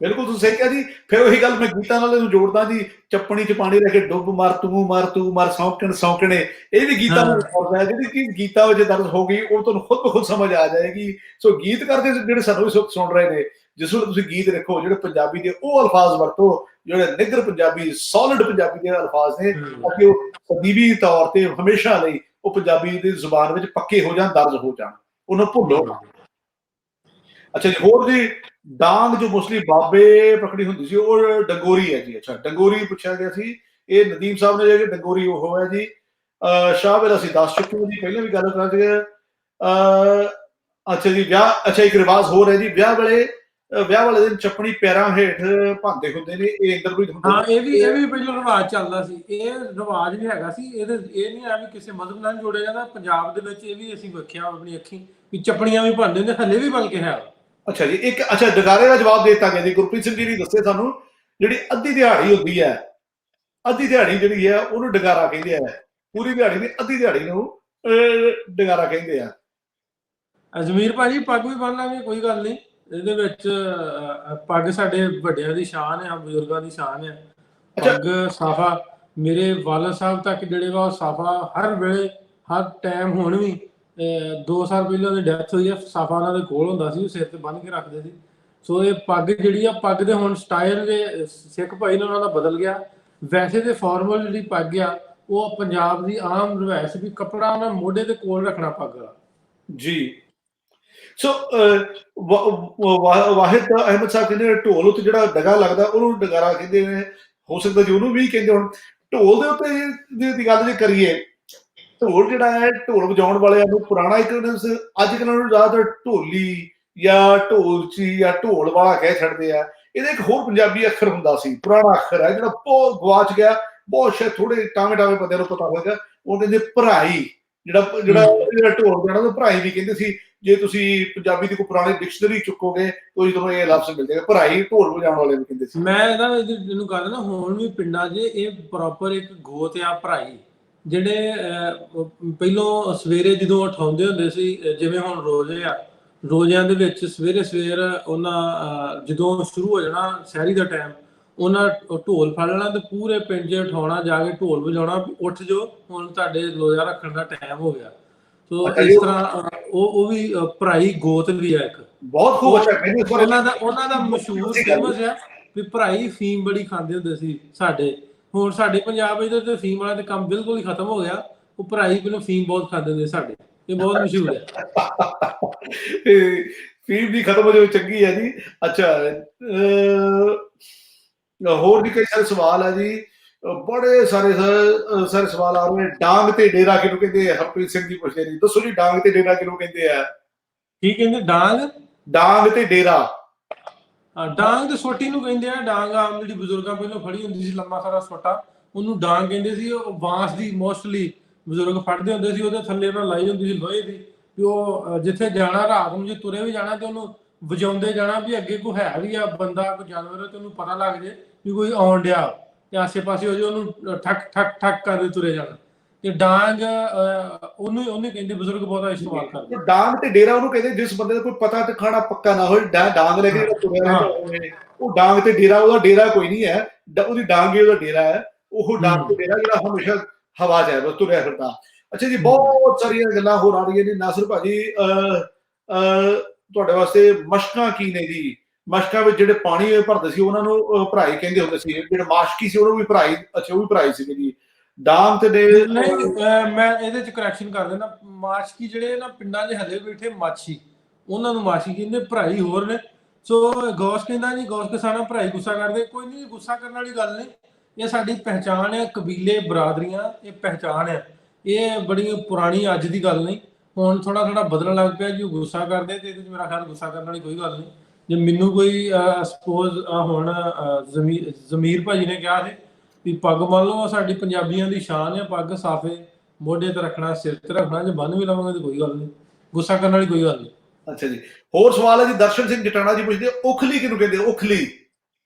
ਬਿਲਕੁਲ ਤੁਸੀਂ ਸਹੀ ਕਿਹਾ ਜੀ। ਫਿਰ ਉਹੀ ਗੱਲ ਮੈਂ ਗੀਤਾਂ ਨਾਲ ਇਹਨੂੰ ਜੋੜਦਾ ਜੀ, ਚੱਪਣੀ ਚ ਪਾਣੀ ਰਹਿ ਕੇ ਡੁੱਬ ਮਰ ਤੂੰ ਮਰ ਸੌਂਕਣੇ, ਇਹ ਵੀ ਗੀਤਾਂ ਨੂੰ ਜੋੜਦਾ। ਜਿਹੜੀ ਕਿ ਗੀਤਾਂ ਵਿੱਚ ਦਰਜ ਹੋ ਗਈ ਉਹ ਤੁਹਾਨੂੰ ਖੁਦ ਬ ਖੁਦ ਸਮਝ ਆ ਜਾਏਗੀ। ਸੋ ਗੀਤਕਾਰ ਦੇ ਜਿਹੜੇ ਸਾਨੂੰ ਸੁਣ ਰਹੇ ਨੇ, ਜਿਸ ਵੇਲੇ ਤੁਸੀਂ ਗੀਤ ਦੇਖੋ, ਜਿਹੜੇ ਪੰਜਾਬੀ ਦੇ ਉਹ ਅਲਫਾਜ਼ ਵਰਤੋ ਜਿਹੜੇ ਨਿੱਘਰ ਪੰਜਾਬੀ, ਸੋਲਿਡ ਪੰਜਾਬੀ ਦੇ ਅਲਫਾਜ਼ ਨੇ, ਕਿ ਉਹ ਸਦੀਵੀ ਤੌਰ ਤੇ ਹਮੇਸ਼ਾ ਲਈ ਉਹ ਪੰਜਾਬੀ ਦੀ ਜ਼ੁਬਾਨ ਵਿੱਚ ਪੱਕੇ ਹੋ ਜਾਣ, ਦਰਜ ਹੋ ਜਾਣ, ਉਹਨੂੰ ਭੁੱਲੋ। ਅੱਛਾ ਜੀ, ਹੋਰ ਜੀ, ਡਾਂਗ ਜੋ ਮੋਸਟਲੀ ਬਾਬੇ ਪਕੜੀ ਹੁੰਦੀ ਸੀ, ਉਹ ਡੰਗੋਰੀ ਹੈ ਜੀ। ਅੱਛਾ, ਡੰਗੋਰੀ ਪੁੱਛਿਆ ਗਿਆ ਸੀ, ਇਹ ਨਦੀਮ ਸਾਹਿਬ ਨੇ ਜਿਹੜੇ ਡੰਗੋਰੀ ਉਹ ਹੈ ਜੀ। ਸ਼ਾਹ ਵੇਲਾ ਅਸੀਂ ਦੱਸ ਚੁੱਕੇ ਹਾਂ ਜੀ, ਪਹਿਲਾਂ ਵੀ ਗੱਲ ਕਰ ਚੁੱਕੇ। ਅੱਛਾ ਜੀ, ਵਿਆਹ, ਅੱਛਾ ਇੱਕ ਰਿਵਾਜ਼ ਹੋਰ ਹੈ ਜੀ, ਵਿਆਹ ਵਾਲੇ ਦਿਨ ਚੱਪਣੀ ਪੈਰਾਂ ਹੇਠ ਭਾਂਦੇ ਹੁੰਦੇ ਨੇ, ਇਹ ਇੰਦਰਪ੍ਰੀਤ ਇਹ ਵੀ ਪਹਿਲਾਂ ਰਿਵਾਜ਼ ਚੱਲਦਾ ਸੀ। ਇਹ ਰਿਵਾਜ਼ ਵੀ ਹੈਗਾ ਸੀ, ਇਹ ਨਹੀਂ ਆ ਵੀ ਕਿਸੇ ਮਜ਼ਹਬ ਨਾਲ ਜੋੜਿਆ ਜਾਂਦਾ। ਪੰਜਾਬ ਦੇ ਵਿੱਚ ਇਹ ਵੀ ਅਸੀਂ ਵੇਖਿਆ ਆਪਣੀ ਅੱਖੀਂ ਵੀ ਚੱਪਣੀਆਂ ਵੀ ਭਾਂਦੇ ਹੁੰਦੇ, ਹਲੇ ਵੀ ਬਲਕਿ ਹੈ। ਅੱਛਾ ਜੀ, ਅੱਛਾ ਡਗਾਰੇ ਦਾ ਜਵਾਬ ਦੇ ਦਿੱਤਾ ਗਿਆ ਜੀ। ਗੁਰਪ੍ਰੀਤ ਸਿੰਘ ਜੀ ਨੇ ਦੱਸਿਆ ਸਾਨੂੰ, ਜਿਹੜੀ ਅੱਧੀ ਦਿਹਾੜੀ ਹੁੰਦੀ ਹੈ, ਅੱਧੀ ਦਿਹਾੜੀ ਜਿਹੜੀ ਹੈ ਉਹਨੂੰ ਡਗਾਰਾ ਕਹਿੰਦੇ ਆ। ਪੂਰੀ ਦਿਹਾੜੀ ਦੀ ਅੱਧੀ ਦਿਹਾੜੀ ਨੂੰ ਡਗਾਰਾ ਕਹਿੰਦੇ ਆ। ਅਜਮੀਰ ਭਾਜੀ, ਪੱਗ ਵੀ ਬੰਨ ਲਾਂਗੇ, ਕੋਈ ਗੱਲ ਨਹੀਂ। ਇਹਦੇ ਵਿੱਚ ਪੱਗ ਸਾਡੇ ਵੱਡਿਆਂ ਦੀ ਸ਼ਾਨ ਆ, ਬਜ਼ੁਰਗਾਂ ਦੀ ਸ਼ਾਨ ਆ। ਪੱਗ ਸਾਫਾ, ਮੇਰੇ ਵਾਲਦ ਸਾਹਿਬ ਤੱਕ ਜਿਹੜੇ ਵਾ, ਸਾਫਾ ਹਰ ਵੇਲੇ, ਹਰ ਟਾਈਮ। ਹੁਣ ਵੀ 2 ਸਾਲ ਪਹਿਲਾਂ ਦੀ ਡੈਥ ਹੋਈ ਆ, ਸਾਫਾ ਉਹਨਾਂ ਦੇ ਕੋਲ ਹੁੰਦਾ ਸੀ, ਉਹ ਸਿਰ ਤੇ ਬੰਨ ਕੇ ਰੱਖਦੇ ਸੀ। ਸੋ ਇਹ ਪੱਗ ਜਿਹੜੀ ਆ, ਪੱਗ ਦੇ ਹੁਣ ਸਟਾਈਲ ਦੇ ਸਿੱਖ ਭਾਈ ਨੇ ਉਹਨਾਂ ਦਾ ਬਦਲ ਗਿਆ। ਵੈਸੇ ਤੇ ਫਾਰਮਲ ਜਿਹੜੀ ਪੱਗ ਆ, ਉਹ ਪੰਜਾਬ ਦੀ ਆਮ ਰਵਾਇਤ ਵੀ ਕੱਪੜਾ ਉਹਨਾਂ ਮੋਢੇ ਦੇ ਕੋਲ ਰੱਖਣਾ ਪੱਗ ਦਾ ਜੀ। ਸੋ ਵਾਹਿਦ ਅਹਿਮਦ ਸਾਹਿਬ ਕਹਿੰਦੇ ਢੋਲ ਉੱਤੇ ਜਿਹੜਾ ਡਗਾ ਲੱਗਦਾ ਉਹਨੂੰ ਡਗਾਰਾ ਕਹਿੰਦੇ ਨੇ। ਹੋ ਸਕਦਾ ਜੀ ਉਹਨੂੰ ਵੀ ਕਹਿੰਦੇ ਹੁਣ। ਢੋਲ ਦੇ ਉੱਤੇ ਦੀ ਗੱਲ ਜੇ ਕਰੀਏ, ਢੋਲ ਜਿਹੜਾ ਹੈ, ਢੋਲ ਵਜਾਉਣ ਵਾਲਿਆਂ ਨੂੰ ਪੁਰਾਣਾ ਇੱਕ ਅੱਜ ਕੱਲ੍ਹ ਨੂੰ ਜ਼ਿਆਦਾਤਰ ਢੋਲੀ ਜਾਂ ਢੋਲਚੀ ਜਾਂ ਢੋਲ ਵਾਲਾ ਕਹਿ ਛੱਡਦੇ ਆ। ਇਹਦਾ ਇੱਕ ਹੋਰ ਪੰਜਾਬੀ ਅੱਖਰ ਹੁੰਦਾ ਸੀ, ਪੁਰਾਣਾ ਅੱਖਰ ਹੈ ਜਿਹੜਾ ਬਹੁਤ ਗਵਾਚ ਗਿਆ, ਬਹੁਤ ਸ਼ਾਇਦ ਥੋੜੇ ਟਾਵੇਂ ਬੰਦਿਆਂ ਨੂੰ ਪਤਾ ਹੋਏਗਾ। ਉਹ ਕਹਿੰਦੇ ਭਰਾਈ, ਜਿਹੜਾ ਢੋਲ ਜਾਣਾ ਉਹਨੂੰ ਭਰਾਈ ਵੀ ਕਹਿੰਦੇ ਸੀ। ਜੇ ਤੁਸੀਂ ਪੰਜਾਬੀ ਦੀ ਕੋਈ ਪੁਰਾਣੀ ਡਿਕਸ਼ਨਰੀ ਚੁੱਕੋਗੇ ਤਾਂ ਤੁਹਾਨੂੰ ਇਹ ਲਫ਼ਜ਼ ਮਿਲ ਜਾਏਗਾ, ਭਰਾਈ ਢੋਲ ਵਜਾਉਣ ਵਾਲੇ ਨੂੰ ਕਹਿੰਦੇ ਸੀ। ਮੈਂ ਨਾ ਇਹਨੂੰ ਕਹਿੰਦਾ ਨਾ, ਹੁਣ ਵੀ ਪਿੰਡਾਂ 'ਚ ਇਹ ਪ੍ਰੋਪਰ ਇੱਕ ਗੋਤ ਆ ਭਰਾਈ, ਜਿਹੜੇ ਪਹਿਲੋਂ ਸਵੇਰੇ ਜਦੋਂ ਉਠਾਉਂਦੇ ਹੁੰਦੇ ਸੀ, ਜਿਵੇਂ ਹੁਣ ਰੋਜ਼ੇ ਆ, ਰੋਜ਼ਿਆਂ ਦੇ ਵਿੱਚ ਸਵੇਰੇ ਸਵੇਰ ਉਹਨਾਂ ਜਦੋਂ ਸ਼ੁਰੂ ਹੋ ਜਾਣਾ ਸਹਿਰੀ ਦਾ ਟਾਈਮ, ਉਹਨਾਂ ਢੋਲ ਫੜ ਲੈਣਾ ਤੇ ਪੂਰੇ ਪਿੰਡ 'ਚ ਉਠਾਉਣਾ, ਜਾ ਕੇ ਢੋਲ ਵਜਾਉਣਾ, ਉੱਠ ਜਾਓ ਹੁਣ ਤੁਹਾਡੇ ਰੋਜ਼ਾ ਰੱਖਣ ਦਾ ਟਾਈਮ ਹੋ ਗਿਆ। ਸੋ ਇਸ ਤਰ੍ਹਾਂ ਉਹ ਵੀ ਭਰਾਈ ਗੋਤ ਵੀ ਆ ਇੱਕ ਬਹੁਤ ਖੂਬ। ਅੱਛਾ, ਮੈਨੂੰ ਉਹਨਾਂ ਦਾ ਮਸ਼ਹੂਰ ਫੇਮਸ ਹੈ ਵੀ ਭਰਾਈ ਫੀਮ ਬੜੀ ਖਾਂਦੇ ਹੁੰਦੇ ਸੀ ਸਾਡੇ। ਹੁਣ ਸਾਡੇ ਪੰਜਾਬ ਵਿੱਚ ਤੇ ਫੀਮ ਵਾਲਾ ਤੇ ਕੰਮ ਬਿਲਕੁਲ ਹੀ ਖਤਮ ਹੋ ਗਿਆ, ਉਹ ਭਰਾਈ ਪਹਿਲਾਂ ਫੀਮ ਬਹੁਤ ਖਾਂਦੇ ਹੁੰਦੇ ਸਾਡੇ, ਇਹ ਬਹੁਤ ਮਸ਼ਹੂਰ ਹੈ। ਫੀਮ ਦੀ ਖਤਮ ਹੋ ਜਾਵੇ ਚੰਗੀ ਹੈ ਜੀ। ਅੱਛਾ, ਹੋਰ ਵੀ ਕਈ ਸਾਰੇ ਸਵਾਲ ਹੈ ਜੀ, ਬੜੇ ਸਾਰੇ ਸਾਰੇ ਸਵਾਲ ਆ ਰਹੇ ਨੇ। ਡਾਂਗ ਤੇ ਡੇਰਾ ਕਿਹਨੂੰ ਕਹਿੰਦੇ ਆ? ਹਰਪ੍ਰੀਤ ਸਿੰਘ ਜੀ ਪੁੱਛਦੇ ਨੇ, ਦੱਸੋ ਜੀ ਡਾਂਗ ਤੇ ਡੇਰਾ ਕਿਹਨੂੰ ਕਹਿੰਦੇ ਆ? ਕੀ ਕਹਿੰਦੇ? ਡਾਂਗ ਤੇ ਡੇਰਾ। ਡਾਂਗ ਤੇ ਸੋਟੀ ਨੂੰ ਕਹਿੰਦੇ ਆ। ਡਾਂਗ ਆਮ ਜਿਹੜੀ ਬਜ਼ੁਰਗਾਂ ਪਹਿਲਾਂ ਫੜੀ ਹੁੰਦੀ ਸੀ, ਲੰਮਾ ਸਾਰਾ ਸੋਟਾ, ਉਹਨੂੰ ਡਾਂਗ ਕਹਿੰਦੇ ਸੀ। ਉਹ ਬਾਂਸ ਦੀ ਮੋਸਟਲੀ ਬਜ਼ੁਰਗ ਫੜਦੇ ਹੁੰਦੇ ਸੀ, ਉਹਦੇ ਥੱਲੇ ਨਾਲ ਲਾਈ ਹੁੰਦੀ ਸੀ ਲੋਹੇ ਦੀ, ਵੀ ਉਹ ਜਿੱਥੇ ਜਾਣਾ ਰਾਤ ਨੂੰ ਜੇ ਤੁਰੇ ਵੀ ਜਾਣਾ ਤੇ ਉਹਨੂੰ ਵਜਾਉਂਦੇ ਜਾਣਾ ਵੀ ਅੱਗੇ ਕੋਈ ਹੈ ਵੀ ਆ ਬੰਦਾ, ਕੋਈ ਜਾਨਵਰ, ਤੇ ਉਹਨੂੰ ਪਤਾ ਲੱਗ ਜੇ ਵੀ ਕੋਈ ਆਉਣ ਡਿਆ ਤੇ ਆਸੇ ਪਾਸੇ ਹੋ ਜੇ, ਉਹਨੂੰ ਠੱਕ ਠੱਕ ਠੱਕ ਕਰਦੇ ਤੁਰੇ ਜਾਣਾ। ਤੇ ਡਾਂਗ ਉਹਨੂੰ ਕਹਿੰਦੇ, ਬਜ਼ੁਰਗ ਬਹੁਤਾ ਇਸਤੇਮਾਲ ਕਰਦੇ। ਡਾਂਗ ਤੇ ਡੇਰਾ ਉਹਨੂੰ ਕਹਿੰਦੇ ਜਿਸ ਬੰਦੇ ਦਾ ਕੋਈ ਪਤਾ ਟਿਕਾਣਾ ਪੱਕਾ ਨਾ ਹੋਏ, ਡਾਂਗ ਲੈ ਕੇ ਤੁਰਿਆ ਰਹਿੰਦਾ ਹੋਵੇ, ਉਹ ਡਾਂਗ ਤੇ ਡੇਰਾ। ਉਹਦਾ ਡੇਰਾ ਕੋਈ ਨਹੀਂ ਹੈ, ਉਹਦੀ ਡਾਂਗ ਹੀ ਉਹਦਾ ਡੇਰਾ ਹੈ। ਉਹ ਡਾਂਗ ਤੇ ਡੇਰਾ ਜਿਹੜਾ ਹਮੇਸ਼ਾ ਹਵਾ 'ਚ ਹੈ, ਬਸ ਤੁਰਿਆ ਫਿਰਦਾ। ਅੱਛਾ ਜੀ, ਬਹੁਤ ਸਾਰੀਆਂ ਗੱਲਾਂ ਹੋਰ ਆ ਰਹੀਆਂ ਨੇ। ਨਾਸਿਰ ਭਾਜੀ, ਤੁਹਾਡੇ ਵਾਸਤੇ ਮਸ਼ਕਾਂ ਕੀ ਨੇ ਜੀ? ਮਸ਼ਕਾਂ ਵਿੱਚ ਜਿਹੜੇ ਪਾਣੀ ਭਰਦੇ ਸੀ ਉਹਨਾਂ ਨੂੰ ਭਰਾਈ ਕਹਿੰਦੇ ਹੁੰਦੇ ਸੀ। ਜਿਹੜੇ ਮਾਸ਼ਕੀ ਸੀ ਉਹਨੂੰ ਵੀ ਭਰਾਈ, ਅੱਛਾ ਉਹ ਵੀ ਭਰਾਈ ਸੀ ਜੀ। ਡਾਂਗ ਤੇ ਨਹੀਂ, ਮੈਂ ਇਹਦੇ ਚ ਕਰੈਕਸ਼ਨ ਕਰ ਦੇਣਾ। ਮਾਸ਼ਕੀ ਜਿਹੜੇ ਨਾ ਪਿੰਡਾਂ 'ਚ ਹਲੇ ਬੈਠੇ ਮਾਛੀ, ਉਹਨਾਂ ਨੂੰ ਮਾਸ਼ਕੀ ਕਹਿੰਦੇ, ਭਰਾਈ ਹੋਰ ਨੇ। ਸੋ ਗੌਸ ਕਹਿੰਦਾ ਜੀ, ਗੌਸ ਕਿਸਾਨਾਂ ਭਰਾਈ ਗੁੱਸਾ ਕਰਦੇ, ਕੋਈ ਨਹੀਂ, ਗੁੱਸਾ ਕਰਨ ਵਾਲੀ ਗੱਲ ਨਹੀਂ। ਇਹ ਸਾਡੀ ਪਹਿਚਾਣ ਹੈ, ਕਬੀਲੇ ਬਰਾਦਰੀਆਂ, ਇਹ ਪਹਿਚਾਣ ਹੈ, ਇਹ ਬੜੀ ਪੁਰਾਣੀ ਅੱਜ ਦੀ ਗੱਲ ਨਹੀਂ। ਹੁਣ ਥੋੜਾ ਥੋੜਾ ਬਦਲਣ ਲੱਗ ਪਿਆ ਜੀ, ਗੁੱਸਾ ਕਰਦੇ, ਤੇ ਇਹਦੇ 'ਚ ਮੇਰਾ ਖਿਆਲ ਗੁੱਸਾ ਕਰਨ ਵਾਲੀ ਕੋਈ ਗੱਲ ਨਹੀਂ। ਜੇ ਮੈਨੂੰ ਕੋਈ ਸਪੋਜ਼ ਹੁਣ ਜ਼ਮੀਰ ਭਾਜੀ ਨੇ ਕਿਹਾ ਸੀ ਵੀ ਪੱਗ ਮੰਨ ਲਓ ਸਾਡੀ ਪੰਜਾਬੀਆਂ ਦੀ ਸ਼ਾਨ ਹੈ, ਪੱਗ ਸਾਫੇ ਮੋਢੇ ਤੇ ਰੱਖਣਾ, ਸਿਰ ਤੇ ਰੱਖਣਾ, ਜੇ ਬੰਨ ਵੀ ਲਵਾਂਗੇ ਤਾਂ ਕੋਈ ਗੱਲ ਨਹੀਂ, ਗੁੱਸਾ ਕਰਨ ਵਾਲੀ ਕੋਈ ਗੱਲ ਨਹੀਂ। ਅੱਛਾ ਜੀ, ਹੋਰ ਸਵਾਲ ਹੈ ਜੀ। ਦਰਸ਼ਨ ਸਿੰਘ ਜਟਾਣਾ ਜੀ ਪੁੱਛਦੇ, ਉਖਲੀ ਕਿਹਨੂੰ ਕਹਿੰਦੇ? ਉਖਲੀ।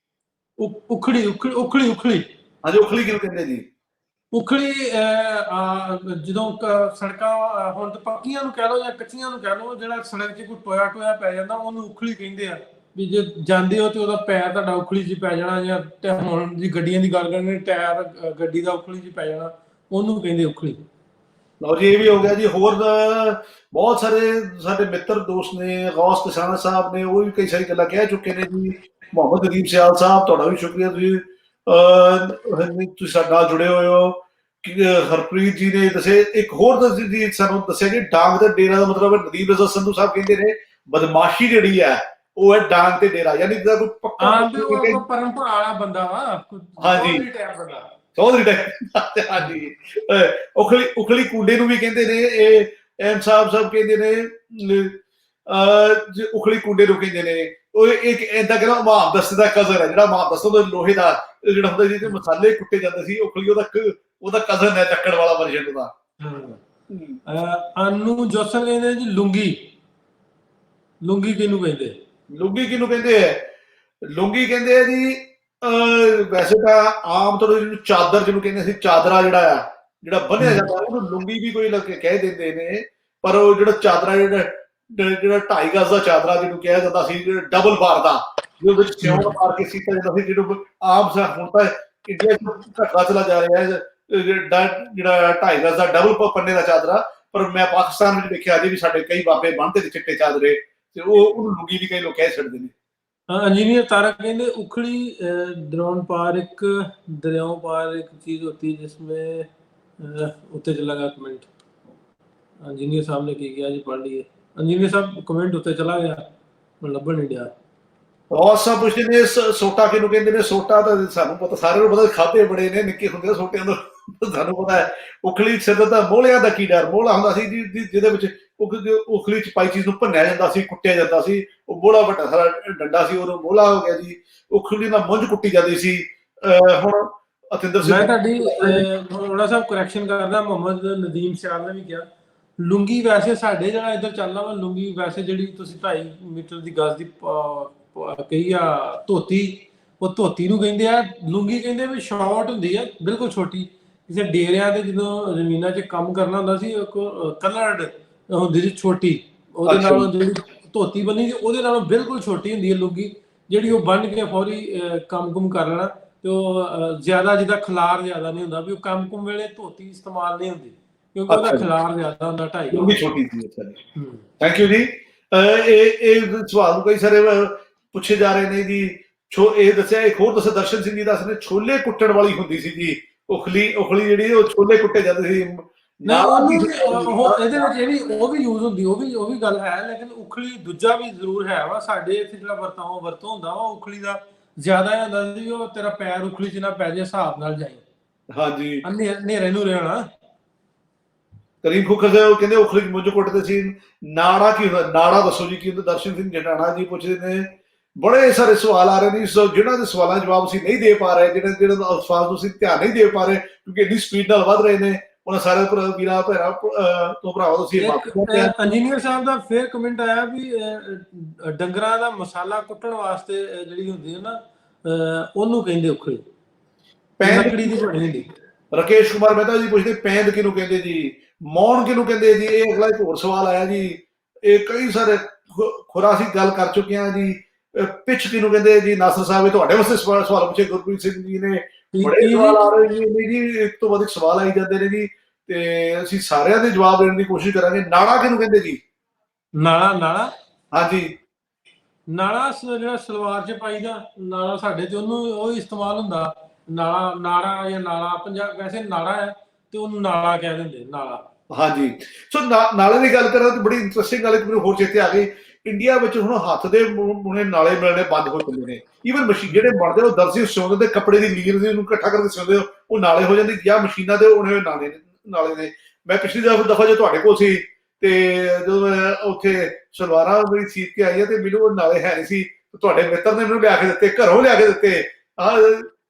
ਉਖੜੀ ਉਖੜੀ ਉਖੜੀ ਉਖੜੀ ਹਾਂਜੀ, ਉਖਲੀ ਕਿਹਨੂੰ ਕਹਿੰਦੇ ਜੀ? ਉਖੜੀ ਜਦੋਂ ਸੜਕਾਂ ਹੁਣ ਤਾਂ ਪੱਕੀਆਂ ਨੂੰ ਕਹਿ ਲਓ ਜਾਂ ਕੱਚੀਆਂ ਨੂੰ ਕਹਿ ਲਓ, ਜਿਹੜਾ ਸੜਕ 'ਚ ਕੋਈ ਟੋਇਆ ਟੋਇਆ ਪੈ ਜਾਂਦਾ ਉਹਨੂੰ ਉਖਲੀ ਕਹਿੰਦੇ ਆ। ਵੀ ਜੇ ਜਾਂਦੇ ਹੋ ਤੇ ਉਹਦਾ ਪੈਰ ਤੁਹਾਡਾ ਉਖਲੀ 'ਚ ਪੈ ਜਾਣਾ, ਜਾਂ ਹੁਣ ਜੀ ਗੱਡੀਆਂ ਦੀ ਗੱਲ ਕਰਨੀ, ਟਾਇਰ ਗੱਡੀ ਦਾ ਉਖਲੀ 'ਚ ਪੈ ਜਾਣਾ, ਉਹਨੂੰ ਕਹਿੰਦੇ ਉਖਲੀ। ਲਓ ਜੀ, ਇਹ ਵੀ ਹੋ ਗਿਆ ਜੀ। ਹੋਰ ਬਹੁਤ ਸਾਰੇ ਸਾਡੇ ਮਿੱਤਰ ਦੋਸਤ ਨੇ, ਗੌਸ ਕਿਸਾਨਾ ਸਾਹਿਬ ਨੇ, ਉਹ ਵੀ ਕਈ ਸਾਰੀ ਗੱਲਾਂ ਕਹਿ ਚੁੱਕੇ ਨੇ ਜੀ। ਮੁਹੰਮਦ ਨਦੀਮ ਸਿਆਲ ਸਾਹਿਬ, ਤੁਹਾਡਾ ਵੀ ਸ਼ੁਕਰੀਆ, ਤੁਸੀਂ ਸਾਡੇ ਨਾਲ ਜੁੜੇ ਹੋਏ ਹੋ। ਹਰਪ੍ਰੀਤ ਜੀ ਨੇ ਦੱਸੇ, ਇੱਕ ਹੋਰ ਜੀ ਸਾਨੂੰ ਦੱਸਿਆ ਜੀ, ਡਾਂਗ ਤੇ ਡੇਰਾ ਦਾ ਮਤਲਬ ਨਦੀਮ ਰਜ਼ਾ ਸੰਧੂ ਸਾਹਿਬ ਕਹਿੰਦੇ ਨੇ ਬਦਮਾਸ਼ੀ ਜਿਹੜੀ ਹੈ ਉਹ ਹੈ ਡਾਂਗ ਤੇ ਡੇਰਾ, ਯਾਨੀ ਜਿਹਦਾ ਕੋਈ ਪੱਕਾ ਪਰੰਪਰਾ ਵਾਲਾ ਬੰਦਾ ਵਾ। ਹਾਂਜੀ, ਚੌਧਰੀ ਟਾਈਪ। ਹਾਂਜੀ, ਉਖਲੀ ਕੁੰਡੇ ਨੂੰ ਵੀ ਕਹਿੰਦੇ ਨੇ। ਇਹ ਐਮ ਸਾਹਿਬ ਕਹਿੰਦੇ ਨੇ ਉਖਲੀ ਕੁੰਡੇ ਨੂੰ ਕਹਿੰਦੇ ਨੇ। ਉਹ ਇੱਕ ਏਦਾਂ ਕਹਿੰਦਾ ਮੁਹੰਮਦ ਦਾ ਕਜ਼ਨ ਹੈ, ਜਿਹੜਾ ਮੁਹੰਮਦ ਦਾ ਲੋਹੇ ਦਾ ਜਿਹੜਾ ਹੁੰਦਾ ਜਿਹਦੇ ਮਸਾਲੇ ਕੁੱਟੇ ਜਾਂਦੇ ਸੀ, ਉਖਲੀ ਉਹਦਾ ਕਜ਼ਨ ਹੈ, ਚੱਕੜ ਵਾਲਾ ਵਰਜਨ ਉਹਦਾ। ਅਨੂ ਜੋਸਨ ਕਹਿੰਦੇ ਜੀ ਲੁੰਗੀ। ਲੁੰਗੀ ਕਿਹਨੂੰ ਕਹਿੰਦੇ? ਲੁੰਗੀ ਕਿਹਨੂੰ ਕਹਿੰਦੇ ਹੈ? ਲੁੰਗੀ ਕਹਿੰਦੇ ਆ ਜੀ, ਵੈਸੇ ਤਾਂ ਆਮ ਤੌਰ ਜਿਹਨੂੰ ਚਾਦਰ ਜਿਹਨੂੰ ਕਹਿੰਦੇ ਸੀ, ਚਾਦਰਾ ਜਿਹੜਾ ਬੰਨਿਆ ਜਾਂਦਾ ਉਹਨੂੰ ਲੁੰਗੀ ਵੀ ਕੋਈ ਕਹਿ ਦਿੰਦੇ ਨੇ। ਪਰ ਉਹ ਜਿਹੜਾ ਚਾਦਰਾ, ਜਿਹੜਾ 2.5 ਗਜ਼ ਦਾ ਚਾਦਰਾ ਜਿਹਨੂੰ ਕਿਹਾ ਜਾਂਦਾ ਸੀ, ਡਬਲ ਬਾਰ ਦਾ, ਜਿਹਦੇ ਵਿੱਚ ਸਿਉਂ ਮਾਰ ਕੇ ਸੀਤਾ ਜਾਂਦਾ ਸੀ, ਜਿਹਨੂੰ ਆਮ ਹੁਣ ਤਾਂ ਇੰਡੀਆ 'ਚ ਘਟਦਾ ਚਲਾ ਜਾ ਰਿਹਾ ਹੈ, ਜਿਹੜਾ 2.5 ਗਜ਼ ਦਾ ਡਬਲ ਪੰਨੇ ਦਾ ਚਾਦਰਾ। ਪਰ ਮੈਂ ਪਾਕਿਸਤਾਨ ਵਿੱਚ ਦੇਖਿਆ ਜੀ ਵੀ ਸਾਡੇ ਕਈ ਬਾਬੇ ਬੰਨ੍ਹਦੇ ਨੇ ਚਿੱਟੇ ਚਾਦਰੇ, ਤੇ ਉਹਨੂੰ ਲੁੰਗੀ ਵੀ ਕਈ ਲੋਕ ਕਹਿ ਛੱਡਦੇ ਨੇ। इंजीनियर तारा कहते उखड़ी द्रोण पार एक दरियाओं पार एक चीज होती है जिसमें उत्ते चला गया कमेंट। इंजीनियर साहब ने की किया जी, पढ़ लिए इंजीनियर साहब, कमेंट उत्ते चला गया, लभन नहीं दिया। ਬਹੁਤ ਸਭ ਪੁੱਛਦੇ ਨੇ ਸੋਟਾ ਕਿਹਨੂੰ ਕਹਿੰਦੇ ਨੇ? ਸੋਟਾ ਤਾਂ ਸਾਨੂੰ ਪਤਾ, ਸਾਰਿਆਂ ਨੂੰ ਪਤਾ, ਖਾਦੇ ਬੜੇ ਨੇ ਨਿੱਕੇ ਹੁੰਦੇ ਸੋਟਿਆਂ ਦਾ, ਸਾਨੂੰ ਪਤਾ ਹੈ। ਉਖਲੀ ਸਿਰ ਦਾ ਮੋਹਲਿਆਂ ਦਾ ਕੀ ਡਰ? ਮੋਹਲਾ ਹੁੰਦਾ ਸੀ ਜਿਹਦੇ ਵਿੱਚ ਉਖਲੀ ਚ ਪਾਈ ਚੀਜ਼ ਨੂੰ ਭੰਨਿਆ ਜਾਂਦਾ ਸੀ, ਕੁੱਟਿਆ ਜਾਂਦਾ ਸੀ। ਉਹ ਮੋਹਲਾ ਵੱਡਾ ਸਾਰਾ ਡੰਡਾ ਸੀ, ਉਹਨੂੰ ਮੋਹਲਾ ਹੋ ਗਿਆ ਜੀ। ਉਖਲੀ ਨਾਲ ਮੁੰਝ ਕੁੱਟੀ ਜਾਂਦੀ ਸੀ। ਹੁਣ ਅਤਿੰਦਰ ਸਿੰਘ, ਮੈਂ ਤੁਹਾਡੀ ਥੋੜਾ ਸਾਹਿਬ ਕਰੈਕਸ਼ਨ ਕਰਦਾ, ਮੁਹੰਮਦ ਨਦੀਮ ਸਿਆਲ ਨੇ ਵੀ ਕਿਹਾ ਲੁੰਗੀ ਵੈਸੇ ਸਾਡੇ ਜਿਹੜਾ ਇੱਧਰ ਚੱਲਦਾ ਵਾ, ਲੁੰਗੀ ਵੈਸੇ ਜਿਹੜੀ ਤੁਸੀਂ 2.5 ਮੀਟਰ ਦੀ ਗਜ਼ ਦੀ ਕਹੀ ਆ ਧੋਤੀ, ਉਹ ਧੋਤੀ ਨੂੰ ਕਹਿੰਦੇ ਆ। ਲੁੰਗੀ ਕਹਿੰਦੇ ਵੀ ਸ਼ਾਰਟ ਹੁੰਦੀ ਆ, ਬਿਲਕੁਲ ਛੋਟੀ। ਕਿਸੇ ਡੇਰਿਆਂ ਤੇ ਜਦੋਂ ਜ਼ਮੀਨਾਂ 'ਚ ਕੰਮ ਕਰਨਾ ਹੁੰਦਾ ਸੀ, ਕਲਰਡ ਹੁੰਦੀ ਸੀ ਛੋਟੀ, ਉਹਦੇ ਅੱਛਾ ਨਾਲੋਂ ਜਿਹੜੀ ਧੋਤੀ ਬੰਨੀ ਸੀ ਉਹਦੇ ਨਾਲੋਂ ਬਿਲਕੁਲ ਛੋਟੀ ਹੁੰਦੀ ਹੈ ਲੁੰਗੀ, ਜਿਹੜੀ ਉਹ ਬੰਨ ਕੇ ਫੌਰੀ ਕੰਮ ਕੁਮ ਕਰ ਲੈਣਾ। ਤੇ ਉਹ ਜ਼ਿਆਦਾ ਜਿੱਦਾਂ ਖਲਾਰ ਜ਼ਿਆਦਾ ਨਹੀਂ ਹੁੰਦਾ, ਵੀ ਉਹ ਕੰਮ ਕੁਮ ਵੇਲੇ ਧੋਤੀ ਇਸਤੇਮਾਲ ਨਹੀਂ ਹੁੰਦੀ, ਕਿਉਂਕਿ ਉਹਦਾ ਅੱਛਾ ਜੀ, ਖਿਲਾਰ ਜ਼ਿਆਦਾ ਹੁੰਦਾ 2.5 ਲੰਬੀ ਗਜ਼। ਛੋਟੀ ਸੀ। ਅੱਛਾ ਜੀ, ਹੂੰ। ਥੈਂਕ ਯੂ ਜੀ। ਇਹ ਸਵਾਲ ਨੂੰ ਕਈ ਸਾਰੇ ਪੁੱਛੇ ਜਾ ਰਹੇ ਨੇ ਜੀ। ਇਹ ਦੱਸਿਆ, ਇੱਕ ਹੋਰ ਦੱਸਿਆ, ਦਰਸ਼ਨ ਸਿੰਘ ਜੀ ਦੱਸਦੇ ਛੋਲੇ ਕੁੱਟਣ ਵਾਲੀ ਹੁੰਦੀ ਸੀ ਜੀ, ਉਖਲੀ ਉਖਲੀ ਜਿਹੜੀ ਉਹ ਛੋਲੇ ਕੁੱਟੇ ਜਾਂਦੇ ਸੀ ਨਹੀਂ, ਨਾਲ ਉਹਨੂੰ ਵੀ ਇਹਦੇ ਵਿੱਚ ਇਹ ਵੀ ਉਹ ਵੀ ਯੂਜ਼ ਹੁੰਦੀ, ਉਹ ਵੀ ਗੱਲ ਹੈ। ਲੇਕਿਨ ਉਖਲੀ ਦੂਜਾ ਵੀ ਜ਼ਰੂਰ ਹੈ ਵਾ ਸਾਡੇ ਇੱਥੇ, ਜਿਹੜਾ ਵਰਤੋਂ ਹੁੰਦਾ ਵਾ ਉਖਲੀ ਦਾ ਜ਼ਿਆਦਾ ਇਹ ਹੁੰਦਾ ਸੀ, ਉਹ ਤੇਰਾ ਪੈਰ ਉਖਲੀ 'ਚ ਨਾ ਪੈ ਜਾਏ, ਹਿਸਾਬ ਨਾਲ ਜਾਈ। ਹਾਂਜੀ, ਹਨੇਰੇ ਨੂਰੇ ਹੋਣਾ। ਕਰੀਮ ਖੁਖਰ ਸਾਹਿਬ ਕਹਿੰਦੇ ਉਖਲੀ ਚ ਮੁੰਜ ਕੁੱਟਦੇ ਸੀ। ਨਾੜਾ ਕੀ ਹੁੰਦਾ? ਨਾੜਾ ਦੱਸੋ ਜੀ ਕੀ ਹੁੰਦਾ? ਦਰਸ਼ਨ ਸਿੰਘ ਜਟਾਣਾ ਜੀ ਪੁੱਛਦੇ ਨੇ। ਬੜੇ ਸਾਰੇ ਸਵਾਲ ਆ ਰਹੇ ਨੇ, ਜਿਨ੍ਹਾਂ ਦੇ ਸਵਾਲਾਂ ਦੇ ਜਵਾਬ ਅਸੀਂ ਨਹੀਂ ਦੇ ਪਾ ਰਹੇ, ਜਿਹੜੇ ਸਵਾਲ ਤੁਸੀਂ ਧਿਆਨ ਨਹੀਂ ਦੇ ਪਾ ਰਹੇ, ਕਿਉਂਕਿ ਇੰਨੀ ਸਪੀਡ ਨਾਲ ਵੱਧ ਰਹੇ ਨੇ। ਉਹਨਾਂ ਸਾਰੇ ਵੀਰਾਂ ਭੈਣਾਂ ਤੋਂ ਭਰਾਵਾਂ ਤੁਸੀਂ ਇੰਜੀਨੀਅਰ ਸਾਹਿਬ ਦਾ ਫੇਰ ਕਮੈਂਟ ਆਇਆ ਵੀ ਡੰਗਰਾਂ ਦਾ ਮਸਾਲਾ ਕੁੱਟਣ ਵਾਸਤੇ ਜਿਹੜੀ ਹੁੰਦੀ ਹੈ ਨਾ, ਉਹਨੂੰ ਕਹਿੰਦੇ ਉਖਲੀ, ਲੱਕੜੀ ਦੀ ਬਣੀ ਹੁੰਦੀ। ਰਾਕੇਸ਼ ਕੁਮਾਰ ਮਹਿਤਾ ਜੀ ਪੁੱਛਦੇ ਪੈਂਦ ਕਿਹਨੂੰ ਕਹਿੰਦੇ ਜੀ, ਮੌਣ ਕਿਹਨੂੰ ਕਹਿੰਦੇ ਜੀ। ਇਹ ਅਗਲਾ ਇੱਕ ਹੋਰ ਸਵਾਲ ਆਇਆ ਜੀ। ਇਹ ਕਈ ਸਾਰੇ ਖੁਰਾ ਅਸੀਂ ਗੱਲ ਕਰ ਚੁੱਕੇ ਹਾਂ ਜੀ। ਪਿੱਚ ਕਿਹਨੂੰ ਕਹਿੰਦੇ ਜੀ? ਨਾਸਰ ਸਾਹਿਬ ਤੁਹਾਡੇ ਵਾਸਤੇ ਸਵਾਲ ਪੁੱਛੇ ਗੁਰਪ੍ਰੀਤ ਸਿੰਘ ਜੀ ਨੇ। ਬੜੇ ਸਵਾਲ ਆ ਰਹੇ ਜੀ, ਇੱਕ ਤੋਂ ਵੱਧ ਸਵਾਲ ਆਈ ਜਾਂਦੇ ਨੇ ਜੀ, ਤੇ ਅਸੀਂ ਸਾਰਿਆਂ ਦੇ ਜਵਾਬ ਦੇਣ ਦੀ ਕੋਸ਼ਿਸ਼ ਕਰਾਂਗੇ। ਨਾੜਾ ਕਿਹਨੂੰ ਕਹਿੰਦੇ ਜੀ? ਨਾਲਾ ਹਾਂਜੀ, ਨਾਲਾ ਜਿਹੜਾ ਸਲਵਾਰ 'ਚ ਪਾਈਦਾ ਨਾਲਾ, ਸਾਡੇ ਤੇ ਉਹਨੂੰ ਉਹ ਇਸਤੇਮਾਲ ਹੁੰਦਾ। ਨਾੜਾ ਜਾਂ ਨਾਲਾ, ਪੰਜਾਬ ਵੈਸੇ ਨਾੜਾ ਹੈ ਤੇ ਉਹਨੂੰ ਨਾਲਾ ਕਹਿ ਦਿੰਦੇ, ਨਾਲਾ। ਹਾਂਜੀ। ਸੋ ਨਾਲੇ ਦੀ ਗੱਲ ਕਰਾਂ ਤਾਂ ਬੜੀ ਇੰਟਰਸਟਿੰਗ ਗੱਲ ਮੈਨੂੰ ਹੋਰ ਚੇਤੇ ਆ ਗਈ। ਇੰਡੀਆ ਵਿੱਚ ਹੁਣ ਹੱਥ ਦੇ ਬੁਣੇ ਨਾਲੇ ਮਿਲਣੇ ਬੰਦ ਹੋ ਚੁੱਕੇ ਨੇ। ਈਵਨ ਮਸ਼ੀਨ ਜਿਹੜੇ ਬਣਦੇ ਉਹ ਦਰਜੀ ਸਿਉਂਦੇ ਤੇ ਕੱਪੜੇ ਦੀ ਲੀਰ ਦੇ ਉਹਨੂੰ ਇਕੱਠਾ ਕਰਕੇ ਸਿਉਂਦੇ, ਉਹ ਨਾਲੇ ਹੋ ਜਾਂਦੇ, ਜਾਂ ਮਸ਼ੀਨਾਂ ਦੇ ਬਣੇ ਹੋਏ ਨਾਲੇ ਨੇ। ਮੈਂ ਪਿਛਲੀ ਦਫਾ ਜੇ ਤੁਹਾਡੇ ਕੋਲ ਸੀ, ਤੇ ਜਦੋਂ ਮੈਂ ਉੱਥੇ ਸਲਵਾਰਾਂ ਮੇਰੀ ਸੀਤ ਕੇ ਆਈ ਤੇ ਮੈਨੂੰ ਉਹ ਨਾਲੇ ਹੈ ਨਹੀਂ ਸੀ, ਤੁਹਾਡੇ ਮਿੱਤਰ ਨੇ ਮੈਨੂੰ ਲਿਆ ਕੇ ਦਿੱਤੇ, ਘਰੋਂ ਲਿਆ ਕੇ ਦਿੱਤੇ।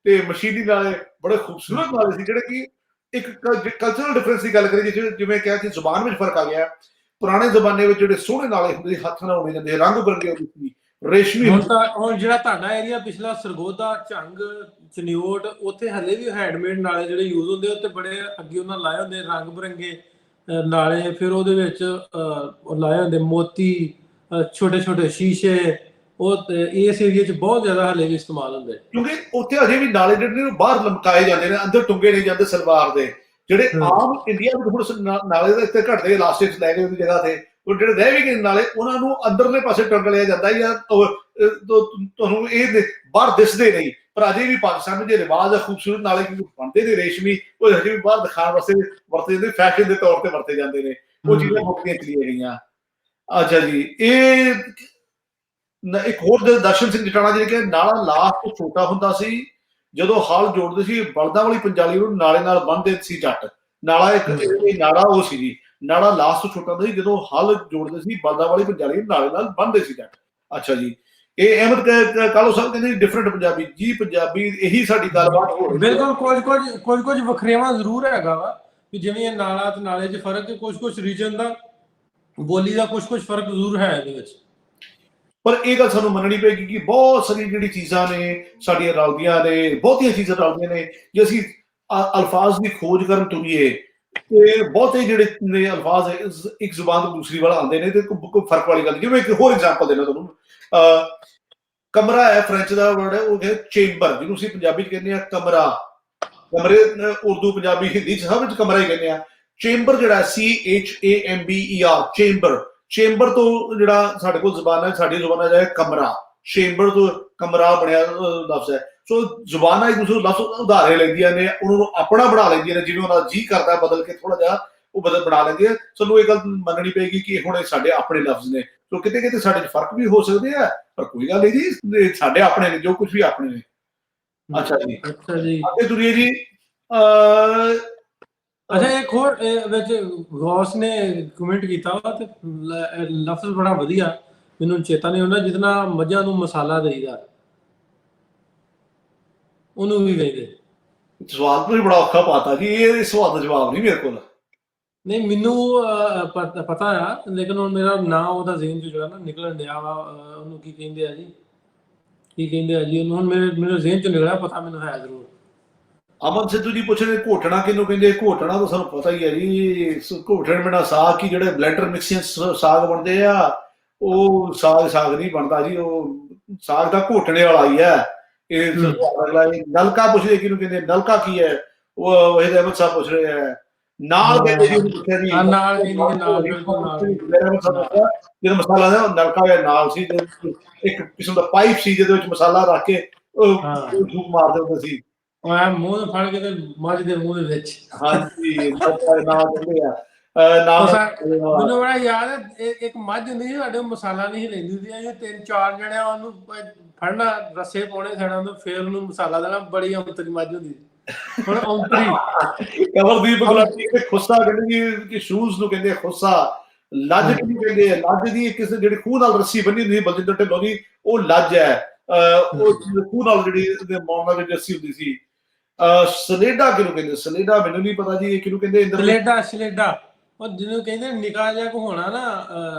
ਤੇ ਮਸ਼ੀਨੀ ਨਾਲੇ ਬੜੇ ਖੂਬਸੂਰਤ ਨਾਲੇ ਸੀ, ਜਿਹੜੇ ਕਿ ਇੱਕ ਕਲਚਰਲ ਡਿਫਰੈਂਸ ਦੀ ਗੱਲ ਕਰੀਏ, ਜਿਵੇਂ ਕਿਹਾ ਕਿ ਜ਼ੁਬਾਨ ਵਿੱਚ ਫਰਕ ਆ ਗਿਆ। ਪੁਰਾਣੇ ਜ਼ਮਾਨੇ ਵਿੱਚ ਜਿਹੜੇ ਸੋਹਣੇ ਨਾਲੇ ਹੁੰਦੇ ਸੀ, ਹੱਥ ਨਾਲ ਉਣੇ ਜਾਂਦੇ, ਰੰਗ ਬਿਰੰਗੇ ਹੁੰਦੇ ਸੀ, ਰੇਸ਼ਮੀ। ਹੁਣ ਜਿਹੜਾ ਤੁਹਾਡਾ ਏਰੀਆ ਪਿਛਲਾ ਸਰਗੋਦਾ, ਝੰਗ, ਚਨਿਓਟ, ਉੱਥੇ ਹਲੇ ਵੀ ਹੈਂਡਮੇਡ ਨਾਲੇ ਜਿਹੜੇ ਯੂਜ਼ ਹੁੰਦੇ, ਉੱਤੇ ਬੜੇ ਅੱਗੇ ਉਹਨਾਂ ਲਾਏ ਹੁੰਦੇ ਰੰਗ ਬਿਰੰਗੇ ਨਾਲੇ। ਫਿਰ ਉਹਦੇ ਵਿੱਚ ਲਾਏ ਹੁੰਦੇ ਮੋਤੀ, ਛੋਟੇ ਛੋਟੇ ਸ਼ੀਸ਼ੇ। ਉਹ ਇਸ ਏਰੀਆ 'ਚ ਬਹੁਤ ਜ਼ਿਆਦਾ ਹਲੇ ਵੀ ਇਸਤੇਮਾਲ ਹੁੰਦੇ, ਕਿਉਂਕਿ ਉੱਥੇ ਅਜੇ ਵੀ ਨਾਲੇ ਜਿਹੜੇ ਨੇ ਬਾਹਰ ਲਮਕਾਏ ਜਾਂਦੇ ਨੇ, ਅੰਦਰ ਟੁੰਗੇ ਨਹੀਂ ਜਾਂਦੇ ਸਲਵਾਰ ਦੇ। ਜਿਹੜੇ ਆਮ ਇੰਡੀਆ ਵਿੱਚ ਹੁਣ ਨਾਲੇ ਦੇ ਇੱਥੇ ਘਟਦੇ ਇਲਾਸਟਿਕ ਲੈ ਗਏ ਉਹਦੀ ਜਗ੍ਹਾ ਤੇ, ਉਹ ਜਿਹੜੇ ਰਹਿ ਵੀ ਗਏ ਨਾਲੇ, ਉਹਨਾਂ ਨੂੰ ਅੰਦਰਲੇ ਪਾਸੇ ਟੰਗ ਲਿਆ ਜਾਂਦਾ, ਜਾਂ ਤੁਹਾਨੂੰ ਇਹ ਬਾਹਰ ਦਿਸਦੇ ਨਹੀਂ। ਪਰ ਅਜੇ ਵੀ ਪਾਕਿਸਤਾਨ ਵਿੱਚ ਰਿਵਾਜ ਹੈ ਖੂਬਸੂਰਤ ਨਾਲੇ ਬਣਦੇ ਨੇ ਰੇਸ਼ਮੀ, ਉਹ ਅਜੇ ਵੀ ਬਾਹਰ ਦਿਖਾਉਣ ਵਾਸਤੇ ਵਰਤੇ ਜਾਂਦੇ, ਫੈਸ਼ਨ ਦੇ ਤੌਰ ਤੇ ਵਰਤੇ ਜਾਂਦੇ ਨੇ। ਉਹ ਚੀਜ਼ਾਂ ਮੁੱਕਦੀਆਂ ਚਲੀਆਂ ਗਈਆਂ। ਅੱਛਾ ਜੀ, ਇਹ ਇੱਕ ਹੋਰ ਦਰਸ਼ਨ ਸਿੰਘ ਜਟਾਣਾ ਜਿਹੜੇ ਕਿ ਨਾਲਾ ਲਾਸ ਤੋਂ ਛੋਟਾ ਹੁੰਦਾ ਸੀ, ਜਦੋਂ ਹਲ ਜੋੜਦੇ ਸੀ ਬਲਦਾਂ ਵਾਲੀ ਪੰਜਾਲੀ ਨੂੰ ਨਾਲੇ ਨਾਲ ਬੰਨ੍ਹਦੇ ਸੀ ਜੱਟ। ਨਾਲਾ ਇੱਕ ਨਾੜਾ ਉਹ ਸੀ ਜੀ, ਨਾੜਾ ਲਾਸ ਤੋਂ ਛੋਟਾ ਹੁੰਦਾ ਸੀ, ਜਦੋਂ ਹਲ ਜੋੜਦੇ ਸੀ ਬਲਦਾਂ ਵਾਲੀ ਪੰਜਾਲੀ ਨੂੰ ਨਾਲੇ ਨਾਲ ਬੰਨ੍ਹਦੇ ਸੀ ਜੱਟ। ਅੱਛਾ ਜੀ, ਇਹ ਅਹਿਮਦ ਕਾਲੋ ਸਾਹਿਬ ਕਹਿੰਦੇ ਡਿਫਰੈਂਟ ਪੰਜਾਬੀ ਜੀ, ਪੰਜਾਬੀ ਇਹੀ ਸਾਡੀ ਗੱਲਬਾਤ ਹੋ ਰਹੀ ਹੈ। ਬਿਲਕੁਲ ਕੁਝ ਵਖਰੇਵਾਂ ਜ਼ਰੂਰ ਹੈਗਾ ਵਾ, ਕਿ ਜਿਵੇਂ ਨਾਲਾ ਤੇ ਨਾਲੇ 'ਚ ਫਰਕ, ਕੁਝ ਰੀਜਨ ਦਾ ਬੋਲੀ ਦਾ ਕੁਝ ਫਰਕ ਜ਼ਰੂਰ ਹੈ ਇਹਦੇ ਵਿੱਚ। ਪਰ ਇਹ ਗੱਲ ਸਾਨੂੰ ਮੰਨਣੀ ਪਏਗੀ ਕਿ ਬਹੁਤ ਸਾਰੀ ਜਿਹੜੀ ਚੀਜ਼ਾਂ ਨੇ ਸਾਡੀਆਂ ਰਲਦੀਆਂ ਨੇ, ਬਹੁਤੀਆਂ ਚੀਜ਼ਾਂ ਰਲਦੀਆਂ ਨੇ। ਜੇ ਅਸੀਂ ਅਲਫਾਜ਼ ਦੀ ਖੋਜ ਕਰਨ ਤੁਰੀਏ, ਤੇ ਬਹੁਤੇ ਜਿਹੜੇ ਨੇ ਅਲਫਾਜ਼ ਇੱਕ ਜ਼ੁਬਾਨ ਤੋਂ ਦੂਸਰੀ ਵੱਲ ਆਉਂਦੇ ਨੇ, ਤੇ ਕੋਈ ਫਰਕ ਵਾਲੀ ਗੱਲ। ਜਿਵੇਂ ਇੱਕ ਹੋਰ ਐਗਜ਼ਾਮਪਲ ਦੇਣਾ ਤੁਹਾਨੂੰ, ਕਮਰਾ ਹੈ, ਫ੍ਰੈਂਚ ਦਾ ਵਰਡ ਹੈ, ਉਹ ਹੈ ਚੇਂਬਰ, ਜਿਹਨੂੰ ਅਸੀਂ ਪੰਜਾਬੀ 'ਚ ਕਹਿੰਦੇ ਆ ਕਮਰਾ। ਕਮਰੇ ਉਰਦੂ, ਪੰਜਾਬੀ, ਹਿੰਦੀ 'ਚ ਸਭ ਵਿੱਚ ਕਮਰਾ ਹੀ ਕਹਿੰਦੇ ਆ। ਚੇਂਬਰ ਜਿਹੜਾ CHAMBER, ਚੇਂਬਰ, ਚੇਂਬਰ ਤੋਂ ਜਿਹੜਾ ਸਾਡੇ ਕੋਲ ਜ਼ਬਾਨ ਹੈ, ਸਾਡੀ ਜ਼ੁਬਾਨਾਂ ਹੈ ਕਮਰਾ, ਚੇਂਬਰ ਤੋਂ ਕਮਰਾ ਬਣਿਆ ਲਫ਼ਜ਼ ਹੈ। ਸੋ ਜ਼ੁਬਾਨਾਂ ਇੱਕ ਦੂਸਰੇ ਲਫ਼ਜ਼ ਉਧਾਰੇ ਲੈਂਦੀਆਂ ਨੇ, ਉਹਨਾਂ ਨੂੰ ਆਪਣਾ ਬਣਾ ਲੈਂਦੀਆਂ ਨੇ, ਜਿਵੇਂ ਉਹਨਾਂ ਦਾ ਜੀ ਕਰਦਾ ਬਦਲ ਕੇ ਥੋੜਾ ਜਿਹਾ ਉਹ ਬਣਾ ਲੈਂਦੀਆਂ। ਸਾਨੂੰ ਇਹ ਗੱਲ ਮੰਨਣੀ ਪਏਗੀ ਕਿ ਹੁਣ ਇਹ ਸਾਡੇ ਆਪਣੇ ਲਫ਼ਜ਼ ਨੇ। ਸੋ ਕਿਤੇ ਕਿਤੇ ਸਾਡੇ 'ਚ ਫਰਕ ਵੀ ਹੋ ਸਕਦੇ ਆ, ਪਰ ਕੋਈ ਗੱਲ ਨਹੀਂ ਜੀ, ਸਾਡੇ ਆਪਣੇ ਨੇ, ਜੋ ਕੁਝ ਵੀ ਆਪਣੇ ਨੇ। ਅੱਛਾ ਜੀ, ਅੱਗੇ ਤੁਰੀਏ ਜੀ। ਅੱਛਾ, ਇੱਕ ਹੋਰ ਵਿੱਚ ਗੌਸ ਨੇ ਕਮੈਂਟ ਕੀਤਾ ਵਾ, ਤੇ ਲਫ਼ਜ਼ ਬੜਾ ਵਧੀਆ, ਮੈਨੂੰ ਚੇਤਾ ਨਹੀਂ ਹੁੰਦਾ, ਜਿਤਨਾ ਮੱਝਾਂ ਨੂੰ ਮਸਾਲਾ ਦੇਈਦਾ, ਉਹਨੂੰ ਵੀ ਕਹਿੰਦੇ। ਸਵਾਲ ਤੁਸੀਂ ਬੜਾ ਔਖਾ ਪਾਤਾ ਜੀ, ਇਹ ਸਵਾਲ ਦਾ ਜਵਾਬ ਨਹੀਂ ਮੇਰੇ ਕੋਲ। ਨਹੀਂ ਮੈਨੂੰ ਪਤਾ ਆ, ਲੇਕਿਨ ਹੁਣ ਮੇਰਾ ਨਾਂ ਉਹਦਾ ਜ਼ਿਹਨ 'ਚ ਜਿਹੜਾ ਨਾ ਨਿਕਲਣ ਡਿਆ ਵਾ, ਉਹਨੂੰ ਕੀ ਕਹਿੰਦੇ ਆ ਜੀ, ਉਹਨੂੰ ਹੁਣ ਮੇਰੇ ਜ਼ਿਹਨ 'ਚੋਂ ਨਿਕਲਿਆ, ਪਤਾ ਮੈਨੂੰ ਹੈ ਜ਼ਰੂਰ। ਅਮਨ ਸਿੱਧੂ ਜੀ ਪੁੱਛ ਰਹੇ ਘੋਟਣਾ ਕਿਹਨੂੰ ਕਹਿੰਦੇ? ਘੋਟਣਾ ਤਾਂ ਸਾਨੂੰ ਪਤਾ ਹੀ ਹੈ ਜੀ, ਘੋਟਣ ਬਿਨਾਂ ਸਾਗ ਕੀ, ਜਿਹੜੇ ਬਲੈਂਡਰ ਮਿਕਸਿੰਗ ਸਾਗ ਬਣਦੇ ਆ, ਉਹ ਸਾਗ ਨਹੀਂ ਬਣਦਾ ਜੀ, ਉਹ ਸਾਗ ਦਾ ਘੋਟਣੇ ਵਾਲਾ ਹੀ ਹੈ। ਇਹ ਅਗਲਾ ਨਲਕਾ ਪੁੱਛ ਰਹੇ ਕਿਹਨੂੰ ਕਹਿੰਦੇ? ਨਲਕਾ ਕੀ ਹੈ? ਉਹ ਵਹੀਦ ਅਹਿਮਦ ਸਾਹਿਬ ਪੁੱਛ ਰਹੇ ਹੈ। ਨਾਲ ਕਹਿੰਦੇ ਜੀ, ਪੁੱਛਿਆ ਜੀ ਨਾਲ ਬਿਲਕੁਲ ਨਾਲ ਜਿਹੜਾ ਮਸਾਲਾ ਹੈ ਨਲਕਾ ਜਾਂ ਨਾਲ ਸੀ, ਇੱਕ ਕਿਸਮ ਦਾ ਪਾਈਪ ਸੀ ਜਿਹਦੇ ਵਿੱਚ ਮਸਾਲਾ ਰੱਖ ਕੇ ਫੂਕ ਮਾਰਦੇ ਹੁੰਦੇ ਸੀ। ਮੂੰਹ ਫੜ ਕੇ ਤੇ ਮੱਝ ਦੇ ਮੂੰਹ ਦੇ ਵਿੱਚ। ਹਾਂਜੀ ਨਾਲ ਕਹਿੰਦੇ ਆ। ਮੈਨੂੰ ਬੜਾ ਯਾਦ ਹੈ, ਇੱਕ ਮੱਝ ਹੁੰਦੀ ਸੀ ਸਾਡੇ, ਮਸਾਲਾ ਨਹੀਂ ਲੈਂਦੀ ਹੁੰਦੀ, ਅਸੀਂ 3-4 ਜਣੇ ਉਹਨੂੰ ਫੜਨਾ, ਰੱਸੇ ਪਾਉਣੇ ਸਾਡਾ, ਫੇਰ ਉਹਨੂੰ ਮਸਾਲਾ ਦੇਣਾ। ਬੜੀ ਔਂਤਰੀ ਮੱਝ ਹੁੰਦੀ ਸੀ। ਹੁਣ ਔਂਤਰੀ ਕਮਲਦੀਪ ਗੁਲਾਟੀ ਖੁੱਸਾ ਕਹਿੰਦੇ ਕਿ ਸ਼ੂਜ਼ ਨੂੰ ਕਹਿੰਦੇ ਖੁੱਸਾ। ਲੱਜ ਕਿਹਨੂੰ ਕਹਿੰਦੇ ਆ? ਲੱਜ ਦੀ ਕਿਸੇ ਜਿਹੜੀ ਖੂਹ ਨਾਲ ਰੱਸੀ ਬੰਨੀ ਹੁੰਦੀ ਸੀ ਬਲਜਿੰਦਰ ਢਿੱਲੋਂ ਦੀ, ਉਹ ਲੱਜ ਹੈ। ਉਹ ਖੂਹ ਨਾਲ ਜਿਹੜੀ ਮੌਨ ਨਾਲ ਜਿਹੜੀ ਰੱਸੀ ਹੁੰਦੀ ਸੀ। ਸਲੇਡਾ ਕਿਹਨੂੰ ਕਹਿੰਦੇ? ਸਲੇਡਾ ਮੈਨੂੰ ਨਹੀਂ ਪਤਾ ਜੀ, ਇਹ ਕਿਹਨੂੰ ਕਹਿੰਦੇ? ਸਲੇਡਾ ਉਹ ਜਿਹਨੂੰ ਕਹਿੰਦੇ ਨਿੱਕਾ ਜਿਹਾ ਕੋ ਹੋਣਾ ਨਾ,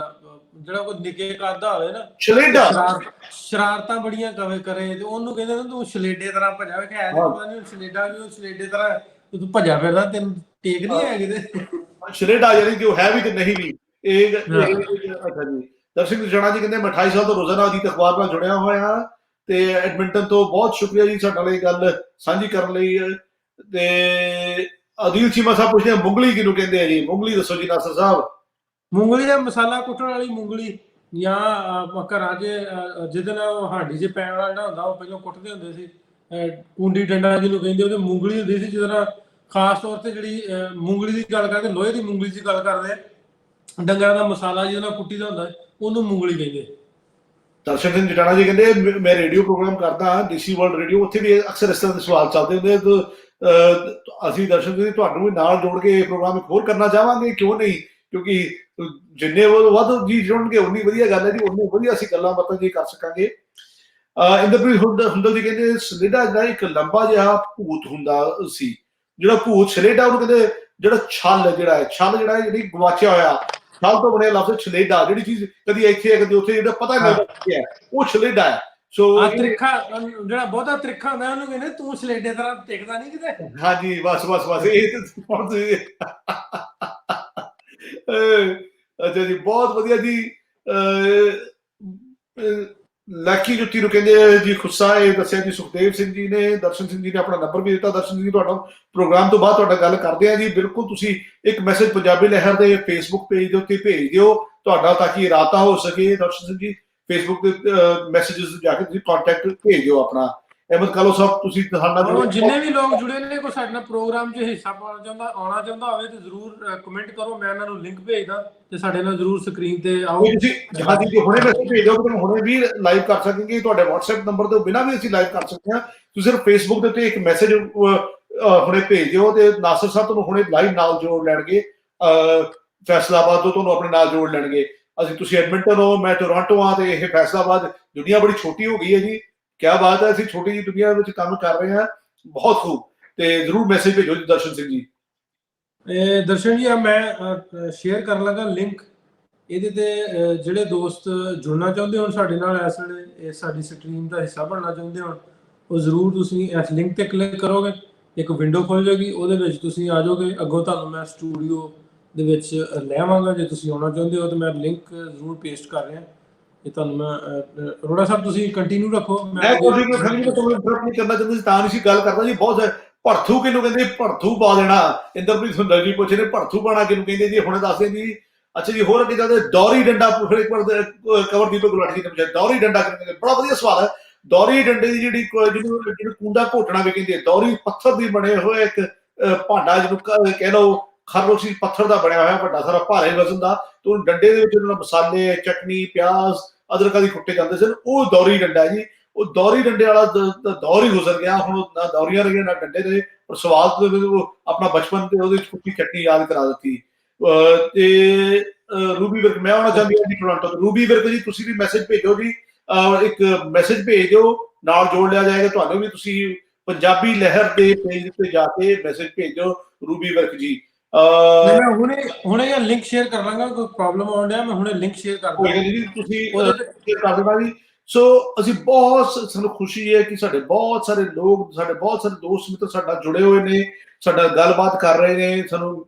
ਜਿਹੜਾ ਕੋਈ ਨਿੱਕੇ ਕਰਦਾ ਹੋਵੇ ਨਾ, ਸ਼ਰਾਰਤਾਂ ਬੜੀਆਂ ਕਰੇ, ਤੇ ਉਹਨੂੰ ਕਹਿੰਦੇ ਨਾ ਤੂੰ ਸਲੇਡੇ ਤਰ੍ਹਾਂ ਭੱਜਾ। ਹੈ ਪਤਾ ਨਹੀਂ ਸਲੇਡਾ ਵੀ, ਉਹ ਸਲੇਡੇ ਤਰ੍ਹਾਂ ਤੂੰ ਭੱਜਾ ਫਿਰਦਾ, ਤੈਨੂੰ ਟੇਕ ਨਹੀਂ ਹੈ ਕਿਤੇ। ਸਲੇਡਾ ਯਾਨੀ ਕਿ ਉਹ ਹੈ ਵੀ ਤੇ ਨਹੀਂ ਵੀ। ਇਹ ਅੱਛਾ ਜੀ। ਦਰਸ਼ਕ ਜਣਾ ਜੀ ਕਹਿੰਦੇ ਮੈਂ 28 ਸਾਲ ਤੋਂ ਰੋਜ਼ਾਨਾ ਅਜੀਤ ਅਖਬਾਰ ਨਾਲ ਜੁੜਿਆ ਹੋਇਆ ਤੇ ਐਡਮਿੰਟਨ ਤੋਂ। ਬਹੁਤ ਸ਼ੁਕਰੀਆ ਜੀ ਸਾਡੇ ਨਾਲ ਇਹ ਗੱਲ ਸਾਂਝੀ ਕਰਨ ਲਈ। ਤੇ ਅਦੀਲ ਚੀਮਾ ਸਾਹਿਬ ਪੁੱਛਦੇ ਆ ਮੂੰਗਲੀ ਕਿਹਨੂੰ ਕਹਿੰਦੇ ਆ ਜੀ? ਮੂੰਗਲੀ ਦੱਸੋ ਜੀ ਨਾਸਰ ਸਾਹਿਬ। ਮੂੰਗਲੀ ਦਾ ਮਸਾਲਾ ਕੁੱਟਣ ਵਾਲੀ ਮੂੰਗਲੀ, ਜਾਂ ਘਰਾਂ 'ਚ ਜਿਹਦੇ ਨਾਲ ਹਾਂਡੀ 'ਚ ਪੈਣ ਵਾਲਾ ਜਿਹੜਾ ਹੁੰਦਾ, ਉਹ ਪਹਿਲਾਂ ਕੁੱਟਦੇ ਹੁੰਦੇ ਸੀ। ਕੁੰਡੀ ਡੰਡਾ ਜਿਹਨੂੰ ਕਹਿੰਦੇ, ਉਹਦੇ ਮੂੰਗਲੀ ਹੁੰਦੀ ਸੀ। ਜਿਹਦੇ ਨਾਲ ਖਾਸ ਤੌਰ ਤੇ ਜਿਹੜੀ ਮੂੰਗਲੀ ਦੀ ਗੱਲ ਕਰਦੇ, ਲੋਹੇ ਦੀ ਮੂੰਗਲੀ ਦੀ ਗੱਲ ਕਰਦੇ, ਡੰਗਰਾਂ ਦਾ ਮਸਾਲਾ ਜਿਹਦੇ ਨਾਲ ਕੁੱਟੀ ਦਾ ਹੁੰਦਾ, ਉਹਨੂੰ ਮੂੰਗਲੀ ਕਹਿੰਦੇ। ਦਰਸ਼ਨ ਸਿੰਘ ਜਟਾਣਾ ਜੀ ਕਹਿੰਦੇ ਮੈਂ ਰੇਡੀਓ ਪ੍ਰੋਗਰਾਮ ਕਰਦਾ ਡੀਸੀ ਵਰਲਡ ਰੇਡੀਓ, ਉੱਥੇ ਵੀ ਅਕਸਰ ਇਸ ਤਰ੍ਹਾਂ ਦੇ ਸਵਾਲ ਚੱਲਦੇ ਹੁੰਦੇ। ਅਸੀਂ ਦਰਸ਼ਨ ਸਿੰਘ ਤੁਹਾਨੂੰ ਵੀ ਨਾਲ ਜੋੜ ਕੇ ਇਹ ਪ੍ਰੋਗਰਾਮ ਇੱਕ ਹੋਰ ਕਰਨਾ ਚਾਹਾਂਗੇ, ਕਿਉਂ ਨਹੀਂ? ਕਿਉਂਕਿ ਜਿੰਨੇ ਵੱਧ ਜੀ ਜੁੜਨਗੇ ਉਨੀ ਵਧੀਆ ਗੱਲ ਹੈ ਜੀ, ਉਨੀ ਵਧੀਆ ਅਸੀਂ ਗੱਲਾਂ ਬਾਤਾਂ ਜੀ ਕਰ ਸਕਾਂਗੇ। ਇੰਦਰਪ੍ਰੀਤ ਹੁੰਦਲ ਜੀ ਕਹਿੰਦੇ ਸਲੇਡਾ ਜਿਹੜਾ ਇੱਕ ਲੰਬਾ ਜਿਹਾ ਭੂਤ ਹੁੰਦਾ ਸੀ, ਜਿਹੜਾ ਭੂਤ ਸਲੇਡਾ ਉਹਨੂੰ ਕਹਿੰਦੇ, ਜਿਹੜਾ ਛਲ ਜਿਹੜਾ ਜਿਹੜੀ ਗਵਾਚਿਆ ਹੋਇਆ ਛਲ ਤੋਂ ਬਣਿਆ ਲਫ਼ਜ਼ ਸਲੇਡਾ, ਜਿਹੜੀ ਚੀਜ਼ ਕਦੀ ਇੱਥੇ ਹੈ ਕਦੀ ਉੱਥੇ, ਜਿਹੜਾ ਪਤਾ ਨਹੀਂ ਲੱਗਦਾ ਕੀ ਹੈ, ਉਹ ਸਲੇਡਾ ਹੈ। ਸੋ ਤ੍ਰਿਖਾ ਜਿਹੜਾ ਬਹੁਤਾ ਤ੍ਰਿਖਾ ਹੁੰਦਾ ਉਹਨੂੰ ਕਹਿੰਦੇ ਤੂੰ ਸਲੇਡੇ ਤਰ੍ਹਾਂ ਟਿਕਦਾ ਨਹੀਂ ਕਿਤੇ। ਹਾਂਜੀ ਬਸ ਇਹ ਅੱਛਾ ਜੀ, ਬਹੁਤ ਵਧੀਆ ਜੀ। ਲੱਕੀ ਜੁੱਤੀ ਨੂੰ ਕਹਿੰਦੇ ਜੀ ਖੁੱਸਾ, ਇਹ ਦੱਸਿਆ ਜੀ ਸੁਖਦੇਵ ਸਿੰਘ ਜੀ ਨੇ। ਦਰਸ਼ਨ ਸਿੰਘ ਜੀ ਨੇ ਆਪਣਾ ਨੰਬਰ ਵੀ ਦਿੱਤਾ। ਦਰਸ਼ਨ ਸਿੰਘ ਤੁਹਾਡਾ ਪ੍ਰੋਗਰਾਮ ਤੋਂ ਬਾਅਦ ਤੁਹਾਡਾ ਗੱਲ ਕਰਦੇ ਆ ਜੀ। ਬਿਲਕੁਲ ਤੁਸੀਂ ਇੱਕ ਮੈਸੇਜ ਪੰਜਾਬੀ ਲਹਿਰ ਦੇ ਫੇਸਬੁੱਕ ਪੇਜ ਦੇ ਉੱਤੇ ਭੇਜ ਦਿਓ ਤੁਹਾਡਾ, ਤਾਂ ਕਿ ਰਾਬਤਾ ਹੋ ਸਕੇ। ਦਰਸ਼ਨ ਸਿੰਘ ਜੀ ਫੇਸਬੁੱਕ ਦੇ ਮੈਸੇजेस ਜਾ ਕੇ ਤੁਸੀਂ ਕੰਟੈਕਟ ਭੇਜ ਦਿਓ ਆਪਣਾ। ਅਹਿਮਦ ਕਾਲੋ ਸਾਹਿਬ ਤੁਸੀਂ ਜਿੰਨੇ ਵੀ ਲੋਕ ਜੁੜੇ ਨੇ, ਕੋਈ ਸਾਡੇ ਨਾਲ ਪ੍ਰੋਗਰਾਮ 'ਚ ਹਿੱਸਾ ਆਉਣਾ ਚਾਹੁੰਦਾ ਹੋਵੇ ਤੇ ਜ਼ਰੂਰ ਕਮੈਂਟ ਕਰੋ, ਮੈਂ ਇਹਨਾਂ ਨੂੰ ਲਿੰਕ ਭੇਜਦਾ ਤੇ ਸਾਡੇ ਨਾਲ ਜ਼ਰੂਰ ਸਕਰੀਨ ਤੇ ਆਓ। ਹਾਂਜੀ ਹੁਣੇ ਮੈਸੇਜ ਭੇਜ ਦਿਓ, ਹੁਣੇ ਵੀ ਲਾਈਵ ਕਰ ਸਕਾਂਗੇ। ਤੁਹਾਡੇ WhatsApp ਨੰਬਰ ਤੋਂ ਬਿਨਾਂ ਵੀ ਅਸੀਂ ਲਾਈਵ ਕਰ ਸਕਦੇ ਹਾਂ। ਤੁਸੀਂ ਸਿਰਫ ਫੇਸਬੁੱਕ ਦੇ ਉੱਤੇ ਇੱਕ ਮੈਸੇਜ ਹੁਣੇ ਭੇਜ ਦਿਓ ਤੇ ਨਾਸਰ ਸਾਹਿਬ ਤੁਹਾਨੂੰ ਹੁਣੇ ਲਾਈਵ ਨਾਲ ਜੋੜ ਲੈਣਗੇ। ਫੈਸਲਾਬਾਦ ਤੋਂ ਤੁਹਾਨੂੰ ਆਪਣੇ ਨਾਲ ਜੋੜ ਲੈਣਗੇ। ਤੁਸੀਂ ਐਡਮਿੰਟਨ ਹੋ, ਮੈਂ ਟੋਰਾਂਟੋ ਹਾਂ ਤੇ ਇਹ ਫੈਸਲਾਬਾਦ। ਦੁਨੀਆ ਬੜੀ ਛੋਟੀ ਹੋ ਗਈ ਹੈ ਜੀ, ਕਿਆ ਬਾਤ ਹੈ। ਅਸੀਂ ਛੋਟੀ ਜਿਹੀ ਦੁਨੀਆ ਵਿੱਚ ਕੰਮ ਕਰ ਰਹੇ ਹਾਂ, ਬਹੁਤ ਖੂਬ। ਤੇ ਜ਼ਰੂਰ ਮੈਸੇਜ ਭੇਜੋ ਜੀ ਦਰਸ਼ਨ ਸਿੰਘ ਜੀ। ਦਰਸ਼ਨ ਜੀ ਮੈਂ ਸ਼ੇਅਰ ਕਰਨ ਲੱਗਾ ਲਿੰਕ, ਇਹਦੇ ਤੇ ਜਿਹੜੇ ਦੋਸਤ ਜੁੜਨਾ ਚਾਹੁੰਦੇ ਹੋਣ ਸਾਡੇ ਨਾਲ, ਇਸ ਵੇਲੇ ਸਾਡੀ ਸਟਰੀਮ ਦਾ ਹਿੱਸਾ ਬਣਨਾ ਚਾਹੁੰਦੇ ਹੋਣ, ਉਹ ਜ਼ਰੂਰ ਤੁਸੀਂ ਇਸ ਲਿੰਕ ਤੇ ਕਲਿੱਕ ਕਰੋਗੇ, ਇੱਕ ਵਿੰਡੋ ਖੁੱਲ ਜਾਏਗੀ, ਉਹਦੇ ਵਿੱਚ ਤੁਸੀਂ ਆ ਜਾਓਗੇ। ਅੱਗੋਂ ਤੁਹਾਨੂੰ ਮੈਂ ਸਟੂਡੀਓ ਦੇ ਵਿੱਚ ਲੈ ਆਵਾਂਗਾ। ਜੇ ਤੁਸੀਂ ਆਉਣਾ ਚਾਹੁੰਦੇ ਹੋ ਤਾਂ ਮੈਂ ਲਿੰਕ ਜ਼ਰੂਰ ਪੇਸਟ ਕਰ ਰਿਹਾ। ਇਹ ਤੁਹਾਨੂੰ ਮੈਂ ਅਰੋੜਾ ਸਾਹਿਬ ਤੁਸੀਂ ਕੰਟੀਨਿਊ ਰੱਖੋ। ਮੈਂ ਕੋਈ ਨਹੀਂ ਕਰਨਾ ਚਾਹੁੰਦਾ ਸੀ, ਤਾਂ ਨਹੀਂ ਸੀ ਗੱਲ ਕਰਦਾ ਜੀ। ਬਹੁਤ ਭੜਥੂ ਕਿਹਨੂੰ ਕਹਿੰਦੇ? ਭੜਥੂ ਪਾ ਦੇਣਾ। ਇੰਦਰਪ੍ਰੀਤ ਸੁੰਦਰ ਜੀ ਪੁੱਛ ਰਹੇ ਭੜਥੂ ਪਾਣਾ ਕਿਹਨੂੰ ਕਹਿੰਦੇ ਜੀ, ਹੁਣੇ ਦੱਸਦੇ ਜੀ। ਅੱਛਾ ਜੀ, ਹੋਰ ਅੱਗੇ ਚੱਲਦੇ। ਦੌਰੀ ਡੰਡਾ ਇੱਕ ਵਾਰ ਕਵਰਦੀਪ ਗੁਲਾਟੀ ਜੀ ਨੇ ਪੁੱਛਿਆ ਦੌਰੀ ਡੰਡਾ ਕਿਹਨੂੰ ਕਹਿੰਦੇ? ਬੜਾ ਵਧੀਆ ਸਵਾਲ ਹੈ। ਦੌਰੀ ਡੰਡੇ ਦੀ ਜਿਹਨੂੰ ਕੁੰਡਾ ਘੋਟਣਾ ਵੀ ਕਹਿੰਦੇ, ਦੌਰੀ ਪੱਥਰ ਦੀ ਬਣੇ ਹੋਏ ਇੱਕ ਭਾਂਡਾ, ਜਿਹਨੂੰ ਕਹਿ ਲਓ ਖਰੋਸ਼ੀ ਪੱਥਰ ਦਾ ਬਣਿਆ ਹੋਇਆ ਵੱਡਾ ਸਾਰਾ ਭਾਰੇ ਵਜ਼ਨ ਦਾ, ਤੇ ਉਹ ਡੰਡੇ ਦੇ ਵਿੱਚ ਮਸਾਲੇ, ਚਟਨੀ, ਪਿਆਜ਼, ਅਦਰਕ ਆਦਿ ਕੁੱਟੇ ਜਾਂਦੇ ਸਨ। ਉਹ ਦੌਰੀ ਡੰਡਾ ਜੀ। ਉਹ ਦੌਰੀ ਡੰਡੇ ਵਾਲਾ ਦੌਰ ਹੀ ਗੁਜ਼ਰ ਗਿਆ। ਹੁਣ ਨਾ ਦੌਰੀਆਂ ਰਹੀਆਂ ਨਾ ਡੰਡੇ ਦੇ, ਪਰ ਸਵਾਦ ਆਪਣਾ ਬਚਪਨ ਤੇ ਉਹਦੇ ਕੁੱਟੀ ਚਟਨੀ ਯਾਦ ਕਰਾ ਦਿੱਤੀ। ਤੇ ਰੂਬੀ ਵਿਰਕ, ਮੈਂ ਆਉਣਾ ਚਾਹੁੰਦੀ ਹਾਂ ਜੀ ਟੋਰਾਂਟੋ ਤੋਂ। ਰੂਬੀ ਵਿਰਕ ਜੀ ਤੁਸੀਂ ਵੀ ਮੈਸੇਜ ਭੇਜੋ ਜੀ, ਇੱਕ ਮੈਸੇਜ ਭੇਜ ਦਿਓ, ਨਾਲ ਜੋੜ ਲਿਆ ਜਾਏਗਾ ਤੁਹਾਨੂੰ ਵੀ। ਤੁਸੀਂ ਪੰਜਾਬੀ ਲਹਿਰ ਦੇ ਪੇਜ ਤੇ ਜਾ ਕੇ ਮੈਸੇਜ ਭੇਜੋ ਰੂਬੀ ਵਿਰਕ ਜੀ। ਮੈਂ ਹੁਣੇ ਇਹ ਲਿੰਕ ਸ਼ੇਅਰ ਕਰ ਲਾਂਗਾ, ਕੋਈ ਪ੍ਰੋਬਲਮ ਆਉਣ ਡਿਆ, ਮੈਂ ਹੁਣੇ ਲਿੰਕ ਸ਼ੇਅਰ ਕਰ ਦਾਂਗਾ ਜੀ ਤੁਸੀਂ ਉਹਦੇ ਤੇ। ਕਰ ਦੇਣਾ ਜੀ। ਸੋ ਅਸੀਂ ਬਹੁਤ, ਸਾਨੂੰ ਖੁਸ਼ੀ ਹੈ ਕਿ ਸਾਡੇ ਬਹੁਤ ਸਾਰੇ ਲੋਕ, ਸਾਡੇ ਬਹੁਤ ਸਾਰੇ ਦੋਸਤ ਮਿੱਤਰ ਸਾਡੇ ਜੁੜੇ ਹੋਏ ਨੇ, ਸਾਡਾ ਗੱਲਬਾਤ ਕਰ ਰਹੇ ਨੇ। ਸਾਨੂੰ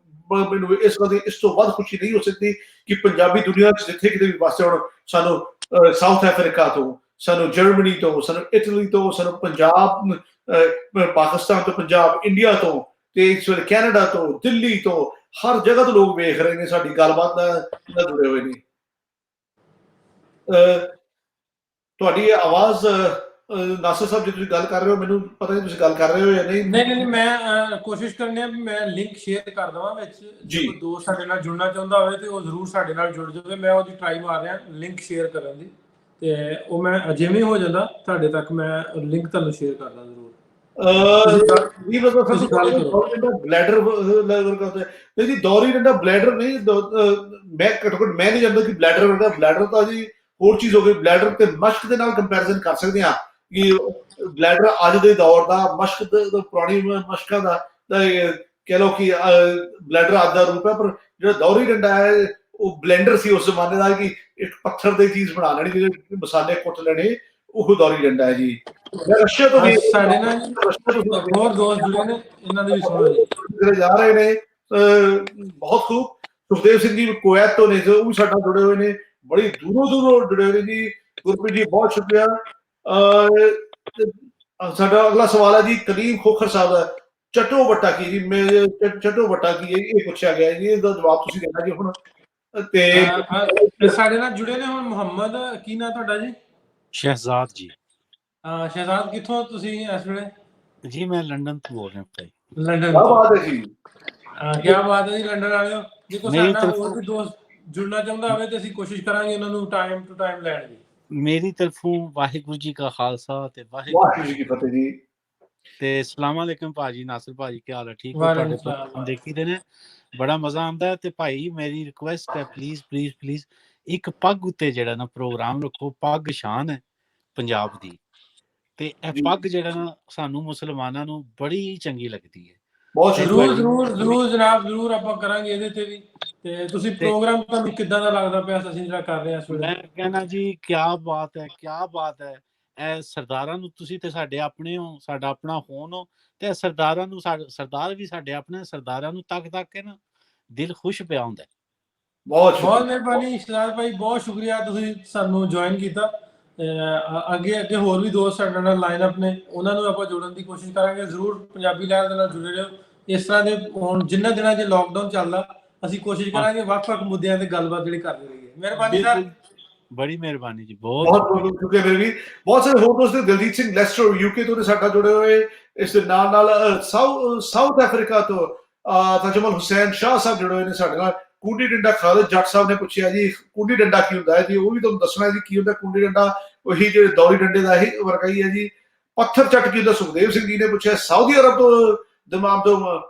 ਮੈਨੂੰ ਇਸ ਗੱਲ ਦੀ ਇਸ ਤੋਂ ਵੱਧ ਖੁਸ਼ੀ ਨਹੀਂ ਹੋ ਸਕਦੀ ਕਿ ਪੰਜਾਬੀ ਦੁਨੀਆ 'ਚ ਜਿੱਥੇ ਕਿਤੇ ਵੀ ਵਸਦੇ ਹੋਣ, ਸਾਨੂੰ ਸਾਊਥ ਅਫਰੀਕਾ ਤੋਂ, ਸਾਨੂੰ ਜਰਮਨੀ ਤੋਂ, ਸਾਨੂੰ ਇਟਲੀ ਤੋਂ, ਸਾਨੂੰ ਪੰਜਾਬ, ਪਾਕਿਸਤਾਨ ਤੋਂ, ਪੰਜਾਬ, ਇੰਡੀਆ ਤੋਂ, ਤੇ ਇਸ ਵੇਲੇ ਕੈਨੇਡਾ ਤੋਂ, ਦਿੱਲੀ ਤੋਂ, ਹਰ ਜਗ੍ਹਾ ਤੋਂ ਲੋਕ ਵੇਖ ਰਹੇ ਨੇ, ਸਾਡੀ ਗੱਲਬਾਤ ਨਾਲ ਜੁੜੇ ਹੋਏ ਨੇ। ਤੁਹਾਡੀ ਆਵਾਜ਼ ਨਾਸਰ ਸਾਹਿਬ, ਜੇ ਤੁਸੀਂ ਗੱਲ ਕਰ ਰਹੇ ਹੋ, ਮੈਨੂੰ ਪਤਾ ਨਹੀਂ ਤੁਸੀਂ ਗੱਲ ਕਰ ਰਹੇ ਹੋ ਜਾਂ ਨਹੀਂ। ਨਹੀਂ, ਮੈਂ ਕੋਸ਼ਿਸ਼ ਕਰਨੀ ਆ ਵੀ ਮੈਂ ਲਿੰਕ ਸ਼ੇਅਰ ਕਰ ਦਵਾਂ ਵਿੱਚ, ਜੇ ਕੋਈ ਦੋਸਤ ਸਾਡੇ ਨਾਲ ਜੁੜਨਾ ਚਾਹੁੰਦਾ ਹੋਵੇ ਤੇ ਉਹ ਜ਼ਰੂਰ ਸਾਡੇ ਨਾਲ ਜੁੜ ਜਾਵੇ। ਮੈਂ ਉਹਦੀ ਟਰਾਈ ਮਾਰ ਰਿਹਾ ਲਿੰਕ ਸ਼ੇਅਰ ਕਰਨ ਦੀ, ਤੇ ਉਹ ਮੈਂ ਜਿਵੇਂ ਹੋ ਜਾਂਦਾ ਤੁਹਾਡੇ ਤੱਕ ਮੈਂ ਲਿੰਕ ਤੁਹਾਨੂੰ ਸ਼ੇਅਰ ਕਰਦਾ ਜ਼ਰੂਰ। ਬਲੈਡਰ ਜੀ, ਦੌਰੀ ਡੰਡਾ ਬਲੈਡਰ ਨਹੀਂ, ਮੈਂ ਘੱਟੋ ਘੱਟ ਮੈਂ ਨਹੀਂ ਜਾਣਦਾ ਕਿ ਬਲੈਡਰ ਵਰਗਾ। ਬਲੈਡਰ ਤਾਂ ਜੀ ਹੋਰ ਚੀਜ਼ ਹੋ ਗਈ। ਬਲੈਡਰ ਤੇ ਮਸ਼ਕ ਦੇ ਨਾਲ ਕੰਪੈਰੀਜ਼ਨ ਕਰ ਸਕਦੇ ਹਾਂ ਕਿ ਬਲੈਡਰ ਅੱਜ ਦੇ ਦੌਰ ਦਾ, ਮਸ਼ਕ ਪੁਰਾਣੀ ਮਸ਼ਕਾਂ ਦਾ ਕਹਿ ਲਓ ਕਿ ਬਲੈਡਰ ਅੱਜ ਦਾ ਰੂਪ ਹੈ। ਪਰ ਜਿਹੜਾ ਦੌਰੀ ਡੰਡਾ ਹੈ ਉਹ ਬਲੈਂਡਰ ਸੀ ਉਸ ਜ਼ਮਾਨੇ ਦਾ, ਕਿ ਇੱਕ ਪੱਥਰ ਦੀ ਚੀਜ਼ ਬਣਾ ਲੈਣੀ, ਜਿਹੜੇ ਮਸਾਲੇ ਕੁੱਟ ਲੈਣੇ, ਉਹ ਦੌਰੀ ਡੰਡਾ ਹੈ ਜੀ। ਰਸ਼ੀਆ ਤੋਂ ਵੀ ਸਾਡੇ ਨਾਲ ਹੋਰ ਦੋਸਤ ਜੁੜੇ ਨੇ, ਇਹਨਾਂ ਦੇ ਵੀ ਸੁਣੋ ਜੀ। ਜਾ ਰਹੇ ਨੇ, ਬਹੁਤ ਖੂਬ। ਸੁਖਦੇਵ ਸਿੰਘ ਜੀ ਕੁਵੈਤ ਤੋਂ ਨੇ, ਉਹ ਵੀ ਸਾਡਾ ਜੁੜੇ ਹੋਏ ਨੇ, ਬੜੀ ਦੂਰੋਂ ਜੁੜੇ ਹੋਏ ਨੇ ਜੀ। ਗੁਰਪ੍ਰੀਤ ਜੀ ਬਹੁਤ ਸ਼ੁਕਰੀਆ। ਸਾਡਾ ਅਗਲਾ ਸਵਾਲ ਹੈ ਜੀ ਕਲੀਮ ਖੋਖਰ ਸਾਹਿਬ ਦਾ, ਚਟੋ ਵੱਟਾ ਕੀ ਜੀ? ਚਟੋ ਵੱਟਾ ਕੀ ਇਹ ਪੁੱਛਿਆ ਗਿਆ ਜੀ, ਇਹਦਾ ਜਵਾਬ ਤੁਸੀਂ ਦੇਣਾ ਜੀ ਹੁਣ। ਤੇ ਸਾਡੇ ਨਾਲ ਜੁੜੇ ਨੇ ਹੁਣ ਮੁਹੰਮਦ, ਕੀ ਨਾਂ ਤੁਹਾਡਾ ਜੀ? ਸ਼ਹਿਜ਼ਾਦ ਜੀ। ਸ਼ਹਿਜ਼ਾਦ, ਕਿੱਥੋਂ ਤੁਸੀਂ ਇਸ ਵੇਲੇ? ਜੀ ਮੈਂ ਲੰਡਨ ਤੋਂ ਬੋਲ ਰਿਹਾ ਭਾਈ। ਲੰਡਨ ਤੋਂ। ਬਾਤ ਹੈ ਜੀ, ਕੀ ਬਾਤ ਹੈ ਜੀ, ਲੰਡਨ ਵਾਲੇ ਹੋ। ਜੇ ਕੋਈ ਸਾਡਾ ਹੋਰ ਵੀ ਦੋਸਤ ਜੁੜਨਾ ਚਾਹੁੰਦਾ ਹੋਵੇ ਤੇ ਅਸੀਂ ਕੋਸ਼ਿਸ਼ ਕਰਾਂਗੇ ਉਹਨਾਂ ਨੂੰ ਟਾਈਮ ਟੂ ਟਾਈਮ ਲੈਣ ਦੀ। ਮੇਰੀ ਤਰਫੋਂ ਵਾਹਿਗੁਰੂ ਜੀ ਕਾ ਖਾਲਸਾ ਤੇ ਵਾਹਿਗੁਰੂ ਜੀ ਕੀ ਫਤਿਹ ਜੀ। ਤੇ ਸਲਾਮ ਅਲੈਕਮ ਭਾਜੀ, ਨਾਸਰ ਭਾਜੀ, ਕੀ ਹਾਲ ਹੈ? ਠੀਕ ਹੋ? ਤੁਹਾਡੇ ਪ੍ਰੋਗਰਾਮ ਦੇਖੀ ਦੇ ਨੇ, ਬੜਾ ਮਜ਼ਾ ਆਉਂਦਾ। ਤੇ ਭਾਈ ਮੇਰੀ ਰਿਕੁਐਸਟ ਹੈ, ਪਲੀਜ਼ ਇੱਕ ਪੱਗ ਉੱਤੇ ਜਿਹੜਾ ਨਾ ਪ੍ਰੋਗਰਾਮ ਰੱਖੋ। ਪੱਗ ਸ਼ਾਨ ਹੈ ਪੰਜਾਬ ਦੀ, ਤੇ ਇਹ ਪੱਗ ਜਿਹੜਾ ਨਾ ਸਾਨੂੰ ਮੁਸਲਮਾਨਾਂ ਨੂੰ ਬੜੀ ਚੰਗੀ ਲੱਗਦੀ ਹੈ। ਬਹੁਤ ਜ਼ਰੂਰ ਜਨਾਬ, ਜ਼ਰੂਰ ਆਪਾਂ ਕਰਾਂਗੇ ਇਹਦੇ ਤੇ ਵੀ। ਤੇ ਤੁਸੀਂ ਪ੍ਰੋਗਰਾਮ ਤੁਹਾਨੂੰ ਕਿੱਦਾਂ ਦਾ ਲੱਗਦਾ ਪਿਆ ਅਸੀਂ ਜਿਹੜਾ ਕਰ ਰਹੇ ਹਾਂ ਇਸ ਵੇਲੇ? ਮੈਂ ਕਹਿੰਦਾ ਜੀ ਕੀ ਬਾਤ ਹੈ। ਇਹ ਸਰਦਾਰਾਂ ਨੂੰ, ਤੁਸੀਂ ਤੇ ਸਾਡੇ ਆਪਣੇ ਹੋ, ਸਾਡਾ ਆਪਣਾ ਹੋਣ ਹੋ, ਤੇ ਸਰਦਾਰਾਂ ਨੂੰ, ਸਰਦਾਰ ਵੀ ਸਾਡੇ ਆਪਣੇ, ਸਰਦਾਰਾਂ ਨੂੰ ਤੱਕ ਕੇ ਨਾ ਦਿਲ ਖੁਸ਼ ਪਿਆ ਹੁੰਦਾ। ਬਹੁਤ ਮਿਹਰਬਾਨੀ ਸ਼ਹਿਜ਼ਾਦ ਭਾਈ, ਬਹੁਤ ਸ਼ੁਕਰੀਆ ਤੁਸੀਂ ਸਾਨੂੰ ਜੁਆਇਨ ਕੀਤਾ। ਅੱਗੇ ਹੋਰ ਵੀ ਦੋਸਤ ਸਾਡੇ ਨਾਲ ਲਾਈਨ ਅਪ ਨੇ, ਉਹਨਾਂ ਨੂੰ ਆਪਾਂ ਜੋੜਨ ਦੀ ਕੋਸ਼ਿਸ਼ ਕਰਾਂਗੇ ਜ਼ਰੂਰ। ਪੰਜਾਬੀ ਲਹਿਰ ਦੇ ਨਾਲ ਜੁੜੇ ਰਹੋ। ਇਸ ਤਰ੍ਹਾਂ ਦੇ ਹੁਣ ਜਿੰਨਾ ਦਿਨਾਂ 'ਚ ਲੋਕਡਾਊਨ ਚੱਲਦਾ, ਅਸੀਂ ਕੋਸ਼ਿਸ਼ ਕਰਾਂਗੇ ਵੱਖ-ਵੱਖ ਮੁੱਦਿਆਂ ਤੇ ਗੱਲਬਾਤ ਜਿਹੜੀ ਕਰਦੇ ਰਹੀਏ। ਮਿਹਰਬਾਨੀ ਸਰ, ਬੜੀ ਮਿਹਰਬਾਨੀ ਜੀ, ਬਹੁਤ ਸ਼ੁਕਰੀਆ। ਮੇਰੇ ਵੀ ਬਹੁਤ ਸਾਰੇ ਹੋਰ ਦੋਸਤ, ਦਿਲਜੀਤ ਸਿੰਘ ਲੈਸਟਰ ਯੂਕੇ ਤੋਂ ਨੇ ਸਾਡਾ ਜੁੜੇ ਹੋਏ। ਇਸ ਦੇ ਨਾਲ ਸਾਊਥ ਅਫਰੀਕਾ ਤੋਂ ਤਜਮਲ ਹੁਸੈਨ ਸ਼ਾਹ ਸਾਹਿਬ ਜੁੜੇ ਹੋਏ ਨੇ ਸਾਡੇ ਨਾਲ। ਕੁੰਡੀ ਡੰਡਾ ਖਾਲਦ ਜੱਟ ਸਾਹਿਬ ਨੇ ਪੁੱਛਿਆ ਜੀ ਕੁੰਡੀ ਡੰਡਾ ਕੀ ਹੁੰਦਾ ਹੈ ਜੀ? ਉਹ ਵੀ ਤੁਹਾਨੂੰ ਦੱਸਣਾ ਜੀ ਕੀ ਹੁੰਦਾ ਕੁੰਡੀ ਡੰਡਾ। ਉਹੀ ਜਿਹੜੇ ਦੌਰੀ ਡੰਡੇ ਦਾ ਹੀ ਵਰਗਾ ਹੀ ਹੈ ਜੀ। ਪੱਥਰ ਚੱਟ ਕੀ ਹੁੰਦਾ? ਸੁਖਦੇਵ ਸਿੰਘ ਜੀ ਨੇ ਪੁੱਛਿਆ। ਸਾਊਦੀ ਅਰਬ ਤੋਂ ਦਮਾਮ ਤੋਂ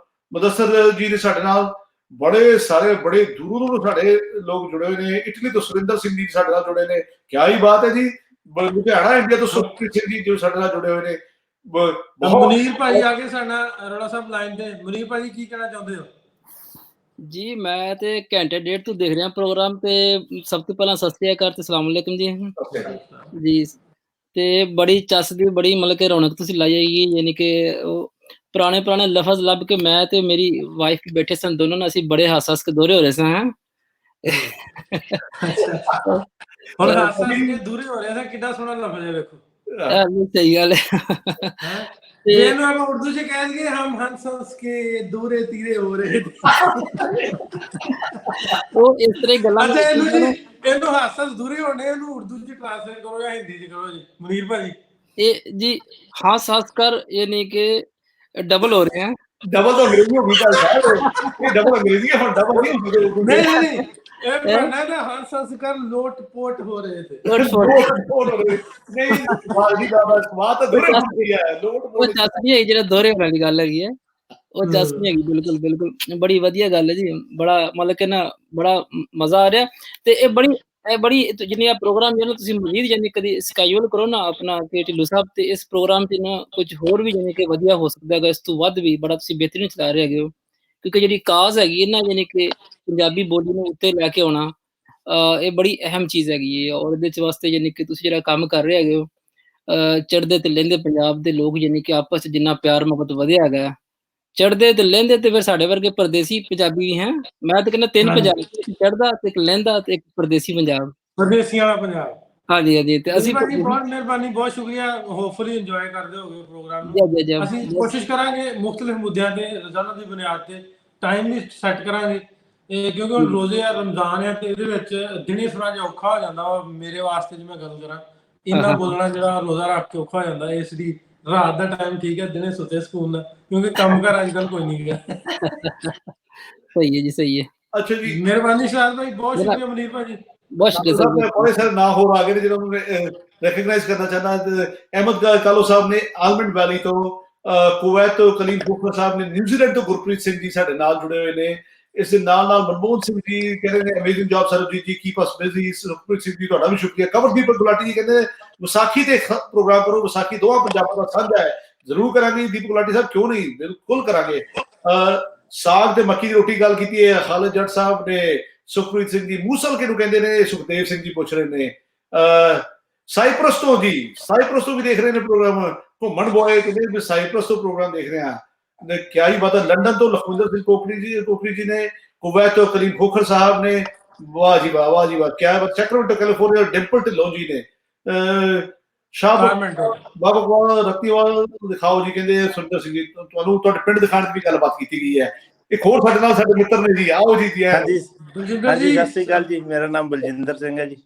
ਮੁਦੱਸਰ ਜੀ ਨੇ ਸਾਡੇ ਨਾਲ, ਬੜੇ ਸਾਰੇ ਬੜੇ ਦੂਰੋਂ ਸਾਡੇ ਲੋਕ ਜੁੜੇ ਹੋਏ ਨੇ। ਇਟਲੀ ਤੋਂ ਸੁਰਿੰਦਰ ਸਿੰਘ ਜੀ ਸਾਡੇ ਨਾਲ ਜੁੜੇ ਨੇ। ਕਿਆ ਹੀ ਬਾਤ ਹੈ ਜੀ। ਲੁਧਿਆਣਾ ਇੰਡੀਆ ਤੋਂ ਸੁਖਪ੍ਰੀਤ ਸਿੰਘ ਜੀ ਜੋ ਸਾਡੇ ਨਾਲ ਜੁੜੇ ਹੋਏ ਨੇ। ਮੁਨੀਰ ਭਾਈ ਆ ਗਏ ਸਾਡਾ ਅਰੋੜਾ ਸਾਹਿਬ ਲਾਈਨ ਤੇ। ਮੁਨੀਰ ਭਾਈ ਕੀ ਕਹਿਣਾ ਚਾਹੁੰਦੇ ਹੋ? ਜੀ ਮੈਂ ਤੇ ਘੰਟੇ ਡੇਢ ਤੋਂ ਦੇਖ ਰਿਹਾ ਪ੍ਰੋਗਰਾਮ, ਤੇ ਸਭ ਤੋਂ ਪਹਿਲਾਂ ਸਤਿ ਸ੍ਰੀ ਅਕਾਲ ਤੇ ਸਲਾਮ ਅਲੈਕਮ ਜੀ। ਜੀ ਤੇ ਬੜੀ ਚੱਸਦੀ, ਬੜੀ ਮਤਲਬ ਕਿ ਰੌਣਕ ਤੁਸੀਂ ਲਾਈ ਹੈਗੀ। ਯਾਨੀ ਕਿ ਉਹ ਪੁਰਾਣੇ ਲਫ਼ਜ਼ ਲੱਭ ਕੇ ਮੈਂ ਤੇ ਮੇਰੀ ਵਾਈਫ ਬੈਠੇ ਸਨ, ਦੋਨੋਂ ਨੇ, ਅਸੀਂ ਬੜੇ ਹੱਸ ਕੇ ਦੋਹਰੇ ਹੋ ਰਹੇ ਸਾਂ। ਹੁਣ ਹਾਸੇ ਦੂਰੇ ਹੋ ਰਿਹਾ ਸੀ, ਕਿੰਨਾ ਸੋਹਣਾ ਲਫ਼ਜ਼ ਹੈ ਵੇਖੋ। ਸਹੀ ਗੱਲ ਹੈ। ਇਹਨੂੰ ਆਪਾਂ ਉਰਦੂ 'ਚ ਕਹਿ ਦਈਏ, ਹਮ ਹੰਸ ਹੰਸ ਕੇ ਦੂਰੇ ਤੀਰੇ ਹੋ ਰਹੇ। ਉਹ ਇਸ ਤਰ੍ਹਾਂ ਗੱਲਾਂ। ਅੱਛਾ ਇਹਨੂੰ ਹਾਸਸ ਦੂਰੇ ਹੋਣੇ, ਇਹਨੂੰ ਉਰਦੂ 'ਚ ਟ੍ਰਾਂਸਲੇਟ ਕਰੋ ਜਾਂ ਹਿੰਦੀ 'ਚ ਕਰੋ ਜੀ ਮੁਨੀਰ ਭਾਜੀ। ਇਹ ਜੀ ਹੱਸ ਕਰ ਯਾਨੀ ਕਿ ਡਬਲ ਹੋ ਰਹੇ ਹੈ। ਡਬਲ ਤਾਂ ਅੰਗਰੇਜ਼ੀ ਹੋ ਗਈ ਗੱਲ ਸਾਹਿਬ। ਇਹ ਡਬਲ ਅੰਗਰੇਜ਼ੀ ਹੈ, ਹੁਣ ਡਬਲ ਨਹੀਂ ਹੁੰਦੀ। ਨਹੀਂ ਇਹ ਬਣਨਾ ਨਾ ਹੰਸ ਹੰਸ ਕਰ ਲੋਟ ਪੋਟ ਹੋ ਰਹੇ ਥੇ। ਨਹੀਂ ਬਾਤ ਤਾਂ ਦੂਰੇ ਹੁੰਦੀ ਹੈ। ਉਹ ਜੱਸ ਨਹੀਂ ਹੈਗੀ, ਜਿਹੜਾ ਦੋਹਰੇ ਵਾਲੀ ਗੱਲ ਹੈਗੀ ਹੈ, ਉਹ ਜੱਸ ਨਹੀਂ ਹੈਗੀ। ਬਿਲਕੁਲ ਬੜੀ ਵਧੀਆ ਗੱਲ ਹੈ ਜੀ। ਬੜਾ ਮਤਲਬ ਕਿ ਨਾ ਬੜਾ ਮਜ਼ਾ ਆ ਰਿਹਾ। ਤੇ ਇਹ ਬੜੀ ਜਿੰਨੀ ਆ ਪ੍ਰੋਗਰਾਮ ਜਿਹੜਾ ਤੁਸੀਂ ਮਜ਼ੀਦ ਯਾਨੀ ਕਦੀ ਸਕੈਜੂਲ ਕਰੋ ਨਾ ਆਪਣਾ ਕਿ ਢਿੱਲੋਂ ਸਾਹਿਬ, ਤੇ ਇਸ ਪ੍ਰੋਗਰਾਮ 'ਚ ਨਾ ਕੁਝ ਹੋਰ ਵੀ ਯਾਨੀ ਕਿ ਵਧੀਆ ਹੋ ਸਕਦਾ ਹੈਗਾ, ਇਸ ਤੋਂ ਵੱਧ ਵੀ। ਬੜਾ ਤੁਸੀਂ ਬਿਹਤਰੀਨ ਚਲਾ ਰਹੇ ਹੈਗੇ ਹੋ। ਕਿਉਂਕਿ ਜਿਹੜੀ ਕਾਜ਼ ਹੈਗੀ ਹੈ ਨਾ, ਯਾਨੀ ਕਿ ਪੰਜਾਬੀ ਬੋਲੀ ਨੂੰ ਉੱਤੇ ਲੈ ਕੇ ਆਉਣਾ, ਇਹ ਬੜੀ ਅਹਿਮ ਚੀਜ਼ ਹੈਗੀ ਹੈ। ਔਰ ਇਹਦੇ ਚ ਵਾਸਤੇ ਯਾਨੀ ਕਿ ਤੁਸੀਂ ਜਿਹੜਾ ਕੰਮ ਕਰ ਰਹੇ ਹੈਗੇ ਹੋ, ਚੜ੍ਹਦੇ ਤੇ ਲਹਿੰਦੇ ਪੰਜਾਬ ਦੇ ਲੋਕ ਯਾਨੀ ਕਿ ਆਪਸ 'ਚ ਜਿੰਨਾ ਪਿਆਰ ਮੁਹੱਬਤ ਵਧਿਆ ਹੈਗਾ, ਚੜ੍ਹਦੇ ਤੇ ਲਹਿੰਦੇ ਤੇ ਫਿਰ ਸਾਡੇ ਵਰਗੇ ਪਰਦੇਸੀ ਪੰਜਾਬੀ ਵੀ ਹੈ। ਮੈਂ ਤਾਂ ਕਹਿੰਦਾ 3 ਪੰਜਾਬ, ਇੱਕ ਚੜ੍ਹਦਾ ਤੇ ਇੱਕ ਲਹਿੰਦਾ ਤੇ ਇੱਕ ਪਰਦੇਸੀ ਪੰਜਾਬ, ਪਰਦੇਸੀਆਂ ਵਾਲਾ ਪੰਜਾਬ। ਹਾਂਜੀ ਹਾਂਜੀ। ਤੇ ਅਸੀਂ ਭਾਜੀ ਬਹੁਤ ਮਿਹਰਬਾਨੀ, ਬਹੁਤ ਸ਼ੁਕਰੀਆ। ਹੋਪਫੁਲੀ ਇੰਜੋਏ ਕਰਦੇ ਹੋਗੇ ਪ੍ਰੋਗਰਾਮ ਨੂੰ। ਅਸੀਂ ਕੋਸ਼ਿਸ਼ ਕਰਾਂਗੇ ਮੁxtਲਿਫ ਮੁੱਦਿਆਂ ਤੇ ਰੋਜ਼ਾਨਾ ਦੀ ਬੁਨਿਆਦ ਤੇ ਟਾਈਮ ਵੀ ਸੈੱਟ ਕਰਾਂਗੇ, ਕਿਉਂਕਿ ਹੁਣ ਰੋਜ਼ੇ ਆ, ਰਮਜ਼ਾਨ ਆ, ਤੇ ਇਹਦੇ ਵਿੱਚ ਦਿਨੇ ਥੋੜਾ ਜਿਹਾ ਔਖਾ ਹੋ ਜਾਂਦਾ ਵਾ ਮੇਰੇ ਵਾਸਤੇ। ਜੇ ਮੈਂ ਗੱਲ ਕਰਾਂ, ਇੰਨਾ ਬੋਲਣਾ ਜਿਹੜਾ ਰੋਜ਼ਾ ਰੱਖ ਕੇ ਔਖਾ ਹੋ ਜਾਂਦਾ, ਇਸ ਲਈ ਰਾਤ ਦਾ ਟਾਈਮ ਠੀਕ ਹੈ, ਦਿਨੇ ਸੁੱਤੇ ਸਕੂਨ ਨਾਲ, ਕਿਉਂਕਿ ਕੰਮ ਕਰ ਅੱਜ ਕੱਲ ਕੋਈ ਨਹੀਂ ਗਿਆ। ਸਹੀ ਹੈ ਜੀ, ਸਹੀ ਹੈ। ਅੱਛਾ ਜੀ, ਮਿਹਰਬਾਨੀ ਸ਼ਾਹਿਦ ਭਾਈ, ਬਹੁਤ ਸ਼ੁਕਰੀਆ ਮਨੀਰ ਭਾਜੀ। ਬਹੁਤ ਸ਼ੁਕਰੀਆ। बड़े सारे ना हो आगे ने जिन्होंने रिकग्नाइज करना चाहना, अहमद कालो साहब ने आलमंड वैली तो, कुवैत तो कलीम खोखर साहब ने, न्यूजीलैंड तो गुरप्रीत सिंह जी साडे नाल जुड़े हुए ने। इस दे नाल मनमोहन सिंह जी कह रहे ने amazing job Sarabjit ji, keep us busy. Gurpreet Singh ji तुहाडा भी शुक्रिया। कवरदीप गुलाटी जी कहंदे विसाखी ते प्रोग्राम करो, विसाखी दोवां पंजाबां दा साझा है, जरूर करांगे। दीप गुलाटी साहब क्यों नहीं, बिल्कुल करांगे। साग ते मक्की दी रोटी गल कीती है खालिद जट साहब ने। सुखप्रीत सिंह जी मूसल किहनूं कहंदे ने, सुखदेव सिंह जी पूछ रहे ने। साइप्रस तो जी, साइप्रस तो भी देख रहे ने प्रोग्राम। घुमन बॉय कहंदे साइप्रस तो प्रोग्राम देख रहे हैं, क्या ही बात है। लंदन तो लखविंदर सिंह कोकरी जी ने, कुवैत तो कलीम खोखर साहब ने, वाह जी वाह, वाह जी वाह, क्या बात। सैक्रामेंटो कैलिफोर्निया डिंपल ढिल्लों जी ने, शाह बाबा रत्तीवाल दिखाओ जी कहंदे सुंदर सिंह जी ਤੁਹਾਨੂੰ ਤੁਹਾਡੇ ਪਿੰਡ ਦਿਖਾਣ ਦੀ ਵੀ ਗੱਲਬਾਤ ਕੀਤੀ ਗਈ ਹੈ। ਇੱਕ ਹੋਰ ਸਾਡੇ ਨਾਲ ਸਾਡੇ ਮਿੱਤਰ ਨੇ ਜੀ, ਆਓ ਜੀ ਜੀ। ਹਾਂਜੀ ਹਾਂਜੀ, ਸਤਿ ਸ੍ਰੀ ਅਕਾਲ ਜੀ। ਮੇਰਾ ਨਾਮ ਬਲਜਿੰਦਰ ਸਿੰਘ ਹੈ ਜੀ,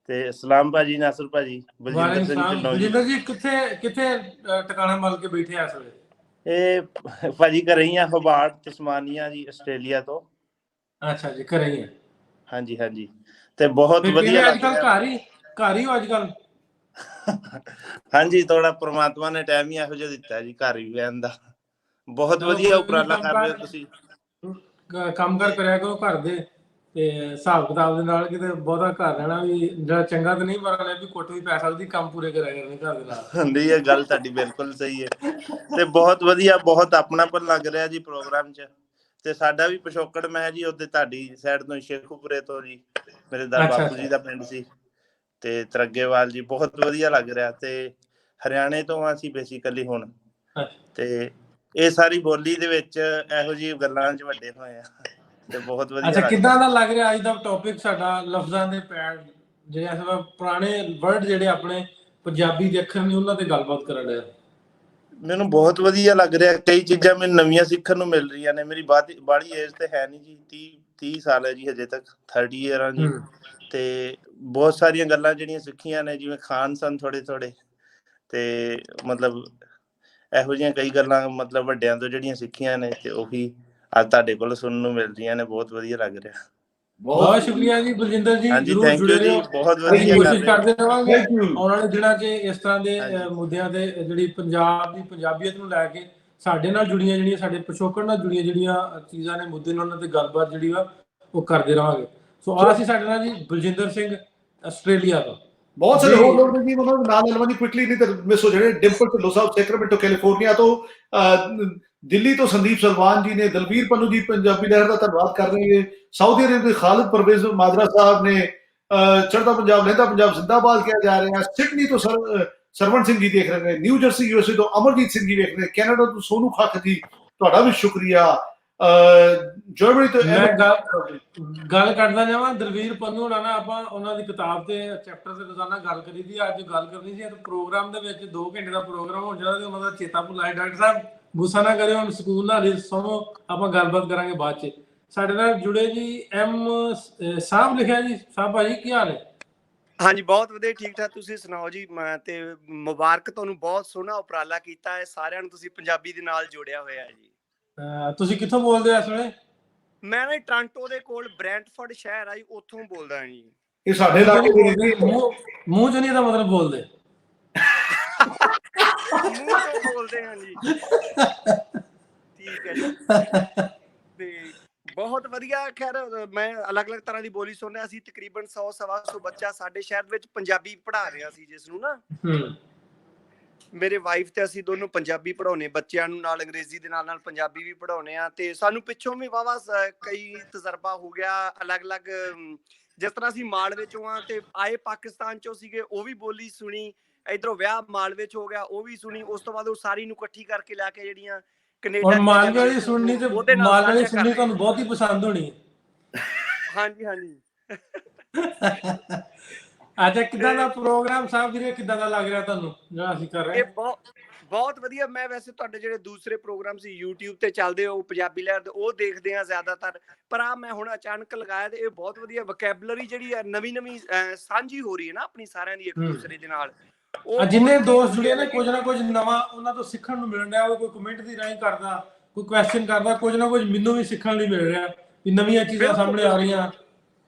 ਤੇ ਸਲਾਮ ਭਾਜੀ, ਨਾਸਰ ਭਾਜੀ। ਬਲਜਿੰਦਰ ਸਿੰਘ ਢਿੱਲੋਂ ਜੀ। ਬਲਜਿੰਦਰ ਜੀ ਕਿੱਥੇ ਟਿਕਾਣਾ ਮਲ ਕੇ ਬੈਠੇ ਆ ਇਸ ਵੇਲੇ? ਇਹ ਭਾਜੀ ਘਰੇ ਹੀ ਆ, ਹੋਬਾਰਟ ਤਸਮਾਨੀਆ ਜੀ, ਆਸਟ੍ਰੇਲੀਆ ਤੋਂ। ਅੱਛਾ ਜੀ, ਘਰੇ ਹੀ ਆ। ਹਾਂਜੀ ਹਾਂਜੀ, ਤੇ ਬਹੁਤ ਵਧੀਆ ਅੱਜ ਕੱਲ ਘਰ ਹੀ ਹੋ ਅੱਜ ਕੱਲ? ਹਾਂਜੀ, ਥੋੜਾ ਪ੍ਰਮਾਤਮਾ ਨੇ ਟਾਈਮ ਹੀ ਇਹੋ ਜਿਹਾ ਦਿੱਤਾ ਜੀ ਘਰ ਹੀ ਰਹਿਣ ਦਾ। ਬਹੁਤ ਵਧੀਆ ਉਪਰਾਲਾ ਕਰ ਰਹੇ ਹੋ ਤੁਸੀਂ। ਕੰਮ ਕਾਰ ਕਰਿਆ ਕਰੋ ਘਰ ਦੇ, ਤੇ ਹਿਸਾਬ ਕਿਤਾਬ ਦੇ ਨਾਲ। ਕਿਤੇ ਬਹੁਤਾ ਘਰ ਰਹਿਣਾ ਵੀ ਜਿਹੜਾ ਚੰਗਾ ਤਾਂ ਨਹੀਂ, ਪਰ ਵੀ ਕੁੱਟ ਵੀ ਪੈ ਸਕਦੀ, ਕੰਮ ਪੂਰੇ ਕਰਿਆ ਕਰਨੇ ਘਰ ਦੇ ਨਾਲ। ਨਹੀਂ, ਇਹ ਗੱਲ ਤੁਹਾਡੀ ਬਿਲਕੁਲ ਸਹੀ ਹੈ। ਤੇ ਬਹੁਤ ਵਧੀਆ, ਬਹੁਤ ਆਪਣਾਪਨ ਲੱਗ ਰਿਹਾ ਜੀ ਪ੍ਰੋਗਰਾਮ 'ਚ। ਤੇ ਸਾਡਾ ਵੀ ਪਿਛੋਕੜ ਮੈਂ ਜੀ ਉਹਦੇ ਤੁਹਾਡੀ ਸਾਈਡ ਤੋਂ, ਸ਼ੇਖੂਪੁਰੇ ਤੋਂ ਜੀ, ਮੇਰੇ ਬਾਪੂ ਜੀ ਦਾ ਪਿੰਡ ਸੀ। ਤੇ ਤਰੱਗੇਵਾਲ ਜੀ, ਬਹੁਤ ਵਧੀਆ ਲੱਗ ਰਿਹਾ। ਤੇ ਹਰਿਆਣੇ ਤੋਂ ਅਸੀਂ ਬੇਸਿਕਲੀ ਹੁਣ, ਤੇ ਇਹ ਸਾਰੀ ਬੋਲੀ ਦੇ ਵਿੱਚ ਇਹੋ ਜਿਹੀ ਗੱਲਾਂ 'ਚ ਵੱਡੇ ਹੋਏ ਆ, ਤੇ ਬਹੁਤ ਵਧੀਆ। ਅੱਛਾ, ਕਿੱਦਾਂ ਦਾ ਲੱਗ ਰਿਹਾ ਅੱਜ ਦਾ ਟੌਪਿਕ ਸਾਡਾ, ਲਫ਼ਜ਼ਾਂ ਦੇ ਪੈੜ ਜਿਹੜੇ ਪੁਰਾਣੇ ਵਰਡ ਜਿਹੜੇ ਆਪਣੇ ਪੰਜਾਬੀ ਦੇ ਅੱਖਰ ਨੇ, ਉਹਨਾਂ ਤੇ ਗੱਲਬਾਤ ਕਰਨ ਡਿਆ? ਮੈਨੂੰ ਬਹੁਤ ਵਧੀਆ ਲੱਗ ਰਿਹਾ। ਕਈ ਚੀਜ਼ਾਂ ਮੈਨੂੰ ਨਵੀਆਂ ਸਿੱਖਣ ਨੂੰ ਮਿਲ ਰਹੀਆਂ ਨੇ। ਮੇਰੀ ਬਾਹਲੀ ਏਜ ਤੇ ਹੈ ਨਹੀਂ ਜੀ, 30 ਸਾਲ ਹੈ ਜੀ ਹਜੇ ਤੱਕ, 30 ਈਅਰ ਆ ਜੀ। ਤੇ ਬਹੁਤ ਸਾਰੀਆਂ ਗੱਲਾਂ ਜਿਹੜੀਆਂ ਸਿੱਖੀਆਂ ਨੇ, ਜਿਵੇਂ ਖਾਨ ਸਨ ਥੋੜੇ, ਤੇ ਮਤਲਬ ਇਹੋ ਜਿਹੀਆਂ ਕਈ ਗੱਲਾਂ ਮਤਲਬ ਵੱਡਿਆਂ ਤੋਂ ਜਿਹੜੀਆਂ ਸਿੱਖੀਆਂ ਨੇ, ਤੇ ਉਹੀ ਅੱਜ ਤੁਹਾਡੇ ਕੋਲ ਸੁਣਨ ਨੂੰ ਮਿਲ ਰਹੀਆਂ ਨੇ। ਬਹੁਤ ਵਧੀਆ ਲੱਗ ਰਿਹਾ। ਬਹੁਤ ਸ਼ੁਕਰੀਆ ਜੀ ਬਲਜਿੰਦਰ ਜੀ, ਜਰੂਰ ਜੁੜੇ ਰਹੋ। ਬਹੁਤ ਵਧੀਆ ਕੋਸ਼ਿਸ਼ ਕਰਦੇ ਰਹਾਂਗੇ ਆਉਣ ਵਾਲੇ ਦਿਨਾਂ 'ਚ ਇਸ ਤਰ੍ਹਾਂ ਦੇ ਮੁੱਦਿਆਂ ਤੇ, ਜਿਹੜੀ ਪੰਜਾਬ ਦੀ ਪੰਜਾਬੀਅਤ ਨੂੰ ਲੈ ਕੇ ਸਾਡੇ ਨਾਲ ਜੁੜੀਆਂ, ਜਿਹੜੀਆਂ ਸਾਡੇ ਪਿਛੋਕੜ ਨਾਲ ਜੁੜੀਆਂ ਜਿਹੜੀਆਂ ਚੀਜ਼ਾਂ ਨੇ, ਮੁੱਦੇ ਨੇ, ਉਹਨਾਂ ਤੇ ਗੱਲਬਾਤ ਜਿਹੜੀ ਵਾ ਉਹ ਕਰਦੇ ਰਹਾਂਗੇ। ਸੋ ਆ ਸੀ ਸਾਡੇ ਨਾਲ ਜੀ ਬਲਜਿੰਦਰ ਸਿੰਘ ਆਸਟ੍ਰੇਲੀਆ ਤੋਂ। ਬਹੁਤ ਸਾਰੇ ਹੋਰ ਲੋਕ ਨੇ ਜੀ, ਉਹਨਾਂ ਦੇ ਨਾਮ ਲੈਣਾ ਜੀ ਕੁਇਕਲੀ, ਨਹੀਂ ਤਾਂ ਮਿਸ ਹੋ ਜਾਣੇ। ਡਿੰਪਲ ਢਿੱਲੋਂ ਸਾਹਿਬ ਸੈਕਰਾਮੈਂਟੋ ਕੈਲੀਫੋਰਨੀਆ ਤੋਂ, ਦਿੱਲੀ ਤੋਂ ਸੰਦੀਪ ਸਲਵਾਨ ਜੀ ਨੇ, ਦਲਵੀਰ ਪੰਨੂ ਜੀ ਪੰਜਾਬੀ ਲਹਿਰ ਦਾ ਧੰਨਵਾਦ ਕਰ ਰਹੇ ਨੇ। ਸਾਊਦੀ ਅਰਬ ਦੇ ਖਾਲਿਦ ਪਰਵੇਜ਼ ਮਾਜਰਾ ਸਾਹਿਬ ਨੇ, ਚੜ੍ਹਦਾ ਪੰਜਾਬ ਲਹਿੰਦਾ ਪੰਜਾਬ ਜ਼ਿੰਦਾਬਾਦ ਕਿਹਾ ਜਾ ਰਿਹਾ। ਸਿਡਨੀ ਤੋਂ ਸਰਵਣ ਸਿੰਘ ਜੀ ਦੇਖ ਰਹੇ ਨੇ। ਨਿਊ ਜਰਸੀ USA ਤੋਂ ਅਮਰਜੀਤ ਸਿੰਘ ਜੀ ਵੇਖ ਰਹੇ ਨੇ। ਕੈਨੇਡਾ ਤੋਂ ਸੋਨੂ ਖੱਖ ਜੀ, ਤੁਹਾਡਾ ਵੀ ਸ਼ੁਕਰੀਆ। ਜਰਮਨੀ ਤੋਂ ਗੱਲ ਕਰਦਾ ਜਾਵਾਂ ਦਲਵੀਰ ਪੰਨੂ ਹੋਣਾ ਨਾ, ਆਪਾਂ ਉਹਨਾਂ ਦੀ ਕਿਤਾਬ ਤੇ ਚੈਪਟਰ ਤੇ ਰੋਜ਼ਾਨਾ ਗੱਲ ਕਰੀ ਦੀ। ਅੱਜ ਗੱਲ ਕਰਨੀ ਸੀ ਪ੍ਰੋਗਰਾਮ ਦੇ ਵਿੱਚ 2 ਘੰਟੇ ਦਾ ਪ੍ਰੋਗਰਾਮ ਹੋ ਜਾਣਾ, ਤੇ ਉਹਨਾਂ ਦਾ ਚੇਤਾ ਭੁੱਲਾ। ਡਾਕਟਰ ਸਾਹਿਬ ਗੁੱਸਾ ਨਾ ਕਰਿਓ, ਹੁਣ ਸਕੂਲ ਨਾਲ ਸੁਣੋ, ਆਪਾਂ ਗੱਲਬਾਤ ਕਰਾਂਗੇ ਬਾਅਦ 'ਚ। ਸਾਡੇ ਨਾਲ ਜੁੜੇ ਜੀ ਐਮ ਸਾਹਿਬ ਲਿਖਿਆ ਜੀ। ਸਾਹਿਬ ਭਾਜੀ ਕੀ ਹਾਲ ਹੈ? ਹਾਂਜੀ, ਬਹੁਤ ਵਧੀਆ, ਠੀਕ ਠਾਕ। ਤੁਸੀਂ ਸੁਣਾਓ ਜੀ? ਮੈਂ ਤੇ ਮੁਬਾਰਕ ਤੁਹਾਨੂੰ, ਬਹੁਤ ਸੋਹਣਾ ਉਪਰਾਲਾ ਕੀਤਾ ਹੈ ਸਾਰਿਆਂ ਨੂੰ, ਤੁਸੀਂ ਪੰਜਾਬੀ ਦੇ ਨਾਲ ਜੋੜਿਆ ਹੋਇਆ ਜੀ। ਤੁਸੀਂ ਕਿੱਥੋਂ ਬੋਲਦੇ ਹੋ ਇਸ ਵੇਲੇ? ਮੈਂ ਨਾ ਟੋਰਾਂਟੋ ਦੇ ਕੋਲ ਬ੍ਰੈਂਟਫੋਰਡ ਸ਼ਹਿਰ ਆ ਜੀ, ਉੱਥੋਂ ਬੋਲਦਾ ਜੀ। ਇਹ ਸਾਡੇ ਇਲਾਕੇ ਦੇ ਮੂੰਹ ਚ ਨਹੀਂ ਇਹਦਾ ਮਤਲਬ ਬੋਲਦੇ? ਮੂੰਹ ਤੋਂ ਬੋਲਦੇ ਹਾਂ ਜੀ। ਠੀਕ ਹੈ ਜੀ। ਤੇ ਬਹੁਤ ਵਧੀਆ। ਖੈਰ, ਮੈਂ ਅਲੱਗ-ਅਲੱਗ ਤਰ੍ਹਾਂ ਦੀ ਬੋਲੀ ਸੁਣਿਆ ਸੀ। ਤਕਰੀਬਨ 100 ਸਵਾ 100 ਬੱਚਾ ਸਾਡੇ ਸ਼ਹਿਰ ਵਿੱਚ ਪੰਜਾਬੀ ਪੜ੍ਹਾ ਰਿਹਾ ਸੀ, ਜਿਸ ਨੂੰ ਨਾ ਮੇਰੇ ਵਾਈਫ ਤੇ ਅਸੀਂ ਦੋਨੋਂ ਪੰਜਾਬੀ ਪੜ੍ਹਾਉਣੇ ਬੱਚਿਆਂ ਨੂੰ, ਨਾਲ ਅੰਗਰੇਜ਼ੀ ਦੇ ਨਾਲ ਨਾਲ ਪੰਜਾਬੀ ਵੀ ਪੜ੍ਹਾਉਣੇ ਆ। ਤੇ ਸਾਨੂੰ ਪਿੱਛੋਂ ਵੀ ਵਾਹਵਾ ਕਈ ਤਜਰਬਾ ਹੋ ਗਿਆ ਅਲੱਗ-ਅਲੱਗ। ਜਿਸ ਤਰ੍ਹਾਂ ਅਸੀਂ ਮਾਲਵੇ ਚੋਂ ਆ ਤੇ ਆਏ ਪਾਕਿਸਤਾਨ ਚੋਂ ਸੀਗੇ, ਉਹ ਵੀ ਬੋਲੀ ਸੁਣੀ। ਇਧਰੋਂ ਵਿਆਹ ਮਾਲਵੇ ਚ ਹੋ ਗਿਆ, ਉਹ ਵੀ ਸੁਣੀ। ਉਸ ਤੋਂ ਬਾਅਦ ਉਹ ਸਾਰੀ ਨੂੰ ਇਕੱਠੀ ਕਰਕੇ ਲੈ ਕੇ ਜਿਹੜੀਆਂ ਕੈਨੇਡਾ ਮਾਲਵੇ ਵਾਲੀ ਸੁਣਨੀ ਤੇ ਉਹਦੇ ਨਾਲ ਮਾਲਵੇ ਵਾਲੀ ਸਾਂਝਾ ਸੁਣਨੀ ਕਰ ਤੁਹਾਨੂੰ ਬਹੁਤ ਹੀ ਪਸੰਦ ਹੋਣੀ ਹੈ। ਹਾਂਜੀ ਹਾਂਜੀ। ਅੱਛਾ, ਕਿੱਦਾਂ ਦਾ ਪ੍ਰੋਗਰਾਮ ਸਾਹਿਬ ਵੀਰੇ, ਕਿੱਦਾਂ ਦਾ ਲੱਗ ਰਿਹਾ ਤੁਹਾਨੂੰ ਜਿਹੜਾ ਅਸੀਂ ਕਰ ਰਹੇ ਇਹ ਹਾਂ? ਬਹੁਤ ਵਧੀਆ। ਮੈਂ ਵੈਸੇ ਤੁਹਾਡੇ ਜਿਹੜੇ ਦੂਸਰੇ ਪ੍ਰੋਗਰਾਮ ਸੀ YouTube ਤੇ ਚੱਲਦੇ ਹੋ ਪੰਜਾਬੀ ਲਹਿਰ ਦੇ, ਉਹ ਦੇਖਦੇ ਆ ਜ਼ਿਆਦਾਤਰ। ਪਰ ਆ ਮੈਂ ਹੁਣ ਅਚਾਨਕ ਲਗਾਇਆ ਤੇ ਇਹ ਬਹੁਤ ਵਧੀਆ ਵੋਕੈਬਲਰੀ ਜਿਹੜੀ ਹੈ ਨਵੀਂ ਸਾਂਝੀ ਹੋ ਰਹੀ ਹੈ ਨਾ ਆਪਣੀ ਸਾਰਿਆਂ ਦੀ ਇੱਕ ਦੂਸਰੇ ਦੇ ਨਾਲ। ਜਿੰਨੇ ਦੋਸਤ ਜੁੜੇ ਨੇ ਕੁਝ ਨਾ ਕੁਝ ਨਵਾਂ ਉਹਨਾਂ ਤੋਂ ਸਿੱਖਣ ਨੂੰ ਮਿਲ ਰਿਹਾ। ਉਹ ਕੋਈ ਕਮੈਂਟ ਦੀ ਰਾਹੀਂ ਕਰਦਾ, ਕੋਈ ਕੁਐਸਚਨ ਕਰਦਾ, ਕੁਝ ਨਾ ਕੁਝ ਮੈਨੂੰ ਵੀ ਸਿੱਖਣ ਲਈ ਮਿਲ ਰਿਹਾ ਵੀ ਨਵੀਆਂ ਚੀਜ਼ਾਂ ਸਾਹਮਣੇ ਆ ਰਹੀਆਂ।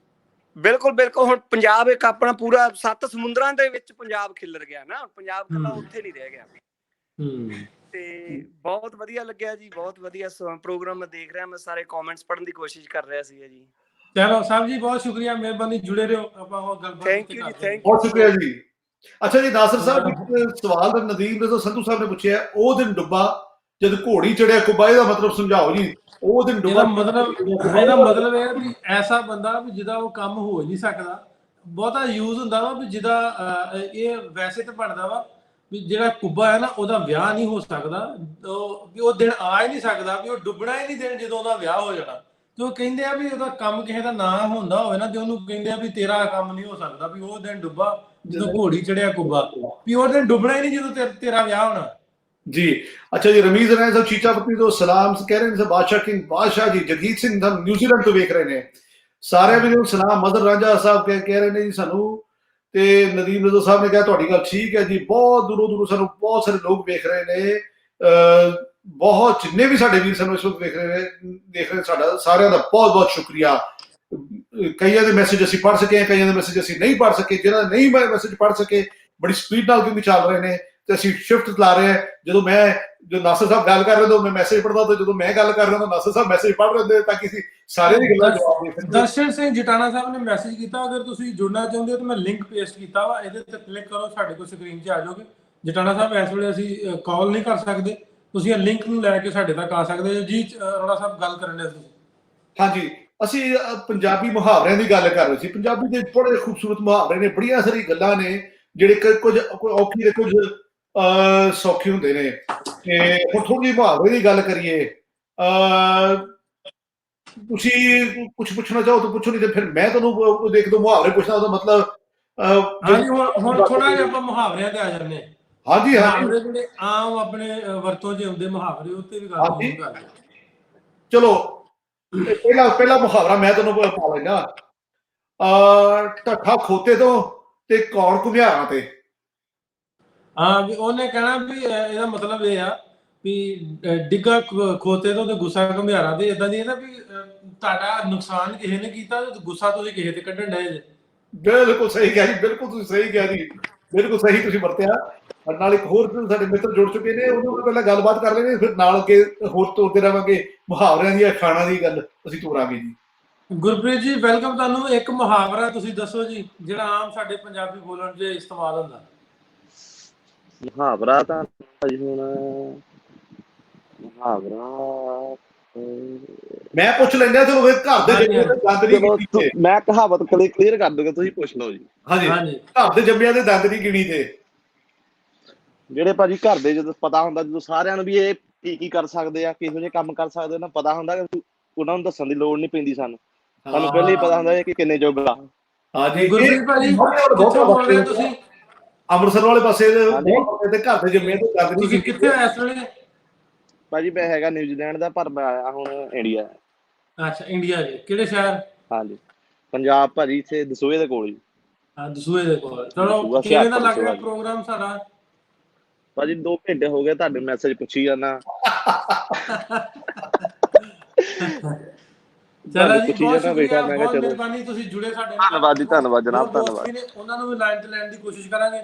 ਬਿਲਕੁਲ ਬਿਲਕੁਲ। ਹੁਣ ਪੰਜਾਬ ਇੱਕ ਆਪਣਾ ਪੂਰਾ 7 ਸਮੁੰਦਰਾਂ ਦੇ ਵਿੱਚ ਪੰਜਾਬ ਖਿਲਰ ਗਿਆ ਨਾ। ਪੰਜਾਬ ਕੱਲਾ ਉੱਥੇ ਨਹੀਂ ਰਹਿ ਗਿਆ। ਤੇ ਬਹੁਤ ਵਧੀਆ ਲੱਗਿਆ ਜੀ, ਬਹੁਤ ਵਧੀਆ ਪ੍ਰੋਗਰਾਮ ਮੈਂ ਦੇਖ ਰਿਹਾ। ਮੈਂ ਸਾਰੇ ਕਮੈਂਟਸ ਪੜ੍ਹਨ ਦੀ ਕੋਸ਼ਿਸ਼ ਕਰ ਰਿਹਾ ਸੀ ਜੀ। ਚਲੋ ਸਾਹਿਬ ਜੀ, ਬਹੁਤ ਸ਼ੁਕਰੀਆ, ਮਿਹਰਬਾਨੀ, ਜੁੜੇ ਰਹੋ। ਆਪਾਂ ਉਹ ਗੱਲਬਾਤ ਥੈਂਕ ਯੂ ਜੀ, ਥੈਂਕ ਯੂ, ਬਹੁਤ ਸ਼ੁਕਰੀਆ ਜੀ। ਅੱਛਾ ਜੀ ਨਾਸਰ ਸਾਹਿਬ, ਇੱਕ ਸਵਾਲ ਦਾ ਨਦੀਮ ਨੇ ਸੰਧੂ ਸਾਹਿਬ ਨੇ ਪੁੱਛਿਆ, ਉਹ ਦਿਨ ਡੁੱਬਾ ਜਦ ਘੋੜੀ ਚੜਿਆ ਕੁੱਬਾ, ਇਹਦਾ ਮਤਲਬ ਸਮਝਾਓ ਜੀ। ਉਹ ਦਿਨ ਡੁੱਬਾ ਇਹਦਾ ਮਤਲਬ ਇਹ ਵੀ ਐਸਾ ਬੰਦਾ ਵੀ ਜਿਹਦਾ ਉਹ ਕੰਮ ਹੋ ਨਹੀਂ ਸਕਦਾ। ਬਹੁਤਾ ਯੂਜ਼ ਹੁੰਦਾ ਵਾ ਵੀ ਜਿਹਦਾ ਇਹ ਵੈਸੇ ਤਾਂ ਬਣਦਾ ਵਾ ਵੀ ਜਿਹੜਾ ਕੁੱਬਾ ਹੈ ਨਾ, ਉਹਦਾ ਵਿਆਹ ਨਹੀਂ ਹੋ ਸਕਦਾ। ਵੀ ਉਹ ਦਿਨ ਆ ਹੀ ਨਹੀਂ ਸਕਦਾ, ਵੀ ਉਹ ਡੁੱਬਣਾ ਹੀ ਨਹੀਂ ਦਿਨ ਜਦੋਂ ਉਹਦਾ ਵਿਆਹ ਹੋ ਜਾਣਾ। ਤੇ ਉਹ ਕਹਿੰਦੇ ਆ ਵੀ ਉਹਦਾ ਕੰਮ ਕਿਸੇ ਦਾ ਨਾ ਹੁੰਦਾ ਹੋਵੇ ਨਾ, ਤੇ ਉਹਨੂੰ ਕਹਿੰਦੇ ਆ ਵੀ ਤੇਰਾ ਕੰਮ ਨਹੀਂ ਹੋ ਸਕਦਾ, ਵੀ ਉਹ ਦਿਨ ਡੁੱਬਾ ਜਦੋਂ ਘੋੜੀ ਚੜਿਆ ਕੁੱਬਾ, ਵੀ ਉਹ ਦਿਨ ਡੁੱਬਣਾ ਹੀ ਨਹੀਂ ਜਦੋਂ ਤੇਰਾ ਵਿਆਹ ਹੋਣਾ ਜੀ। ਅੱਛਾ ਜੀ, ਰਮੀਜ਼ ਰਾਏ ਸਾਹਿਬ ਚੀਚਾਪੱਤੀ ਤੋਂ ਸਲਾਮ ਕਹਿ ਰਹੇ ਨੇ। ਬਾਦਸ਼ਾਹ ਕਿੰਗ ਬਾਦਸ਼ਾਹ ਜੀ, ਜਗਜੀਤ ਸਿੰਘ ਨਿਊਜ਼ੀਲੈਂਡ ਤੋਂ ਵੇਖ ਰਹੇ ਨੇ। ਸਾਰਿਆਂ ਵੀ ਸਲਾਮ। ਮਦਰ ਰਾਂਝਾ ਸਾਹਿਬ ਕਹਿ ਰਹੇ ਨੇ ਜੀ ਸਾਨੂੰ। ਤੇ ਨਦੀਮ ਰਜ਼ਾ ਸਾਹਿਬ ਨੇ ਕਿਹਾ ਤੁਹਾਡੀ ਗੱਲ ਠੀਕ ਹੈ ਜੀ। ਬਹੁਤ ਦੂਰੋਂ ਦੂਰੋਂ ਸਾਨੂੰ ਬਹੁਤ ਸਾਰੇ ਲੋਕ ਵੇਖ ਰਹੇ ਨੇ। ਬਹੁਤ ਜਿੰਨੇ ਵੀ ਸਾਡੇ ਵੀਰ ਸਾਨੂੰ ਇਸ ਵਕਤ ਦੇਖ ਰਹੇ ਸਾਡਾ ਸਾਰਿਆਂ ਦਾ ਬਹੁਤ ਬਹੁਤ ਸ਼ੁਕਰੀਆ। ਕਈਆਂ ਦੇ ਮੈਸੇਜ ਅਸੀਂ ਪੜ੍ਹ ਸਕੇ, ਕਈਆਂ ਦੇ ਮੈਸੇਜ ਅਸੀਂ ਨਹੀਂ ਪੜ੍ਹ ਸਕੇ। ਜਿਹੜਾ ਨਹੀਂ ਮੈਸੇਜ ਪੜ੍ਹ ਸਕੇ ਬੜੀ ਸਪੀਡ ਨਾਲ ਕਿਉਂਕਿ ਚੱਲ ਰਹੇ ਨੇ ਤੇ ਅਸੀਂ ਸ਼ਿਫਟ ਲਾ ਰਹੇ ਹਾਂ। ਜਦੋਂ ਨਾਸਰ ਸਾਹਿਬ ਗੱਲ ਕਰ ਰਹੇ ਤਾਂ ਮੈਂ ਮੈਸੇਜ ਪੜ੍ਹਦਾ, ਤੇ ਜਦੋਂ ਮੈਂ ਗੱਲ ਕਰ ਰਿਹਾ ਤਾਂ ਨਾਸਰ ਸਾਹਿਬ ਮੈਸੇਜ ਪੜ੍ਹ ਰਹੇ ਹੁੰਦੇ, ਤਾਂ ਕਿ ਅਸੀਂ ਸਾਰਿਆਂ ਦੀ ਗੱਲਾਂ ਜਵਾਬ ਦੇ ਸਕੀਏ। ਦਰਸ਼ਨ ਸਿੰਘ ਜਟਾਣਾ ਸਾਹਿਬ ਨੇ ਮੈਸੇਜ ਕੀਤਾ, ਅਗਰ ਤੁਸੀਂ ਜੁੜਨਾ ਚਾਹੁੰਦੇ ਹੋ ਤਾਂ ਮੈਂ ਲਿੰਕ ਪੇਸਟ ਕੀਤਾ ਵਾ, ਇਹਦੇ ਤੇ ਕਲਿੱਕ ਕਰੋ, ਸਾਡੇ ਕੋਲ ਸਕਰੀਨ 'ਚ ਆ ਜਾਓਗੇ। ਜਟਾਣਾ ਸਾਹਿਬ, ਇਸ ਵੇਲੇ ਅਸੀਂ ਕਾਲ ਨਹੀਂ ਕਰ ਸਕਦੇ, ਤੁਸੀਂ ਇਹ ਲਿੰਕ ਨੂੰ ਲੈ ਕੇ ਸਾਡੇ ਤੱਕ ਆ ਸਕਦੇ ਹੋ ਜੀ। ਅਰੋੜਾ ਸਾਹਿਬ ਗੱਲ ਕਰਨ ਦੇ ਤੁਸੀਂ। ਹਾਂਜੀ, ਅਸੀਂ ਪੰਜਾਬੀ ਮੁਹਾਵਰਿਆਂ ਦੀ ਗੱਲ ਕਰ ਰਹੇ ਸੀ। ਪੰਜਾਬੀ ਦੇ ਬੜੇ ਖੂਬਸੂਰਤ ਮੁਹਾਵਰੇ ਨੇ, ਬੜੀਆਂ ਸਾਰੀ ਗੱਲਾਂ ਨੇ ਜਿਹੜੇ ਕੁਝ ਔਖੀ ਤੇ ਕੁਝ ਸੌਖੇ ਹੁੰਦੇ ਨੇ। ਤੇ ਹੁਣ ਥੋੜੀ ਮੁਹਾਵਰੇ ਦੀ ਗੱਲ ਕਰੀਏ। ਤੁਸੀਂ ਕੁਝ ਪੁੱਛਣਾ ਚਾਹੋ ਤਾਂ ਪੁੱਛੋ, ਨਹੀਂ ਤੇ ਫਿਰ ਮੈਂ ਤੁਹਾਨੂੰ ਦੇਖ ਦੋ ਮੁਹਾਵਰੇ ਪੁੱਛਣਾ। ਉਹਦਾ ਮਤਲਬ ਹਾਂਜੀ, ਹੁਣ ਥੋੜਾ ਜਿਹਾ ਆਪਾਂ ਮੁਹਾਵਰਿਆਂ ਤੇ ਆ ਜਾਂਦੇ ਹਾਂ। ਹਾਂਜੀ ਮੁਹਾਵਰੇ ਜਿਹੜੇ ਆਮ ਆਪਣੇ ਵਰਤੋਂ 'ਚ ਹੁੰਦੇ ਮੁਹਾਵਰੇ, ਉੱਤੇ ਵੀ ਗੱਲ ਕਰਦੇ। ਚਲੋ ਪਹਿਲਾ ਮੁਹਾਵਰਾ ਮੈਂ ਤੁਹਾਨੂੰ ਪਾ ਲੈਣਾ। ਢੱਠਾ ਖੋਤੇ ਤੋਂ ਤੇ ਕੌਣ ਘੁਮਿਆਰਾਂ ਤੇ। ਹਾਂ, ਵੀ ਉਹਨੇ ਕਹਿਣਾ ਵੀ ਇਹਦਾ ਮਤਲਬ ਇਹ ਆ ਵੀ ਡਿੱਗਾ ਖੋਤੇ ਤੋਂ ਤੇ ਗੁੱਸਾ ਘੁਮਿਆਰਾਂ ਤੇ। ਇਦਾਂ ਦੀ ਨਾ ਵੀ ਤੁਹਾਡਾ ਨੁਕਸਾਨ ਕਿਸੇ ਨੇ ਕੀਤਾ ਤੇ ਗੁੱਸਾ ਤੁਸੀਂ ਕਿਸੇ ਤੇ ਕੱਢਣ ਡਏ ਜੇ। ਬਿਲਕੁਲ ਸਹੀ ਕਿਹਾ ਜੀ, ਬਿਲਕੁਲ ਤੁਸੀਂ ਸਹੀ ਕਿਹਾ ਜੀ, ਬਿਲਕੁਲ ਸਹੀ ਤੁਸੀਂ ਵਰਤਿਆ। ਨਾਲ ਇੱਕ ਹੋਰ ਸਾਡੇ ਮਿੱਤਰ ਜੁੜ ਚੁੱਕੇ ਨੇ, ਉਹਨਾਂ ਨੂੰ ਪਹਿਲਾਂ ਗੱਲਬਾਤ ਕਰ ਲੈਣੇ, ਫਿਰ ਨਾਲ ਅੱਗੇ ਹੋਰ ਤੋਰਦੇ ਰਹਾਂਗੇ। ਮੁਹਾਵਰਿਆਂ ਦੀ ਅਖਾਣਾਂ ਦੀ ਗੱਲ ਅਸੀਂ ਤੋਰਾਂਗੇ ਜੀ। ਗੁਰਪ੍ਰੀਤ ਜੀ, ਵੈਲਕਮ ਤੁਹਾਨੂੰ। ਇੱਕ ਮੁਹਾਵਰਾ ਤੁਸੀਂ ਦੱਸੋ ਜੀ, ਜਿਹੜਾ ਆਮ ਸਾਡੇ ਪੰਜਾਬੀ ਬੋਲਣ 'ਚ ਇਸਤੇਮਾਲ ਹੁੰਦਾ। ਮੁਹਾਵਰਾ ਤਾਂ ਭਾਜੀ ਹੁਣ ਮੁਹਾਵਰਾ ਮੈਂ ਪੁੱਛ ਲੈਂਦਾ, ਚਲੋ ਫਿਰ ਘਰ ਦੇ ਜੰਮਿਆਂ ਦੇ ਦੰਦ ਨਹੀਂ ਗਿਣੀ। ਮੈਂ ਕਹਾਵਤ ਕਲੀਅਰ ਕਰ ਦੂੰਗਾ, ਤੁਸੀਂ ਪੁੱਛ ਲਓ ਜੀ। ਹਾਂਜੀ, ਘਰ ਦੇ ਜੰਮਿਆਂ ਦੇ ਦੰਦ ਨਹੀਂ ਗਿਣੀ ਤੇ। ਜਿਹੜੇ ਭਾਜੀ ਘਰ ਦੇ ਜਦੋਂ ਪਤਾ ਹੁੰਦਾ, ਜਦੋਂ ਸਾਰਿਆਂ ਨੂੰ ਵੀ ਇਹ ਕੀ ਕਰ ਸਕਦੇ ਆ, ਕਿਹੋ ਜਿਹੇ ਕੰਮ ਕਰ ਸਕਦੇ ਨਾ ਪਤਾ ਹੁੰਦਾ, ਉਹਨਾਂ ਨੂੰ ਦੱਸਣ ਦੀ ਲੋੜ ਨਹੀਂ ਪੈਂਦੀ। ਸਾਨੂੰ ਪਹਿਲਾਂ ਹੀ ਪਤਾ ਹੁੰਦਾ ਕਿ ਕਿੰਨੇ ਜੋਗਾ। ਹਾਂਜੀ ਗੁਰਪ੍ਰੀਤ ਭਾਜੀ, ਕਿੱਥੋਂ ਬੋਲ ਰਹੇ ਤੁਸੀਂ? ਅੰਮ੍ਰਿਤਸਰ ਵਾਲੇ ਪਾਸੇ ਦੇ ਘਰ ਦੇ ਜੰਮਿਆਂ ਦੇ ਦੰਦ ਨਹੀਂ। ਤੁਸੀਂ ਕਿੱਥੇ ਹੋ ਇਸ ਵੇਲੇ? ਭਾਜੀ ਮੈਂ ਹੈਗਾ ਨਿਊਜ਼ੀਲੈਂਡ ਦਾ, ਪਰ ਮੈਂ ਆਇਆ ਹੁਣ ਇੰਡੀਆ। ਅੱਛਾ, ਇੰਡੀਆ ਜੀ, ਕਿਹੜੇ ਸ਼ਹਿਰ? ਹਾਂਜੀ, ਪੰਜਾਬ ਭਾਜੀ, ਇੱਥੇ ਦਸੂਹੇ ਦੇ ਕੋਲ ਜੀ। ਹਾਂ, ਦਸੂਹੇ ਦੇ ਕੋਲ। ਚਲੋ, ਕਿਵੇਂ ਦਾ ਲੱਗ ਰਿਹਾ ਪ੍ਰੋਗਰਾਮ ਸਾਡਾ? ਭਾਜੀ 2 ਘੰਟੇ ਹੋ ਗਏ ਤੁਹਾਡੇ ਮੈਸੇਜ ਪੁੱਛੀ ਜਾਣਾ। ਚਲੋ ਜੀ, ਬਹੁਤ ਸ਼ੁਕਰੀਆ, ਬਹੁਤ ਮਿਹਰਬਾਨੀ, ਤੁਸੀਂ ਜੁੜੇ ਸਾਡੇ ਨਾਲ। ਧੰਨਵਾਦ ਜੀ, ਧੰਨਵਾਦ ਜਨਾਬ, ਧੰਨਵਾਦ। ਉਹਨਾਂ ਨੂੰ ਵੀ ਲਾਈਨ ਤੇ ਲੈਣ ਦੀ ਕੋਸ਼ਿਸ਼ ਕਰਾਂਗੇ।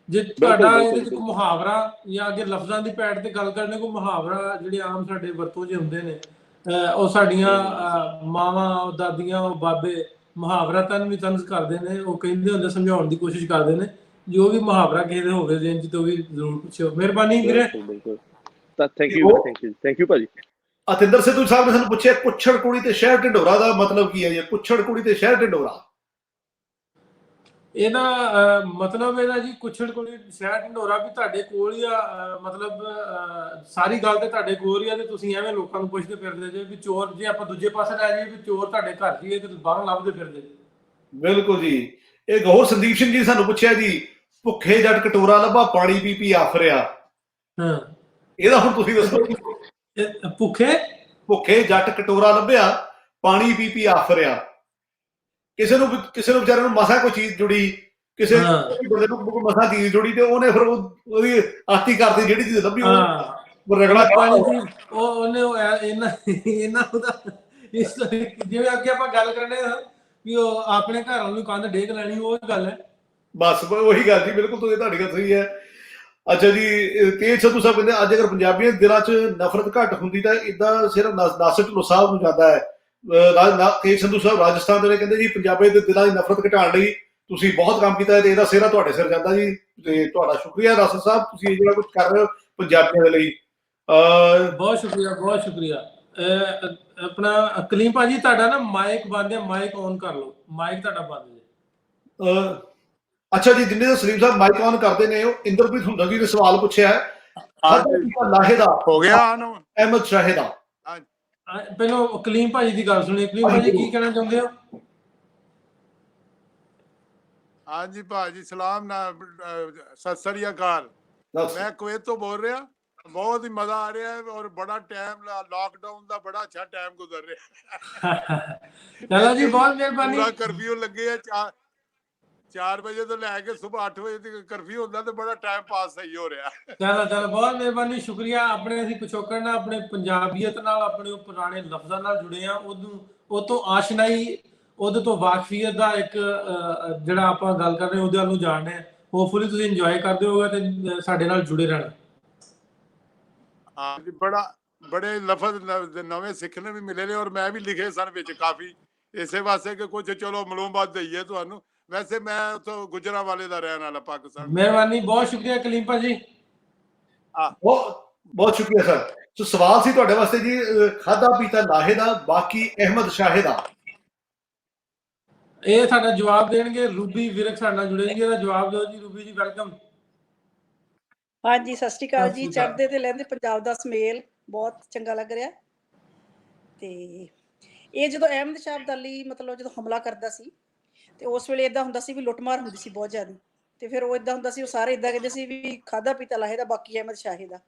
ਜੇ ਤੁਹਾਡਾ ਇਹਦੇ 'ਚ ਕੋਈ ਮੁਹਾਵਰਾ ਜਾਂ ਅੱਗੇ ਲਫ਼ਜ਼ਾਂ ਦੀ ਪੈੜ ਤੇ ਗੱਲ ਕਰਨੇ, ਕੋਈ ਮੁਹਾਵਰਾ ਜਿਹੜੇ ਆਮ ਸਾਡੇ ਵਰਤੋਂ 'ਚ ਹੁੰਦੇ ਨੇ, ਉਹ ਸਾਡੀਆਂ ਮਾਵਾਂ, ਦਾਦੀਆਂ, ਬਾਬੇ ਮੁਹਾਵਰਾ ਵੀ ਤੰਜ਼ ਕਰਦੇ ਨੇ। ਉਹ ਕਹਿੰਦੇ ਹੁੰਦੇ, ਸਮਝਾਉਣ ਦੀ ਕੋਸ਼ਿਸ਼ ਕਰਦੇ ਨੇ ਜੋ ਵੀ ਮੁਹਾਵਰਾ ਕਿਸੇ ਦੇ ਹੋਵੇ ਦਿਨ ਚ, ਤੋਂ ਵੀ ਜ਼ਰੂਰ ਪੁੱਛਿਓ। ਮਿਹਰਬਾਨੀ ਵੀਰੇ। ਬਿਲਕੁਲ ਤਾਂ ਥੈਂਕ ਯੂ ਭਾਜੀ। ਅਤਿੰਦਰ ਸਿੱਧੂ ਸਾਹਿਬ ਨੇ ਸਾਨੂੰ ਪੁੱਛਿਆ ਕੁੱਛੜ ਕੁੜੀ ਤੇ ਸ਼ਹਿਰ ਢਿੰਡੋਰਾ ਦਾ ਮਤਲਬ ਕੀ ਹੈ ਜੀ? ਕੁੱਛੜ ਕੁੜੀ ਤੇ ਸ਼ਹਿਰ ਢਿੰਡੋਰਾ, ਇਹਦਾ ਮਤਲਬ ਇਹਦਾ ਜੀ ਕੁੱਛੜ ਕੁੜੀ ਸ਼ਹਿਰ ਢਿੰਡੋਰਾ ਵੀ ਤੁਹਾਡੇ ਕੋਲ ਹੀ ਆ, ਮਤਲਬ ਸਾਰੀ ਗੱਲ ਤੇ ਤੁਹਾਡੇ ਕੋਲ ਹੀ ਆ, ਤੇ ਤੁਸੀਂ ਐਵੇਂ ਲੋਕਾਂ ਨੂੰ ਪੁੱਛਦੇ ਫਿਰਦੇ ਜੇ ਵੀ ਚੋਰ, ਜੇ ਆਪਾਂ ਦੂਜੇ ਪਾਸੇ ਲੈ ਜਾਈਏ ਵੀ ਚੋਰ ਤੁਹਾਡੇ ਘਰ ਜੀ ਤੇ ਬਾਹਰੋਂ ਲੱਭਦੇ ਫਿਰਦੇ। ਬਿਲਕੁਲ ਜੀ। ਇਹ ਹੋਰ ਸੰਦੀਪ ਸਿੰਘ ਜੀ ਸਾਨੂੰ ਪੁੱਛਿਆ ਜੀ, ਭੁੱਖੇ ਜੱਟ ਕਟੋਰਾ ਲੱਭਾ ਪਾਣੀ ਪੀ ਪੀ ਆਫਰਿਆ। ਹਾਂ, ਇਹਦਾ ਹੁਣ ਤੁਸੀਂ ਦੱਸੋ। ਭੁੱਖੇ ਜੱਟ ਕਟੋਰਾ ਲੱਭਿਆ ਪਾਣੀ ਪੀ ਪੀ ਆਫਰਿਆ। ਕਿਸੇ ਨੂੰ ਵਿਚਾਰੇ ਨੂੰ ਮਸਾ ਕੋਈ ਚੀਜ਼ ਜੁੜੀ, ਕਿਸੇ ਬੰਦੇ ਨੂੰ ਮਸਾ ਚੀਜ਼ ਜੁੜੀ, ਤੇ ਉਹਨੇ ਫਿਰ ਉਹਦੀ ਆਤੀ ਕਰਦੀ ਜਿਹੜੀ ਚੀਜ਼ ਲੱਭੀ ਉਹ ਰਗੜਾ ਪਾਣੀ ਦੀ ਉਹਨੇ ਇਹਨਾਂ ਉਹਦਾ ਜਿਵੇਂ ਅੱਗੇ ਆਪਾਂ ਗੱਲ ਕਰਨੇ ਵੀ ਉਹ ਆਪਣੇ ਘਰ ਨੂੰ ਕੰਧ ਡੇਕ ਲੈਣੀ, ਉਹ ਗੱਲ ਹੈ। ਬਸ ਉਹੀ ਗੱਲ ਜੀ, ਬਿਲਕੁਲ ਤੁਹਾਡੀ ਗੱਲ ਸਹੀ ਹੈ। ਅੱਛਾ ਜੀ, ਤੇਜ ਸੰਧੂ ਸਾਹਿਬ ਕਹਿੰਦੇ ਅੱਜ ਅਗਰ ਪੰਜਾਬੀਆਂ ਦੇ ਦਿਲਾਂ 'ਚ ਨਫ਼ਰਤ ਘੱਟ ਹੁੰਦੀ ਤਾਂ ਇਦਾਂ ਸਿਰਫ ਨਾਸਿਰ ਢਿੱਲੋਂ ਸਾਹਿਬ ਨੂੰ ਜਾਂਦਾ ਹੈ। ਤੇਜ ਸੰਧੂ ਸਾਹਿਬ ਰਾਜਸਥਾਨ ਦੇ ਨੇ, ਕਹਿੰਦੇ ਜੀ ਪੰਜਾਬੀਆਂ ਦੇ ਦਿਲਾਂ ਦੀ ਨਫ਼ਰਤ ਘਟਾਉਣ ਲਈ ਤੁਸੀਂ ਬਹੁਤ ਕੰਮ ਕੀਤਾ ਤੇ ਇਹਦਾ ਸਿਹਰਾ ਤੁਹਾਡੇ ਸਿਰ ਜਾਂਦਾ ਜੀ। ਤੇ ਤੁਹਾਡਾ ਸ਼ੁਕਰੀਆ ਨਾਸਿਰ ਸਾਹਿਬ, ਤੁਸੀਂ ਜਿਹੜਾ ਕੁਝ ਕਰ ਰਹੇ ਹੋ ਪੰਜਾਬੀਆਂ ਦੇ ਲਈ। ਬਹੁਤ ਸ਼ੁਕਰੀਆ, ਬਹੁਤ ਸ਼ੁਕਰੀਆ। ਆਪਣਾ ਕਲੀਮ ਭਾਜੀ ਤੁਹਾਡਾ ਨਾ ਮਾਈਕ ਬੰਦ ਹੈ, ਮਾਈਕ ਔਨ ਕਰ ਲਓ, ਮਾਈਕ ਤੁਹਾਡਾ ਬੰਦ ਹੈ। ਅੱਛਾ ਜੀ, ਜਿੰਨੇ ਸਲੀਮ ਸਾਹਿਬ ਮਾਈਕ ਔਨ ਕਰਦੇ ਨੇ, ਉਹ ਇੰਦਰਪ੍ਰੀਤ ਹੁੰਦਾ ਜੀ ਨੇ ਸਵਾਲ ਪੁੱਛਿਆ ਹੈ ਲਾਹੇ ਦਾ ਹੋ ਗਿਆ ਅਹਿਮਦ ਸ਼ਾਹੇ ਦਾ। ਪਹਿਲਾਂ ਕਲੀਮ ਭਾਜੀ ਦੀ ਗੱਲ ਸੁਣੀਏ। ਕਲੀਮ ਭਾਜੀ ਕੀ ਕਹਿਣਾ ਚਾਹੁੰਦੇ ਹੋ? ਹਾਂਜੀ ਭਾਜੀ ਸਲਾਮ ਨਾਲ, ਸਤਿ ਸ੍ਰੀ ਅਕਾਲ। ਮੈਂ ਕੁਵੈਤ ਤੋਂ ਬੋਲ ਰਿਹਾ। ਬਹੁਤ ਹੀ ਮਜ਼ਾ ਆ ਰਿਹਾ ਹੈ ਔਰ ਬੜਾ ਟਾਈਮ ਲਾਕਡਾਊਨ ਦਾ ਬੜਾ ਅੱਛਾ ਟਾਈਮ ਗੁਜ਼ਰ ਰਿਹਾ। ਚਲੋ ਜੀ, ਬਹੁਤ ਮਿਹਰਬਾਨੀ। ਪੂਰਾ ਕਰਫਿਊ ਲੱਗੇ ਆ 4 ਵਜੇ ਤੋਂ ਲੈ ਕੇ ਸਵੇਰ 8 ਵਜੇ ਤੱਕ ਕਰਫਿਊ ਹੁੰਦਾ ਤੇ ਬੜਾ ਟਾਈਮ ਪਾਸ ਸਹੀ ਹੋ ਰਿਹਾ। ਚਲੋ ਬਹੁਤ ਮਿਹਰਬਾਨੀ, ਸ਼ੁਕਰੀਆ। ਆਪਣੇ ਅਸੀਂ ਪਿਛੋਕੜ ਨਾਲ, ਆਪਣੇ ਪੰਜਾਬੀਅਤ ਨਾਲ, ਆਪਣੇ ਪੁਰਾਣੇ ਲਫ਼ਜ਼ਾਂ ਨਾਲ ਜੁੜੇ ਆ। ਉਹ ਤੋਂ ਆਸ਼ਨਾਈ, ਉਹਦੇ ਤੋਂ ਵਾਕਫੀਅਤ ਦਾ ਇੱਕ ਜਿਹੜਾ ਆਪਾਂ ਗੱਲ ਕਰ ਰਹੇ ਉਹਦੇ ਵੱਲ ਨੂੰ ਜਾਣਦੇ ਹਾਂ। ਹੋਪਫੁਲੀ ਤੁਸੀਂ ਇੰਜੋਏ ਕਰਦੇ ਹੋਗੇ ਤੇ ਸਾਡੇ ਨਾਲ ਜੁੜੇ ਰਹਿਣਾ। ਹਾਂ ਜੀ, ਬੜੇ ਲਫ਼ਜ਼ ਨਵੇਂ ਸਿੱਖਣੇ ਵੀ ਮਿਲੇ ਨੇ ਔਰ ਮੈਂ ਵੀ ਲਿਖੇ ਸਨ ਵਿੱਚ ਕਾਫੀ, ਇਸੇ ਵਾਸਤੇ ਕਿ ਕੁਝ ਚਲੋ ਮਾਲੂਮਾਤ ਦਈਏ ਤੁਹਾਨੂੰ। ਵੈਸੇ ਮੈਂ ਉੱਥੋਂ ਗੁਜਰਾਂਵਾਲੇ ਦਾ ਰਹਿਣ ਵਾਲਾ, ਪਾਕਿਸਤਾਨ। ਮਿਹਰਬਾਨੀ, ਬਹੁਤ ਸ਼ੁਕਰੀਆ ਕਲੀਮ ਭਾਜੀ। ਬਹੁਤ ਸ਼ੁਕਰੀਆ ਸਰ। ਸੋ ਸਵਾਲ ਸੀ ਤੁਹਾਡੇ ਵਾਸਤੇ ਜੀ, ਖਾਦਾ ਪੀਤਾ ਲਾਹੇ ਦਾ, ਬਾਕੀ ਅਹਿਮਦ ਸ਼ਾਹੇ ਦਾ। ਇਹ ਸਾਡਾ ਜਵਾਬ ਦੇਣਗੇ ਰੂਬੀ ਵਿਰਕ, ਸਾਡੇ ਨਾਲ ਜੁੜੇਗੀ। ਇਹਦਾ ਜਵਾਬ ਦਿਓ ਜੀ ਰੂਬੀ ਜੀ, ਵੈਲਕਮ। ਹਾਂਜੀ, ਸਤਿ ਸ਼੍ਰੀ ਅਕਾਲ ਜੀ। ਚੜ੍ਹਦੇ ਤੇ ਲਹਿੰਦੇ ਪੰਜਾਬ ਦਾ ਸਮੇਲ ਬਹੁਤ ਚੰਗਾ ਲੱਗ ਰਿਹਾ। ਤੇ ਇਹ ਜਦੋਂ ਅਹਿਮਦ ਸ਼ਾਹ ਅਬਦਾਲੀ ਮਤਲਬ ਜਦੋਂ ਹਮਲਾ ਕਰਦਾ ਸੀ ਤੇ ਉਸ ਵੇਲੇ ਇਦਾਂ ਹੁੰਦਾ ਸੀ ਵੀ ਲੁੱਟਮਾਰ ਹੁੰਦੀ ਸੀ ਬਹੁਤ ਜ਼ਿਆਦਾ। ਤੇ ਫਿਰ ਉਹ ਇਦਾਂ ਹੁੰਦਾ ਸੀ, ਉਹ ਸਾਰੇ ਇਦਾਂ ਕਹਿੰਦੇ ਸੀ ਵੀ ਖਾਦਾ ਪੀਤਾ ਲਾਹੇ ਦਾ, ਬਾਕੀ ਅਹਿਮਦ ਸ਼ਾਹੇ ਦਾ।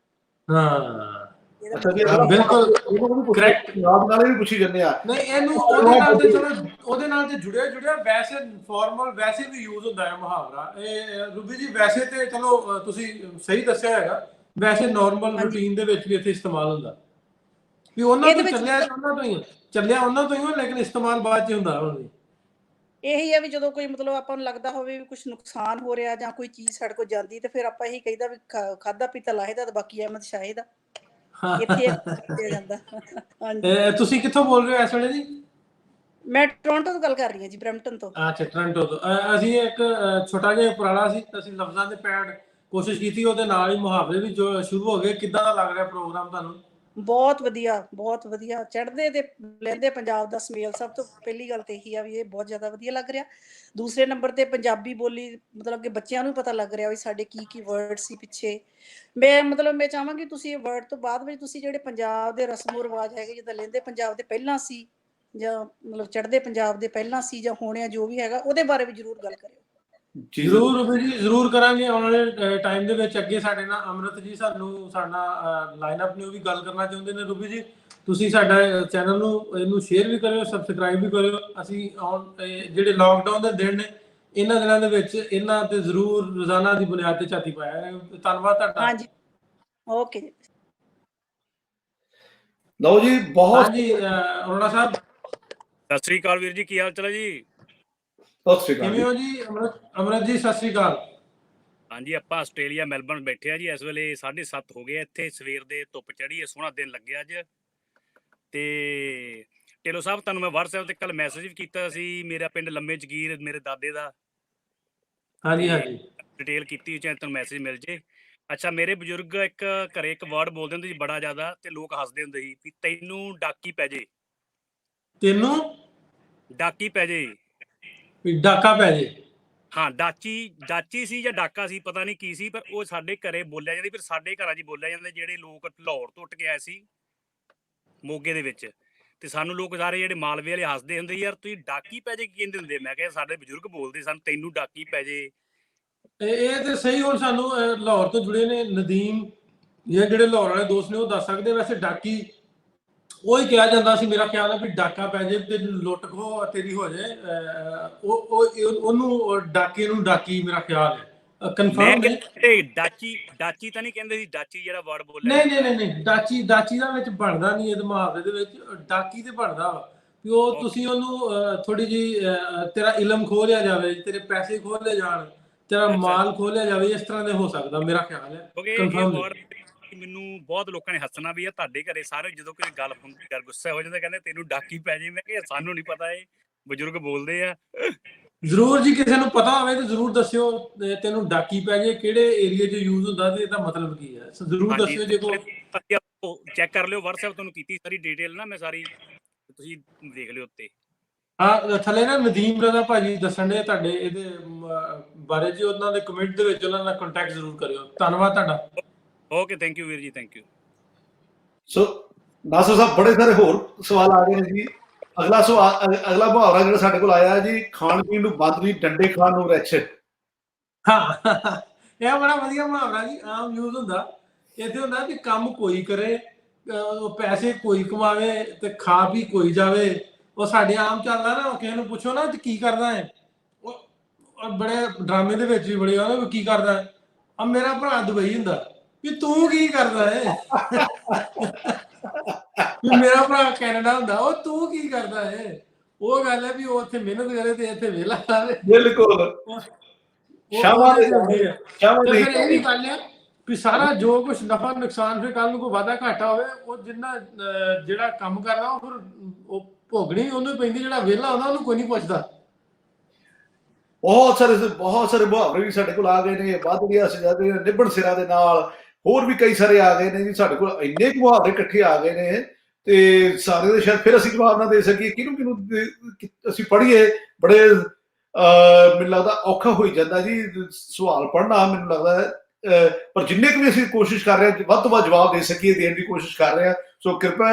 ਹਾਂ, ਬਿਲਕੁਲ ਕਰੈਕਟ। ਨਾਲੇ ਵੀ ਪੁੱਛੀ ਜਾਂਦੇ ਆ। ਨਹੀਂ, ਇਹਨੂੰ ਉਹਦੇ ਨਾਲ ਤੇ ਚਲੋ ਉਹਦੇ ਨਾਲ ਤੇ ਜੁੜਿਆ ਵੈਸੇ ਫਾਰਮਲ ਵੈਸੇ ਵੀ ਯੂਜ਼ ਹੁੰਦਾ ਹੈ ਮੁਹਾਵਰਾ। ਇਹ ਰੂਬੀ ਜੀ ਵੈਸੇ ਤੇ ਚਲੋ ਤੁਸੀਂ ਸਹੀ ਦੱਸਿਆ ਹੈਗਾ, ਵੈਸੇ ਨਾਰਮਲ ਰੂਟੀਨ ਦੇ ਵਿੱਚ ਵੀ ਇੱਥੇ ਇਸਤੇਮਾਲ ਹੁੰਦਾ ਵੀ ਉਹਨਾਂ ਤੋਂ ਚੱਲਿਆ ਉਹਨਾਂ ਤੋਂ ਹੀ, ਲੇਕਿਨ ਇਸਤੇਮਾਲ ਬਾਅਦ ਚ ਹੁੰਦਾ। ਹੁਣ ਇਹੀ ਹੈ ਵੀ ਜਦੋਂ ਕੋਈ ਮਤਲਬ ਆਪਾਂ ਨੂੰ ਲੱਗਦਾ ਹੋਵੇ ਵੀ ਕੁਝ ਨੁਕਸਾਨ ਹੋ ਰਿਹਾ ਜਾਂ ਕੋਈ ਚੀਜ਼ ਸਾਡੇ ਕੋਲ ਜਾਂਦੀ, ਤੇ ਫਿਰ ਆਪਾਂ ਇਹੀ ਕਹੀਦਾ ਵੀ ਖਾਦਾ ਪੀਤਾ ਲਾਹੇ ਦਾ, ਬਾਕੀ ਅਹਿਮਦ ਸ਼ਾਹੇ ਦਾ। ਤੁਸੀਂ ਕਿੱਥੋਂ ਬੋਲ ਰਹੇ ਹੋ ਇਸ ਵੇਲੇ ਜੀ? ਮੈਂ ਟੋਰਾਂਟੋ ਤੋਂ ਗੱਲ ਕਰ ਰਹੀ ਹਾਂ ਜੀ, ਬਰੈਂਪਟਨ ਤੋਂ। ਅੱਛਾ, ਟੋਰਾਂਟੋ ਤੋਂ। ਅਸੀਂ ਇੱਕ ਛੋਟਾ ਜਿਹਾ ਉਪਰਾਲਾ ਸੀ, ਅਸੀਂ ਲਫ਼ਜ਼ਾਂ ਦੇ ਪੈਡ ਕੋਸ਼ਿਸ਼ ਕੀਤੀ, ਉਹਦੇ ਨਾਲ ਹੀ ਮੁਹਾਵਰੇ ਵੀ ਜੋ ਸ਼ੁਰੂ ਹੋ ਗਏ। ਕਿੱਦਾਂ ਦਾ ਲੱਗ ਰਿਹਾ ਪ੍ਰੋਗਰਾਮ ਤੁਹਾਨੂੰ? ਬਹੁਤ ਵਧੀਆ, ਬਹੁਤ ਵਧੀਆ। ਚੜ੍ਹਦੇ ਤੇ ਲਹਿੰਦੇ ਪੰਜਾਬ ਦਾ ਸਮੇਲ। ਸਭ ਤੋਂ ਪਹਿਲੀ ਗੱਲ ਤੇ ਇਹੀ ਆ ਵੀ ਇਹ ਬਹੁਤ ਜ਼ਿਆਦਾ ਵਧੀਆ ਲੱਗ ਰਿਹਾ। ਦੂਸਰੇ ਨੰਬਰ ਤੇ ਪੰਜਾਬੀ ਬੋਲੀ ਮਤਲਬ ਕਿ ਬੱਚਿਆਂ ਨੂੰ ਪਤਾ ਲੱਗ ਰਿਹਾ ਵੀ ਸਾਡੇ ਕੀ ਵਰਡ ਸੀ ਪਿੱਛੇ। ਮੈਂ ਚਾਹਾਂਗੀ ਤੁਸੀਂ ਇਹ ਵਰਡ ਤੋਂ ਬਾਅਦ ਵਿੱਚ ਤੁਸੀਂ ਜਿਹੜੇ ਪੰਜਾਬ ਦੇ ਰਸਮੋ ਰਿਵਾਜ ਹੈਗੇ, ਜਿੱਦਾਂ ਲਹਿੰਦੇ ਪੰਜਾਬ ਦੇ ਪਹਿਲਾਂ ਸੀ ਜਾਂ ਮਤਲਬ ਚੜ੍ਹਦੇ ਪੰਜਾਬ ਦੇ ਪਹਿਲਾਂ ਸੀ ਜਾਂ ਹੋਣੇ ਆ, ਜੋ ਵੀ ਹੈਗਾ ਉਹਦੇ ਬਾਰੇ ਵੀ ਜ਼ਰੂਰ ਗੱਲ ਕਰਿਓ। ਜ਼ਰੂਰ ਰੂਬੀ ਜੀ, ਜ਼ਰੂਰ ਕਰਾਂਗੇ ਆਉਣ ਵਾਲੇ ਟਾਈਮ ਦੇ ਵਿੱਚ। ਅੱਗੇ ਸਾਡੇ ਨਾਲ ਅੰਮ੍ਰਿਤ ਜੀ ਸਾਡਾ ਲਾਈਨਅਪ ਨੇ, ਉਹ ਵੀ ਗੱਲ ਕਰਨਾ ਚਾਹੁੰਦੇ ਨੇ। ਰੂਬੀ ਜੀ, ਤੁਸੀਂ ਸਾਡਾ ਚੈਨਲ ਨੂੰ ਇਹਨੂੰ ਸ਼ੇਅਰ ਵੀ ਕਰਿਓ, ਸਬਸਕ੍ਰਾਈਬ ਵੀ ਕਰਿਓ। ਅਸੀਂ ਜਿਹੜੇ ਲਾਕਡਾਊਨ ਦੇ ਦਿਨ ਨੇ, ਇਹਨਾਂ ਦਿਨਾਂ ਦੇ ਵਿੱਚ ਇਹਨਾਂ ਤੇ ਜ਼ਰੂਰ ਰੋਜ਼ਾਨਾ ਦੀ ਬੁਨਿਆਦ ਤੇ ਝਾਤੀ ਪਾਇਆ। ਧੰਨਵਾਦ ਤੁਹਾਡਾ। ਹਾਂਜੀ, ਓਕੇ ਜੀ। ਲਓ ਜੀ, ਬਹੁਤ ਹਾਂਜੀ ਅਰੋੜਾ ਸਾਹਿਬ, ਸਤਿ ਸ੍ਰੀ ਅਕਾਲ ਵੀਰ ਜੀ, ਕੀ ਹਾਲ ਚਾਲ ਹੈ ਜੀ? ਸਤਿ ਸ਼੍ਰੀ ਅਕਾਲ। ਕਿਵੇਂ ਹੋ ਜੀ? ਅਮਰਤ ਜੀ, ਸਤਿ ਸ੍ਰੀ ਅਕਾਲ। ਹਾਂਜੀ, ਆਪਾਂ ਆਸਟ੍ਰੇਲੀਆ ਮੈਲਬਰਨ ਬੈਠੇ ਆ ਜੀ। ਇਸ ਵੇਲੇ 7:30 ਹੋ ਗਏ। ਇੱਥੇ ਸਵੇਰ ਦੇ ਧੁੱਪ ਚੜੀ ਹੈ, ਸੋਹਣਾ ਦਿਨ ਲੱਗਿਆ ਅੱਜ। ਤੇ ਢਿੱਲੋਂ ਸਾਹਿਬ, ਤੁਹਾਨੂੰ ਮੈਂ WhatsApp ਤੇ ਕੱਲ ਮੈਸੇਜ ਵੀ ਕੀਤਾ ਸੀ। ਮੇਰਾ ਪਿੰਡ ਲੰਮੇ ਜਗੀਰ ਮੇਰੇ ਦਾਦੇ ਦਾ, ਹਾਂਜੀ ਹਾਂਜੀ ਡਿਟੇਲ ਕੀਤੀ ਚਾਹੇ ਤੁਹਾਨੂੰ ਮੈਸੇਜ ਮਿਲ ਜੇ। ਅੱਛਾ, ਮੇਰੇ ਬਜ਼ੁਰਗ ਇੱਕ ਘਰੇ ਇੱਕ ਵਰਡ ਬੋਲਦੇ ਹੁੰਦੇ ਸੀ ਬੜਾ ਜ਼ਿਆਦਾ, ਤੇ ਲੋਕ ਹੱਸਦੇ ਹੁੰਦੇ ਸੀ ਵੀ ਤੈਨੂੰ ਡਾਕੀ ਪੈ ਜੇ। ਤੈਨੂੰ ਡਾਕੀ ਪੈ ਜੇ। ਵੀ ਡਾਕਾ ਪੈ ਜੇ। ਹਾਂ, ਡਾਚੀ ਸੀ ਜਾਂ ਡਾਕਾ ਸੀ, ਪਤਾ ਨਹੀਂ ਕੀ ਸੀ, ਪਰ ਉਹ ਸਾਡੇ ਘਰੇ ਬੋਲਿਆ ਜਾਂਦਾ। ਫਿਰ ਸਾਡੇ ਘਰਾਂ 'ਚ ਬੋਲਿਆ ਜਾਂਦਾ, ਜਿਹੜੇ ਲੋਕ ਲਾਹੌਰ ਤੋਂ ਉੱਠ ਕੇ ਆਏ ਸੀ ਮੋਗੇ ਦੇ ਵਿੱਚ, ਤੇ ਸਾਨੂੰ ਲੋਕ ਸਾਰੇ ਜਿਹੜੇ ਮਾਲਵੇ ਵਾਲੇ ਹੱਸਦੇ ਹੁੰਦੇ, ਯਾਰ ਤੁਸੀਂ ਡਾਕੀ ਪੈ ਜੇ ਕੀ ਕਹਿੰਦੇ ਹੁੰਦੇ। ਮੈਂ ਕਿਹਾ ਸਾਡੇ ਬਜ਼ੁਰਗ ਬੋਲਦੇ ਸਨ ਤੈਨੂੰ ਡਾਕੀ ਪੈ ਜੇ। ਇਹ ਤੇ ਸਹੀ। ਹੁਣ ਸਾਨੂੰ ਲਾਹੌਰ ਤੋਂ ਜੁੜੇ ਨੇ ਨਦੀਮ ਜਾਂ ਜਿਹੜੇ ਲਾਹੌਰ ਵਾਲੇ ਦੋਸਤ ਨੇ ਉਹ ਦੱਸ ਸਕਦੇ। ਵੈਸੇ ਡਾਕੀ ਉਹ ਹੀ ਕਿਹਾ ਜਾਂਦਾ ਸੀ, ਮੇਰਾ ਖਿਆਲ ਹੈ ਵੀ ਡਾਕਾ ਪੈ ਜੇ ਤੇ ਲੁੱਟ ਖੋ ਤੇਰੀ ਹੋ ਜਾਏ। ਉਹਨੂੰ ਡਾਕੇ ਨੂੰ ਡਾਕੀ ਮੇਰਾ ਖਿਆਲ ਹੈ, ਮੈਂ ਕਨਫਰਮ ਨਹੀਂ। ਡਾਚੀ ਤਾਂ ਨਹੀਂ ਕਹਿੰਦੇ ਸੀ, ਡਾਚੀ ਜਿਹੜਾ ਵਰਡ ਬੋਲਿਆ ਨਹੀਂ ਨਹੀਂ ਨਹੀਂ ਨਹੀਂ, ਡਾਚੀ ਦਾ ਵਿੱਚ ਬਣਦਾ ਨਹੀਂ ਇਹ ਮੁਹਾਵਰੇ ਦੇ ਵਿੱਚ। ਡਾਕੀ ਤੇ ਬਣਦਾ ਵਾ ਵੀ ਉਹ ਤੁਸੀਂ ਉਹਨੂੰ ਥੋੜੀ ਜੀ ਤੇਰਾ ਇਲਮ ਖੋਹ ਲਿਆ ਜਾਵੇ, ਤੇਰੇ ਪੈਸੇ ਖੋਹ ਲਿਆ ਜਾਣ, ਤੇਰਾ ਮਾਲ ਖੋਹ ਲਿਆ ਜਾਵੇ, ਇਸ ਤਰ੍ਹਾਂ ਦੇ ਹੋ ਸਕਦਾ ਮੇਰਾ ਖਿਆਲ ਹੈ। ਕਨਫਰਮ ਮੈਨੂੰ ਬਹੁਤ ਲੋਕਾਂ ਨੇ ਹੱਸਣਾ ਵੀ ਆ ਤੁਹਾਡੇ ਘਰੇ ਸਾਰੇ, ਜਦੋਂ ਕੋਈ ਗੱਲ ਹੁੰਦੀ ਯਾਰ ਗੁੱਸਾ ਹੋ ਜਾਂਦਾ, ਕਹਿੰਦੇ ਤੈਨੂੰ ਡਾਕੀ ਪੈ ਜੇ। ਮੈਂ ਕਿਹਾ ਸਾਨੂੰ ਨਹੀਂ ਪਤਾ, ਇਹ ਬਜ਼ੁਰਗ ਬੋਲਦੇ ਆ। ਜ਼ਰੂਰ ਜੀ, ਕਿਸੇ ਨੂੰ ਪਤਾ ਹੋਵੇ ਤਾਂ ਜ਼ਰੂਰ ਦੱਸਿਓ ਤੈਨੂੰ ਡਾਕੀ ਪੈ ਜੇ ਕਿਹੜੇ ਏਰੀਆ 'ਚ ਯੂਜ਼ ਹੁੰਦਾ ਤੇ ਇਹਦਾ ਮਤਲਬ ਕੀ ਹੈ। ਜ਼ਰੂਰ ਦੱਸਿਓ ਜੇ ਕੋਈ ਚੈੱਕ ਕਰ ਲਿਓ। WhatsApp ਤੁਹਾਨੂੰ ਕੀਤੀ ਸਾਰੀ ਡਿਟੇਲ ਨਾ ਮੈਂ ਸਾਰੀ, ਤੁਸੀਂ ਦੇਖ ਲਿਓ ਉੱਤੇ। ਹਾਂ, ਥੱਲੇ ਨਾ ਨਦੀਮ ਰਜ਼ਾ ਭਾਜੀ ਦੱਸਣ ਦੇ ਤੁਹਾਡੇ ਇਹਦੇ ਬਾਰੇ ਜੀ, ਉਹਨਾਂ ਦੇ ਕਮੈਂਟ ਦੇ ਵਿੱਚ ਉਹਨਾਂ ਨਾਲ ਕੰਟੈਕਟ ਜ਼ਰੂਰ ਕਰਿਓ। ਧੰਨਵਾਦ ਤੁਹਾਡਾ। ਓਕੇ, ਥੈਂਕ ਯੂ ਵੀਰ ਜੀ, ਥੈਂਕ ਯੂ। ਸੋ ਨਾਸਰ ਸਾਹਿਬ, ਬੜੇ ਸਾਰੇ ਹੋਰ ਸਵਾਲ ਆ ਗਏ ਨੇ ਜੀ। ਅਗਲਾ ਸਵਾਲ, ਅਗਲਾ ਮੁਹਾਵਰਾ ਜਿਹੜਾ ਸਾਡੇ ਕੋਲ ਆਇਆ ਜੀ, ਖਾਣ ਪੀਣ ਨੂੰ ਬੰਦ ਨਹੀਂ, ਡੰਡੇ ਖਾਣ ਨੂੰ ਰਿੱਛ। ਹਾਂ, ਇਹ ਬੜਾ ਵਧੀਆ ਮੁਹਾਵਰਾ ਜੀ, ਆਮ ਯੂਜ਼ ਹੁੰਦਾ। ਇੱਥੇ ਹੁੰਦਾ ਕਿ ਕੰਮ ਕੋਈ ਕਰੇ, ਪੈਸੇ ਕੋਈ ਕਮਾਵੇ ਤੇ ਖਾ ਪੀ ਕੋਈ ਜਾਵੇ। ਉਹ ਸਾਡੇ ਆਮ ਚੱਲਦਾ ਨਾ, ਕਿਸੇ ਨੂੰ ਪੁੱਛੋ ਨਾ ਕੀ ਕਰਦਾ ਹੈ, ਉਹ ਬੜੇ ਡਰਾਮੇ ਦੇ ਵਿੱਚ ਵੀ ਬੜੇ ਆ ਕੀ ਕਰਦਾ ਹੈ। ਆ ਮੇਰਾ ਭਰਾ ਦੁਬਈ ਹੁੰਦਾ ਵੀ ਤੂੰ ਕੀ ਕਰਦਾ ਹੈ। ਵੀ ਮੇਰਾ ਭਰਾ ਕੈਨੇਡਾ ਹੁੰਦਾ, ਉਹ ਤੂੰ ਕੀ ਕਰਦਾ ਹੈ। ਉਹ ਗੱਲ ਹੈ ਵੀ ਉਹ ਉੱਥੇ ਮਿਹਨਤ ਕਰੇ ਤੇ ਇੱਥੇ ਵਿਹਲਾ ਰਹੇ। ਬਿਲਕੁਲ। ਫਿਰ ਇਹ ਵੀ ਗੱਲ ਹੈ ਵੀ ਸਾਰਾ ਜੋ ਕੁਛ ਨਫਾ ਨੁਕਸਾਨ, ਫਿਰ ਕੱਲ ਨੂੰ ਕੋਈ ਵਾਧਾ ਘਾਟਾ ਹੋਵੇ, ਉਹ ਜਿੰਨਾ ਜਿਹੜਾ ਕੰਮ ਕਰਦਾ ਉਹ ਫਿਰ ਉਹ ਭੋਗਣੀ ਉਹਨੂੰ ਪੈਂਦੀ। ਜਿਹੜਾ ਵਿਹਲਾ ਹੁੰਦਾ ਉਹਨੂੰ ਕੋਈ ਨਹੀਂ ਪੁੱਛਦਾ। ਬਹੁਤ ਸਾਰੇ ਮੁਹਾਵਰੇ ਵੀ ਸਾਡੇ ਕੋਲ ਆ ਗਏ ਨੇ। ਵੱਧ ਗਿਆ ਸੀਗਾ ਤੇ ਨਿਭਣ ਸਿਰਾਂ ਦੇ ਨਾਲ ਹੋਰ ਵੀ ਕਈ ਸਾਰੇ ਆ ਗਏ ਨੇ ਜੀ। ਸਾਡੇ ਕੋਲ ਇੰਨੇ ਕੁ ਮੁਹਾਵਰੇ ਇਕੱਠੇ ਆ ਗਏ ਨੇ ਤੇ ਸਾਰੇ ਦੇ ਸ਼ਾਇਦ ਫਿਰ ਅਸੀਂ ਜਵਾਬ ਨਾ ਦੇ ਸਕੀਏ। ਕਿਹਨੂੰ ਅਸੀਂ ਪੜ੍ਹੀਏ, ਬੜੇ ਮੈਨੂੰ ਲੱਗਦਾ ਔਖਾ ਹੋਈ ਜਾਂਦਾ ਜੀ ਸਵਾਲ ਪੜ੍ਹਨਾ, ਮੈਨੂੰ ਲੱਗਦਾ। ਪਰ ਜਿੰਨੇ ਕੁ ਵੀ ਅਸੀਂ ਕੋਸ਼ਿਸ਼ ਕਰ ਰਹੇ ਹਾਂ ਵੱਧ ਤੋਂ ਵੱਧ ਜਵਾਬ ਦੇ ਸਕੀਏ, ਦੇਣ ਦੀ ਕੋਸ਼ਿਸ਼ ਕਰ ਰਹੇ ਹਾਂ। ਸੋ ਕਿਰਪਾ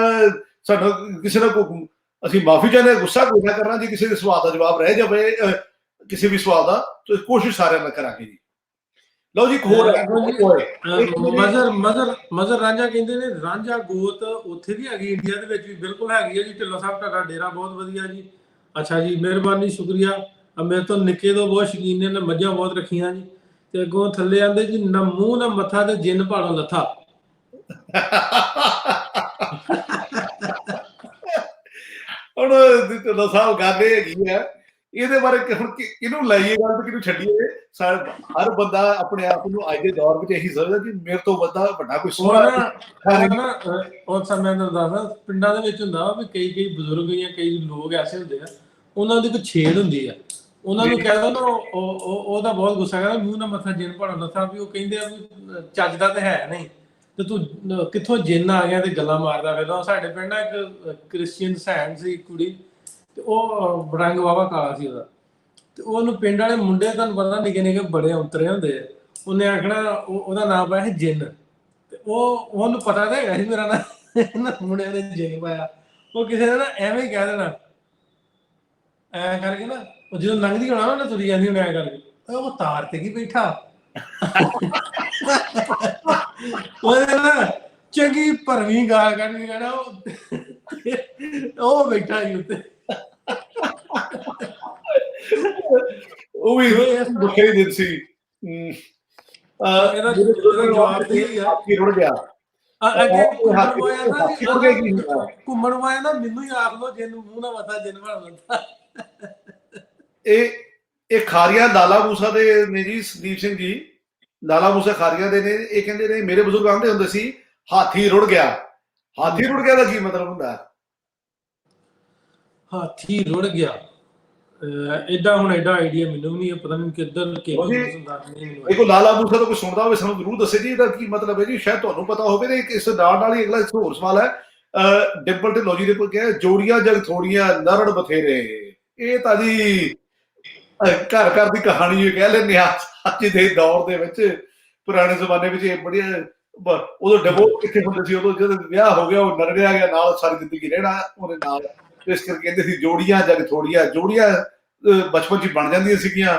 ਸਾਡਾ ਕਿਸੇ ਨਾਲ ਕੋਈ, ਅਸੀਂ ਮਾਫੀ ਚਾਹੁੰਦੇ ਹਾਂ, ਗੁੱਸਾ ਕੋਈ ਨਾ ਕਰਨਾ ਜੀ। ਕਿਸੇ ਦੇ ਸਵਾਲ ਦਾ ਜਵਾਬ ਰਹਿ ਜਾਵੇ, ਕਿਸੇ ਵੀ ਸਵਾਲ ਦਾ, ਤਾਂ ਕੋਸ਼ਿਸ਼ ਸਾਰਿਆਂ ਨਾਲ ਕਰਾਂਗੇ ਜੀ। ਲਓ ਜੀ, ਇੱਕ ਹੋਰ ਮਜ਼ਰ ਰਾਂਝਾ ਕਹਿੰਦੇ ਨੇ, ਰਾਂਝਾ ਗੋਤ ਉੱਥੇ ਵੀ ਹੈਗੀ, ਇੰਡੀਆ ਦੇ ਵਿੱਚ ਵੀ ਬਿਲਕੁਲ ਹੈਗੀ ਹੈ ਜੀ। ਢਿੱਲੋਂ ਸਾਹਿਬ ਤੁਹਾਡਾ ਡੇਰਾ ਬਹੁਤ ਵਧੀਆ ਜੀ। ਅੱਛਾ ਜੀ, ਮਿਹਰਬਾਨੀ, ਸ਼ੁਕਰੀਆ। ਮੇਰੇ ਤੋਂ ਨਿੱਕੇ ਤੋਂ ਬਹੁਤ ਸ਼ੌਕੀਨ ਨੇ, ਮੱਝਾਂ ਬਹੁਤ ਰੱਖੀਆਂ ਜੀ। ਤੇ ਅੱਗੋਂ ਥੱਲੇ ਆਂਦੇ ਜੀ, ਨਾ ਮੂੰਹ ਨਾ ਮੱਥਾ ਤੇ ਜਿੰਨ ਭਾਲੋਂ ਲੱਥਾ। ਹੁਣ ਢਿੱਲੋਂ ਸਾਹਿਬ ਗੱਲ ਇਹ ਹੈਗੀ ਆ, ਇਹਦੇ ਬਾਰੇ ਹੁਣ ਕਿਹਨੂੰ ਲਾਈਏ ਗੱਲ ਤੇ ਕਿਹਨੂੰ ਛੱਡੀਏ। ਹਰ ਬੰਦਾ ਆਪਣੇ ਆਪ ਨੂੰ ਅੱਜ ਦੇ ਦੌਰ ਵਿੱਚ ਇਹੀ ਸਮਝਦਾ ਕਿ ਮੇਰੇ ਤੋਂ ਵੱਡਾ ਕੋਈ ਸਵਾਲ ਉਹ ਸਮੇਂ ਦਾ ਦੱਸਦਾ, ਪਿੰਡਾਂ ਦੇ ਵਿੱਚ ਹੁੰਦਾ ਵੀ ਕਈ ਬਜ਼ੁਰਗ ਜਾਂ ਕਈ ਲੋਕ ਐਸੇ ਹੁੰਦੇ ਆ, ਉਹਨਾਂ ਦੀ ਕੋਈ ਛੇੜ ਹੁੰਦੀ ਆ, ਉਹਨਾਂ ਨੂੰ ਕਹਿ ਦੋ ਨਾ, ਉਹਦਾ ਬਹੁਤ ਗੁੱਸਾ ਕਰਦਾ, ਮੂੰਹ ਨਾ ਮੱਥਾ ਜਿੰਨ ਭਾਲੋਂ ਲੱਥਾ। ਵੀ ਉਹ ਕਹਿੰਦੇ ਆ ਵੀ ਚੱਜਦਾ ਤੇ ਹੈ ਨਹੀਂ, ਤੇ ਤੂੰ ਕਿੱਥੋਂ ਜਿੰਨ ਆ ਗਿਆ ਤੇ ਗੱਲਾਂ ਮਾਰਦਾ ਫਿਰਦਾ। ਸਾਡੇ ਪਿੰਡ ਇੱਕ ਕ੍ਰਿਸਚੀਅਨ ਸੈਂਡ ਸੀ ਕੁੜੀ, ਤੇ ਉਹ ਰੰਗ ਵਾਵਾ ਕਾਲਾ ਸੀ ਉਹਦਾ, ਤੇ ਉਹਨੂੰ ਪਿੰਡ ਵਾਲੇ ਮੁੰਡੇ, ਤੁਹਾਨੂੰ ਪਤਾ ਨਿੱਕੇ ਨਿੱਕੇ ਬੜੇ ਔਂਤਰੇ ਹੁੰਦੇ ਆ, ਉਹਨੇ ਆਖਣਾ ਉਹਦਾ ਨਾਮ ਪਾਇਆ ਸੀ ਜਿੰਨ। ਤੇ ਉਹਨੂੰ ਪਤਾ ਤਾਂ ਹੈਗਾ ਸੀ ਮੇਰਾ ਨਾਂ ਮੁੰਡਿਆਂ ਨੇ ਜਿੰਨ ਪਾਇਆ। ਉਹ ਕਿਸੇ ਨੇ ਨਾ ਐਵੇਂ ਹੀ ਕਹਿ ਦੇਣਾ, ਐ ਕਰਕੇ ਨਾ, ਉਹ ਜਦੋਂ ਲੰਘਦੀ ਹੋਣਾ ਨਾ ਤੁਰੀ ਜਾਂਦੀ ਹੋਣੀ ਐ ਕਰਕੇ, ਉਹ ਤਾਰ ਤੇ ਕੀ ਬੈਠਾ। ਉਹਦੇ ਨਾ ਚੰਗੀ ਭਰਵੀਂ ਗਾਲ ਕੱਢ ਕੇ ਕਹਿਣਾ ਉਹ ਬੈਠਾ ਸੀ ਉੱਤੇ। ਉਹ ਵੀ ਦੁਖੀ ਦਿਨ ਸੀ। ਇਹਦਾ ਜਵਾਬ ਦੇ ਹਾਥੀ ਰੁੜ ਗਿਆ। ਘੁੰਮਣ ਵਾਇਆ ਨਾ, ਮੈਨੂੰ ਹੀ ਆਖ ਲੋ ਜਿੰਨ ਮੂੰਹ ਨਾ ਮੱਥਾ ਜਿੰਨ ਭਾਲੋਂ ਲੱਥਾ। ਇਹ ਖਾਰੀਆਂ ਲਾਲਾ ਮੂਸਾ ਦੇ ਨੇ ਜੀ, ਸੰਦੀਪ ਸਿੰਘ ਜੀ ਲਾਲਾ ਮੂਸਾ ਖਾਰੀਆਂ ਦੇ ਨੇ। ਇਹ ਕਹਿੰਦੇ ਨੇ, ਮੇਰੇ ਬਜ਼ੁਰਗ ਆਂਦੇ ਹੁੰਦੇ ਸੀ ਹਾਥੀ ਰੁੜ ਗਿਆ। ਹਾਥੀ ਰੁੜ ਗਿਆ ਦਾ ਕੀ ਮਤਲਬ ਹੁੰਦਾ? ਹਾਥੀ ਰੁੜ ਗਿਆ, ਇਦਾਂ ਹੁਣ ਐਡਾ ਆਈਡੀਆ ਮੈਨੂੰ ਵੀ ਨਹੀਂ ਹੈ, ਪਤਾ ਨਹੀਂ ਕਿੱਧਰ ਕੀ ਹੁੰਦਾ ਨਹੀਂ ਮੈਨੂੰ। ਦੇਖੋ ਲਾਲਾ ਮੂਸਾ ਤੋਂ ਕੋਈ ਸੁਣਦਾ ਹੋਵੇ ਸਾਨੂੰ ਜ਼ਰੂਰ ਦੱਸੇ ਜੀ ਇਹਦਾ ਕੀ ਮਤਲਬ ਹੈ ਜੀ, ਸ਼ਾਇਦ ਤੁਹਾਨੂੰ ਪਤਾ ਹੋਵੇ। ਤੇ ਇਸ ਨਾਲ ਹੀ ਅਗਲਾ ਹੋਰ ਸਵਾਲ ਹੈ, ਡਿੰਪਲ ਢਿੱਲੋਂ ਜੀ ਦੇ ਕੋਲ ਕਿਹਾ ਜੋੜੀਆਂ ਜਗ ਥੋੜੀਆਂ ਨਰੜ ਬਥੇਰੇ। ਇਹ ਤਾਂ ਜੀ ਘਰ ਘਰ ਦੀ ਕਹਾਣੀ ਕਹਿ ਲੈਂਦੇ ਆ ਅੱਜ ਦੇ ਦੌਰ ਦੇ ਵਿੱਚ। ਪੁਰਾਣੇ ਜ਼ਮਾਨੇ ਵਿੱਚ ਇਹ ਬੜੀ ਉਦੋਂ ਡਿਵੋਰਸ ਕਿੱਥੇ ਹੁੰਦੇ ਸੀ, ਉਦੋਂ ਜਦੋਂ ਵਿਆਹ ਹੋ ਗਿਆ ਉਹ ਨਰੜਿਆ ਗਿਆ ਨਾਲ ਸਾਰੀ ਜ਼ਿੰਦਗੀ ਰਹਿਣਾ ਉਹਦੇ ਨਾਲ। ਇਸ ਕਰਕੇ ਕਹਿੰਦੇ ਸੀ ਜੋੜੀਆਂ ਜਗ ਥੋੜੀਆਂ। ਜੋੜੀਆਂ ਬਚਪਨ 'ਚ ਬਣ ਜਾਂਦੀਆਂ ਸੀਗੀਆਂ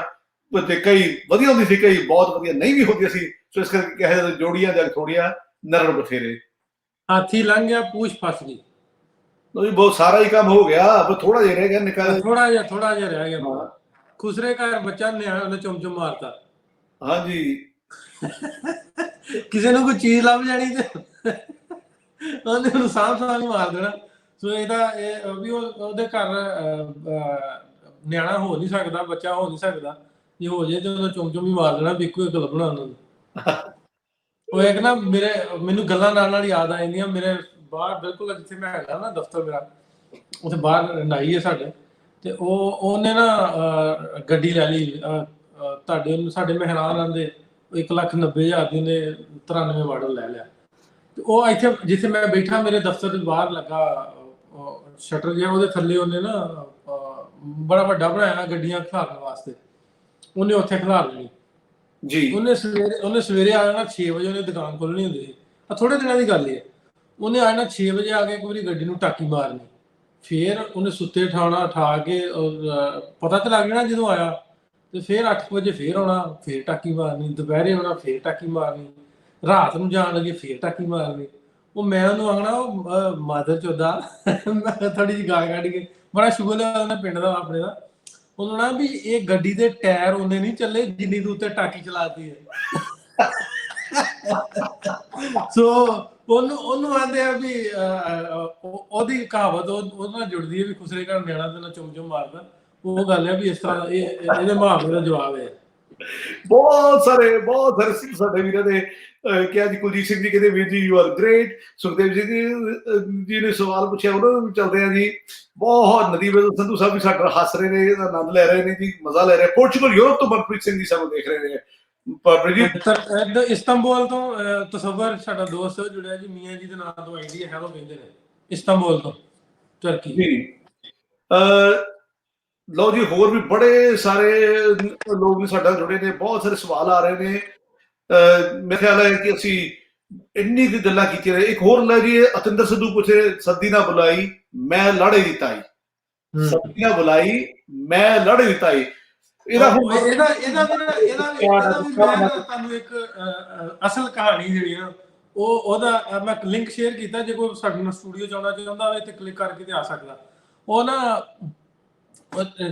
ਤੇ ਕਈ ਵਧੀਆ ਹੁੰਦੀ ਸੀ, ਕਈ ਬਹੁਤ ਵਧੀਆ ਨਹੀਂ ਵੀ ਹੁੰਦੀਆਂ ਸੀ। ਸੋ ਇਸ ਕਰਕੇ ਕਿਹਾ ਜੋੜੀਆਂ ਜਗ ਥੋੜੀਆਂ ਨਰੜ ਬਥੇਰੇ। ਹਾਥੀ ਲੰਘ ਗਿਆ ਪੂਛ ਫਸ ਗਈ। ਬਹੁਤ ਸਾਰਾ ਹੀ ਕੰਮ ਹੋ ਗਿਆ, ਬਸ ਥੋੜਾ ਜਿਹਾ ਰਹਿ ਗਿਆ ਨਿਕਲ, ਥੋੜਾ ਜਿਹਾ ਰਹਿ ਗਿਆ। ਖੁਸਰੇ ਘਰ ਬੱਚਾ ਨਿਆਣਾ ਉਹਨੇ ਚੁੰਮ ਮਾਰਤਾ। ਹਾਂਜੀ ਕਿਸੇ ਨੂੰ ਕੋਈ ਚੀਜ਼ ਲੱਭ ਜਾਣੀ ਤੇ ਉਹਨੇ ਉਹਨੂੰ ਸਾਂਭ ਮਾਰ ਦੇਣਾ। ਸੋ ਇਹਦਾ ਇਹ ਵੀ ਉਹਦੇ ਘਰ ਨਿਆਣਾ ਹੋ ਨਹੀਂ ਸਕਦਾ, ਬੱਚਾ ਹੋ ਨਹੀਂ ਸਕਦਾ। ਜੇ ਹੋ ਜੇ ਤੇ ਉਹਦਾ ਚੁੰਮ ਹੀ ਮਾਰ ਦੇਣਾ, ਇੱਕੋ ਇੱਕ ਲੱਭਣਾ ਉਹਨਾਂ ਨੂੰ। ਉਹ ਇੱਕ ਨਾ ਮੈਨੂੰ ਗੱਲਾਂ ਨਾਲ ਯਾਦ ਆ ਜਾਂਦੀਆਂ। ਮੇਰੇ ਬਾਹਰ ਬਿਲਕੁਲ ਜਿੱਥੇ ਮੈਂ ਹੈਗਾ ਨਾ ਦਫ਼ਤਰ ਮੇਰਾ, ਉੱਥੇ ਬਾਹਰ ਨਾਈ ਹੈ ਸਾਡੇ, ਤੇ ਉਹਨੇ ਨਾ ਗੱਡੀ ਲੈ ਲਈ ਸਾਡੇ ਮਹਿਰਾਨ ਆਂਦੇ 1,90,000 ਦੀ ਉਹਨੇ 93 ਮਾਡਲ ਲੈ ਲਿਆ। ਤੇ ਉਹ ਇੱਥੇ ਜਿੱਥੇ ਮੈਂ ਬੈਠਾ ਮੇਰੇ ਦਫ਼ਤਰ ਦੇ ਬਾਹਰ ਲੱਗਾ ਸ਼ਟਰ ਜਿਹਾ, ਉਹਦੇ ਥੱਲੇ ਉਹਨੇ ਨਾ ਬੜਾ ਵੱਡਾ ਬਣਾਇਆ ਗੱਡੀਆਂ ਖਿਲਾਰਨ ਵਾਸਤੇ। ਉਹਨੇ ਉੱਥੇ ਖਿਲਾਰ ਲੈਣੀ ਜੀ। ਉਹਨੇ ਸਵੇਰੇ ਆ ਜਾਣਾ 6 ਵਜੇ, ਉਹਨੇ ਦੁਕਾਨ ਖੋਲਣੀ ਹੁੰਦੀ ਸੀ। ਥੋੜੇ ਦਿਨਾਂ ਦੀ ਗੱਲ ਹੈ। ਉਹਨੇ ਆ ਜਾਣਾ 6 ਵਜੇ ਆ ਕੇ ਇੱਕ ਵਾਰੀ ਗੱਡੀ ਨੂੰ ਟਾਕੀ ਮਾਰਨੀ, ਫਿਰ ਉਹਨੇ ਸੁੱਤੇ ਉਠਾ ਕੇ ਪਤਾ ਤੇ ਲੱਗ ਜਾਣਾ ਜਦੋਂ ਆਇਆ। ਤੇ ਫਿਰ 8 ਵਜੇ ਫਿਰ ਆਉਣਾ, ਫਿਰ ਟਾਕੀ ਮਾਰਨੀ, ਦੁਪਹਿਰੇ ਆਉਣਾ ਫਿਰ ਟਾਕੀ ਮਾਰਨੀ, ਰਾਤ ਨੂੰ ਜਾਣ ਲੱਗੇ ਫਿਰ ਟਾਕੀ ਮਾਰਨੀ। ਉਹ ਮੈਂ ਉਹਨੂੰ ਆਖਣਾ ਉਹ ਮਾਦਰ ਚੋਦਾ ਥੋੜੀ ਜਿਹੀ ਗਾਲ ਕੱਢ ਕੇ, ਬੜਾ ਸ਼ੁਗਰ ਹੈ ਉਹਨੇ ਪਿੰਡ ਦਾ ਆਪਣੇ ਦਾ। ਉਹਨੂੰ ਨਾ ਵੀ ਇਹ ਗੱਡੀ ਦੇ ਟਾਇਰ ਉਹਨੇ ਨਹੀਂ ਚੱਲੇ ਜਿੰਨੀ ਦੂਰ ਤੇ ਟਾਕੀ ਚਲਾਤੀ ਹੈ। ਸੋ ਉਹਨੂੰ ਆਂਦੇ ਆ ਵੀ ਉਹਦੀ ਕਹਾਵਤ ਉਹਦੇ ਨਾਲ ਜੁੜਦੀ ਹੈ ਵੀ ਖੁਸਰੇ ਘਰ ਨਿਆਣਾ ਤੇ ਨਾ ਚੁੰਮ ਮਾਰਦਾ। ਉਹ ਗੱਲ ਹੈ ਵੀ ਇਸ ਤਰ੍ਹਾਂ ਇਹਦੇ ਮੁਹਾਵਰੇ ਦਾ ਜਵਾਬ ਹੈ। ਬਹੁਤ ਸਾਰੇ ਸਾਡੇ ਵੀਰਾਂ ਦੇ ਕਿਹਾ ਜੀ। ਕੁਲਜੀਤ ਸਿੰਘ ਜੀ ਕਹਿੰਦੇ ਵੀਰ ਜੀ you are great. Sukhdev ji ਨੇ ਸਵਾਲ ਪੁੱਛਿਆ, ਉਹਨਾਂ ਨੂੰ ਚੱਲਦੇ ਆ ਜੀ। ਬਹੁਤ ਨਦੀਮ ਸੰਧੂ ਸਾਹਿਬ ਵੀ ਸਾਡਾ ਹੱਸ ਰਹੇ ਨੇ, ਇਹਦਾ ਆਨੰਦ ਲੈ ਰਹੇ ਨੇ ਜੀ, ਮਜ਼ਾ ਲੈ ਰਹੇ। ਪੋਰਚੁਗਲ ਯੂਰਪ ਤੋਂ ਮਨਪ੍ਰੀਤ ਸਿੰਘ ਜੀ ਸਾਨੂੰ ਦੇਖ ਰਹੇ ਨੇ। ਇਸਤਾਂਬੁਲ ਤੋਂ ਤਸਵਰ ਸਾਡਾ ਦੋਸਤ ਜੁੜਿਆ ਜੀ, ਮੀਆਂ ਜੀ ਦੇ ਨਾਂ ਤੋਂ ਆਈਡੀਆ ਹੈਲੋ ਕਹਿੰਦੇ ਨੇ, ਇਸਤਾਂਬੁਲ ਤੋਂ ਤੁਰਕੀ ਜੀ। ਲਓ ਜੀ, ਹੋਰ ਵੀ ਬੜੇ ਸਾਰੇ ਲੋਕ ਵੀ ਸਾਡਾ ਜੁੜੇ ਨੇ, ਬਹੁਤ ਸਾਰੇ ਸਵਾਲ ਆ ਰਹੇ ਨੇ। ਮੇਰੇ ਖਿਆਲ ਹੈ ਕਿ ਅਸੀਂ ਇੰਨੀ ਕੁ ਗੱਲਾਂ ਕੀਤੀਆਂ। ਇੱਕ ਹੋਰ ਲੈ ਜੀ, ਅਤਿੰਦਰ ਸਿੱਧੂ ਪੁੱਛੇ ਸੱਦੀ ਨਾ ਬੁਲਾਈ ਮੈਂ ਲੜੇ ਦੀ ਤਾਈ। ਸੱਦੀ ਨਾ ਬੁਲਾਈ ਮੈਂ ਲੜੇ ਦੀ ਤਾਈ। ਇਹਦਾ ਤੁਹਾਨੂੰ ਇੱਕ ਅਸਲ ਕਹਾਣੀ ਜਿਹੜੀ ਨਾ ਉਹਦਾ ਮੈਂ ਲਿੰਕ ਸ਼ੇਅਰ ਕੀਤਾ। ਜੇ ਕੋਈ ਸਾਡੇ ਨਾਲ ਸਟੂਡੀਓ ਚ ਆਉਣਾ ਚਾਹੁੰਦਾ ਹੋਵੇ ਤੇ ਕਲਿੱਕ ਕਰਕੇ ਤੇ ਆ ਸਕਦਾ। ਉਹ ਨਾ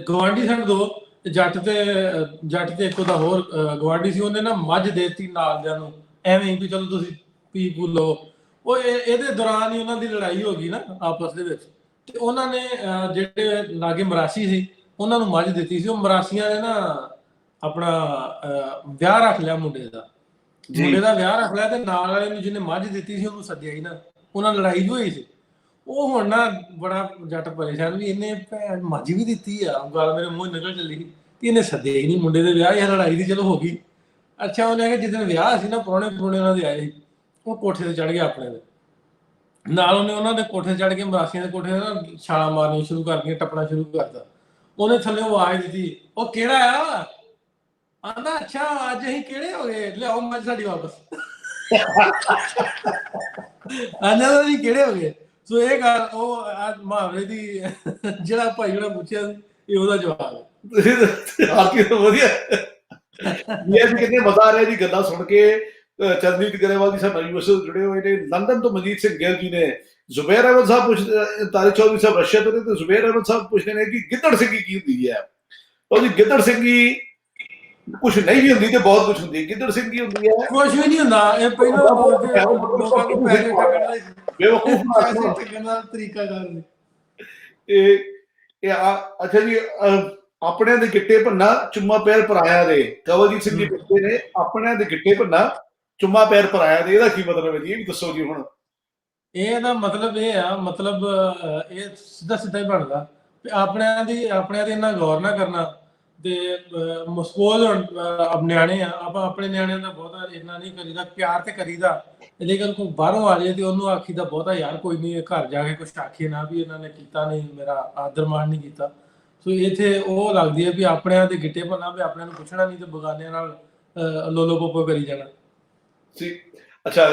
ਗਵਾਂਢੀ ਸਨ ਦੋ, ਜੱਟ ਤੇ ਇੱਕ ਉਹਦਾ ਹੋਰ ਗਵਾਂਢੀ ਸੀ। ਉਹਨੇ ਨਾ ਮੱਝ ਦੇਤੀ ਨਾਲਦਿਆਂ ਨੂੰ, ਐਵੇਂ ਵੀ ਚਲੋ ਤੁਸੀਂ ਪੀ ਪੂ ਲਓ। ਉਹ ਇਹਦੇ ਦੌਰਾਨ ਹੀ ਉਹਨਾਂ ਦੀ ਲੜਾਈ ਹੋ ਗਈ ਨਾ ਆਪਸ ਦੇ ਵਿੱਚ। ਤੇ ਉਹਨਾਂ ਨੇ ਜਿਹੜੇ ਲਾਗੇ ਮਰਾਸੀ ਸੀ ਉਹਨਾਂ ਨੂੰ ਮੱਝ ਦਿੱਤੀ ਸੀ। ਉਹ ਮਰਾਸੀਆਂ ਨੇ ਨਾ ਆਪਣਾ ਵਿਆਹ ਰੱਖ ਲਿਆ ਮੁੰਡੇ ਦਾ ਵਿਆਹ ਰੱਖ ਲਿਆ। ਤੇ ਨਾਲ ਵਾਲੇ ਨੂੰ ਜਿਹਨੇ ਮੱਝ ਦਿੱਤੀ ਸੀ ਉਹਨੂੰ ਸੱਦਿਆ ਹੀ ਨਾ। ਉਹਨਾਂ ਲੜਾਈ ਹੋਈ ਸੀ। ਉਹ ਹੁਣ ਨਾ ਬੜਾ ਜੱਟ ਪਰੇਸ਼ਾਨ ਵੀ ਇਹਨੇ ਭੈਣ ਮੱਝ ਵੀ ਦਿੱਤੀ ਆ। ਗੱਲ ਮੇਰੇ ਮੂੰਹ ਨਿਕਲ ਚੱਲੀ ਸੀ ਕਿ ਇਹਨੇ ਸੱਦਿਆ ਹੀ ਨਹੀਂ ਮੁੰਡੇ ਦੇ ਵਿਆਹ। ਇਹ ਲੜਾਈ ਦੀ ਚਲੋ ਹੋ ਗਈ। ਅੱਛਾ, ਉਹਨੇ ਕਿਹਾ ਜਿੱਦਣ ਵਿਆਹ ਸੀ ਨਾ ਪੁਰਾਣੇ ਉਹਨਾਂ ਦੇ ਆਏ, ਉਹ ਕੋਠੇ ਤੇ ਚੜ ਗਿਆ ਆਪਣੇ ਦੇ ਨਾਲ। ਉਹਨੇ ਉਹਨਾਂ ਦੇ ਕੋਠੇ ਚੜ ਕੇ ਮਰਾਸੀਆਂ ਦੇ ਕੋਠੇ ਨਾ ਛਾਲਾਂ ਮਾਰਨੀਆਂ ਸ਼ੁਰੂ ਕਰ ਦਿੱਤੀਆਂ, ਟੱਪਣਾ ਸ਼ੁਰੂ ਕਰਤਾ। ਉਹਨੇ ਥੱਲੇ ਆਵਾਜ਼ ਦਿੱਤੀ, ਉਹ ਕਿਹੜਾ ਆ? ਆਂਦਾ ਅੱਛਾ ਅੱਜ ਅਸੀਂ ਕਿਹੜੇ ਹੋ ਗਏ, ਲਿਆਓ ਮੱਝ ਸਾਡੀ ਵਾਪਸ। ਆਂਦਾ ਜੀ ਕਿਹੜੇ ਹੋ ਗਏ। ਸੋ ਇਹ ਗੱਲ ਉਹ ਮੁਹਾਵਰੇ ਦੀ ਜਿਹੜਾ ਭਾਈ ਜਿਹੜਾ ਪੁੱਛਿਆ ਸੀ ਇਹ ਉਹਦਾ ਜਵਾਬ ਹੈ। ਵਧੀਆ ਕਿੰਨੇ ਮਜ਼ਾ ਆ ਰਿਹਾ ਜੀ ਗੱਲਾਂ ਸੁਣ ਕੇ। ਚਰਨਜੀਤ ਗਰੇਵਾਲ ਜੀ ਸਾਡੇ ਯੂਐਸ ਜੁੜੇ ਹੋਏ ਨੇ। ਲੰਡਨ ਤੋਂ ਮਨਜੀਤ ਸਿੰਘ ਗਿੱਲ ਜੀ ਨੇ। ਜ਼ੁਬੈਰ ਅਹਿਮਦ ਸਾਹਿਬ ਪੁੱਛਦੇ, ਤਾਰਿਕ ਚੌਧਰੀ ਸਾਹਿਬ ਰਸ਼ੀਆ ਤੋਂ ਨੇ, ਤੇ ਜ਼ੁਬੈਰ ਅਹਿਮਦ ਸਾਹਿਬ ਪੁੱਛਦੇ ਨੇ ਕਿ ਗਿੱਦੜ ਸਿੰਘੀ ਕੀ ਹੁੰਦੀ ਹੈ। ਉਹ ਜੀ ਗਿੱਦੜ ਸਿੰਘੀ ਕੁਛ ਨਹੀਂ ਵੀ ਹੁੰਦੀ ਤੇ ਬਹੁਤ ਕੁਛ ਹੁੰਦੀ। ਗਿੱਦੜ ਸਿੰਘੀ ਹੁੰਦੀ ਹੈ ਕੁਛ ਵੀ ਨਹੀਂ ਹੁੰਦਾ। ਇਹ ਪਹਿਲਾਂ ਲੋਕਾਂ ਨੂੰ ਪੈਸੇ ਠੱਗਣ ਦਾ ਤਰੀਕਾ ਕਰਨ। ਅੱਛਾ ਜੀ, ਆਪਣਿਆਂ ਦੇ ਗਿੱਟੇ ਭੰਨਾ ਚੁੰਮਾ ਪੈਰ ਪਰਾਇਆ ਦੇ। ਕਵਲਜੀਤ ਸਿੰਘ ਜੀ ਪੁੱਛਦੇ ਨੇ ਆਪਣਿਆਂ ਦੇ ਗਿੱਟੇ ਭੰਨਾ ਚੁੰਮਾ ਪੈਰ ਪਰਾਇਆ ਦੇ, ਇਹਦਾ ਕੀ ਮਤਲਬ ਹੈ ਜੀ? ਇਹ ਵੀ ਦੱਸੋ ਜੀ। ਹੁਣ ਇਹਦਾ ਮਤਲਬ ਇਹ ਆ, ਮਤਲਬ ਇਹ ਸਿੱਧਾ ਹੀ ਬਣਦਾ ਆਪਣਿਆਂ ਦੀ ਇੰਨਾ ਗੌਰ ਨਾ ਕਰਨਾ। ਤੇ ਸਪੋਜ਼ ਹੁਣ ਨਿਆਣੇ ਆ, ਆਪਾਂ ਆਪਣੇ ਨਿਆਣਿਆਂ ਦਾ ਬਹੁਤਾ ਇੰਨਾ ਨਹੀਂ ਕਰੀਦਾ, ਪਿਆਰ ਤੇ ਕਰੀਦਾ, ਲੇਕਿਨ ਕੋਈ ਬਾਹਰੋਂ ਆ ਜਾਏ ਤੇ ਉਹਨੂੰ ਆਖੀਦਾ ਬਹੁਤਾ ਯਾਰ ਕੋਈ ਨਹੀਂ, ਘਰ ਜਾ ਕੇ ਕੁਛ ਆਖੇ ਨਾ ਵੀ ਇਹਨਾਂ ਨੇ ਕੀਤਾ ਨਹੀਂ, ਮੇਰਾ ਆਦਰ ਮਾਣ ਨਹੀਂ ਕੀਤਾ। ਸੋ ਇੱਥੇ ਉਹ ਲੱਗਦੀ ਹੈ ਵੀ ਆਪਣਿਆਂ ਦੇ ਗਿੱਟੇ ਭੰਨਾ, ਵੀ ਆਪਣਿਆਂ ਨੂੰ ਪੁੱਛਣਾ ਨਹੀਂ ਤੇ ਬਗਾਨਿਆਂ ਨਾਲ ਲੋਲੋ ਪੋਪੋ ਕਰੀ ਜਾਣਾ। ਅੱਛਾ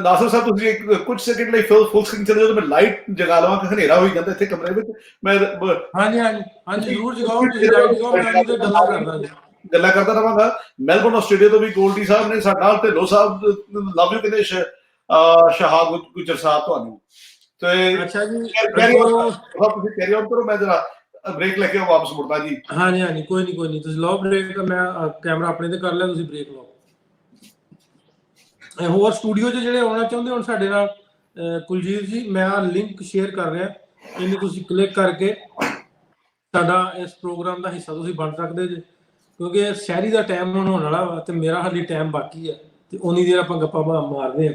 ਨਾਸਰ ਸਾਹਿਬ, ਤੁਸੀਂ ਕੁਝ ਸੈਕਿੰਡ ਲਈ ਫੁੱਲ ਸਕਰੀਨ ਚਲੇ ਜਾਓ, ਮੈਂ ਲਾਈਟ ਜਗਾ ਲਵਾਂ ਕਿ ਹਨੇਰਾ ਹੋਈ ਜਾਂਦਾ ਇੱਥੇ ਕਮਰੇ ਵਿੱਚ। ਮੈਂ ਹਾਂਜੀ ਜ਼ਰੂਰ ਜਗਾਓ, ਤੁਸੀਂ ਲਾਈਟ ਜਗਾਓ, ਮੈਂ ਉਹਦੀ ਤੇ ਗੱਲਾਂ ਕਰਦਾ ਜੀ, ਗੱਲਾਂ ਕਰਦਾ ਰਹਾਂਗਾ। ਮੈਲਬੌਰਨ ਆਸਟ੍ਰੇਲੀਆ ਤੋਂ ਵੀ ਗੋਲਡੀ ਸਾਹਿਬ ਨੇ ਸਾਡੇ ਨਾਲ, ਢਿੱਲੋਂ ਸਾਹਿਬ ਲਵ ਯੂ ਕਹਿੰਦੇ, ਸ਼ਹਾਬ ਗੁਜਰ ਸਾਹਿਬ ਤੁਹਾਨੂੰ। ਤੇ ਅੱਛਾ ਜੀ, ਤੁਸੀਂ ਕੈਰੀ ਆਨ ਕਰੋ, ਮੈਂ ਜਰਾ ਬ੍ਰੇਕ ਲੈ ਕੇ ਵਾਪਸ ਮੁੜਦਾ ਜੀ। ਹਾਂਜੀ ਕੋਈ ਨਹੀਂ ਤੁਸੀਂ ਲਓ ਬ੍ਰੇਕ, ਮੈਂ ਕੈਮਰਾ ਆਪਣੇ ਤੇ ਕਰ ਲਿਆ, ਤੁਸੀਂ ਬ੍ਰੇਕ ਲਓ। ਹੋਰ ਸਟੂਡੀਓ 'ਚ ਜਿਹੜੇ ਆਉਣਾ ਚਾਹੁੰਦੇ ਹੁਣ ਸਾਡੇ ਨਾਲ, ਕੁਲਜੀਤ ਜੀ ਮੈਂ ਲਿੰਕ ਸ਼ੇਅਰ ਕਰ ਰਿਹਾ, ਇਹਨੂੰ ਤੁਸੀਂ ਕਲਿੱਕ ਕਰਕੇ ਸਾਡਾ ਇਸ ਪ੍ਰੋਗਰਾਮ ਦਾ ਹਿੱਸਾ ਤੁਸੀਂ ਬਣ ਸਕਦੇ ਜੇ, ਕਿਉਂਕਿ ਸ਼ਹਿਰੀ ਦਾ ਟਾਈਮ ਹੁਣ ਹੋਣ ਵਾਲਾ ਵਾ ਤੇ ਮੇਰਾ ਹਾਲੇ ਟਾਈਮ ਬਾਕੀ ਹੈ, ਤੇ ਉਨੀ ਦੇਰ ਆਪਾਂ ਗੱਪਾਂ ਮਾਰਦੇ ਹਾਂ।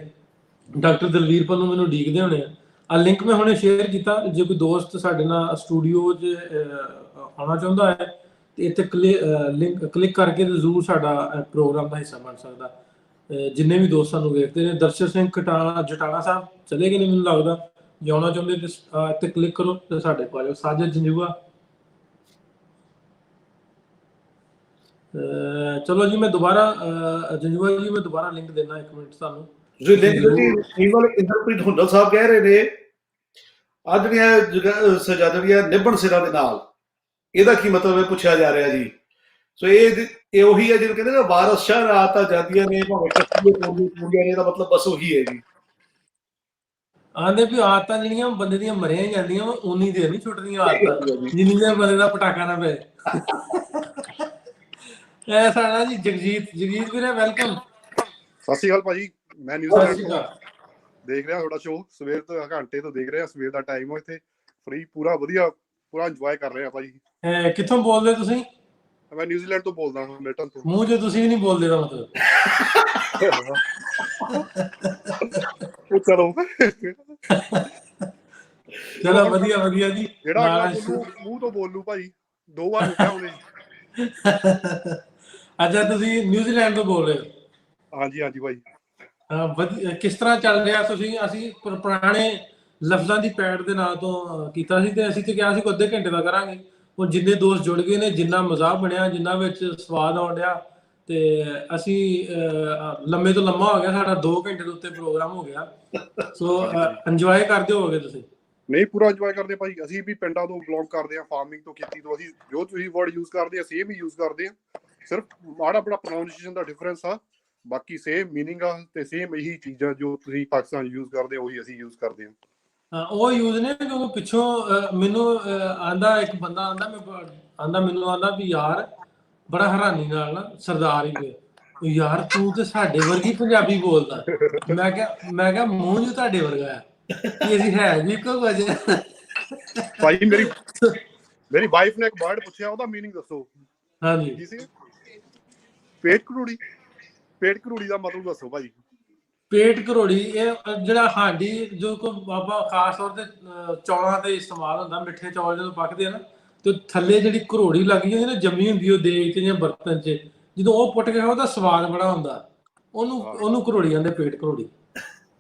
ਡਾਕਟਰ ਦਲਵੀਰ ਪੰਨੂ ਮੈਨੂੰ ਉਡੀਕਦੇ ਹੋਣੇ ਆ ਲਿੰਕ ਮੈਂ ਹੁਣੇ ਸ਼ੇਅਰ ਕੀਤਾ। ਜੇ ਕੋਈ ਦੋਸਤ ਸਾਡੇ ਨਾਲ ਸਟੂਡੀਓ 'ਚ ਆਉਣਾ ਚਾਹੁੰਦਾ ਹੈ ਤੇ ਇੱਥੇ ਲਿੰਕ ਕਲਿੱਕ ਕਰਕੇ ਤੇ ਜ਼ਰੂਰ ਸਾਡਾ ਪ੍ਰੋਗਰਾਮ ਦਾ ਹਿੱਸਾ ਬਣ ਸਕਦਾ। ਜਿੰਨੇ ਵੀ ਦੋਸਤ ਸਾਨੂੰ ਵੇਖਦੇ ਨੇ, ਦਰਸ਼ਨ ਸਿੰਘ ਜਟਾਣਾ ਸਾਹਿਬ ਚਲੇ ਗਏ ਨੇ ਮੈਨੂੰ ਲੱਗਦਾ, ਜੇ ਆਉਣਾ ਚਾਹੁੰਦੇ ਤੇ ਕਲਿੱਕ ਕਰੋ ਤੇ ਸਾਡੇ ਕੋਲ ਆ ਜਾਓ। ਸਾਜਦ ਜੰਜੂਆ, ਚਲੋ ਜੀ ਮੈਂ ਦੁਬਾਰਾ ਜੰਜੂਆ ਜੀ ਮੈਂ ਦੁਬਾਰਾ ਲਿੰਕ ਦੇਣਾ, 1 ਮਿੰਟ ਤੁਹਾਨੂੰ। ਜੀ ਇੰਦਰਪ੍ਰੀਤ ਹੁੰਦਲ ਸਾਹਿਬ ਕਹਿ ਰਹੇ ਨੇ ਅੱਜ ਦੀਆਂ ਸਜਾਦੜੀਆਂ ਨਿਭਣ ਸਿਰਾਂ ਦੇ ਨਾਲ, ਇਹਦਾ ਕੀ ਮਤਲਬ ਹੈ ਪੁੱਛਿਆ ਜਾ ਰਿਹਾ ਜੀ। ਸੋ ਇਹ ਉਹੀ ਹੈ ਜਿਹਨੂੰ ਕਹਿੰਦੇ ਨਾ ਵਾਰਸ ਸ਼ਾਹ ਰਾਤ ਆ ਜਾਂਦੀਆਂ ਨੇ ਭਾਵੇਂ ਕੱਟੀਏ ਪੂਰੀਆਂ ਨੇ, ਇਹਦਾ ਮਤਲਬ ਬਸ ਉਹੀ ਹੈ ਜੀ। ਆਂਦੇ ਵੀ ਆਦਤਾਂ ਜਿਹੜੀਆਂ ਬੰਦੇ ਦੀਆਂ ਮਰੀਆਂ ਹੀ ਜਾਂਦੀਆਂ, ਉਨੀ ਦੇਰ ਨਹੀਂ ਛੁੱਟਦੀਆਂ ਆਦਤਾਂ, ਜਿੰਨੀ ਦੇਰ ਬੰਦੇ ਦਾ ਪਟਾਕਾ ਨਾ ਪਏ। ਇਹ ਸਾਡਾ ਜੀ ਜਗਜੀਤ ਵੀਰੇ, ਵੈਲਕਮ। ਸਤਿ ਸ਼੍ਰੀ ਅਕਾਲ ਭਾਜੀ, ਮੈਂ ਨਿਊਜ਼ੀਲੈਂਡ ਤੋਂ ਦੇਖ ਰਿਹਾ ਤੁਹਾਡਾ ਸ਼ੋਅ, ਸਵੇਰ ਤੋਂ ਘੰਟੇ ਤੋਂ ਦੇਖ ਰਿਹਾ, ਸਵੇਰ ਦਾ ਟਾਈਮ ਹੋ, ਇੱਥੇ ਫ੍ਰੀ ਪੂਰਾ ਵਧੀਆ ਪੂਰਾ ਇੰਜੋਏ ਕਰ ਰਿਹਾ ਭਾਜੀ। ਕਿੱਥੋਂ ਬੋਲਦੇ ਤੁਸੀਂ? ਮੈਂ ਨਿਊਜ਼ੀਲੈਂਡ ਤੋਂ ਬੋਲਦਾ ਹਾਂ, ਮਿਲਟਨ ਤੋਂ। ਮੂੰਹ ਜੇ ਤੁਸੀਂ ਵੀ ਨਹੀਂ ਬੋਲਦੇ ਦਾ ਮਤਲਬ। ਚਲੋ ਵਧੀਆ ਜੀ, ਜਿਹੜਾ ਮੂੰਹ ਤੋਂ ਬੋਲੂ ਭਾਜੀ, 2 ਵਾਰ ਲਿਖਿਆ ਉਹਨੇ। ਅੱਛਾ ਤੁਸੀਂ ਨਿਊਜ਼ੀਲੈਂਡ ਤੋਂ ਬੋਲ ਰਹੇ ਹੋ? ਹਾਂਜੀ ਭਾਈ। ਵਧੀਆ, ਕਿਸ ਤਰ੍ਹਾਂ ਚੱਲ ਰਿਹਾ? ਅਸੀਂ ਪੁਰਾਣੇ ਲਫ਼ਜ਼ਾਂ ਦੀ ਪੈੜ ਦੇ ਨਾਂ ਤੋਂ ਕੀਤਾ ਸੀ ਤੇ ਅਸੀਂ ਤੇ ਕਿਹਾ ਸੀ ਕਿ ਅੱਧੇ ਘੰਟੇ ਦਾ ਕਰਾਂਗੇ। ਹੁਣ ਜਿੰਨੇ ਦੋਸਤ ਜੁੜ ਗਏ ਨੇ, ਜਿੰਨਾ ਮਜ਼ਾਕ ਬਣਿਆ, ਜਿੰਨਾ ਵਿੱਚ ਸਵਾਦ ਆਉਣ ਡਿਆ, ਤੇ ਅਸੀਂ ਲੰਮੇ ਤੋਂ ਲੰਮਾ ਹੋ ਗਿਆ ਸਾਡਾ, 2 ਘੰਟੇ ਦੇ ਉੱਤੇ ਪ੍ਰੋਗਰਾਮ ਹੋ ਗਿਆ। ਸੋ ਇੰਜੋਏ ਕਰਦੇ ਹੋਗੇ ਤੁਸੀਂ? ਨਹੀਂ, ਪੂਰਾ ਇੰਜੋਏ ਕਰਦੇ ਭਾਈ। ਅਸੀਂ ਵੀ ਪਿੰਡਾਂ ਤੋਂ ਬਿਲੋਂਗ ਕਰਦੇ ਹਾਂ, ਫਾਰਮਿੰਗ ਤੋਂ, ਖੇਤੀ ਤੋਂ। ਅਸੀਂ ਜੋ ਤੁਸੀਂ ਵਰਡ ਯੂਜ਼ ਕਰਦੇ ਆ ਸੇਮ ਹੀ ਯੂਜ਼ ਕਰਦੇ ਆ, ਸਿਰਫ ਮਾੜਾ ਬੜਾ ਪ੍ਰੋਨਾਂਸੀਏਸ਼ਨ ਦਾ ਡਿਫਰੈਂਸ ਆ, ਬਾਕੀ ਸੇਮ ਮੀਨਿੰਗ ਆ ਤੇ ਸੇਮ ਇਹੀ ਚੀਜ਼ਾਂ ਜੋ ਤੁਸੀਂ ਪਾਕਿਸਤਾਨ ਯੂਜ਼ ਕਰਦੇ ਉਹੀ ਅਸੀਂ ਯੂਜ਼ ਕਰਦੇ ਹਾਂ। ਉਹ ਯੂਜ਼ ਨੇ, ਕਿਉਂਕਿ ਪਿੱਛੋਂ ਮੈਨੂੰ ਆਂਦਾ ਇੱਕ ਬੰਦਾ ਮੈਨੂੰ ਆਂਦਾ ਵੀ ਯਾਰ ਬੜਾ ਹੈਰਾਨੀ ਨਾਲ ਨਾ ਸਰਦਾਰ ਹੀ ਯਾਰ ਤੂੰ ਤੇ ਸਾਡੇ ਵਰਗੀ ਪੰਜਾਬੀ ਬੋਲਦਾ। ਮੈਂ ਕਿਹਾ ਮੂੰਹ ਜੋ ਤੁਹਾਡੇ ਵਰਗਾ ਹੈ, ਅਸੀਂ ਹੈ ਵੀ ਇੱਕੋ ਕੁਝ। ਭਾਈ ਮੇਰੀ ਵਾਈਫ ਨੇ ਇੱਕ ਵਰਡ ਪੁੱਛਿਆ, ਉਹਦਾ ਮੀਨਿੰਗ ਦੱਸੋ। ਹਾਂਜੀ, ਕੀ ਸੀ? ਪੇਟ ਕਰੂੜੀ ਦਾ ਮਤਲਬ ਦੱਸੋ ਭਾਈ। ਪੇਟ ਕਰੋੜੀ, ਇਹ ਜਿਹੜਾ ਹਾਂਡੀ ਜੋ ਕੋ ਬਾਬਾ ਖਾਸ ਤੌਰ ਤੇ ਚੌਲਾਂ ਤੇ ਇਸਤੇਮਾਲ ਹੁੰਦਾ, ਮਿੱਠੇ ਚੌਲ ਜਦੋਂ ਪੱਕਦੇ ਆ ਨਾ, ਤੇ ਥੱਲੇ ਜਿਹੜੀ ਕਰੋੜੀ ਲੱਗੀ ਹੁੰਦੀ ਨਾ, ਜੰਮੀ ਹੁੰਦੀ ਉਹ ਦੇਗ 'ਚ ਜਾਂ ਬਰਤਨ 'ਚ, ਜਦੋਂ ਉਹ ਪੁੱਟ ਕੇ ਉਹਦਾ ਸਵਾਦ ਬੜਾ ਹੁੰਦਾ, ਉਹਨੂੰ ਕਰੋੜੀ ਕਹਿੰਦੇ, ਪੇਟ ਕਰੋੜੀ।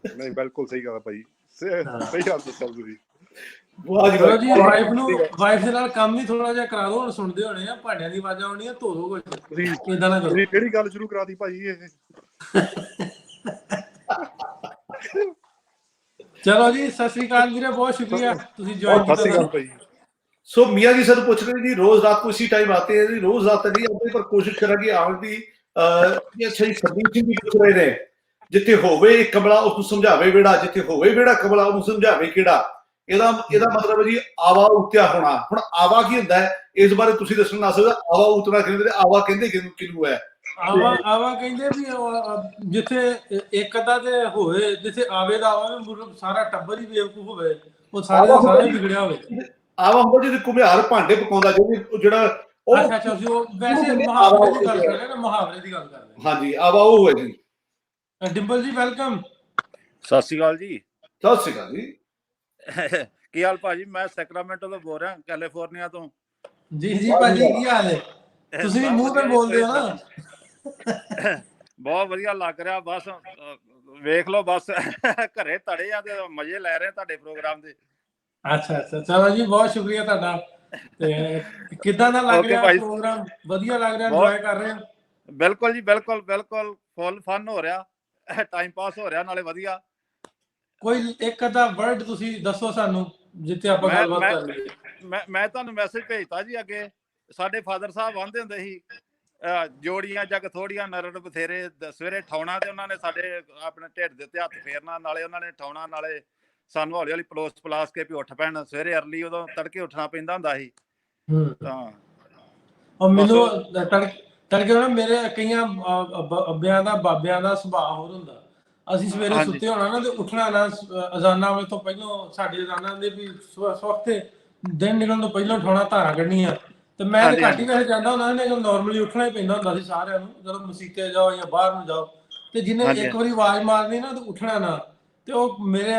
ਨਹੀਂ, ਬਿਲਕੁਲ ਸਹੀ ਗੱਲ ਭਾਈ, ਸਹੀ ਗੱਲ ਦੱਸਿਆ ਤੁਸੀਂ। ਜੀ ਵਾਈਫ ਦੇ ਨਾਲ ਕੰਮ ਵੀ ਥੋੜਾ ਜਿਹਾ ਕਰਾ ਦੋ, ਹੁਣ ਸੁਣਦੇ ਹੋਣੇ ਆ ਭਾਂਡਿਆਂ ਦੀ ਆਵਾਜ਼ਾਂ ਆਉਣੀਆਂ, ਧੋ ਦੋ ਕੁਝ, ਏਦਾਂ ਨਾ ਕਰੋ। ਕਿਹੜੀ ਗੱਲ ਸ਼ੁਰੂ ਕਰਾਤੀ ਭਾਈ ਇਹ? ਚਲੋ ਜੀ, ਸਤਿ ਸ੍ਰੀ ਅਕਾਲ ਵੀਰੇ, ਬਹੁਤ ਸ਼ੁਕਰੀਆ ਤੁਸੀਂ ਜੁਆਇਨ ਕੀਤਾ। सो मियाँ जी सर पूछ रहे जी, रोज रात को इसी टाइम आते हैं जी? रोज रात नहीं आते, पर कोशिश करेंगे आने की। अच्छा जी, सरदीप सिंह भी पूछ रहे ने, जिथे होवे कमला उसनूं समझावे बेड़ा, जिथे होवे बेड़ा कमला उसनूं समझावे किहड़ा। ਇਹਦਾ ਮਤਲਬ ਹੈ ਜੀ ਆਵਾ ਉਤਿਆ ਹੋਣਾ। ਹੁਣ ਆਵਾ ਕੀ ਹੁੰਦਾ ਹੈ, ਇਸ ਬਾਰੇ ਤੁਸੀਂ ਦੱਸਣਾ ਨਾ ਸਕਦਾ। ਆਵਾ ਉਤਨਾ ਕਹਿੰਦੇ, ਆਵਾ ਕਹਿੰਦੇ ਕਿਹਨੂੰ ਹੈ? ਆਵਾ ਕਹਿੰਦੇ ਵੀ ਜਿੱਥੇ ਇੱਕ ਅੱਧਾ ਤੇ ਹੋਵੇ, ਜਿੱਥੇ ਆਵੇ ਦਾ ਆਵਾ, ਸਾਰਾ ਟੱਬਰ ਹੀ ਬੇਵਕੂਫ ਹੋਵੇ, ਉਹ ਸਾਰੇ ਵਿਗੜਿਆ ਹੋਵੇ। ਆਵਾ ਹੁੰਦਾ ਜਿਹਦੇ ਘੁਮਿਆਰ ਭਾਂਡੇ ਪਕਾਉਂਦਾ, ਜਿਹੜਾ ਅੱਛਾ ਉਹ ਵੈਸੇ ਮੁਹਾਵਰੇ ਦੀ ਗੱਲ ਕਰ ਰਹੇ ਨਾ, ਮੁਹਾਵਰੇ ਦੀ ਗੱਲ ਕਰ ਰਹੇ। ਹਾਂਜੀ, ਆਵਾ ਉਹ ਹੈ ਜੀ। ਡਿੰਪਲ ਜੀ ਵੈਲਕਮ। ਸਤਿ ਸ਼੍ਰੀ ਅਕਾਲ ਜੀ। ਸਤਿ ਸ਼੍ਰੀ ਅਕਾਲ ਜੀ। ਕੀ ਹਾਲ ਭਾਜੀ? ਮੈਂ ਸੈਕਰਾਮੈਂਟੋ ਤੋਂ ਬੋਲ ਰਿਹਾ, ਕੈਲੀਫੋਰਨੀਆ ਤੋਂ। ਜੀ ਭਾਜੀ, ਕੀ ਹਾਲ ਹੈ? ਤੁਸੀਂ ਵੀ ਮੂੰਹ ਤੇ ਬੋਲਦੇ ਹੋ ਨਾ। ਬਹੁਤ ਵਧੀਆ ਲੱਗ ਰਿਹਾ। ਬਸ ਵੇਖ ਲਓ, ਬਸ ਘਰੇ ਤੜੇ ਆ ਤੇ ਮਜ਼ੇ ਲੈ ਰਹੇ ਤੁਹਾਡੇ ਪ੍ਰੋਗਰਾਮ ਦੇ। ਅੱਛਾ ਚਲੋ ਜੀ, ਬਹੁਤ ਸ਼ੁਕਰੀਆ ਤੁਹਾਡਾ। ਤੇ ਕਿੱਦਾਂ ਦਾ ਲੱਗ ਰਿਹਾ ਪ੍ਰੋਗਰਾਮ? ਵਧੀਆ ਲੱਗ ਰਿਹਾ? ਇੰਜੋਏ ਕਰ ਰਹੇ ਹੋ? ਬਿਲਕੁਲ ਜੀ, ਬਿਲਕੁਲ ਫੁੱਲ ਫਨ ਹੋ ਰਿਹਾ, ਟਾਈਮ ਪਾਸ ਹੋ ਰਿਹਾ, ਨਾਲੇ ਵਧੀਆ। ਕੋਈ ਇੱਕ ਅੱਧਾ ਵਰਡ ਤੁਸੀਂ ਦੱਸੋ ਸਾਨੂੰ, ਜਿੱਥੇ ਆਪਾਂ ਗੱਲਬਾਤ ਕਰ ਲਈਏ। ਮੈਂ ਤੁਹਾਨੂੰ ਮੈਸੇਜ ਭੇਜਤਾ ਜੀ ਅੱਗੇ। ਸਾਡੇ ਫਾਦਰ ਸਾਹਿਬ ਆਂਦੇ ਹੁੰਦੇ ਸੀ, ਜੋੜੀਆਂ ਜਗ ਥੋੜੀਆਂ ਨਰੜ ਬਥੇਰੇ। ਸਵੇਰੇ ਠਾਉਣਾ ਤੇ ਉਹਨਾਂ ਨੇ ਸਾਡੇ ਆਪਣੇ ਢਿੱਡ ਦੇ ਉੱਤੇ ਹੱਥ ਫੇਰਨਾ, ਨਾਲੇ ਉਹਨਾਂ ਨੇ ਠਾਉਣਾ, ਨਾਲੇ ਸਾਨੂੰ ਹੌਲੀ ਹੌਲੀ ਪਲਾਸ ਕੇ ਵੀ ਉੱਠ ਪੈਣ। ਸਵੇਰੇ ਅਰਲੀ ਉਦੋਂ ਤੜਕੇ ਉੱਠਣਾ ਪੈਂਦਾ ਹੁੰਦਾ ਸੀ। ਤਾਂ ਮੈਨੂੰ ਤੜਕੇ ਨਾ ਮੇਰੇ ਕਈਆਂ ਅੱਬਿਆਂ ਦਾ ਬਾਬਿਆਂ ਦਾ ਸੁਭਾਅ ਹੋਰ ਹੁੰਦਾ। ਅਸੀਂ ਸਵੇਰੇ ਸੁੱਤੇ ਹੋਣਾ ਨਾ ਤੇ ਉੱਠਣਾ ਨਾ ਅਜ਼ਾਨਾਂ ਵੇਲੇ ਤੋਂ ਪਹਿਲਾਂ। ਸਾਡੇ ਅਜ਼ਾਨਾਂ ਦੇ ਵੀ ਸਵਖਤੇ ਦਿਨ ਨਿਕਲਣ ਤੋਂ ਪਹਿਲਾਂ ਉਠਾਉਣਾ, ਧਾਰਾਂ ਕੱਢਣੀਆਂ। ਤੇ ਮੈਂ ਤੇ ਘੱਟ ਹੀ ਵੈਸੇ ਜਾਂਦਾ ਹੁੰਦਾ ਸੀ, ਨੋਰਮਲੀ ਉੱਠਣਾ ਹੀ ਪੈਂਦਾ ਹੁੰਦਾ ਸੀ ਸਾਰਿਆਂ ਨੂੰ, ਜਦੋਂ ਮਸੀਤੇ ਜਾਓ ਜਾਂ ਬਾਹਰ ਨੂੰ ਜਾਓ। ਤੇ ਜਿਹਨੇ ਇੱਕ ਵਾਰੀ ਆਵਾਜ਼ ਮਾਰਨੀ ਨਾ ਤੇ ਉੱਠਣਾ ਨਾ। ਤੇ ਉਹ ਮੇਰੇ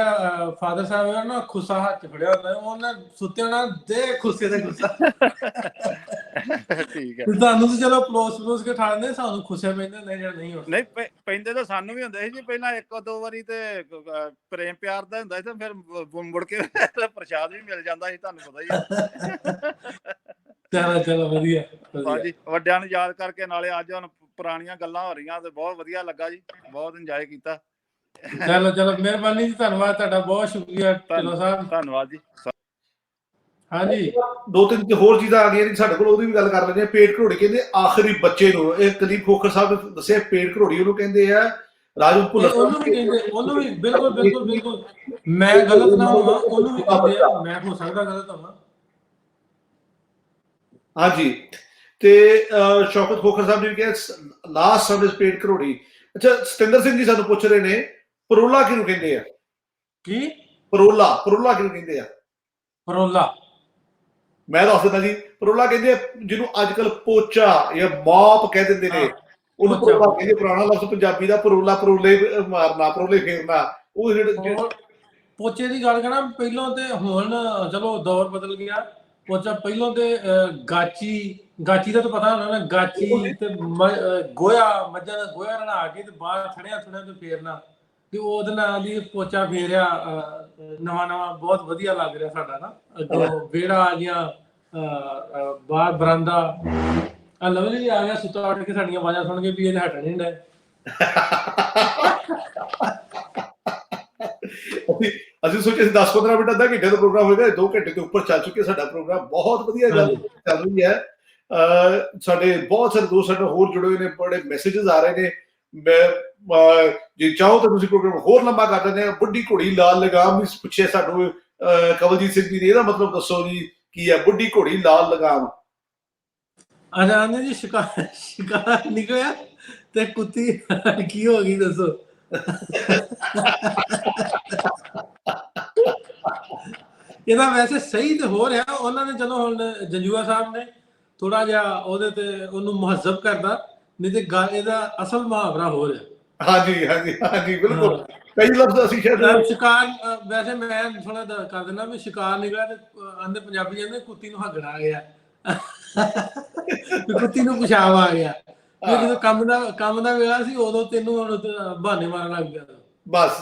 ਫਾਦਰ ਸਾਹਿਬ ਨਾ ਖੁੱਸਾ ਹੱਥ ਚ ਫੜਿਆ ਹੁੰਦਾ, ਉਹਨਾਂ ਸੁੱਤੇ ਹੋਣਾ ਦੇ ਖੁੱਸੇ ਤੇ ਖੁੱਸਾ। ਠੀਕ ਹੈ। ਤੁਹਾਨੂੰ ਤਾਂ ਚਲੋ ਪਲੋਸ ਕੇ ਠਾ ਦਿੰਦੇ, ਸਾਨੂੰ ਖੁੱਸੇ ਪੈਂਦੇ ਹੁੰਦੇ ਜਿਹੜੇ ਨਹੀਂ ਉੱਠਦੇ। ਨਹੀਂ ਪੈਂਦੇ ਤਾਂ ਸਾਨੂੰ ਵੀ ਹੁੰਦੇ ਸੀ ਜੀ ਪਹਿਲਾਂ, ਇੱਕ ਦੋ ਵਾਰੀ ਤੇ ਪ੍ਰੇਮ ਪਿਆਰ ਦਾ ਹੁੰਦਾ ਸੀ, ਤੇ ਫਿਰ ਮੁੜ ਕੇ ਪ੍ਰਸ਼ਾਦ ਵੀ ਮਿਲ ਜਾਂਦਾ ਸੀ, ਤੁਹਾਨੂੰ ਪਤਾ ਹੀ ਹੈ। ਚਲੋ ਵਧੀਆ ਹਾਂਜੀ, ਵੱਡਿਆਂ ਨੂੰ ਯਾਦ ਕਰਕੇ, ਨਾਲੇ ਅੱਜ ਹੁਣ ਪੁਰਾਣੀਆਂ ਗੱਲਾਂ ਹੋ ਰਹੀਆਂ, ਤੇ ਬਹੁਤ ਵਧੀਆ ਲੱਗਾ ਜੀ, ਬਹੁਤ ਇੰਜੋਏ ਕੀਤਾ। ਚਲੋ ਮਿਹਰਬਾਨੀ ਜੀ, ਧੰਨਵਾਦ ਤੁਹਾਡਾ, ਬਹੁਤ ਸ਼ੁਕਰੀਆ ਢਿੱਲੋਂ ਸਾਹਿਬ। ਧੰਨਵਾਦ ਜੀ। ਹਾਂਜੀ, ਦੋ ਤਿੰਨ ਹੋਰ ਚੀਜ਼ਾਂ ਆ ਗਈਆਂ ਸਾਡੇ ਕੋਲ, ਉਹਦੀ ਵੀ ਗੱਲ ਕਰ ਲੈਂਦੇ ਆ। ਪੇਟ ਘਰੋੜੀ ਕਹਿੰਦੇ ਆਖਰੀ ਬੱਚੇ ਨੂੰ, ਇਹ ਕੁਲਦੀਪ ਖੋਖਰ ਸਾਹਿਬ ਨੇ ਦੱਸਿਆ, ਪੇਟ ਘਰੋੜੀ ਉਹਨੂੰ ਕਹਿੰਦੇ ਆ। ਰਾਜੂ ਭੁੱਲਰ ਉਹਨੂੰ ਵੀ ਕਹਿੰਦੇ, ਉਹਨੂੰ ਵੀ ਬਿਲਕੁਲ ਮੈਂ ਗਲਤ ਨਾ ਹੋਵਾਂ, ਉਹਨੂੰ ਵੀ ਕਹਿੰਦੇ ਆ। ਮੈਂ ਹੋ ਸਕਦਾ ਗਲਤ ਹੋਵਾਂ। ਹਾਂਜੀ, ਤੇ ਸ਼ੌਕਤ ਖੋਖਰ ਸਾਹਿਬ ਨੇ ਵੀ ਕਿਹਾ ਲਾਸਟ ਸਮੇਂ ਪੇਟ ਘਰੋੜੀ। ਅੱਛਾ, ਸਤਿੰਦਰ ਸਿੰਘ ਜੀ ਸਾਨੂੰ ਪੁੱਛ ਰਹੇ ਨੇ, ਪਰੋਲਾ ਕਿਹਨੂੰ ਕਹਿੰਦੇ ਆ? ਕੀ ਪਰੋਲਾ ਕਿਹਨੂੰ ਕਹਿੰਦੇ ਆ? ਪਰੋਲਾ ਮੈਂ ਦੱਸ ਦਿੰਦਾ ਜੀ। ਪਰੋਲਾ ਕਹਿੰਦੇ ਆ ਜਿਹਨੂੰ ਅੱਜ ਕੱਲ ਪੋਚਾ ਜਾਂ ਮਾਪ ਕਹਿ ਦਿੰਦੇ ਨੇ, ਉਹਨੂੰ ਪਰੋਲਾ ਕਹਿੰਦੇ। ਪੁਰਾਣਾ ਲਫ਼ਜ਼ ਪੰਜਾਬੀ ਦਾ ਪਰੋਲਾ, ਪਰੋਲੇ ਮਾਰਨਾ, ਪਰੋਲੇ ਫੇਰਨਾ। ਉਹ ਜਿਹੜੇ ਪੋਚੇ ਦੀ ਗੱਲ ਕਰਾਂ ਪਹਿਲਾਂ ਤੇ ਹੁਣ ਚਲੋ ਦੌਰ ਬਦਲ ਗਿਆ। ਪੋਚਾ ਪਹਿਲਾਂ ਤੇ ਗਾਚੀ ਦਾ ਤਾਂ ਪਤਾ ਹੋਣਾ ਨਾ, ਗਾਚੀ ਤੇ ਗੋਇਆ, ਮੱਝਾਂ ਦਾ ਗੋਇਆ ਰਲਾ ਕੇ ਤੇ ਬਾਹਰ ਥੜਿਆਂ ਤੇ ਫੇਰਨਾ, ਤੇ ਉਹਦੇ ਨਾਲ ਦੀ ਪੋਚਾ ਫੇਰਿਆ। ਨਵਾਂ ਬਹੁਤ ਵਧੀਆ ਲੱਗ ਰਿਹਾ ਸਾਡਾ ਨਾ। ਅੱਗੋਂ ਵਿਹੜਾ ਜਾਂ ਬਾਹਰ ਬਰਾਂਡਾ। ਲਵਲੀ ਵੀ ਆ ਗਿਆ ਸੁੱਤਾ ਉੱਠ ਕੇ, ਸਾਡੀਆਂ ਆਵਾਜ਼ਾਂ ਸੁਣ ਕੇ ਵੀ ਇਹਦੇ ਹਟਣ ਨਹੀਂ ਡੇ। ਅਸੀਂ ਸੋਚਿਆ 10-15 ਮਿੰਟ, ਅੱਧਾ ਘੰਟੇ ਦਾ ਪ੍ਰੋਗਰਾਮ ਹੋਏਗਾ, 2 ਘੰਟੇ ਤੋਂ ਉੱਪਰ ਚੱਲ ਚੁੱਕੇ ਸਾਡਾ ਪ੍ਰੋਗਰਾਮ। ਬਹੁਤ ਵਧੀਆ ਗੱਲ ਚੱਲ ਰਹੀ ਹੈ। ਸਾਡੇ ਬਹੁਤ ਸਾਰੇ ਦੋਸਤ ਸਾਡੇ ਹੋਰ ਜੁੜੇ ਹੋਏ ਨੇ, ਬੜੇ ਮੈਸੇजेस ਆ ਰਹੇ ਨੇ। ਮੈਂ ਜੇ ਚਾਹੋ ਤਾਂ ਤੁਸੀਂ ਪ੍ਰੋਗਰਾਮ ਹੋਰ ਲੰਬਾ ਕਰ ਦਿੰਦੇ ਆ। ਬੁੱਢੀ ਘੋੜੀ ਲਾਲ ਲਗਾਮ ਵੀ ਪੁੱਛਿਆ ਸਾਨੂੰ ਕਵਲਜੀਤ ਸਿੰਘ ਜੀ ਨੇ, ਇਹਦਾ ਮਤਲਬ ਦੱਸੋ ਜੀ ਕੀ ਹੈ ਬੁੱਢੀ ਘੋੜੀ ਲਾਲ ਲਗਾਮ? ਆਨੰਦ ਜੀ, ਸ਼ਿਕਾਰ ਨਿਕਲਿਆ ਤੇ ਕੁੱਤੀ ਕੀ ਹੋ ਗਈ ਦੱਸੋ? ਇਹਦਾ ਵੈਸੇ ਸਹੀ ਤੇ ਹੋ ਰਿਹਾ। ਉਹਨਾਂ ਨੇ ਚਲੋ ਹੁਣ ਜੰਜੂਆ ਸਾਹਿਬ ਨੇ ਥੋੜਾ ਜਿਹਾ ਉਹਦੇ ਤੇ ਉਹਨੂੰ ਮੁਹੱਜ਼ਬ ਕਰਦਾ, ਨਹੀਂ ਤੇ ਇਹਦਾ ਅਸਲ ਮੁਹਾਵਰਾ ਹੋ ਰਿਹਾ। ਹਾਂਜੀ ਬਿਲਕੁਲ। ਕਈ ਲਫ਼ਜ਼ ਅਸੀਂ ਸ਼ਿਕਾਰ, ਵੈਸੇ ਮੈਂ ਥੋੜਾ ਕਰ ਦਿੰਦਾ ਵੀ ਸ਼ਿਕਾਰ ਨਿਕਲਿਆ ਤੇ ਆਂਦੇ ਪੰਜਾਬੀ ਕਹਿੰਦੇ ਕੁੱਤੀ ਨੂੰ ਹੱਗਣਾ ਆ ਗਿਆ, ਕੁੱਤੀ ਨੂੰ ਪਿਸ਼ਾਬ ਆ ਗਿਆ। ਜਦੋਂ ਕੰਮ ਦਾ ਵੇਲਾ ਸੀ ਉਦੋਂ ਤੈਨੂੰ ਹੁਣ ਬਹਾਨੇ ਮਾਰਨ ਲੱਗ ਗਿਆ। ਬਸ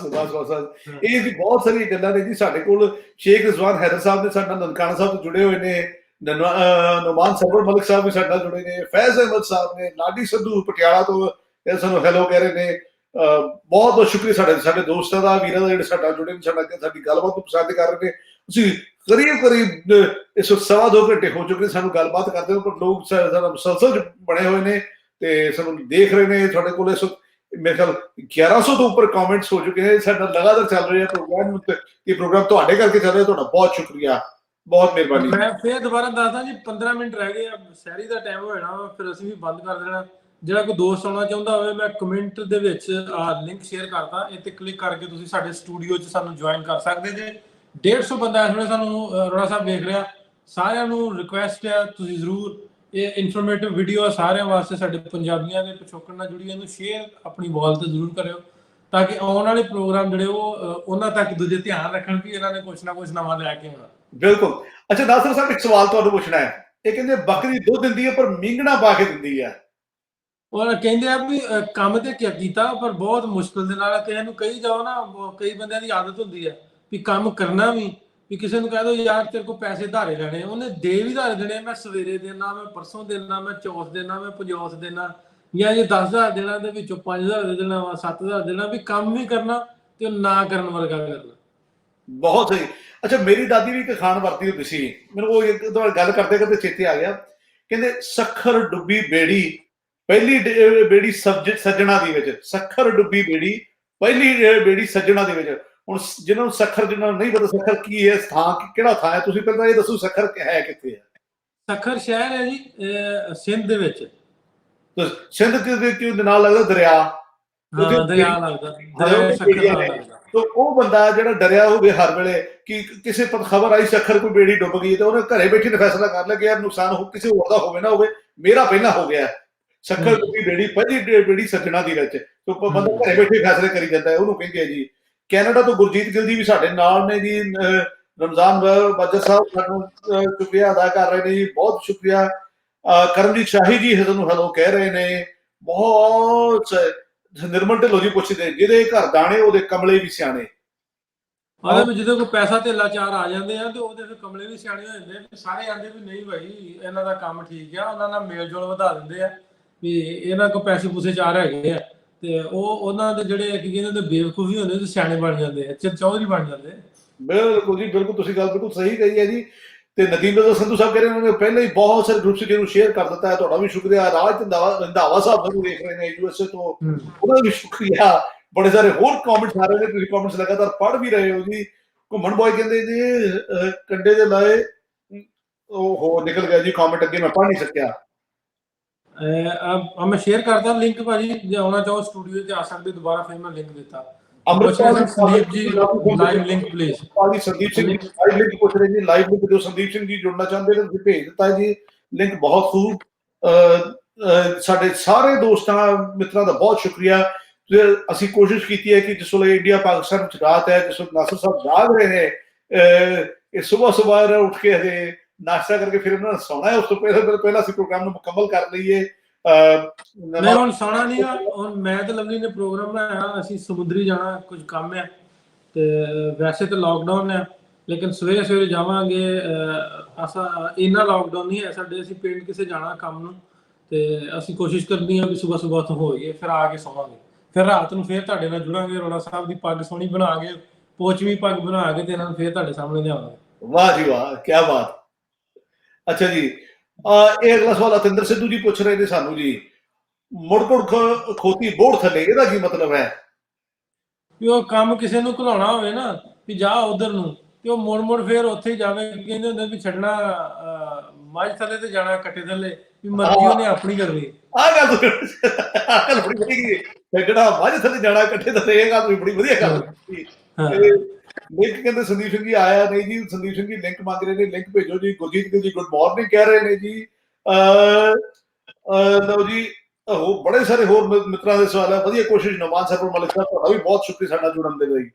ਇਹ ਜੀ ਬਹੁਤ ਸਾਰੀਆਂ ਗੱਲਾਂ ਨੇ ਜੀ। ਸਾਡੇ ਕੋਲ ਸ਼ੇਖ ਰਿਜ਼ਵਾਨ ਹੈਦਰ ਸਾਹਿਬ ਨੇ ਸਾਡਾ ਨਨਕਾਣਾ ਸਾਹਿਬ ਤੋਂ ਜੁੜੇ ਹੋਏ ਨੇ। ਨੁਮਾਨ ਸਰਵਰ ਮਲਿਕ ਸਾਹਿਬ ਵੀ ਸਾਡਾ ਜੁੜੇ ਨੇ। ਫੈਜ਼ ਅਹਿਮਦ ਸਾਹਿਬ ਨੇ। ਲਾਡੀ ਸੰਧੂ ਪਟਿਆਲਾ ਤੋਂ ਇਹ ਸਾਨੂੰ ਹੈਲੋ ਕਹਿ ਰਹੇ ਨੇ। ਬਹੁਤ ਸ਼ੁਕਰੀਆ ਸਾਡੇ ਦੋਸਤਾਂ ਦਾ, ਵੀਰਾਂ ਦਾ, ਜਿਹੜੇ ਸਾਡਾ ਜੁੜੇ ਨੇ, ਸਾਡੀ ਗੱਲਬਾਤ ਨੂੰ ਪਸੰਦ ਕਰ ਰਹੇ ਨੇ। ਤੁਸੀਂ ਕਰੀਬ ਇਸ ਵਕਤ 2.25 ਘੰਟੇ ਹੋ ਚੁੱਕੇ ਸਾਨੂੰ ਗੱਲਬਾਤ ਕਰਦੇ ਹੋ, ਪਰ ਲੋਕ ਸਾਡਾ ਮੁਸਲਸਲ ਬਣੇ ਹੋਏ ਨੇ ਤੇ ਸਾਨੂੰ ਦੇਖ ਰਹੇ ਨੇ। ਤੁਹਾਡੇ ਕੋਲ ਇਸ ਵਕਤ ਮੇਰੇ ਖਿਆਲ 1100 ਤੋਂ ਉੱਪਰ ਕਮੈਂਟਸ ਹੋ ਚੁੱਕੇ ਨੇ। ਸਾਡਾ ਲਗਾਤਾਰ ਚੱਲ ਰਿਹਾ ਪ੍ਰੋਗਰਾਮ, ਇਹ ਪ੍ਰੋਗਰਾਮ ਤੁਹਾਡੇ ਕਰਕੇ ਚੱਲ ਰਿਹਾ। ਤੁਹਾਡਾ ਬਹੁਤ ਸ਼ੁਕਰੀਆ, ਬਹੁਤ ਮਿਹਰਬਾਨੀ। ਮੈਂ ਫੇਰ ਦੁਬਾਰਾ ਦੱਸਦਾ ਜੀ, 15 ਮਿੰਟ ਰਹਿ ਗਏ ਆ, ਸੈਰੀ ਦਾ ਟਾਈਮ ਹੋ ਜਾਣਾ, ਫਿਰ ਅਸੀਂ ਵੀ ਬੰਦ ਕਰ ਦੇਣਾ। ਜਿਹੜਾ ਕੋਈ ਦੋਸਤ ਆਉਣਾ ਚਾਹੁੰਦਾ ਹੋਵੇ, ਮੈਂ ਕਮੈਂਟ ਦੇ ਵਿੱਚ ਲਿੰਕ ਸ਼ੇਅਰ ਕਰਦਾ, ਇਹ ਤੇ ਕਲਿੱਕ ਕਰਕੇ ਤੁਸੀਂ ਸਾਡੇ ਸਟੂਡੀਓ 'ਚ ਸਾਨੂੰ ਜੁਆਇਨ ਕਰ ਸਕਦੇ ਜੇ। 150 ਬੰਦਾ ਇਸ ਵੇਲੇ ਸਾਨੂੰ ਅਰੋੜਾ ਸਾਹਿਬ ਦੇਖ ਰਿਹਾ। ਸਾਰਿਆਂ ਨੂੰ ਰਿਕੁਐਸਟ ਹੈ, ਤੁਸੀਂ ਜ਼ਰੂਰ ਇਹ ਇਨਫੋਰਮੇਟਿਵ ਵੀਡੀਓ ਸਾਰਿਆਂ ਵਾਸਤੇ, ਸਾਡੇ ਪੰਜਾਬੀਆਂ ਦੇ ਪਿਛੋਕੜ ਨਾਲ ਜੁੜੀ, ਇਹਨੂੰ ਸ਼ੇਅਰ ਆਪਣੀ ਵਾਲ ਤੇ ਜ਼ਰੂਰ ਕਰਿਓ ਤਾਂ ਕਿ ਆਉਣ ਵਾਲੇ ਪ੍ਰੋਗਰਾਮ ਜਿਹੜੇ ਉਹ ਉਹਨਾਂ ਤੱਕ ਦੂਜੇ ਧਿਆਨ ਰੱਖਣ ਵੀ ਇਹਨਾਂ ਨੇ ਕੁਛ ਨਾ ਕੁਛ ਨਵਾਂ ਲੈ ਕੇ ਆਉਣਾ। ਬਿਲਕੁਲ। ਅੱਛਾ ਨਾਸਰ ਸਾਹਿਬ, ਇੱਕ ਸਵਾਲ ਤੁਹਾਨੂੰ ਪੁੱਛਣਾ ਹੈ। ਇਹ ਕਹਿੰਦੇ ਬੱਕਰੀ ਦੁੱਧ ਦਿੰਦੀ ਹੈ ਪਰ ਮੀਂਗਣਾ ਪਾ ਕੇ ਦਿੰਦੀ ਹੈ। ਉਹ ਕਹਿੰਦੇ ਆ ਵੀ ਕੰਮ ਤੇ ਕੀ ਕੀਤਾ ਪਰ ਬਹੁਤ ਮੁਸ਼ਕਿਲ ਦੇ ਨਾਲ। ਕਿਸੇ ਨੂੰ ਕਹੀ ਜਾਓ ਨਾ, ਕਈ ਬੰਦਿਆਂ ਦੀ ਆਦਤ ਹੁੰਦੀ ਹੈ ਵੀ ਕੰਮ ਕਰਨਾ ਵੀ ਕਿਸੇ ਨੂੰ ਕਹਿ ਦੋ ਯਾਰ ਤੇਰੇ ਕੋਲ ਪੈਸੇ ਧਾਰੇ ਲੈਣੇ, ਉਹਨੇ ਦੇ ਵੀ ਧਾਰੇ ਦੇਣੇ, ਮੈਂ ਸਵੇਰੇ ਦੇਣਾ, ਮੈਂ ਪਰਸੋਂ ਦੇਣਾ, ਮੈਂ ਚੌਥ ਦੇਣਾ, ਮੈਂ ਪੰਜੋਥ ਦੇਣਾ, ਜਾਂ ਜੇ 10,000 ਦੇਣਾ ਦੇ ਵਿੱਚੋਂ 5,000 ਦੇ ਦੇਣਾ ਵਾ, 7,000 ਦੇਣਾ, ਵੀ ਕੰਮ ਵੀ ਕਰਨਾ ਤੇ ਨਾ ਕਰਨ ਵਰਗਾ ਕਰਨਾ। ਬਹੁਤ ਸਹੀ। ਅੱਛਾ ਮੇਰੀ ਦਾਦੀ ਵੀ ਇੱਕ ਖਾਣ ਵਰਤੀ ਹੁੰਦੀ ਸੀ, ਮੈਨੂੰ ਉਹ ਇੱਕ ਗੱਲ ਕਰਦੇ ਕਰਦੇ ਚੇਤੇ ਆ ਗਿਆ। ਕਹਿੰਦੇ ਸੱਖਰ ਡੁੱਬੀ ਬੇੜੀ ਪਹਿਲੀ ਬੇੜੀ ਸੱਜਣਾ ਦੀ ਵਿੱਚ, ਸੱਖਰ ਡੁੱਬੀ ਬੇੜੀ ਪਹਿਲੀ ਬੇੜੀ ਸੱਜਣਾ ਦੇ ਵਿੱਚ। ਹੁਣ ਜਿਹਨਾਂ ਨੂੰ ਸੱਖਰ, ਜਿਹਨਾਂ ਨੂੰ ਨਹੀਂ ਪਤਾ ਸੱਖਰ ਕੀ ਹੈ, ਥਾਂ ਕਿਹੜਾ ਥਾਂ ਹੈ, ਤੁਸੀਂ ਪਹਿਲਾਂ ਇਹ ਦੱਸੋ ਸੱਖਰ ਹੈ ਕਿੱਥੇ ਹੈ? ਸੱਖਰ ਸ਼ਹਿਰ ਹੈ ਜੀ ਸਿੰਧ ਦੇ ਵਿੱਚ। ਸਿੰਧ ਦੇ ਨਾਲ ਲੱਗਦਾ ਦਰਿਆ, ਦਰਿਆ ਲੱਗਦਾ। ਉਹ ਬੰਦਾ ਜਿਹੜਾ ਡਰਿਆ ਹੋਵੇ ਹਰ ਵੇਲੇ ਕਿ ਕਿਸੇ ਪਰ ਖਬਰ ਆਈ ਸੱਖਰ ਕੋਈ ਬੇੜੀ ਡੁੱਬ ਗਈ, ਤੇ ਉਹਨੇ ਘਰੇ ਬੈਠੇ ਨੇ ਫੈਸਲਾ ਕਰ ਲਿਆ ਕਿ ਯਾਰ ਨੁਕਸਾਨ ਹੋ ਕਿਸੇ ਹੋਰ ਦਾ ਹੋਵੇ ਨਾ ਹੋਵੇ, ਮੇਰਾ ਪਹਿਲਾਂ ਹੋ ਗਿਆ। ਸੱਖਰ ਡੁੱਬੀ ਬੇੜੀ ਪਹਿਲੀ ਬੇੜੀ ਸੱਜਣਾ ਦੀ ਵਿੱਚ, ਬੰਦਾ ਘਰੇ ਬੈਠੇ ਫੈਸਲੇ ਕਰੀ ਜਾਂਦਾ ਹੈ, ਉਹਨੂੰ ਕਹਿੰਦੇ ਆ ਜੀ। ਕੈਨੇਡਾ ਤੋਂ ਗੁਰਜੀਤ ਗਿੱਲ ਜੀ ਵੀ ਸਾਡੇ ਨਾਲ ਨੇ ਜੀ। ਰਮਜ਼ਾਨ ਬਾਜਰ ਸਾਹਿਬ ਸਾਨੂੰ ਸ਼ੁਕਰੀਆ ਅਦਾ ਕਰ ਰਹੇ ਨੇ ਜੀ, ਬਹੁਤ ਸ਼ੁਕਰੀਆ। ਕਰਮਜੀਤ ਸ਼ਾਹੀ ਜੀ ਸਾਨੂੰ ਹੈਲੋ ਕਹਿ ਰਹੇ ਨੇ, ਬਹੁਤ। ਨਿਰਮਲ ਢਿੱਲੋਂ ਜੀ ਪੁੱਛਦੇ ਜਿਹਦੇ ਘਰ ਦਾਣੇ ਉਹਦੇ ਕਮਲੇ ਵੀ ਸਿਆਣੇ। ਜਦੋਂ ਕੋਈ ਪੈਸਾ ਧੇਲਾ ਚਾਰ ਆ ਜਾਂਦੇ ਆ ਤੇ ਉਹਦੇ ਫਿਰ ਕਮਲੇ ਵੀ ਸਿਆਣੇ ਹੋ ਜਾਂਦੇ ਆ। ਸਾਰੇ ਆਂਦੇ ਵੀ ਨਹੀਂ ਭਾਈ ਇਹਨਾਂ ਦਾ ਕੰਮ ਠੀਕ ਆ, ਉਹਨਾਂ ਨਾਲ ਮੇਲ ਜੋਲ ਵਧਾ ਦਿੰਦੇ ਆ ਵੀ ਇਹਨਾਂ ਕੋਲ ਪੈਸੇ ਪੂਸੇ ਚਾਰ ਹੈਗੇ ਆ, ਤੇ ਉਹ ਉਹਨਾਂ ਦੇ ਜਿਹੜੇ ਕੀ ਕਹਿੰਦੇ ਬੇਵਕੂਫੀ ਹੁੰਦੇ ਤੇ ਸਿਆਣੇ ਬਣ ਜਾਂਦੇ ਆ, ਚੌਧਰੀ ਬਣ ਜਾਂਦੇ। ਬਿਲਕੁਲ ਜੀ ਬਿਲਕੁਲ, ਤੁਸੀਂ ਗੱਲ ਬਿਲਕੁਲ ਸਹੀ ਕਹੀ ਹੈ ਜੀ। ਤੇ ਨਦੀਮ ਸੰਧੂ ਸਾਹਿਬ ਕਹਿ ਰਹੇ ਉਹਨਾਂ ਨੇ ਪਹਿਲਾਂ ਹੀ ਬਹੁਤ ਸਾਰੇ ਗਰੁੱਪ ਜਿਹਨੂੰ ਸ਼ੇਅਰ ਕਰ ਦਿੱਤਾ ਹੈ, ਤੁਹਾਡਾ ਵੀ ਸ਼ੁਕਰੀਆ। ਰਾਜ ਰੰਧਾਵਾ ਸਾਹਿਬ ਨੂੰ ਦੇਖ ਰਹੇ ਨੇ USA ਤੋਂ, ਉਹਨਾਂ ਦਾ ਵੀ ਸ਼ੁਕਰੀਆ। ਬੜੇ ਸਾਰੇ ਹੋਰ ਕਮੈਂਟਸ ਆ ਰਹੇ ਨੇ, ਤੁਸੀਂ ਕਮੈਂਟਸ ਲਗਾਤਾਰ ਪੜ੍ਹ ਵੀ ਰਹੇ ਹੋ ਜੀ। ਘੁੰਮਣ ਬॉय ਕਹਿੰਦੇ ਜੀ ਕੰਡੇ ਦੇ ਲਾਏ, ਉਹ ਨਿਕਲ ਗਿਆ ਜੀ ਕਮੈਂਟ, ਅੱਗੇ ਮੈਂ ਪੜ੍ਹ ਨਹੀਂ ਸਕਿਆ। ਮੈਂ ਸ਼ੇਅਰ ਕਰਦਾ ਲਿੰਕ ਭਾਜੀ, ਜੇ ਆਉਣਾ ਚਾਹੋ ਸਟੂਡੀਓ ਤੇ ਆ ਸਕਦੇ ਦੁਬਾਰਾ, ਫਿਰ ਮੈਂ ਲਿੰਕ ਦਿੱਤਾ। Sandeep ji live link please. Sandeep Singh ji live link ਪੁੱਛ ਰਹੇ ਜੀ, ਲਾਈਵ ਲਿੰਕ ਦਿਓ। ਸੰਦੀਪ ਸਿੰਘ ਜੀ ਜੁੜਨਾ ਚਾਹੁੰਦੇ ਨੇ, ਤੁਸੀਂ ਭੇਜ ਦਿੱਤਾ ਜੀ ਲਿੰਕ, ਬਹੁਤ ਖੂਬ। ਸਾਡੇ ਸਾਰੇ ਦੋਸਤਾਂ ਮਿੱਤਰਾਂ ਦਾ ਬਹੁਤ ਸ਼ੁਕਰੀਆ। ਅਸੀਂ ਕੋਸ਼ਿਸ਼ ਕੀਤੀ ਹੈ ਕਿ ਜਿਸ ਵੇਲੇ ਇੰਡੀਆ ਪਾਕਿਸਤਾਨ ਵਿੱਚ ਰਾਤ ਹੈ, ਜਿਸ ਵੇਲੇ ਨਾਸਰ ਸਾਹਿਬ ਜਾਗ ਰਹੇ ਨੇ, ਇਹ ਸਵੇਰ ਉੱਠ ਕੇ ਹਜੇ ਨਾਸ਼ਤਾ ਕਰਕੇ ਫਿਰ ਉਹਨਾਂ ਨੇ ਸੌਣਾ ਹੈ, ਉਸ ਤੋਂ ਪਹਿਲਾਂ ਅਸੀਂ ਪ੍ਰੋਗਰਾਮ ਨੂੰ ਮੁਕੰਮਲ ਕਰ ਲਈਏ। ਮੈਂ ਹੁਣ ਸੌਣਾ ਨਹੀਂ ਆ, ਹੁਣ ਮੈਂ ਤੇ ਲਵਲੀ ਨੇ ਪ੍ਰੋਗਰਾਮ ਬਣਾਇਆ, ਅਸੀਂ ਸਮੁੰਦਰੀ ਜਾਣਾ, ਕੁਝ ਕੰਮ ਹੈ ਤੇ ਵੈਸੇ ਤਾਂ ਲਾਕਡਾਊਨ ਹੈ, ਲੇਕਿਨ ਸਵੇਰੇ ਸਵੇਰੇ ਜਾਵਾਂਗੇ। ਇੰਨਾ ਲਾਕਡਾਊਨ ਨਹੀਂ ਹੈ ਸਾਡੇ, ਅਸੀਂ ਪਿੰਡ ਕਿਸੇ ਜਾਣਾ ਕੰਮ ਨੂੰ, ਤੇ ਅਸੀਂ ਕੋਸ਼ਿਸ਼ ਕਰਨੀ ਆ ਵੀ ਸੁਬਹ ਉੱਥੋਂ ਹੋਈਏ, ਫਿਰ ਆ ਕੇ ਸੌਵਾਂਗੇ, ਫਿਰ ਰਾਤ ਨੂੰ ਫਿਰ ਤੁਹਾਡੇ ਨਾਲ ਜੁੜਾਂਗੇ। ਰੋੜਾ ਸਾਹਿਬ ਦੀ ਪੱਗ ਸੋਹਣੀ ਬਣਾ ਕੇ, ਪੋਚਵੀਂ ਪੱਗ ਬਣਾ ਕੇ, ਤੇ ਇਹਨਾਂ ਨੂੰ ਫਿਰ ਤੁਹਾਡੇ ਸਾਹਮਣੇ ਲਿਆਵਾਂਗੇ। ਵਾਹ ਜੀ ਵਾਹ, ਕੀ ਬਾਤ। ਅੱਛਾ ਜੀ, ਇਹ ਅਗਲਾ ਸਵਾਲ ਅਤਿੰਦਰ ਸਿੱਧੂ ਜੀ ਪੁੱਛ ਰਹੇ ਨੇ ਸਾਨੂੰ ਜੀ, ਮੁੜ ਖੋਤੀ ਬੋੜ ਥੱਲੇ, ਇਹਦਾ ਕੀ ਮਤਲਬ ਹੈ? ਵੀ ਉਹ ਕੰਮ ਕਿਸੇ ਨੂੰ ਘਲਾਉਣਾ ਹੋਵੇ ਨਾ ਵੀ ਜਾ ਉਧਰ ਨੂੰ, ਤੇ ਉਹ ਮੁੜ ਫੇਰ ਉੱਥੇ ਹੀ ਜਾਵੇ। ਕਹਿੰਦੇ ਹੁੰਦੇ ਵੀ ਛੱਡਣਾ ਮੱਝ ਥੱਲੇ ਤੇ ਜਾਣਾ ਕੱਟੇ ਥੱਲੇ, ਵੀ ਮਰਜ਼ੀ ਉਹਨੇ ਆਪਣੀ ਕਰਨੀ। ਆਹ ਗੱਲ ਬੜੀ ਵਧੀਆ, ਛੱਡਣਾ ਮੱਝ ਥੱਲੇ ਜਾਣਾ ਕੱਟੇ ਥੱਲੇ, ਇਹ ਗੱਲ ਵੀ ਬੜੀ ਵਧੀਆ ਗੱਲ। ਲਿੰਕ ਕਹਿੰਦੇ ਸੰਦੀਪ ਸਿੰਘ ਜੀ ਆਇਆ ਨਹੀਂ ਜੀ, ਸੰਦੀਪ ਸਿੰਘ ਜੀ ਲਿੰਕ ਮੰਗ ਰਹੇ ਨੇ, ਲਿੰਕ ਭੇਜੋ ਜੀ। ਗੁਰਜੀਤ ਗਿੱਲ ਜੀ ਗੁੱਡ ਮਾਰਨਿੰਗ ਕਹਿ ਰਹੇ ਨੇ ਜੀ। ਲਓ ਜੀ, ਉਹ ਬੜੇ ਸਾਰੇ ਹੋਰ ਮਿੱਤਰਾਂ ਦੇ ਸਵਾਲ ਹੈ, ਵਧੀਆ ਕੋਸ਼ਿਸ਼। ਨਵਾਨ ਸਰਪਰ ਮਲਿਕ ਸਾਹਿਬ ਤੁਹਾਡਾ ਵੀ ਬਹੁਤ ਸ਼ੁਕਰੀਆ ਸਾਡਾ ਜੁੜਨ ਦੇ ਲਈ।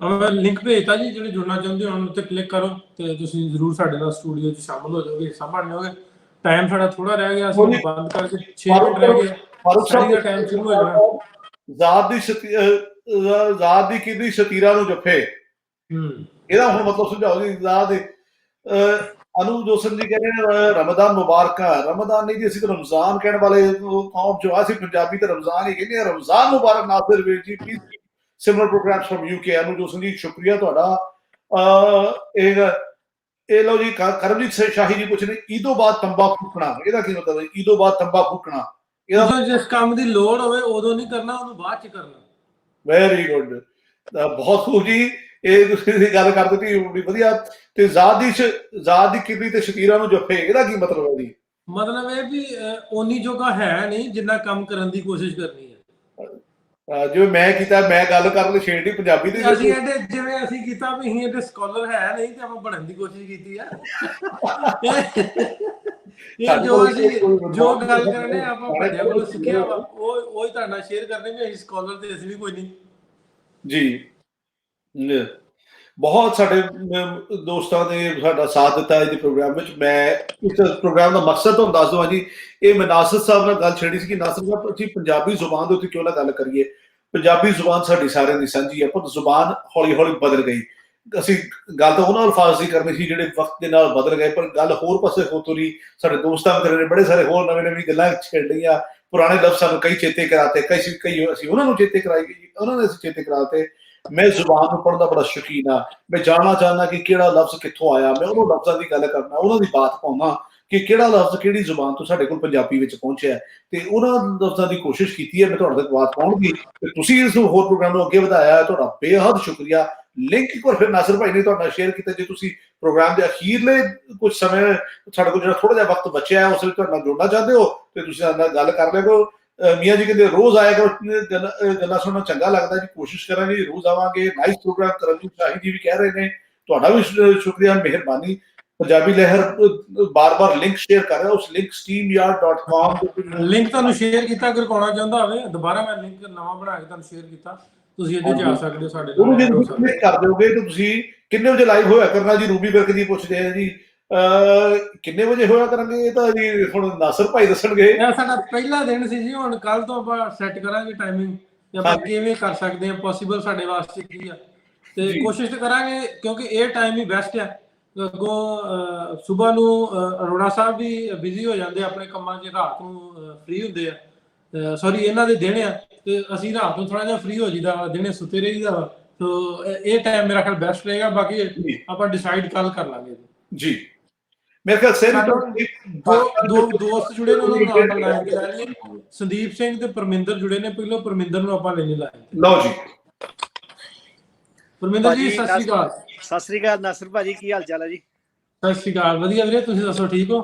ਮੈਂ ਲਿੰਕ ਭੇਜਤਾ ਜੀ, ਜਿਹੜੇ ਜੁੜਨਾ ਚਾਹੁੰਦੇ ਹੋ ਉਹਨਾਂ ਉੱਤੇ ਕਲਿੱਕ ਕਰੋ ਤੇ ਤੁਸੀਂ ਜ਼ਰੂਰ ਸਾਡੇ ਨਾਲ ਸਟੂਡੀਓ 'ਚ ਸ਼ਾਮਲ ਹੋ ਜਾਓਗੇ, ਹਿੱਸਾ ਬਣ ਜਾਓਗੇ। ਟਾਈਮ ਸਾਡਾ ਥੋੜਾ ਰਹਿ ਗਿਆ, ਅਸੀਂ ਬੰਦ ਕਰਕੇ 6 ਮਿੰਟ ਰਹਿ ਗਏ, ਸਾਡੀ ਦਾ ਟਾਈਮ ਸ਼ੁਰੂ ਹੋ ਜਾਣਾ। ਜ਼ਾਤ ਦੀ ਕਿਹਦੀ ਸ਼ਤੀਰਾਂ ਨੂੰ ਜੱਫੇ, ਇਹਦਾ ਹੁਣ ਮਤਲਬ ਸਮਝਾਓ ਜੀ। ਜ਼ਾਤ ਅਨੂਪ ਜੋਸਨ ਜੀ ਕਹਿੰਦੇ ਨੇ ਰਮਜ਼ਾਨ ਮੁਬਾਰਕਾਂ। ਰਮਜ਼ਾਨ ਨਹੀਂ ਜੀ, ਅਸੀਂ ਤਾਂ ਰਮਜ਼ਾਨ ਕਹਿਣ ਵਾਲੇ ਕੌਮ ਜੋ ਅਸੀਂ ਪੰਜਾਬੀ ਤਾਂ ਰਮਜ਼ਾਨ ਹੀ ਕਹਿੰਦੇ ਆ। ਰਮਜ਼ਾਨ ਮੁਬਾਰਕ ਨਾਸਿਰ ਵੀਰ ji, please similar programs from UK। Anoop Josan ji ਸ਼ੁਕਰੀਆ ਤੁਹਾਡਾ। ਇਹ ਲਓ ਜੀ, ਕਰਮਜੀਤ ਸ਼ਾਹੀ ਜੀ ਪੁੱਛ ਰਹੇ ਈਦੋਂ ਬਾਅਦ ਤੰਬਾ ਫੂਕਣਾ, ਇਹਦਾ ਕੀ ਮਤਲਬ ਹੈ? ਈਦੋਂ ਬਾਅਦ ਤੰਬਾ ਫੂਕਣਾ, ਜਿਸ ਕੰਮ ਦੀ ਲੋੜ ਹੋਵੇ ਉਦੋਂ ਨਹੀਂ ਕਰਨਾ, ਉਹਨੂੰ ਬਾਅਦ ਚ ਕਰਨਾ। ਵੈਰੀ ਗੁੱਡ, ਬਹੁਤ ਖੂਬ ਜੀ। ਇਹ ਤੁਸੀਂ ਗੱਲ ਕਰ ਦਿੱਤੀ ਬੜੀ ਵਧੀਆ। ਤੇ ਜ਼ਾਤ ਦੀ ਕਿਰਨੀ ਤੇ ਸ਼ਤੀਰਾਂ ਨੂੰ ਜੱਫੇ, ਇਹਦਾ ਕੀ ਮਤਲਬ ਹੈ ਜੀ? ਮਤਲਬ ਇਹ ਵੀ ਓਨੀ ਜੋਗਾ ਹੈ ਨਹੀਂ ਜਿੰਨਾ ਕੰਮ ਕਰਨ ਦੀ ਕੋਸ਼ਿਸ਼ ਕਰਨੀ ਹੈ। ਜਿਵੇਂ ਮੈਂ ਕੀਤਾ, ਮੈਂ ਗੱਲ ਕਰਨ ਲਈ ਛੇੜੀ ਪੰਜਾਬੀ ਦੀ, ਅਸੀਂ ਇਹਦੇ ਜਿਵੇਂ ਅਸੀਂ ਕੀਤਾ ਵੀ ਅਸੀਂ ਇਹਦੇ ਸਕਾਲਰ ਹੈ ਨਹੀਂ ਤੇ ਆਪਾਂ ਬਣਨ ਦੀ ਕੋਸ਼ਿਸ਼ ਕੀਤੀ ਆ। ਇਹ ਜੋ ਅਸੀਂ ਜੋ ਗੱਲ ਕਰਨੇ ਆਪਾਂ ਵੱਡਿਆਂ ਕੋਲੋਂ ਸਿੱਖਿਆ ਵਾ ਉਹ ਹੀ ਤੁਹਾਡੇ ਨਾਲ ਸ਼ੇਅਰ ਕਰਨੇ ਵੀ ਅਸੀਂ ਸਕਾਲਰ ਤੇ ਅਸੀਂ ਵੀ ਕੋਈ ਨਹੀਂ ਜੀ। ਬਹੁਤ ਸਾਡੇ ਦੋਸਤਾਂ ਨੇ ਸਾਡਾ ਸਾਥ ਦਿੱਤਾ ਇਸ ਪ੍ਰੋਗਰਾਮ ਵਿੱਚ। ਮੈਂ ਇਸ ਪ੍ਰੋਗਰਾਮ ਦਾ ਮਕਸਦ ਤੁਹਾਨੂੰ ਦੱਸ ਦਵਾਂ ਜੀ। ਇਹ ਮੈਂ ਨਾਸਰ ਸਾਹਿਬ ਨਾਲ ਗੱਲ ਛੇੜੀ ਸੀ ਕਿ ਨਾਸਰ ਸਾਹਿਬ ਅਸੀਂ ਪੰਜਾਬੀ ਜ਼ੁਬਾਨ ਦੇ ਉੱਤੇ ਕਿਉਂ ਨਾ ਗੱਲ ਕਰੀਏ। ਪੰਜਾਬੀ ਜ਼ੁਬਾਨ ਸਾਡੀ ਸਾਰਿਆਂ ਦੀ ਸਾਂਝੀ ਹੈ, ਪਰ ਜ਼ੁਬਾਨ ਹੌਲੀ ਹੌਲੀ ਬਦਲ ਗਈ। ਅਸੀਂ ਗੱਲ ਤਾਂ ਉਹਨਾਂ ਅਲਫਾਜ਼ ਦੀ ਕਰਨੀ ਸੀ ਜਿਹੜੇ ਵਕਤ ਦੇ ਨਾਲ ਬਦਲ ਗਏ, ਪਰ ਗੱਲ ਹੋਰ ਪਾਸੇ ਹੋ ਤੁਰੀ। ਸਾਡੇ ਦੋਸਤਾਂ ਮਿੱਤਰਾਂ ਨੇ ਬੜੇ ਸਾਰੇ ਹੋਰ ਨਵੀਂ ਨਵੀਂ ਗੱਲਾਂ ਛੇੜ ਲਈਆਂ। ਪੁਰਾਣੇ ਲਫ਼ਜ਼ਾਂ ਨੂੰ ਕਈ ਚੇਤੇ ਕਰਾਤੇ, ਕਈ ਅਸੀਂ ਉਹਨਾਂ ਨੂੰ ਚੇਤੇ ਕਰਾਈ ਗਏ, ਉਹਨਾਂ ਨੇ ਅਸੀਂ ਚੇਤੇ ਕਰਾਤੇ। ਮੈਂ ਜ਼ੁਬਾਨ ਨੂੰ ਪੜ੍ਹਨ ਦਾ ਬੜਾ ਸ਼ੌਕੀਨ ਹਾਂ। ਮੈਂ ਜਾਣਨਾ ਚਾਹੁੰਦਾ ਕਿ ਕਿਹੜਾ ਲਫ਼ਜ਼ ਕਿੱਥੋਂ ਆਇਆ। ਮੈਂ ਉਹਨਾਂ ਲਫ਼ਜ਼ਾਂ ਦੀ ਗੱਲ ਕਰਨਾ, ਉਹਨਾਂ ਦੀ ਬਾਤ ਪਾਉਣਾ ਕਿ ਕਿਹੜਾ ਲਫ਼ਜ਼ ਕਿਹੜੀ ਜ਼ੁਬਾਨ ਤੋਂ ਸਾਡੇ ਕੋਲ ਪੰਜਾਬੀ ਵਿੱਚ ਪਹੁੰਚਿਆ, ਤੇ ਉਹਨਾਂ ਲਫ਼ਜ਼ਾਂ ਦੀ ਕੋਸ਼ਿਸ਼ ਕੀਤੀ ਹੈ ਮੈਂ ਤੁਹਾਡੇ ਤੱਕ ਬਾਤ ਪਾਉਣ ਦੀ। ਤੇ ਤੁਸੀਂ ਇਸ ਹੋਰ ਪ੍ਰੋਗਰਾਮ ਨੂੰ ਅੱਗੇ ਵਧਾਇਆ, ਤੁਹਾਡਾ ਬੇਹੱਦ ਸ਼ੁਕਰੀਆ। ਲਿੰਕ ਇੱਕ ਵਾਰ ਫਿਰ ਨਾਸਰ ਭਾਈ ਨੇ ਤੁਹਾਡੇ ਨਾਲ ਸ਼ੇਅਰ ਕੀਤਾ। ਜੇ ਤੁਸੀਂ ਪ੍ਰੋਗਰਾਮ ਦੇ ਅਖੀਰਲੇ ਕੁਝ ਸਮੇਂ ਸਾਡੇ ਕੋਲ ਜਿਹੜਾ ਥੋੜਾ ਜਿਹਾ ਵਕਤ ਬਚਿਆ ਹੈ ਉਸ ਵਿੱਚ ਤੁਹਾਡੇ ਨਾਲ ਜੁੜਨਾ ਚਾਹੁੰਦੇ ਹੋ ਤੇ ਤੁਸੀਂ ਸਾਡੇ ਨਾਲ ਗੱਲ ਕਰ ਲਿਆ ਕਰੋ। ਮੀਆਂ ਜੀ ਕਹਿੰਦੇ ਰੋਜ਼ ਆਇਆ ਕਰੋ, ਗੱਲਾਂ ਸੁਣਨਾ ਚੰਗਾ ਲੱਗਦਾ ਜੀ। ਕੋਸ਼ਿਸ਼ ਕਰਾਂਗੇ ਰੋਜ਼ ਆਵਾਂਗੇ। ਨਾਈਸ ਪ੍ਰੋਗਰਾਮ ਕਰਨ ਨੂੰ ਸ਼ਾਹਿਦ ਜੀ ਵੀ ਕਹਿ ਰਹੇ ਨੇ, ਤੁਹਾਡਾ ਵੀ ਸ਼ੁਕਰੀਆ, ਮਿਹਰਬਾਨੀ। ਪੰਜਾਬੀ ਲਹਿਰ ਬਾਰ-ਬਾਰ ਲਿੰਕ ਸ਼ੇਅਰ ਕਰ ਰਿਹਾ, ਉਸ ਲਿੰਕ streamyard.com ਲਿੰਕ ਤੁਹਾਨੂੰ ਸ਼ੇਅਰ ਕੀਤਾ। ਅਗਰ ਕੋਣਾ ਚਾਹੁੰਦਾ ਹੋਵੇ ਦੁਬਾਰਾ ਮੈਂ ਲਿੰਕ ਨਵਾਂ ਬਣਾ ਕੇ ਤੁਹਾਨੂੰ ਸ਼ੇਅਰ ਕੀਤਾ, ਤੁਸੀਂ ਇਹਦੇ 'ਚ ਆ ਸਕਦੇ ਹੋ ਸਾਡੇ ਨਾਲ। ਉਹਨੂੰ ਜੇ ਤੁਸੀਂ ਕਲਿੱਕ ਕਰ ਦਿਓਗੇ ਤਾਂ ਤੁਸੀਂ ਕਿੰਨੇ ਵਜੇ ਲਾਈਵ ਹੋਇਆ ਕਰਨਾ ਜੀ। ਰੂਬੀ ਵਰਕ ਜੀ ਪੁੱਛਦੇ ਆ ਜੀ ਕਿੰਨੇ ਵਜੇ ਹੋਇਆ ਕਰਾਂਗੇ, ਇਹ ਤਾਂ ਜੀ ਹੁਣ ਨਾਸਰ ਭਾਈ ਦੱਸਣਗੇ। ਇਹ ਸਾਡਾ ਪਹਿਲਾ ਦਿਨ ਸੀ ਜੀ, ਹੁਣ ਕੱਲ ਤੋਂ ਆਪਾਂ ਸੈੱਟ ਕਰਾਂਗੇ ਟਾਈਮਿੰਗ ਤੇ ਆਪਾਂ ਕਿਵੇਂ ਕਰ ਸਕਦੇ ਹਾਂ, ਪੋਸੀਬਲ ਸਾਡੇ ਵਾਸਤੇ ਕੀ ਆ। ਤੇ ਕੋਸ਼ਿਸ਼ ਕਰਾਂਗੇ ਕਿਉਂਕਿ ਇਹ ਟਾਈਮ ਹੀ ਬੈਸਟ ਆ। ਅੱਗੋਂ ਸਵੇਰ ਨੂੰ ਅਰੋੜਾ ਸਾਹਿਬ ਵੀ ਬਿਜ਼ੀ ਹੋ ਜਾਂਦੇ ਆਪਣੇ ਕੰਮਾਂ 'ਚ, ਰਾਤ ਨੂੰ ਫ੍ਰੀ ਹੁੰਦੇ ਆ। ਸੌਰੀ ਇਹਨਾਂ ਦੇ ਦਿਨ ਆ ਤੇ ਅਸੀਂ ਰਾਤ ਨੂੰ ਥੋੜਾ ਜਿਹਾ ਫ੍ਰੀ ਹੋ ਜੀਦਾ, ਦਿਨੇ ਸੁੱਤੇ ਰਹੀਦਾ ਵਾ। ਸੋ ਇਹ ਟਾਈਮ ਮੇਰਾ ਖਿਆਲ ਬੈਸਟ ਰਹੇਗਾ। ਬਾਕੀ ਆਪਾਂ ਡਿਸਾਈਡ ਕੱਲ ਕਰ ਲਾਂਗੇ ਜੀ। ਮੇਰੇ ਖਿਆਲ ਦੋ ਦੋਸਤ ਜੁੜੇ ਨੇ, ਉਹਨਾਂ ਨੂੰ ਨਾਲ ਲਾਈਨ ਤੇ ਲੈ ਲਈਏ। ਸੰਦੀਪ ਸਿੰਘ ਤੇ ਪਰਮਿੰਦਰ ਜੁੜੇ ਨੇ। ਪਹਿਲਾਂ ਪਰਮਿੰਦਰ ਨੂੰ ਆਪਾਂ ਲੈਣੇ ਲਾਈਨ ਤੇ। ਲਓ ਜੀ ਪਰਮਿੰਦਰ ਜੀ ਸਤਿ ਸ਼੍ਰੀ ਅਕਾਲ। ਸਤਿ ਸ਼੍ਰੀ ਅਕਾਲ ਨਾਸਰ ਭਾਜੀ, ਕੀ ਹਾਲ ਚਾਲ ਹੈ ਜੀ? ਸਤਿ ਸ਼੍ਰੀ ਅਕਾਲ, ਵਧੀਆ ਵੀਰੇ, ਤੁਸੀਂ ਦੱਸੋ ਠੀਕ ਹੋ?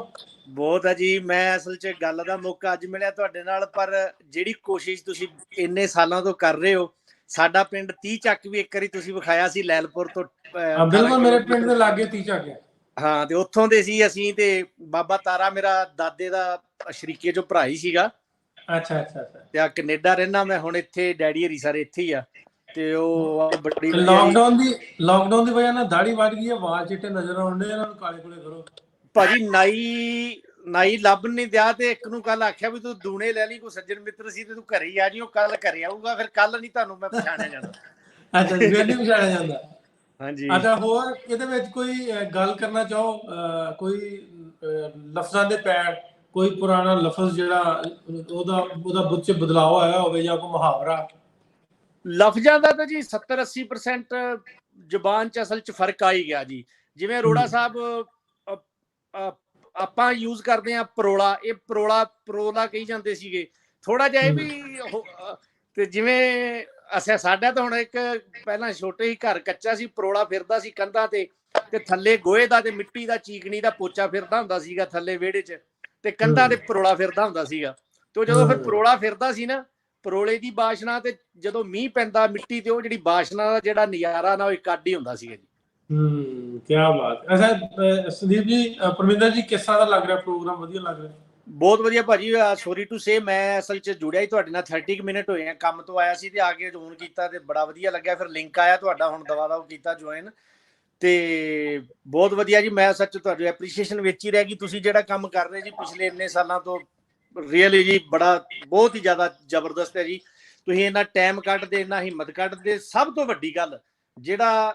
ਬਹੁਤ ਹੈ ਜੀ। ਮੈਂ ਅਸਲ 'ਚ ਗੱਲ ਦਾ ਮੌਕਾ ਅੱਜ ਮਿਲਿਆ ਤੁਹਾਡੇ ਨਾਲ, ਪਰ ਜਿਹੜੀ ਕੋਸ਼ਿਸ਼ ਤੁਸੀਂ ਇੰਨੇ ਸਾਲਾਂ ਤੋਂ ਕਰ ਰਹੇ ਹੋ, ਸਾਡਾ ਪਿੰਡ 30 ਚੱਕ ਵੀ ਇੱਕ ਵਾਰੀ ਤੁਸੀਂ ਵਿਖਾਇਆ ਸੀ ਲੈਲਪੁਰ ਤੋਂ। ਬਿਲਕੁਲ ਮੇਰੇ ਪਿੰਡ ਦੇ ਲਾਗੇ 30 ਚੱਕ ਹੈ। ਹਾਂ, ਤੇ ਉੱਥੋਂ ਦੇ ਸੀ ਅਸੀਂ। ਤੇ ਬਾਬਾ ਤਾਰਾ ਮੇਰਾ ਦਾਦੇ ਦਾ ਸ਼ਰੀਕੇ ਚੋਂ ਭਰਾ ਹੀ ਸੀਗਾ। ਅੱਛਾ ਅੱਛਾ ਅੱਛਾ। ਤੇ ਆ ਕੈਨੇਡਾ ਰਹਿਣਾ ਮੈਂ ਹੁਣ, ਇੱਥੇ ਡੈਡੀ ਹਰੀ ਸਾਰੇ ਇੱਥੇ ਹੀ ਆ। ਤੇ ਉਹ ਬੜੀ ਲਾਕਡਾਊਨ ਦੀ ਵਜ੍ਹਾ ਨਾਲ ਦਾੜੀ ਵੱਧ ਗਈ ਹੈ, ਵਾਲ ਚਿੱਟੇ ਨਜ਼ਰ ਆਉਂਦੇ, ਇਹਨਾਂ ਨੂੰ ਕਾਲੇ ਕੁਲੇ ਕਰੋ ਭਾਜੀ। ਨਾਈ ਲੱਭ ਨਹੀਂ ਦਿਆ, ਤੇ ਇੱਕ ਨੂੰ ਕੱਲ ਆਖਿਆ ਵੀ ਤੂੰ ਦੂਣੇ ਲੈ ਲਈ, ਕੋਈ ਸੱਜਣ ਮਿੱਤਰ ਸੀ ਤੇ ਤੂੰ ਘਰੇ ਹੀ ਆ ਜੀ। ਉਹ ਕੱਲ ਘਰੇ ਆਊਗਾ, ਫਿਰ ਕੱਲ ਨਹੀਂ ਤੁਹਾਨੂੰ ਮੈਂ ਪਛਾਣਿਆ ਜਾਂਦਾ। ਅੱਛਾ ਜੀ, ਨਹੀਂ ਪਛਾਣਿਆ ਜਾਂਦਾ। ਹਾਂਜੀ। ਅੱਛਾ, ਹੋਰ ਇਹਦੇ ਵਿੱਚ ਕੋਈ ਗੱਲ ਕਰਨਾ ਚਾਹੋ? ਕੋਈ ਲਫ਼ਜ਼ਾਂ ਦੇ ਪੈੜ, ਕੋਈ ਪੁਰਾਣਾ ਲਫ਼ਜ਼ ਜਿਹੜਾ ਉਹਦਾ ਬੁੱਧ 'ਚ ਬਦਲਾਅ ਆਇਆ ਹੋਵੇ, ਜਾਂ ਕੋਈ ਮੁਹਾਵਰਾ? ਲਫ਼ਜ਼ਾਂ ਦਾ ਤਾਂ ਜੀ 70-80% ਜ਼ੁਬਾਨ 'ਚ ਅਸਲ 'ਚ ਫਰਕ ਆ ਹੀ ਗਿਆ ਜੀ। ਜਿਵੇਂ ਅਰੋੜਾ ਸਾਹਿਬ ਆਪਾਂ ਯੂਜ਼ ਕਰਦੇ ਆ ਪਰੋਲਾ, ਇਹ ਪਰੋਲਾ ਕਹੀ ਜਾਂਦੇ ਸੀਗੇ ਥੋੜਾ ਜਿਹਾ। ਇਹ ਵੀ ਤੇ ਜਿਵੇਂ ਅੱਛਾ, ਸਾਡਾ ਤਾਂ ਹੁਣ ਇੱਕ ਪਹਿਲਾਂ ਛੋਟੇ ਹੀ ਘਰ ਕੱਚਾ ਸੀ, ਪਰੋਲਾ ਫਿਰਦਾ ਸੀ ਕੰਧਾਂ ਤੇ ਥੱਲੇ ਗੋਹੇ ਦਾ ਤੇ ਮਿੱਟੀ ਦਾ ਚੀਕਣੀ ਦਾ ਪੋਚਾ ਫਿਰਦਾ ਹੁੰਦਾ ਸੀਗਾ ਥੱਲੇ ਵਿਹੜੇ 'ਚ, ਤੇ ਕੰਧਾਂ ਤੇ ਪਰੋਲਾ ਫਿਰਦਾ ਹੁੰਦਾ ਸੀਗਾ। ਤੇ ਜਦੋਂ ਫਿਰ ਪਰੋਲਾ ਫਿਰਦਾ ਸੀ ਨਾ, ਪਰੋਲੇ ਦੀ ਬਾਸ਼ਨਾ, ਤੇ ਜਦੋਂ ਮੀਂਹ ਪੈਂਦਾ ਮਿੱਟੀ ਤੇ ਉਹ ਜਿਹੜੀ ਬਾਸ਼ਨਾ ਦਾ ਜਿਹੜਾ ਨਜ਼ਾਰਾ ਨਾ, ਉਹ ਇੱਕ ਅੱਡ ਹੀ ਹੁੰਦਾ ਸੀਗਾ ਜੀ। ਕੀ ਬਾਤ। ਅੱਛਾ ਸੰਦੀਪ ਜੀ, ਪਰਮਿੰਦਰ ਜੀ, ਕਿਸ ਤਰ੍ਹਾਂ ਦਾ ਲੱਗ ਰਿਹਾ ਪ੍ਰੋਗਰਾਮ? ਵਧੀਆ ਲੱਗ ਰਿਹਾ? ਬਹੁਤ ਵਧੀਆ ਭਾਜੀ। ਸੋਰੀ ਟੂ ਸੇ, ਮੈਂ ਅਸਲ 'ਚ ਜੁੜਿਆ ਹੀ ਤੁਹਾਡੇ ਨਾਲ 30 ਮਿੰਟ ਹੋਏ ਆ, ਕੰਮ ਤੋਂ ਆਇਆ ਸੀ ਤੇ ਆ ਕੇ ਜੁਆਇਨ ਕੀਤਾ ਤੇ ਬੜਾ ਵਧੀਆ ਲੱਗਿਆ। ਫਿਰ ਲਿੰਕ ਆਇਆ ਤੁਹਾਡਾ, ਹੁਣ ਦਵਾ ਕੀਤਾ ਜੁਆਇਨ, ਤੇ ਬਹੁਤ ਵਧੀਆ ਜੀ। ਮੈਂ ਸੱਚ ਤੁਹਾਡੀ ਐਪਰੀਸ਼ੀਏਸ਼ਨ ਵਿੱਚ ਹੀ ਰਹਿ ਗਈ। ਤੁਸੀਂ ਜਿਹੜਾ ਕੰਮ ਕਰ ਰਹੇ ਜੀ ਪਿਛਲੇ ਇੰਨੇ ਸਾਲਾਂ ਤੋਂ, ਰੀਅਲੀ ਜੀ ਬਹੁਤ ਹੀ ਜ਼ਿਆਦਾ ਜ਼ਬਰਦਸਤ ਹੈ ਜੀ। ਤੁਸੀਂ ਇੰਨਾ ਟਾਈਮ ਕੱਢਦੇ, ਇੰਨਾ ਹਿੰਮਤ ਕੱਢਦੇ, ਸਭ ਤੋਂ ਵੱਡੀ ਗੱਲ ਜਿਹੜਾ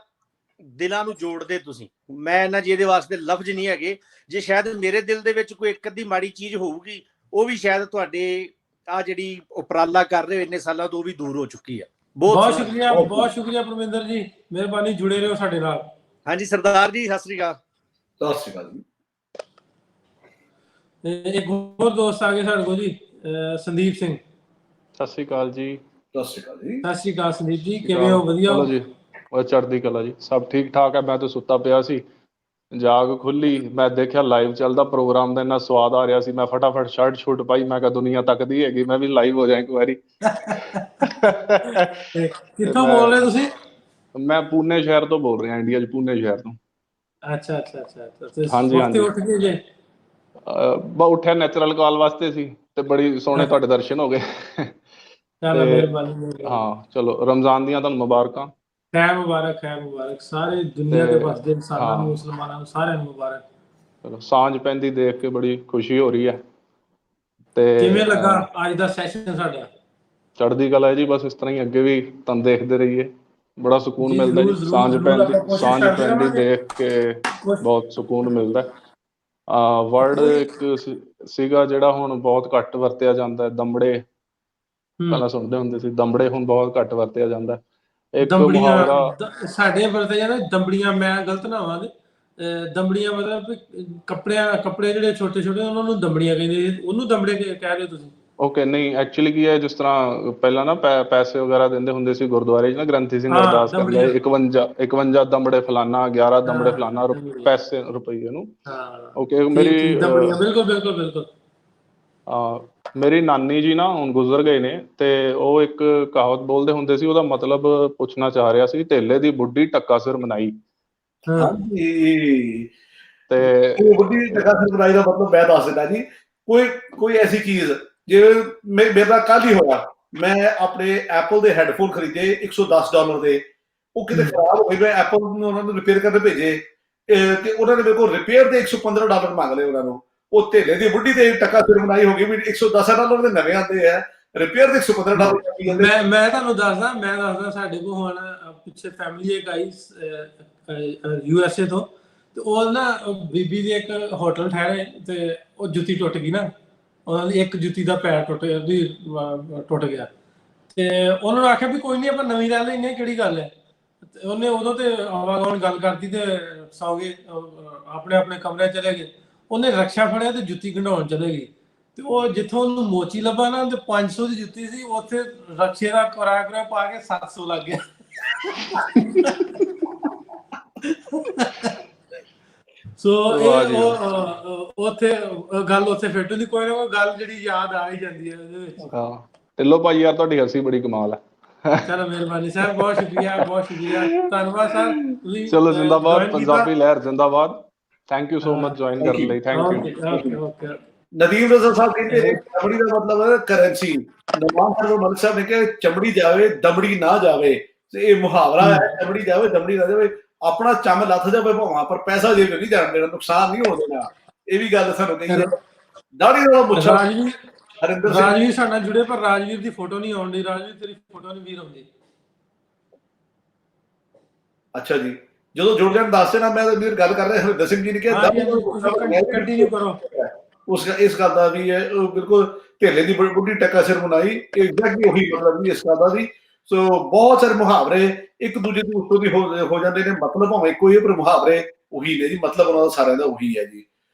ਦਿਲਾਂ ਨੂੰ ਜੋੜਦੇ ਤੁਸੀਂ। ਮੈਂ ਇਹਨਾਂ ਜੀ ਇਹਦੇ ਵਾਸਤੇ ਲਫ਼ਜ਼ ਨਹੀਂ ਹੈਗੇ। ਜੇ ਸ਼ਾਇਦ ਮੇਰੇ ਦਿਲ ਦੇ ਵਿੱਚ ਕੋਈ ਇੱਕ ਅੱਧੀ ਮਾੜੀ ਚੀਜ਼ ਹੋਊਗੀ, ਉਹ ਵੀ ਸ਼ਾਇਦ ਤੁਹਾਡੇ ਆ ਜਿਹੜੀ ਉਪਰਾਲਾ ਕਰ ਰਹੇ ਹੋ ਇੰਨੇ ਸਾਲਾਂ ਤੋਂ, ਉਹ ਵੀ ਦੂਰ ਹੋ ਚੁੱਕੀ ਆ। ਬਹੁਤ ਸ਼ੁਕਰੀਆ, ਬਹੁਤ ਸ਼ੁਕਰੀਆ ਪਰਮਿੰਦਰ ਜੀ, ਮਿਹਰਬਾਨੀ, ਜੁੜੇ ਰਹੋ ਸਾਡੇ ਨਾਲ। ਹਾਂਜੀ ਸਰਦਾਰ ਜੀ, ਸਤਿ ਸ੍ਰੀ ਅਕਾਲ। ਸਤਿ ਸ੍ਰੀ ਅਕਾਲ ਜੀ। ਇੱਕ ਹੋਰ ਦੋਸਤ ਆ ਗਏ ਸਾਡੇ ਕੋਲ ਜੀ, ਸੰਦੀਪ ਸਿੰਘ। ਸਤਿ ਸ੍ਰੀ ਅਕਾਲ ਜੀ। ਸਤਿ ਸ੍ਰੀ ਅਕਾਲ ਜੀ। ਸਤਿ ਸ੍ਰੀ ਅਕਾਲ ਸੰਦੀਪ ਜੀ, ਕਿਵੇਂ ਹੋ? ਵਧੀਆ ਹੋ ਜੀ? ਉਹ ਚੜ੍ਹਦੀ ਕਲਾ ਜੀ, ਸਭ ਠੀਕ ਠਾਕ ਹੈ। ਮੈਂ ਤਾਂ ਸੁੱਤਾ ਪਿਆ ਸੀ, ਜਾਗ ਖੁੱਲੀ, ਮੈਂ ਦੇਖਿਆ ਲਾਈਵ ਚੱਲਦਾ ਪ੍ਰੋਗਰਾਮ ਦਾ, ਇੰਨਾ ਸਵਾਦ ਆ ਰਿਹਾ ਸੀ। ਮੈਂ ਫਟਾਫਟ ਸ਼ਰਟ ਸ਼ੂਟ ਪਾਈ, ਮੈਂ ਕਿਹਾ ਦੁਨੀਆ ਤੱਕਦੀ ਹੈਗੀ, ਮੈਂ ਵੀ ਲਾਈਵ ਹੋ ਜਾ ਇੱਕ ਵਾਰੀ। ਕਿੱਥੋਂ ਬੋਲ ਰਹੇ ਤੁਸੀਂ? ਮੈਂ ਪੂਨੇ ਸ਼ਹਿਰ ਤੋਂ ਬੋਲ ਰਿਹਾ, ਇੰਡੀਆ 'ਚ ਪੂਨੇ ਸ਼ਹਿਰ ਤੋਂ। ਅੱਛਾ ਅੱਛਾ ਅੱਛਾ। ਹਾਂਜੀ ਹਾਂਜੀ। ਉੱਠ ਗਏ ਜੇ? ਉੱਠਿਆ ਨੈਚੁਰਲ ਕਾਲ ਵਾਸਤੇ ਸੀ ਤੇ ਬੜੀ ਸੋਹਣੇ ਤੁਹਾਡੇ ਦਰਸ਼ਨ ਹੋ ਗਏ। ਚਲੋ ਤੇ ਮਿਹਰਬਾਨੀ। ਹਾਂ ਚਲੋ ਰਮਜ਼ਾਨ ਦੀਆਂ ਤੁਹਾਨੂੰ ਮੁਬਾਰਕਾਂ। ਖੈਰ ਮੁਬਾਰਕ ਸਾਰੇ ਦੁਨੀਆ ਦੇ ਵਸਦੇ ਇਨਸਾਨਾਂ ਨੂੰ, ਮੁਸਲਮਾਨਾਂ ਨੂੰ, ਸਾਰਿਆਂ ਨੂੰ ਮੁਬਾਰਕ। ਚਲੋ ਸਾਂਝ ਪੈਂਦੀ ਦੇਖ ਕੇ ਬੜੀ ਖੁਸ਼ੀ ਹੋ ਰਹੀ ਹੈ। ਤੇ ਕਿਵੇਂ ਲੱਗਾ ਅੱਜ ਦਾ ਸੈਸ਼ਨ ਸਾਡਾ? ਚੜ੍ਹਦੀ ਕਲਾ ਹੈ ਜੀ, ਬਸ ਇਸ ਤਰ੍ਹਾਂ ਹੀ ਅੱਗੇ ਵੀ ਤੁਹਾਨੂੰ ਦੇਖਦੇ ਰਹੀਏ, ਬੜਾ ਸਕੂਨ ਮਿਲਦਾ ਜੀ। ਸਾਂਝ ਪੈਂਦੀ ਦੇਖ ਕੇ ਬਹੁਤ ਸਕੂਨ ਮਿਲਦਾ। ਵਰਡ ਇੱਕ ਸੀਗਾ ਜਿਹੜਾ ਹੁਣ ਬਹੁਤ ਘੱਟ ਵਰਤਿਆ ਜਾਂਦਾ, ਦਮੜੇ। ਪਹਿਲਾਂ ਸੁਣਦੇ ਹੁੰਦੇ ਸੀ ਦਮੜੇ, ਹੁਣ ਬਹੁਤ ਘੱਟ ਵਰਤਿਆ ਜਾਂਦਾ। ਇੱਕ ਮੁਹਾਵਰਾ ਸਾਡੇ ਵਰਤੇ ਜਾਂਦਾ ਦਮੜੀਆਂ, ਮੈਂ ਗਲਤ ਨਾ ਹੋਵਾਂਗੇ, ਦਮੜੀਆਂ ਮਤਲਬ ਕੱਪੜੇ ਜਿਹੜੇ ਛੋਟੇ ਛੋਟੇ ਉਹਨਾਂ ਨੂੰ ਦਮੜੀਆਂ ਕਹਿੰਦੇ, ਉਹਨੂੰ ਦਮੜੇ ਕਹਿ ਰਹੇ ਹੋ ਤੁਸੀਂ? ਓਕੇ, ਨਹੀਂ ਐਕਚੁਅਲੀ ਕੀ ਹੈ, ਜਿਸ ਤਰ੍ਹਾਂ ਪਹਿਲਾਂ ਨਾ ਪੈਸੇ ਵਗੈਰਾ ਦਿੰਦੇ ਹੁੰਦੇ ਸੀ ਗੁਰਦੁਆਰੇ 'ਚ ਨਾ, ਗ੍ਰੰਥੀ ਸਿੰਘ ਅਰਦਾਸ ਕਰਦੇ 51 ਦਮੜੇ ਫਲਾਨਾ, 11 ਦਮੜੇ ਫਲਾਨਾ ਪੈਸੇ ਰੁਪਈਏ ਨੂੰ। ਓਕੇ, ਮੇਰੀ ਨਾਨੀ ਜੀ ਨਾ ਹੁਣ ਗੁਜ਼ਰ ਗਏ ਨੇ, ਤੇ ਉਹ ਇੱਕ ਕਹਾਵਤ ਬੋਲਦੇ ਹੁੰਦੇ ਸੀ, ਉਹਦਾ ਮਤਲਬ ਪੁੱਛਣਾ ਚਾਹ ਰਿਹਾ ਸੀ। ਢੇਲੇ ਦੀ ਬੁੱਢੀ ਟੱਕਾ ਸਿਰ ਮਨਾਈ। ਹਾਂਜੀ, ਤੇ ਬੁੱਢੀ ਟੱਕਾ ਸਿਰ ਮਨਾਈ ਦਾ ਮਤਲਬ ਮੈਂ ਦੱਸ ਦਿੰਦਾ ਜੀ। ਕੋਈ ਐਸੀ ਚੀਜ਼, ਜਿਵੇਂ ਮੇਰੇ ਨਾਲ ਕੱਲ ਹੀ ਹੋਇਆ, ਮੈਂ ਆਪਣੇ ਐਪਲ ਦੇ ਹੈਡਫੋਨ ਖਰੀਦੇ $110 ਦੇ, ਉਹ ਕਿਤੇ ਖਰਾਬ ਹੋ ਗਏ। ਮੈਂ ਐਪਲ ਨੂੰ ਉਹਨਾਂ ਨੂੰ ਰਿਪੇਅਰ ਕਰਨ ਭੇਜੇ, ਤੇ ਉਹਨਾਂ ਨੇ ਮੇਰੇ ਕੋਲ ਰਿਪੇਅਰ ਦੇ $115 ਮੰਗ ਲਏ ਉਹਨਾਂ ਨੂੰ। ਉਹ ਢੇਲੇ ਦੀ ਬੁੱਢੀ ਤੇ ਟੱਕਾ ਸਿਰ ਮਨਾਈ ਹੋ ਗਈ ਵੀ $110 ਦੇ ਨਵੇਂ ਆਉਂਦੇ ਆ, ਰਿਪੇਅਰ ਦੇ $115। ਮੈਂ ਤੁਹਾਨੂੰ ਦੱਸਦਾ ਸਾਡੇ ਕੋਲ ਹੁਣ ਪਿੱਛੇ ਫੈਮਿਲੀ ਇੱਕ ਆਈ USA ਤੋਂ, ਤੇ ਉਹ ਨਾ ਬੀਬੀ ਦੀ ਇੱਕ ਹੋਟਲ ਠਹਿਰੇ, ਤੇ ਉਹ ਜੁੱਤੀ ਟੁੱਟ ਗਈ ਨਾ, ਉਹਨਾਂ ਦੀ ਇੱਕ ਜੁੱਤੀ ਦਾ ਪੈਰ ਟੁੱਟ ਗਿਆ, ਤੇ ਉਹਨਾਂ ਨੂੰ ਆਖਿਆ ਵੀ ਕੋਈ ਨਹੀਂ ਆਪਾਂ ਨਵੀਂ ਲੈ ਲੈਂਦੇ, ਕਿਹੜੀ ਗੱਲ ਹੈ। ਉਹਨੇ ਉਦੋਂ ਤੇ ਆਵਾਗਾਉਣ ਗੱਲ ਕਰਤੀ ਤੇ ਸੌ ਗਏ, ਆਪਣੇ ਕਮਰੇ ਚਲੇ ਗਏ। ਉਹਨੇ ਰਕਸ਼ਾ ਫੜਿਆ ਤੇ ਜੁੱਤੀ ਕਢਾਉਣ ਚਲੇ ਗਈ, ਤੇ ਉਹ ਜਿੱਥੋਂ ਉਹਨੂੰ ਮੋਚੀ ਲੱਭਾ ਨਾ, ਤੇ 500 ਦੀ ਜੁੱਤੀ ਸੀ, ਉੱਥੇ ਰਕਸ਼ੇ ਦਾ ਕਿਰਾਇਆ ਪਾ ਕੇ 700 ਲੱਗ ਗਿਆ। ਸੋ ਉੱਥੇ ਫਿੱਟ ਦੀ ਕੋਈ ਨਾ ਕੋਈ ਗੱਲ ਜਿਹੜੀ ਯਾਦ ਆ ਹੀ ਜਾਂਦੀ ਹੈ ਉਹਦੇ ਵਿੱਚ। ਢਿੱਲੋਂ ਭਾਈ ਯਾਰ, ਤੁਹਾਡੀ ਹੱਸੀ ਬੜੀ ਕਮਾਲ ਹੈ। ਚਲੋ ਮਿਹਰਬਾਨੀ ਸਾਹਿਬ, ਬਹੁਤ ਸ਼ੁਕਰੀਆ ਧੰਨਵਾਦ ਸਰ। ਚਲੋ ਜ਼ਿੰਦਾਬਾਦ ਪੰਜਾਬੀ ਲਹਿਰ, ਜ਼ਿੰਦਾਬਾਦ। Thank you so much join ਕਰਨ ਲਈ। Thank you. ਨਦੀਮ ਰਜ਼ਾ ਸਾਹਿਬ ਕਹਿੰਦੇ ਚਮੜੀ ਦਾ ਮਤਲਬ ਹੈ ਕਰੰਸੀ। ਨਵਾਂ ਸਰਵਰ ਮਲਿਕ ਸਾਹਿਬ ਨੇ ਕਿਹਾ ਚਮੜੀ ਜਾਵੇ ਦਮੜੀ ਨਾ ਜਾਵੇ, ਤੇ ਇਹ ਮੁਹਾਵਰਾ ਹੈ, ਚਮੜੀ ਜਾਵੇ ਦਮੜੀ ਨਾ ਜਾਵੇ। ਆਪਣਾ ਚੰਮ ਲੱਥ ਜਾਵੇ ਭਾਵਾਂ, ਪਰ ਪੈਸਾ ਜੇ ਨਹੀਂ ਜਾਣ ਦੇਣਾ, ਨੁਕਸਾਨ ਨਹੀਂ ਹੋਣ ਦੇਣਾ। ਇਹ ਵੀ ਗੱਲ ਸਾਨੂੰ ਕਹੀ ਹੈ। ਦਾੜੀ ਵਾਲਾ ਪੁੱਛਾ ਰਾਜਵੀਰ ਸਾਡੇ ਨਾਲ ਜੁੜੇ, ਪਰ ਰਾਜਵੀਰ ਦੀ ਫੋਟੋ ਨਹੀਂ ਆਉਣ ਦੀ। ਰਾਜਵੀਰ ਤੇਰੀ ਫੋਟੋ ਨਹੀਂ ਵੀਰ ਆਉਂਦੀ। ਅੱਛਾ ਜੀ, ਜਦੋਂ ਜੁੜ ਜਾਣ ਦੱਸ ਦੇਣਾ। ਮੈਂ ਗੱਲ ਕਰ ਰਿਹਾ ਹਰਿੰਦਰ ਸਿੰਘ ਜੀ ਨੇ ਕਿਹਾ ਕੰਟੀਨਿਊ ਕਰੋ। ਇਸ ਗੱਲ ਦਾ ਵੀ ਹੈ, ਬਿਲਕੁਲ ਢੇਲੇ ਦੀ ਬੁੱਢੀ ਟੱਕਾ ਸਿਰ ਮਨਾਈ, ਐਗਜ਼ੈਕਟਲੀ ਉਹੀ ਮਤਲਬ ਵੀ ਇਸ ਗੱਲ ਦਾ ਵੀ। ਸੋ ਬਹੁਤ ਸਾਰੇ ਮੁਹਾਵਰੇ ਇੱਕ ਦੂਜੇ ਦੇ ਉੱਤੋਂ ਦੀ ਹੋ ਜਾਂਦੇ ਨੇ, ਮਤਲਬ ਭਾਵੇਂ ਇੱਕੋ ਹੀ, ਪਰ ਮੁਹਾਵਰੇ ਉਹੀ ਨੇ ਜੀ, ਮਤਲਬ ਉਹਨਾਂ ਦਾ ਸਾਰਿਆਂ ਦਾ ਉਹੀ ਹੈ ਜੀ।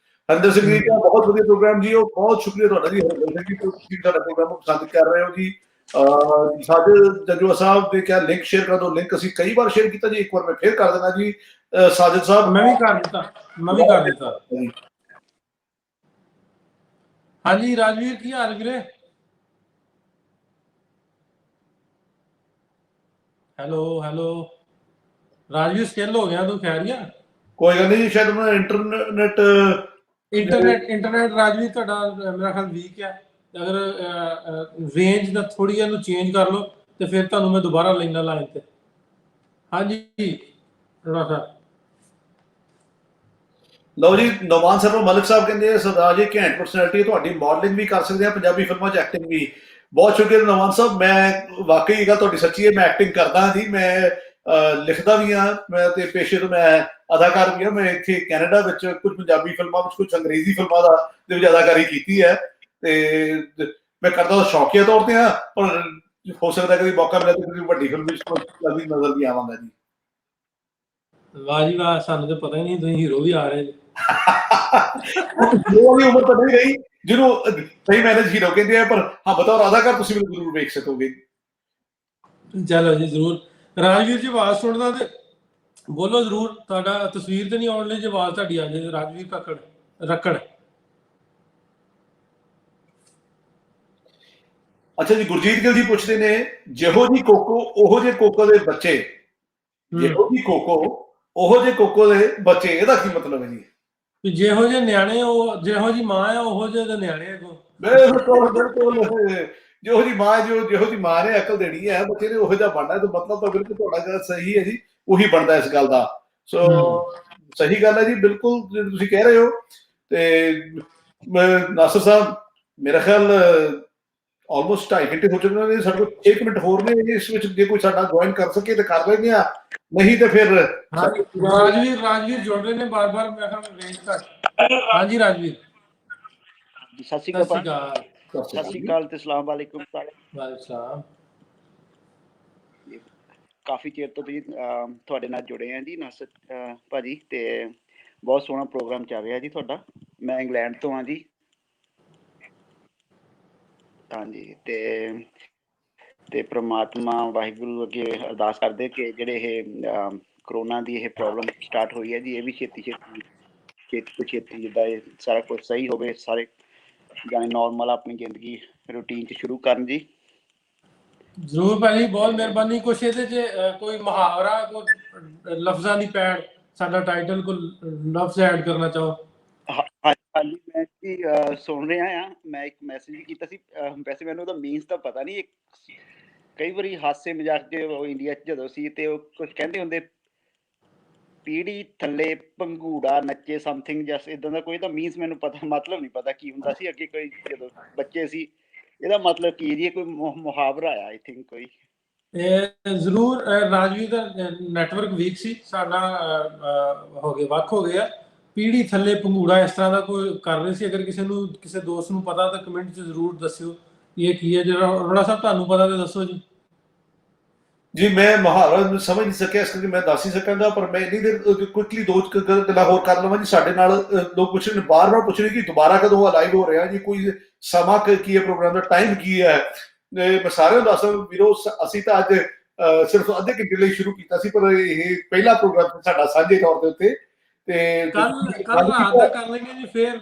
ਹਰਿੰਦਰ ਸਿੰਘ ਜੀ ਦਾ ਬਹੁਤ ਵਧੀਆ ਪ੍ਰੋਗਰਾਮ ਜੀ, ਉਹ ਬਹੁਤ ਸ਼ੁਕਰੀਆ ਤੁਹਾਡਾ ਜੀ ਹਰਿੰਦਰ ਸਿੰਘ ਜੀ, ਤੁਸੀਂ ਸਾਡਾ ਪ੍ਰੋਗਰਾਮ ਪਸੰਦ ਕਰ ਰਹੇ ਹੋ ਜੀ। ਸਾਜਿਦ ਜੱਜੂਆ ਸਾਹਿਬ ਦੇ ਕਿਹਾ ਲਿੰਕ ਸ਼ੇਅਰ ਕਰ ਦਿਓ। ਲਿੰਕ ਅਸੀਂ ਕਈ ਵਾਰ ਸ਼ੇਅਰ ਕੀਤਾ ਜੀ, ਇੱਕ ਵਾਰ ਮੈਂ ਫੇਰ ਕਰ ਦੇਣਾ ਜੀ। ਸਾਜਿਦ ਸਾਹਿਬ ਮੈਂ ਵੀ ਕਰ ਦਿੱਤਾ। ਹਾਂਜੀ ਰਾਜਵੀਰ, ਕੀ ਹਾਲ ਵੀਰੇ? ਹੈਲੋ ਰਾਜਵੀਰ, ਸਕਿਲ ਹੋ ਗਿਆ ਤੂੰ? ਖੈਰੀਆ? ਕੋਈ ਗੱਲ ਨਹੀਂ ਜੀ, ਸ਼ਾਇਦ ਉਹਨਾਂ ਇੰਟਰਨੈਟ ਰਾਜਵੀਰ ਤੁਹਾਡਾ ਮੇਰਾ ਖਿਆਲ ਵੀਕ ਆ। ਅਗਰ ਰੇਂਜ ਦਾ ਥੋੜੀ ਜਿਹੀ ਇਹਨੂੰ ਚੇਂਜ ਕਰ ਲਓ, ਤੇ ਫਿਰ ਤੁਹਾਨੂੰ ਮੈਂ ਦੁਬਾਰਾ ਲੈਣਾ ਲਾਈਨ ਤੇ। ਹਾਂਜੀ ਥੋੜਾ ਸਾ ਲਓ ਜੀ। ਨੌਮਾਨ ਸਰਵਰ ਮਲਿਕ ਸਾਹਿਬ ਕਹਿੰਦੇ ਸਰਦਾਰ ਜੀ ਘੈਂਟ ਪਰਸਨੈਲਿਟੀ, ਤੁਹਾਡੀ ਮਾਡਲਿੰਗ ਵੀ ਕਰ ਸਕਦੇ ਆ, ਪੰਜਾਬੀ ਫਿਲਮਾਂ 'ਚ ਐਕਟਿੰਗ ਵੀ। ਬਹੁਤ ਸ਼ੁਕਰੀਆ ਨੌਮਾਨ ਸਾਹਿਬ। ਮੈਂ ਵਾਕਈ ਗੱਲ ਤੁਹਾਡੀ ਸੱਚੀ ਹੈ, ਮੈਂ ਐਕਟਿੰਗ ਕਰਦਾ ਜੀ, ਮੈਂ ਲਿਖਦਾ ਵੀ ਹਾਂ, ਮੈਂ ਤੇ ਪੇਸ਼ੇ ਤੋਂ ਮੈਂ ਅਦਾਕਾਰ ਵੀ ਹਾਂ। ਮੈਂ ਇੱਥੇ ਕੈਨੇਡਾ ਵਿੱਚ ਕੁਝ ਪੰਜਾਬੀ ਫਿਲਮਾਂ ਵਿੱਚ, ਕੁਝ ਅੰਗਰੇਜ਼ੀ ਫਿਲਮਾਂ ਦੇ ਵਿੱਚ ਅਦਾਕਾਰੀ ਕੀਤੀ ਹੈ, ਤੇ ਮੈਂ ਕਰਦਾ ਸ਼ੌਕੀਆ ਤੌਰ ਤੇ ਹਾਂ, ਪਰ ਹੋ ਸਕਦਾ ਕਦੀ ਮੌਕਾ ਮਿਲੇ ਤਾਂ ਵੱਡੀ ਫਿਲਮ ਵਿੱਚ ਨਜ਼ਰ ਵੀ ਆਵਾਂਗਾ ਜੀ। ਵਾਹ ਜੀ ਵਾਹ, ਸਾਨੂੰ ਤਾਂ ਪਤਾ ਹੀ ਨਹੀਂ ਤੁਸੀਂ ਹੀਰੋ ਵੀ ਆ ਰਹੇ ਨੇ। ਉਮਰ ਤਾਂ ਨਹੀਂ ਰਹੀ ਜਿਹਨੂੰ ਸਹੀ ਮੈਨੇ ਹੀਰੋ ਕਹਿੰਦੇ ਆ, ਪਰ ਹਾਂ ਬਤੌਰ ਅਦਾਕਾਰ ਤੁਸੀਂ ਮੈਨੂੰ ਜ਼ਰੂਰ ਵੇਖ ਸਕੋਗੇ। ਚਲੋ ਜੀ ਜ਼ਰੂਰ। ਰਾਜਵੀਰ ਜੀ ਆਵਾਜ਼ ਸੁਣਦਾ ਤੇ ਬੋਲੋ ਜ਼ਰੂਰ। ਤੁਹਾਡਾ ਤਸਵੀਰ ਤੇ ਨਹੀਂ ਆਉਣ ਲਈ, ਜੇ ਆਵਾਜ਼ ਤੁਹਾਡੀ ਆ ਜਾਏ। ਰਾਜਵੀਰ ਰੱਕੜ। ਅੱਛਾ ਜੀ, ਗੁਰਜੀਤ ਗਿੱਲ ਜੀ ਪੁੱਛਦੇ ਨੇ, ਜਿਹੋ ਜੀ ਕੋਕੋ ਉਹੋ ਜਿਹੇ ਕੋਕੋ ਦੇ ਬੱਚੇ। ਜਿਹੋ ਜੀ ਕੋਕੋ ਉਹੋ ਜਿਹੇ ਕੋਕੋ ਦੇ ਬੱਚੇ, ਇਹਦਾ ਕੀ ਮਤਲਬ ਹੈ ਜੀ? ਵੀ ਜਿਹੋ ਜਿਹੇ ਨਿਆਣੇ ਉਹ ਜਿਹੋ ਜੀ ਮਾਂ ਆ ਉਹੋ ਜਿਹੇ ਦੇ ਨਿਆਣੇ ਅੱਗੋਂ। ਬਿਲਕੁਲ ਬਿਲਕੁਲ, ਜਿਹੋ ਜੀ ਮਾਂ ਜਿਹੋ ਜੀ ਮਾਂ ਨੇ ਅਕਲ ਦੇਣੀ ਹੈ ਬੱਚੇ ਨੇ ਉਹੋ ਜਿਹਾ ਬਣਨਾ। ਤਾਂ ਮਤਲਬ ਤਾਂ ਬਿਲਕੁਲ ਤੁਹਾਡਾ ਗੱਲ ਸਹੀ ਹੈ ਜੀ, ਉਹੀ ਬਣਦਾ ਇਸ ਗੱਲ ਦਾ। ਸੋ ਸਹੀ ਗੱਲ ਹੈ ਜੀ, ਬਿਲਕੁਲ ਜਿਹੜੀ ਤੁਸੀਂ ਕਹਿ ਰਹੇ ਹੋ। ਤੇ ਨਾਸਰ ਸਾਹਿਬ ਮੇਰਾ ਖਿਆਲ ਆਲਮੋਸਟ 2.5 ਘੰਟੇ ਹੋ ਚੁੱਕੇ ਨੇ, ਸਾਡੇ ਕੋਲ 1 ਮਿੰਟ ਹੋਰ ਨੇ। ਇਸ ਵਿੱਚ ਜੇ ਕੋਈ ਸਾਡਾ ਜੁਆਇਨ ਕਰ ਸਕੇ ਤਾਂ ਕਰ ਲੈਂਦੇ ਆ, ਨਹੀਂ ਤੇ ਫਿਰ ਰਾਜਵੀਰ ਜੁੜ ਰਹੇ ਨੇ ਬਾਰ-ਬਾਰ। ਮੈਂ ਕਿਹਾ ਰੇਂਜ ਘੱਟ। ਹਾਂਜੀ ਰਾਜਵੀਰ, ਸਤਿ ਸ਼੍ਰੀ ਅਕਾਲ। ਸਤਿ ਸ਼੍ਰੀ ਅਕਾਲ ਤੇ ਸਲਾਮ ਵਾਲੇਕੁਮ ਸਾਰੇ। ਵਾਲੇਕੁਮ। ਕਾਫੀ ਚਿਰ ਤੋਂ ਤੁਸੀਂ ਤੁਹਾਡੇ ਨਾਲ ਜੁੜੇ ਆ ਜੀ ਨਾਸਰ ਭਾਜੀ, ਤੇ ਬਹੁਤ ਸੋਹਣਾ ਪ੍ਰੋਗਰਾਮ ਚੱਲ ਰਿਹਾ ਜੀ ਤੁਹਾਡਾ। ਮੈਂ ਇੰਗਲੈਂਡ ਤੋਂ ਹਾਂ ਜੀ। ਹਾਂਜੀ, ਤੇ ਪ੍ਰਮਾਤਮਾ ਵਾਹਿਗੁਰੂ ਅੱਗੇ ਅਰਦਾਸ ਕਰਦੇ ਕਿ ਜਿਹੜੇ ਇਹ ਕਰੋਨਾ ਦੀ ਇਹ ਪ੍ਰੋਬਲਮ ਸਟਾਰਟ ਹੋਈ ਹੈ ਜੀ, ਇਹ ਵੀ ਛੇਤੀ ਜਿੱਦਾਂ ਇਹ ਸਾਰਾ ਕੁਝ ਸਹੀ ਹੋਵੇ, ਸਾਰੇ ਜਾਣੇ ਨੋਰਮਲ ਆਪਣੀ ਜ਼ਿੰਦਗੀ ਰੂਟੀਨ 'ਚ ਸ਼ੁਰੂ ਕਰਨ ਜੀ। ਜ਼ਰੂਰ ਭਾਜੀ, ਬਹੁਤ ਮਿਹਰਬਾਨੀ। ਕੁਛ ਇਹਦੇ 'ਚ ਕੋਈ ਮੁਹਾਵਰਾ, ਕੋਈ ਲਫ਼ਜ਼ਾਂ ਦੀ ਪੈੜ, ਸਾਡਾ ਟਾਈਟਲ ਕੋਈ ਲਫ਼ਜ਼ ਐਡ ਕਰਨਾ ਚਾਹੋ? ਹਾਂਜੀ, ਮੈਂ ਜੀ ਸੁਣ ਰਿਹਾ ਆ। ਮੈਂ ਇੱਕ ਮੈਸੇਜ ਵੀ ਕੀਤਾ ਸੀ, ਵੈਸੇ ਮੈਨੂੰ ਉਹਦਾ ਮੀਨਸ ਤਾਂ ਪਤਾ ਨਹੀਂ। ਕਈ ਵਾਰੀ ਹਾਸੇ ਮਜ਼ਾਕ 'ਚ ਇੰਡੀਆ 'ਚ ਜਦੋਂ ਸੀ ਤੇ ਉਹ ਕੁਝ ਕਹਿੰਦੇ ਹੁੰਦੇ, ਪੀੜੀ ਥੱਲੇ ਪੰਘੂੜਾ ਨੱਚੇ, ਸਮਥਿੰਗ ਜਸ ਇਦਾਂ ਦਾ ਕੋਈ ਤਾਂ ਮੀਨਸ ਮੈਨੂੰ ਪਤਾ, ਮਤਲਬ ਨਹੀਂ ਪਤਾ ਕੀ ਹੁੰਦਾ ਸੀ ਅੱਗੇ। ਕੋਈ ਜਦੋਂ ਬੱਚੇ ਸੀ, ਇਹਦਾ ਮਤਲਬ ਕੀ ਜੀ? ਕੋਈ ਮੁਹਾਵਰਾ ਆ ਆਈ ਥਿੰਕ ਕੋਈ। ਜ਼ਰੂਰ ਰਾਜਵੀਰ ਦਾ ਨੈਟਵਰਕ ਵੀਕ ਸੀ, ਸਾਡਾ ਹੋ ਗਏ ਵੱਖ ਹੋ ਗਿਆ। ਪੀੜੀ ਥੱਲੇ ਪੰਘੂੜਾ ਇਸ ਤਰ੍ਹਾਂ ਦਾ ਕੋਈ ਕਰ ਰਹੇ ਸੀ। ਅਗਰ ਕਿਸੇ ਨੂੰ, ਕਿਸੇ ਦੋਸਤ ਨੂੰ ਪਤਾ ਤਾਂ ਕਮੈਂਟ 'ਚ ਜ਼ਰੂਰ ਦੱਸਿਓ ਇਹ ਕੀ ਹੈ। ਜਿਹੜਾ ਅਰੋੜਾ ਸਾਹਿਬ ਤੁਹਾਨੂੰ ਪਤਾ ਤਾਂ ਦੱਸੋ ਜੀ। ਜੀ ਮੈਂ ਮੁਹਾਵਰਾ ਸਮਝ ਨਹੀਂ ਸਕਿਆ, ਇਸ ਕਰਕੇ ਮੈਂ ਦੱਸ ਹੀ ਸਕਾਂਗਾ, ਪਰ ਮੈਂ ਇੰਨੀ ਦੇਰ ਕੁਇਕਲੀ 2 ਗੱਲਾਂ ਹੋਰ ਕਰ ਲਵਾਂ ਜੀ। ਸਾਡੇ ਨਾਲ ਲੋਕ ਪੁੱਛ ਰਹੇ, ਬਾਰ-ਬਾਰ ਪੁੱਛ ਰਹੇ ਕਿ ਦੁਬਾਰਾ ਕਦੋਂ ਲਾਈਵ ਹੋ ਰਿਹਾ ਜੀ, ਕੋਈ ਸਮਾਂ ਕੀ ਹੈ, ਪ੍ਰੋਗਰਾਮ ਦਾ ਟਾਈਮ ਕੀ ਹੈ। ਮੈਂ ਸਾਰਿਆਂ ਨੂੰ ਦੱਸਾਂ ਵੀਰੋ, ਅਸੀਂ ਤਾਂ ਅੱਜ ਸਿਰਫ ਅੱਧੇ ਘੰਟੇ ਲਈ ਸ਼ੁਰੂ ਕੀਤਾ ਸੀ, ਪਰ ਇਹ ਪਹਿਲਾ ਪ੍ਰੋਗਰਾਮ ਸਾਡਾ ਸਾਂਝੇ ਤੌਰ ਦੇ ਉੱਤੇ। ਤੇ ਕੱਲ ਰਾਤ ਦਾ ਕਰ ਲੈਂਗੇ ਜੀ, ਫਿਰ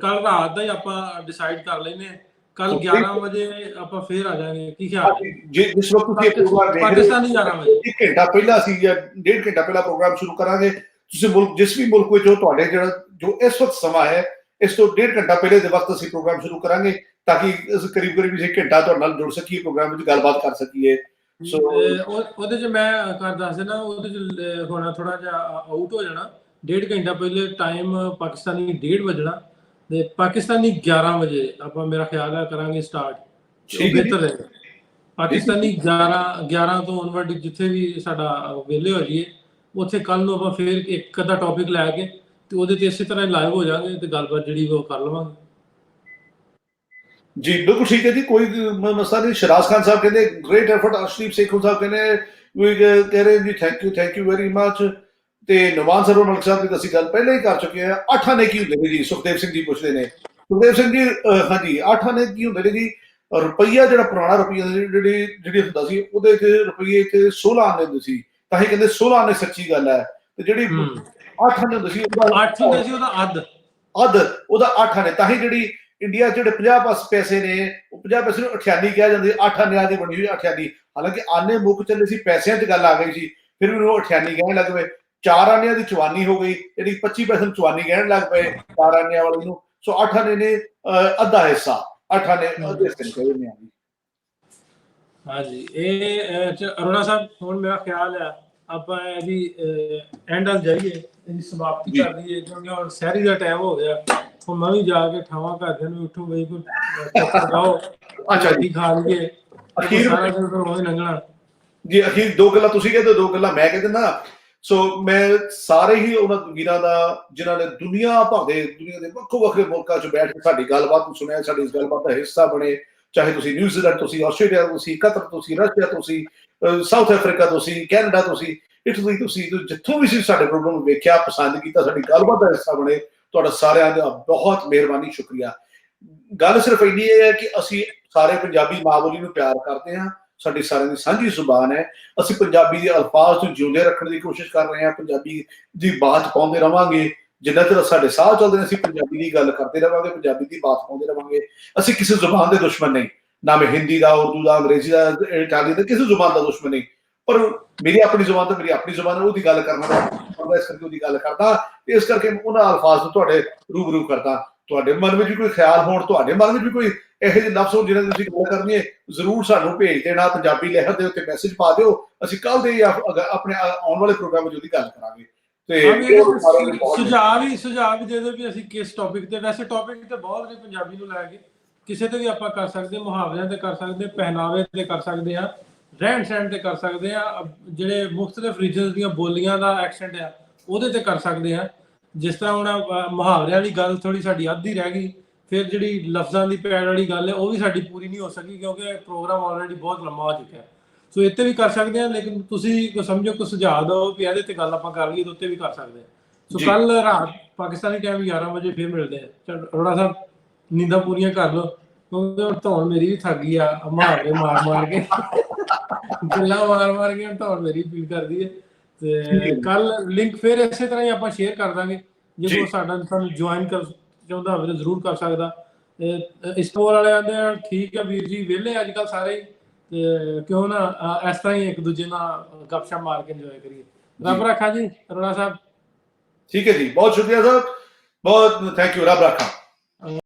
ਕੱਲ ਰਾਤ ਦਾ ਹੀ ਆਪਾਂ ਡਿਸਾਈਡ ਕਰ ਲੈਂਦੇ ਹਾਂ। ਕੱਲ 11 ਵਜੇ ਆਪਾਂ ਫੇਰ ਆ ਜਾਵਾਂਗੇ, ਕੀ ਖਿਆਲ? ਜਿਸ ਵਕਤ ਤੁਸੀਂ ਪ੍ਰੋਗਰਾਮ ਦੇਖ ਰਹੇ ਹੋ, ਪਾਕਿਸਤਾਨੀ 11 ਵਜੇ 1 ਘੰਟਾ ਪਹਿਲਾਂ ਅਸੀਂ ਜਾਂ 1.5 ਘੰਟਾ ਪਹਿਲਾਂ ਪ੍ਰੋਗਰਾਮ ਸ਼ੁਰੂ ਕਰਾਂਗੇ। ਤੁਸੀਂ ਮੁਲਕ, ਜਿਸ ਵੀ ਮੁਲਕ ਵਿੱਚ ਹੋ, ਤੁਹਾਡੇ ਜਿਹੜਾ ਜੋ ਇਸ ਵਕਤ ਸਮਾਂ ਹੈ, ਇਸ ਤੋਂ 1.5 ਘੰਟਾ ਪਹਿਲੇ ਦੇ ਵਕਤ ਅਸੀਂ ਪ੍ਰੋਗਰਾਮ ਸ਼ੁਰੂ ਕਰਾਂਗੇ, ਤਾਂ ਕਿ ਕਰੀਬ 1 ਘੰਟਾ ਤੁਹਾਡੇ ਨਾਲ ਜੁੜ ਸਕੀਏ, ਪ੍ਰੋਗਰਾਮ ਵਿੱਚ ਗੱਲਬਾਤ ਕਰ ਸਕੀਏ। ਸੋ ਉਹਦੇ 'ਚ ਮੈਂ ਕਰ ਦੱਸ ਦੇਣਾ, ਉਹਦੇ 'ਚ ਹੋਣਾ ਥੋੜਾ ਜਿਹਾ ਆਊਟ ਹੋ ਜਾਣਾ। 1.5 ਘੰਟਾ ਪਹਿਲੇ ਟਾਈਮ ਪਾਕਿਸਤਾਨੀ 1:30 ਵਜਣਾ ਤੇ ਪਾਕਿਸਤਾਨੀ 11 ਵਜੇ ਆਪਾਂ, ਮੇਰਾ ਖਿਆਲ ਹੈ, ਕਰਾਂਗੇ ਸਟਾਰਟ। ਬਿਹਤਰ ਹੈ ਪਾਕਿਸਤਾਨੀ 11 ਤੋਂ ਔਨਵਰਡ ਜਿੱਥੇ ਵੀ ਸਾਡਾ ਵਿਹਲੇ ਹੋ ਜਾਈਏ, ਉੱਥੇ ਕੱਲ ਨੂੰ ਆਪਾਂ ਫੇਰ ਇੱਕ ਅੱਧਾ ਟੌਪਿਕ ਲੈ ਕੇ ਤੇ ਉਹਦੇ 'ਤੇ ਇਸੇ ਤਰ੍ਹਾਂ ਲਾਈਵ ਹੋ ਜਾਵਾਂਗੇ ਤੇ ਗੱਲਬਾਤ ਜਿਹੜੀ ਉਹ ਕਰ ਲਵਾਂਗੇ ਜੀ। ਬਿਲਕੁਲ ਠੀਕ ਹੈ ਜੀ, ਕੋਈ ਮਸਲਾ ਨਹੀਂ। ਸ਼ਰਾਜ਼ ਖਾਨ ਸਾਹਿਬ ਕਹਿੰਦੇ ਗ੍ਰੇਟ ਐਫਰਟ। ਅਰਸ਼ਦੀਪ ਸੇਖੋਂ ਸਾਹਿਬ ਕਹਿੰਦੇ ਕਹਿ ਰਹੇ ਜੀ ਥੈਂਕ ਯੂ ਵੈਰੀ ਮਚ। ਤੇ ਨਵਾਨ ਸਰਵਰ ਮਲਕ ਸਾਹਿਬ ਦੀ ਅਸੀਂ ਗੱਲ ਪਹਿਲਾਂ ਹੀ ਕਰ ਚੁੱਕੇ ਹਾਂ। 8 ਆਨੇ ਕੀ ਹੁੰਦੇ ਨੇ ਜੀ? ਸੁਖਦੇਵ ਸਿੰਘ ਜੀ ਪੁੱਛਦੇ ਨੇ। ਸੁਖਦੇਵ ਸਿੰਘ ਜੀ, ਹਾਂਜੀ, 8 ਆਨੇ ਕੀ ਹੁੰਦੇ ਨੇ ਜੀ? ਰੁਪਈਆ ਜਿਹੜਾ ਪੁਰਾਣਾ ਰੁਪਈਆ ਜਿਹੜੀ ਹੁੰਦਾ ਸੀ, ਉਹਦੇ 'ਚ ਰੁਪਈਏ 'ਚ 16 ਆਨੇ ਹੁੰਦੇ ਸੀ, ਤਾਂ ਹੀ ਕਹਿੰਦੇ 16 ਆਨੇ ਸੱਚੀ ਗੱਲ ਹੈ। ਤੇ ਜਿਹੜੀ 8 ਆਨੇ ਹੁੰਦੇ ਸੀ, ਉਹਦਾ ਅੱਧ ਉਹਦਾ 8 ਆਨੇ, ਤਾਂ ਹੀ ਜਿਹੜੀ ਇੰਡੀਆ 'ਚ ਜਿਹੜੇ 50 ਪੈਸੇ ਨੇ, ਉਹ 50 ਪੈਸੇ ਨੂੰ ਅਠਿਆਨੀ ਕਿਹਾ ਜਾਂਦਾ। 8 ਆਨਿਆਂ ਦੀ ਬਣੀ ਹੋਈ ਅਠਿਆਨੀ। ਹਾਲਾਂਕਿ ਆਨੇ ਮੁੱਕ ਚੱਲੇ ਸੀ, ਪੈਸਿਆਂ 'ਚ ਗੱਲ ਆ ਗਈ ਸੀ, ਫਿਰ ਵੀ ਉਹ ਅਠਿਆਨੀ ਕਹਿਣ ਲੱਗ ਪਏ। 4 ਆਨਿਆਂ ਦੀ ਚਵਾਨੀ ਹੋ ਗਈ, ਜਿਹੜੀ 25 ਪੈਸੇ ਨੂੰ ਚਵਾਨੀ ਕਹਿਣ ਲੱਗ ਪਏ 4 ਆਨਿਆਂ ਵਾਲੀ ਨੂੰ। ਸੋ 8 ਆਨੇ ਨੇ ਅੱਧਾ ਹਿੱਸਾ, 8 ਆਨੇ ਅੱਧੇ ਹਿੱਸੇ ਨੂੰ ਕਹਿੰਦੇ ਨੇ। ਹਾਂਜੀ, ਇਹ ਅਰੋੜਾ ਸਾਹਿਬ, ਹੁਣ ਮੇਰਾ ਖਿਆਲ ਹੈ ਆਪਾਂ ਇਹਦੀ ਐਂਡ ਵੱਲ ਜਾਈਏ, ਇਹਦੀ ਸਮਾਪਤੀ ਕਰ ਦਈਏ, ਕਿਉਂਕਿ ਹੁਣ ਸਹਿਰੀ ਦਾ ਟਾਈਮ ਹੋ ਗਿਆ। ਹੁਣ ਮੈਂ ਵੀ ਜਾ ਕੇ ਠਾਵਾਂ ਘਰਦਿਆਂ ਨੂੰ, ਉੱਠੋ ਬਈ ਕੋਈ ਪਕਾਓ, ਰੋਟੀ ਖਾ ਲਈਏ, ਸਾਰਾ ਦਿਨ ਫਿਰ ਉਹ ਹੀ ਲੰਘਣਾ ਜੀ। ਅਖੀਰ 2 ਗੱਲਾਂ ਤੁਸੀਂ ਕਹਿੰਦੇ, 2 ਗੱਲਾਂ ਮੈਂ ਕਹਿੰਦਾ ਨਾ। ਸੋ ਮੈਂ ਸਾਰੇ ਹੀ ਉਹਨਾਂ ਵੀਰਾਂ ਦਾ ਜਿਨ੍ਹਾਂ ਨੇ ਦੁਨੀਆ ਦੇ ਵੱਖੋ ਵੱਖਰੇ ਮੁਲਕਾਂ 'ਚ ਬੈਠ ਕੇ ਸਾਡੀ ਗੱਲਬਾਤ ਨੂੰ ਸੁਣਿਆ, ਸਾਡੀ ਇਸ ਗੱਲਬਾਤ ਦਾ ਹਿੱਸਾ ਬਣੇ। ਚਾਹੇ ਤੁਸੀਂ ਨਿਊਜ਼ੀਲੈਂਡ ਤੋਂ ਸੀ, ਆਸਟ੍ਰੇਲੀਆ ਤੋਂ ਸੀ, ਕਤਰ ਤੋਂ ਸੀ, ਰਸ਼ੀਆ ਤੋਂ ਸੀ, ਸਾਊਥ ਅਫਰੀਕਾ ਤੋਂ ਸੀ, ਕੈਨੇਡਾ ਤੋਂ ਸੀ, ਇਟਲੀ ਤੋਂ ਸੀ, ਜਿੱਥੋਂ ਵੀ ਸੀ ਸਾਡੇ ਪ੍ਰੋਗਰਾਮ ਨੂੰ ਵੇਖਿਆ, ਪਸੰਦ ਕੀਤਾ, ਸਾਡੀ ਗੱਲਬਾਤ ਦਾ ਹਿੱਸਾ ਬਣੇ। ਤੁਹਾਡਾ ਸਾਰਿਆਂ ਦਾ ਬਹੁਤ ਮਿਹਰਬਾਨੀ, ਸ਼ੁਕਰੀਆ। ਗੱਲ ਸਿਰਫ ਇੰਨੀ ਹੈ ਕਿ ਅਸੀਂ ਸਾਰੇ ਪੰਜਾਬੀ ਮਾਂ ਬੋਲੀ ਨੂੰ ਪਿਆਰ ਕਰਦੇ ਹਾਂ। ਸਾਡੀ ਸਾਰਿਆਂ ਦੀ ਸਾਂਝੀ ਜ਼ੁਬਾਨ ਹੈ। ਅਸੀਂ ਪੰਜਾਬੀ ਦੇ ਅਲਫਾਜ਼ ਨੂੰ ਜਿਉਂਦੇ ਰੱਖਣ ਦੀ ਕੋਸ਼ਿਸ਼ ਕਰ ਰਹੇ ਹਾਂ। ਪੰਜਾਬੀ ਦੀ ਬਾਤ ਪਾਉਂਦੇ ਰਵਾਂਗੇ, ਜਿੰਨਾ ਚਿਰ ਸਾਡੇ ਸਾਹ ਚੱਲਦੇ ਨੇ ਅਸੀਂ ਪੰਜਾਬੀ ਦੀ ਗੱਲ ਕਰਦੇ ਰਵਾਂਗੇ, ਪੰਜਾਬੀ ਦੀ ਬਾਤ ਪਾਉਂਦੇ ਰਵਾਂਗੇ। ਅਸੀਂ ਕਿਸੇ ਜ਼ੁਬਾਨ ਦੇ ਦੁਸ਼ਮਣ ਨਹੀਂ, ਨਾ ਮੈਂ ਹਿੰਦੀ ਦਾ, ਉਰਦੂ ਦਾ, ਅੰਗਰੇਜ਼ੀ ਦਾ, ਇਟਾਲੀਅਨ ਦਾ, ਕਿਸੇ ਜ਼ੁਬਾਨ ਦਾ ਦੁਸ਼ਮਣ ਨਹੀਂ। ਪਰ ਮੇਰੀ ਆਪਣੀ ਜ਼ੁਬਾਨ ਤੇ ਮੇਰੀ ਆਪਣੀ ਜ਼ੁਬਾਨ ਉਹਦੀ ਗੱਲ ਕਰਨਾ ਮੈਂ ਇਸ ਕਰਕੇ ਉਹਦੀ ਗੱਲ ਕਰਦਾ, ਇਸ ਕਰਕੇ ਉਹਨਾਂ ਅਲਫਾਜ਼ ਨੂੰ ਤੁਹਾਡੇ ਰੂਬਰੂ ਕਰਦਾ। ਤੁਹਾਡੇ ਮਨ ਵਿੱਚ ਵੀ ਕੋਈ ਖਿਆਲ ਹੋਣ, ਤੁਹਾਡੇ ਮਨ ਵਿੱਚ ਵੀ ਕੋਈ ਇਹੋ ਜਿਹੇ ਲਫ਼ਜ਼ ਹੋਣ ਜਿਹਨਾਂ ਦੀ ਤੁਸੀਂ ਗੱਲ ਕਰਨੀ ਹੈ, ਜ਼ਰੂਰ ਸਾਨੂੰ ਭੇਜ ਦੇਣਾ, ਪੰਜਾਬੀ ਲਹਿਰ ਦੇ ਉੱਤੇ ਮੈਸੇਜ ਪਾ ਦਿਓ, ਅਸੀਂ ਕੱਲ ਦੇ ਜਾਂ ਆਪਣੇ ਆਉਣ ਵਾਲੇ ਪ੍ਰੋਗਰਾਮ ਵਿੱਚ ਉਹਦੀ ਗੱਲ ਕਰਾਂਗੇ। ਤੇ ਸੁਝਾਅ ਵੀ ਦੇ ਦਿਓ ਵੀ ਅਸੀਂ ਕਿਸ ਟੌਪਿਕ ਤੇ, ਵੈਸੇ ਟੌਪਿਕ ਤੇ ਬਹੁਤ ਨੇ ਪੰਜਾਬੀ ਨੂੰ ਲੈ ਕੇ, ਕਿਸੇ ਤੇ ਵੀ ਆਪਾਂ ਕਰ ਸਕਦੇ, ਮੁਹਾਵਰਿਆਂ ਤੇ ਕਰ ਸਕਦੇ, ਪਹਿਨਾਵੇ ਤੇ ਕਰ ਸਕਦੇ ਆ, ਰਹਿਣ ਸਹਿਣ ਤੇ ਕਰ ਸਕਦੇ ਆ, ਜਿਹੜੇ ਮੁਖਤਲਿਫ ਰੀਜਨਸ ਦੀਆਂ ਬੋਲੀਆਂ ਦਾ ਐਕਸੈਂਟ ਆ ਉਹਦੇ ਤੇ ਕਰ ਸਕਦੇ ਆ। ਜਿਸ ਤਰ੍ਹਾਂ ਹੁਣ ਮੁਹਾਵਰਿਆਂ ਵਾਲੀ ਗੱਲ ਥੋੜੀ ਸਾਡੀ ਅੱਧੀ ਰਹਿ ਗਈ, ਫਿਰ ਜਿਹੜੀ ਲਫ਼ਜ਼ਾਂ ਦੀ ਪੈੜ ਵਾਲੀ ਗੱਲ ਹੈ ਉਹ ਵੀ ਸਾਡੀ ਪੂਰੀ ਨਹੀਂ ਹੋ ਸਕੀ ਕਿਉਂਕਿ ਪ੍ਰੋਗਰਾਮ ਆਲਰੇਡੀ ਬਹੁਤ ਲੰਮਾ ਹੋ ਚੁੱਕਿਆ। ਸੋ ਇੱਥੇ ਵੀ ਕਰ ਸਕਦੇ ਆ, ਲੇਕਿਨ ਤੁਸੀਂ ਕੋਈ ਸਮਝੋ ਕੋਈ ਸੁਝਾਅ ਦਿਓ ਵੀ ਇਹਦੇ ਤੇ ਗੱਲ ਆਪਾਂ ਕਰ ਲਈਏ, ਉੱਤੇ ਵੀ ਕਰ ਸਕਦੇ ਆ। ਸੋ ਕੱਲ ਰਾਤ ਪਾਕਿਸਤਾਨੀ ਟਾਈਮ 11 ਵਜੇ ਫਿਰ ਮਿਲਦੇ ਆ। ਅਰੋੜਾ ਸਾਹਿਬ ਨੀਂਦਾਂ ਪੂਰੀਆਂ ਕਰ ਲਓ ਕਿਉਂਕਿ ਹੁਣ ਧੌਣ ਮੇਰੀ ਵੀ ਥੱਕ ਗਈ ਆ, ਮੁਹਾਵਰੇ ਮਾਰ ਕੇ ਗੱਲਾਂ ਮਾਰ ਕੇ ਧੌਣ ਮੇਰੀ ਪੀੜ ਕਰਦੀ ਹੈ। ਤੇ ਕੱਲ ਲਿੰਕ ਫਿਰ ਇਸੇ ਤਰ੍ਹਾਂ ਹੀ ਆਪਾਂ ਸ਼ੇਅਰ ਕਰ ਦਾਂਗੇ, ਜੇ ਕੋਈ ਸਾਨੂੰ ਜੁਆਇਨ ਕਰ ਚਾਹੁੰਦਾ ਹੋਵੇ ਤਾਂ ਜ਼ਰੂਰ ਕਰ ਸਕਦਾ। ਇਸਤੋਲ ਵਾਲੇ ਆਂਦੇ ਆ ਠੀਕ ਆ ਵੀਰ ਜੀ, ਵਿਹਲੇ ਅੱਜ ਕੱਲ੍ਹ ਸਾਰੇ, ਤੇ ਕਿਉਂ ਨਾ ਇਸ ਤਰ੍ਹਾਂ ਹੀ ਇੱਕ ਦੂਜੇ ਨਾਲ ਗੱਪਸ਼ਪ ਮਾਰ ਕੇ ਇੰਜੋਏ ਕਰੀਏ। ਰੱਬ ਰੱਖਾ ਜੀ ਅਰੋੜਾ ਸਾਹਿਬ। ਠੀਕ ਹੈ ਜੀ, ਬਹੁਤ ਸ਼ੁਕਰੀਆ ਸਰ, ਬਹੁਤ ਥੈਂਕ ਯੂ, ਰੱਬ ਰੱਖਾ।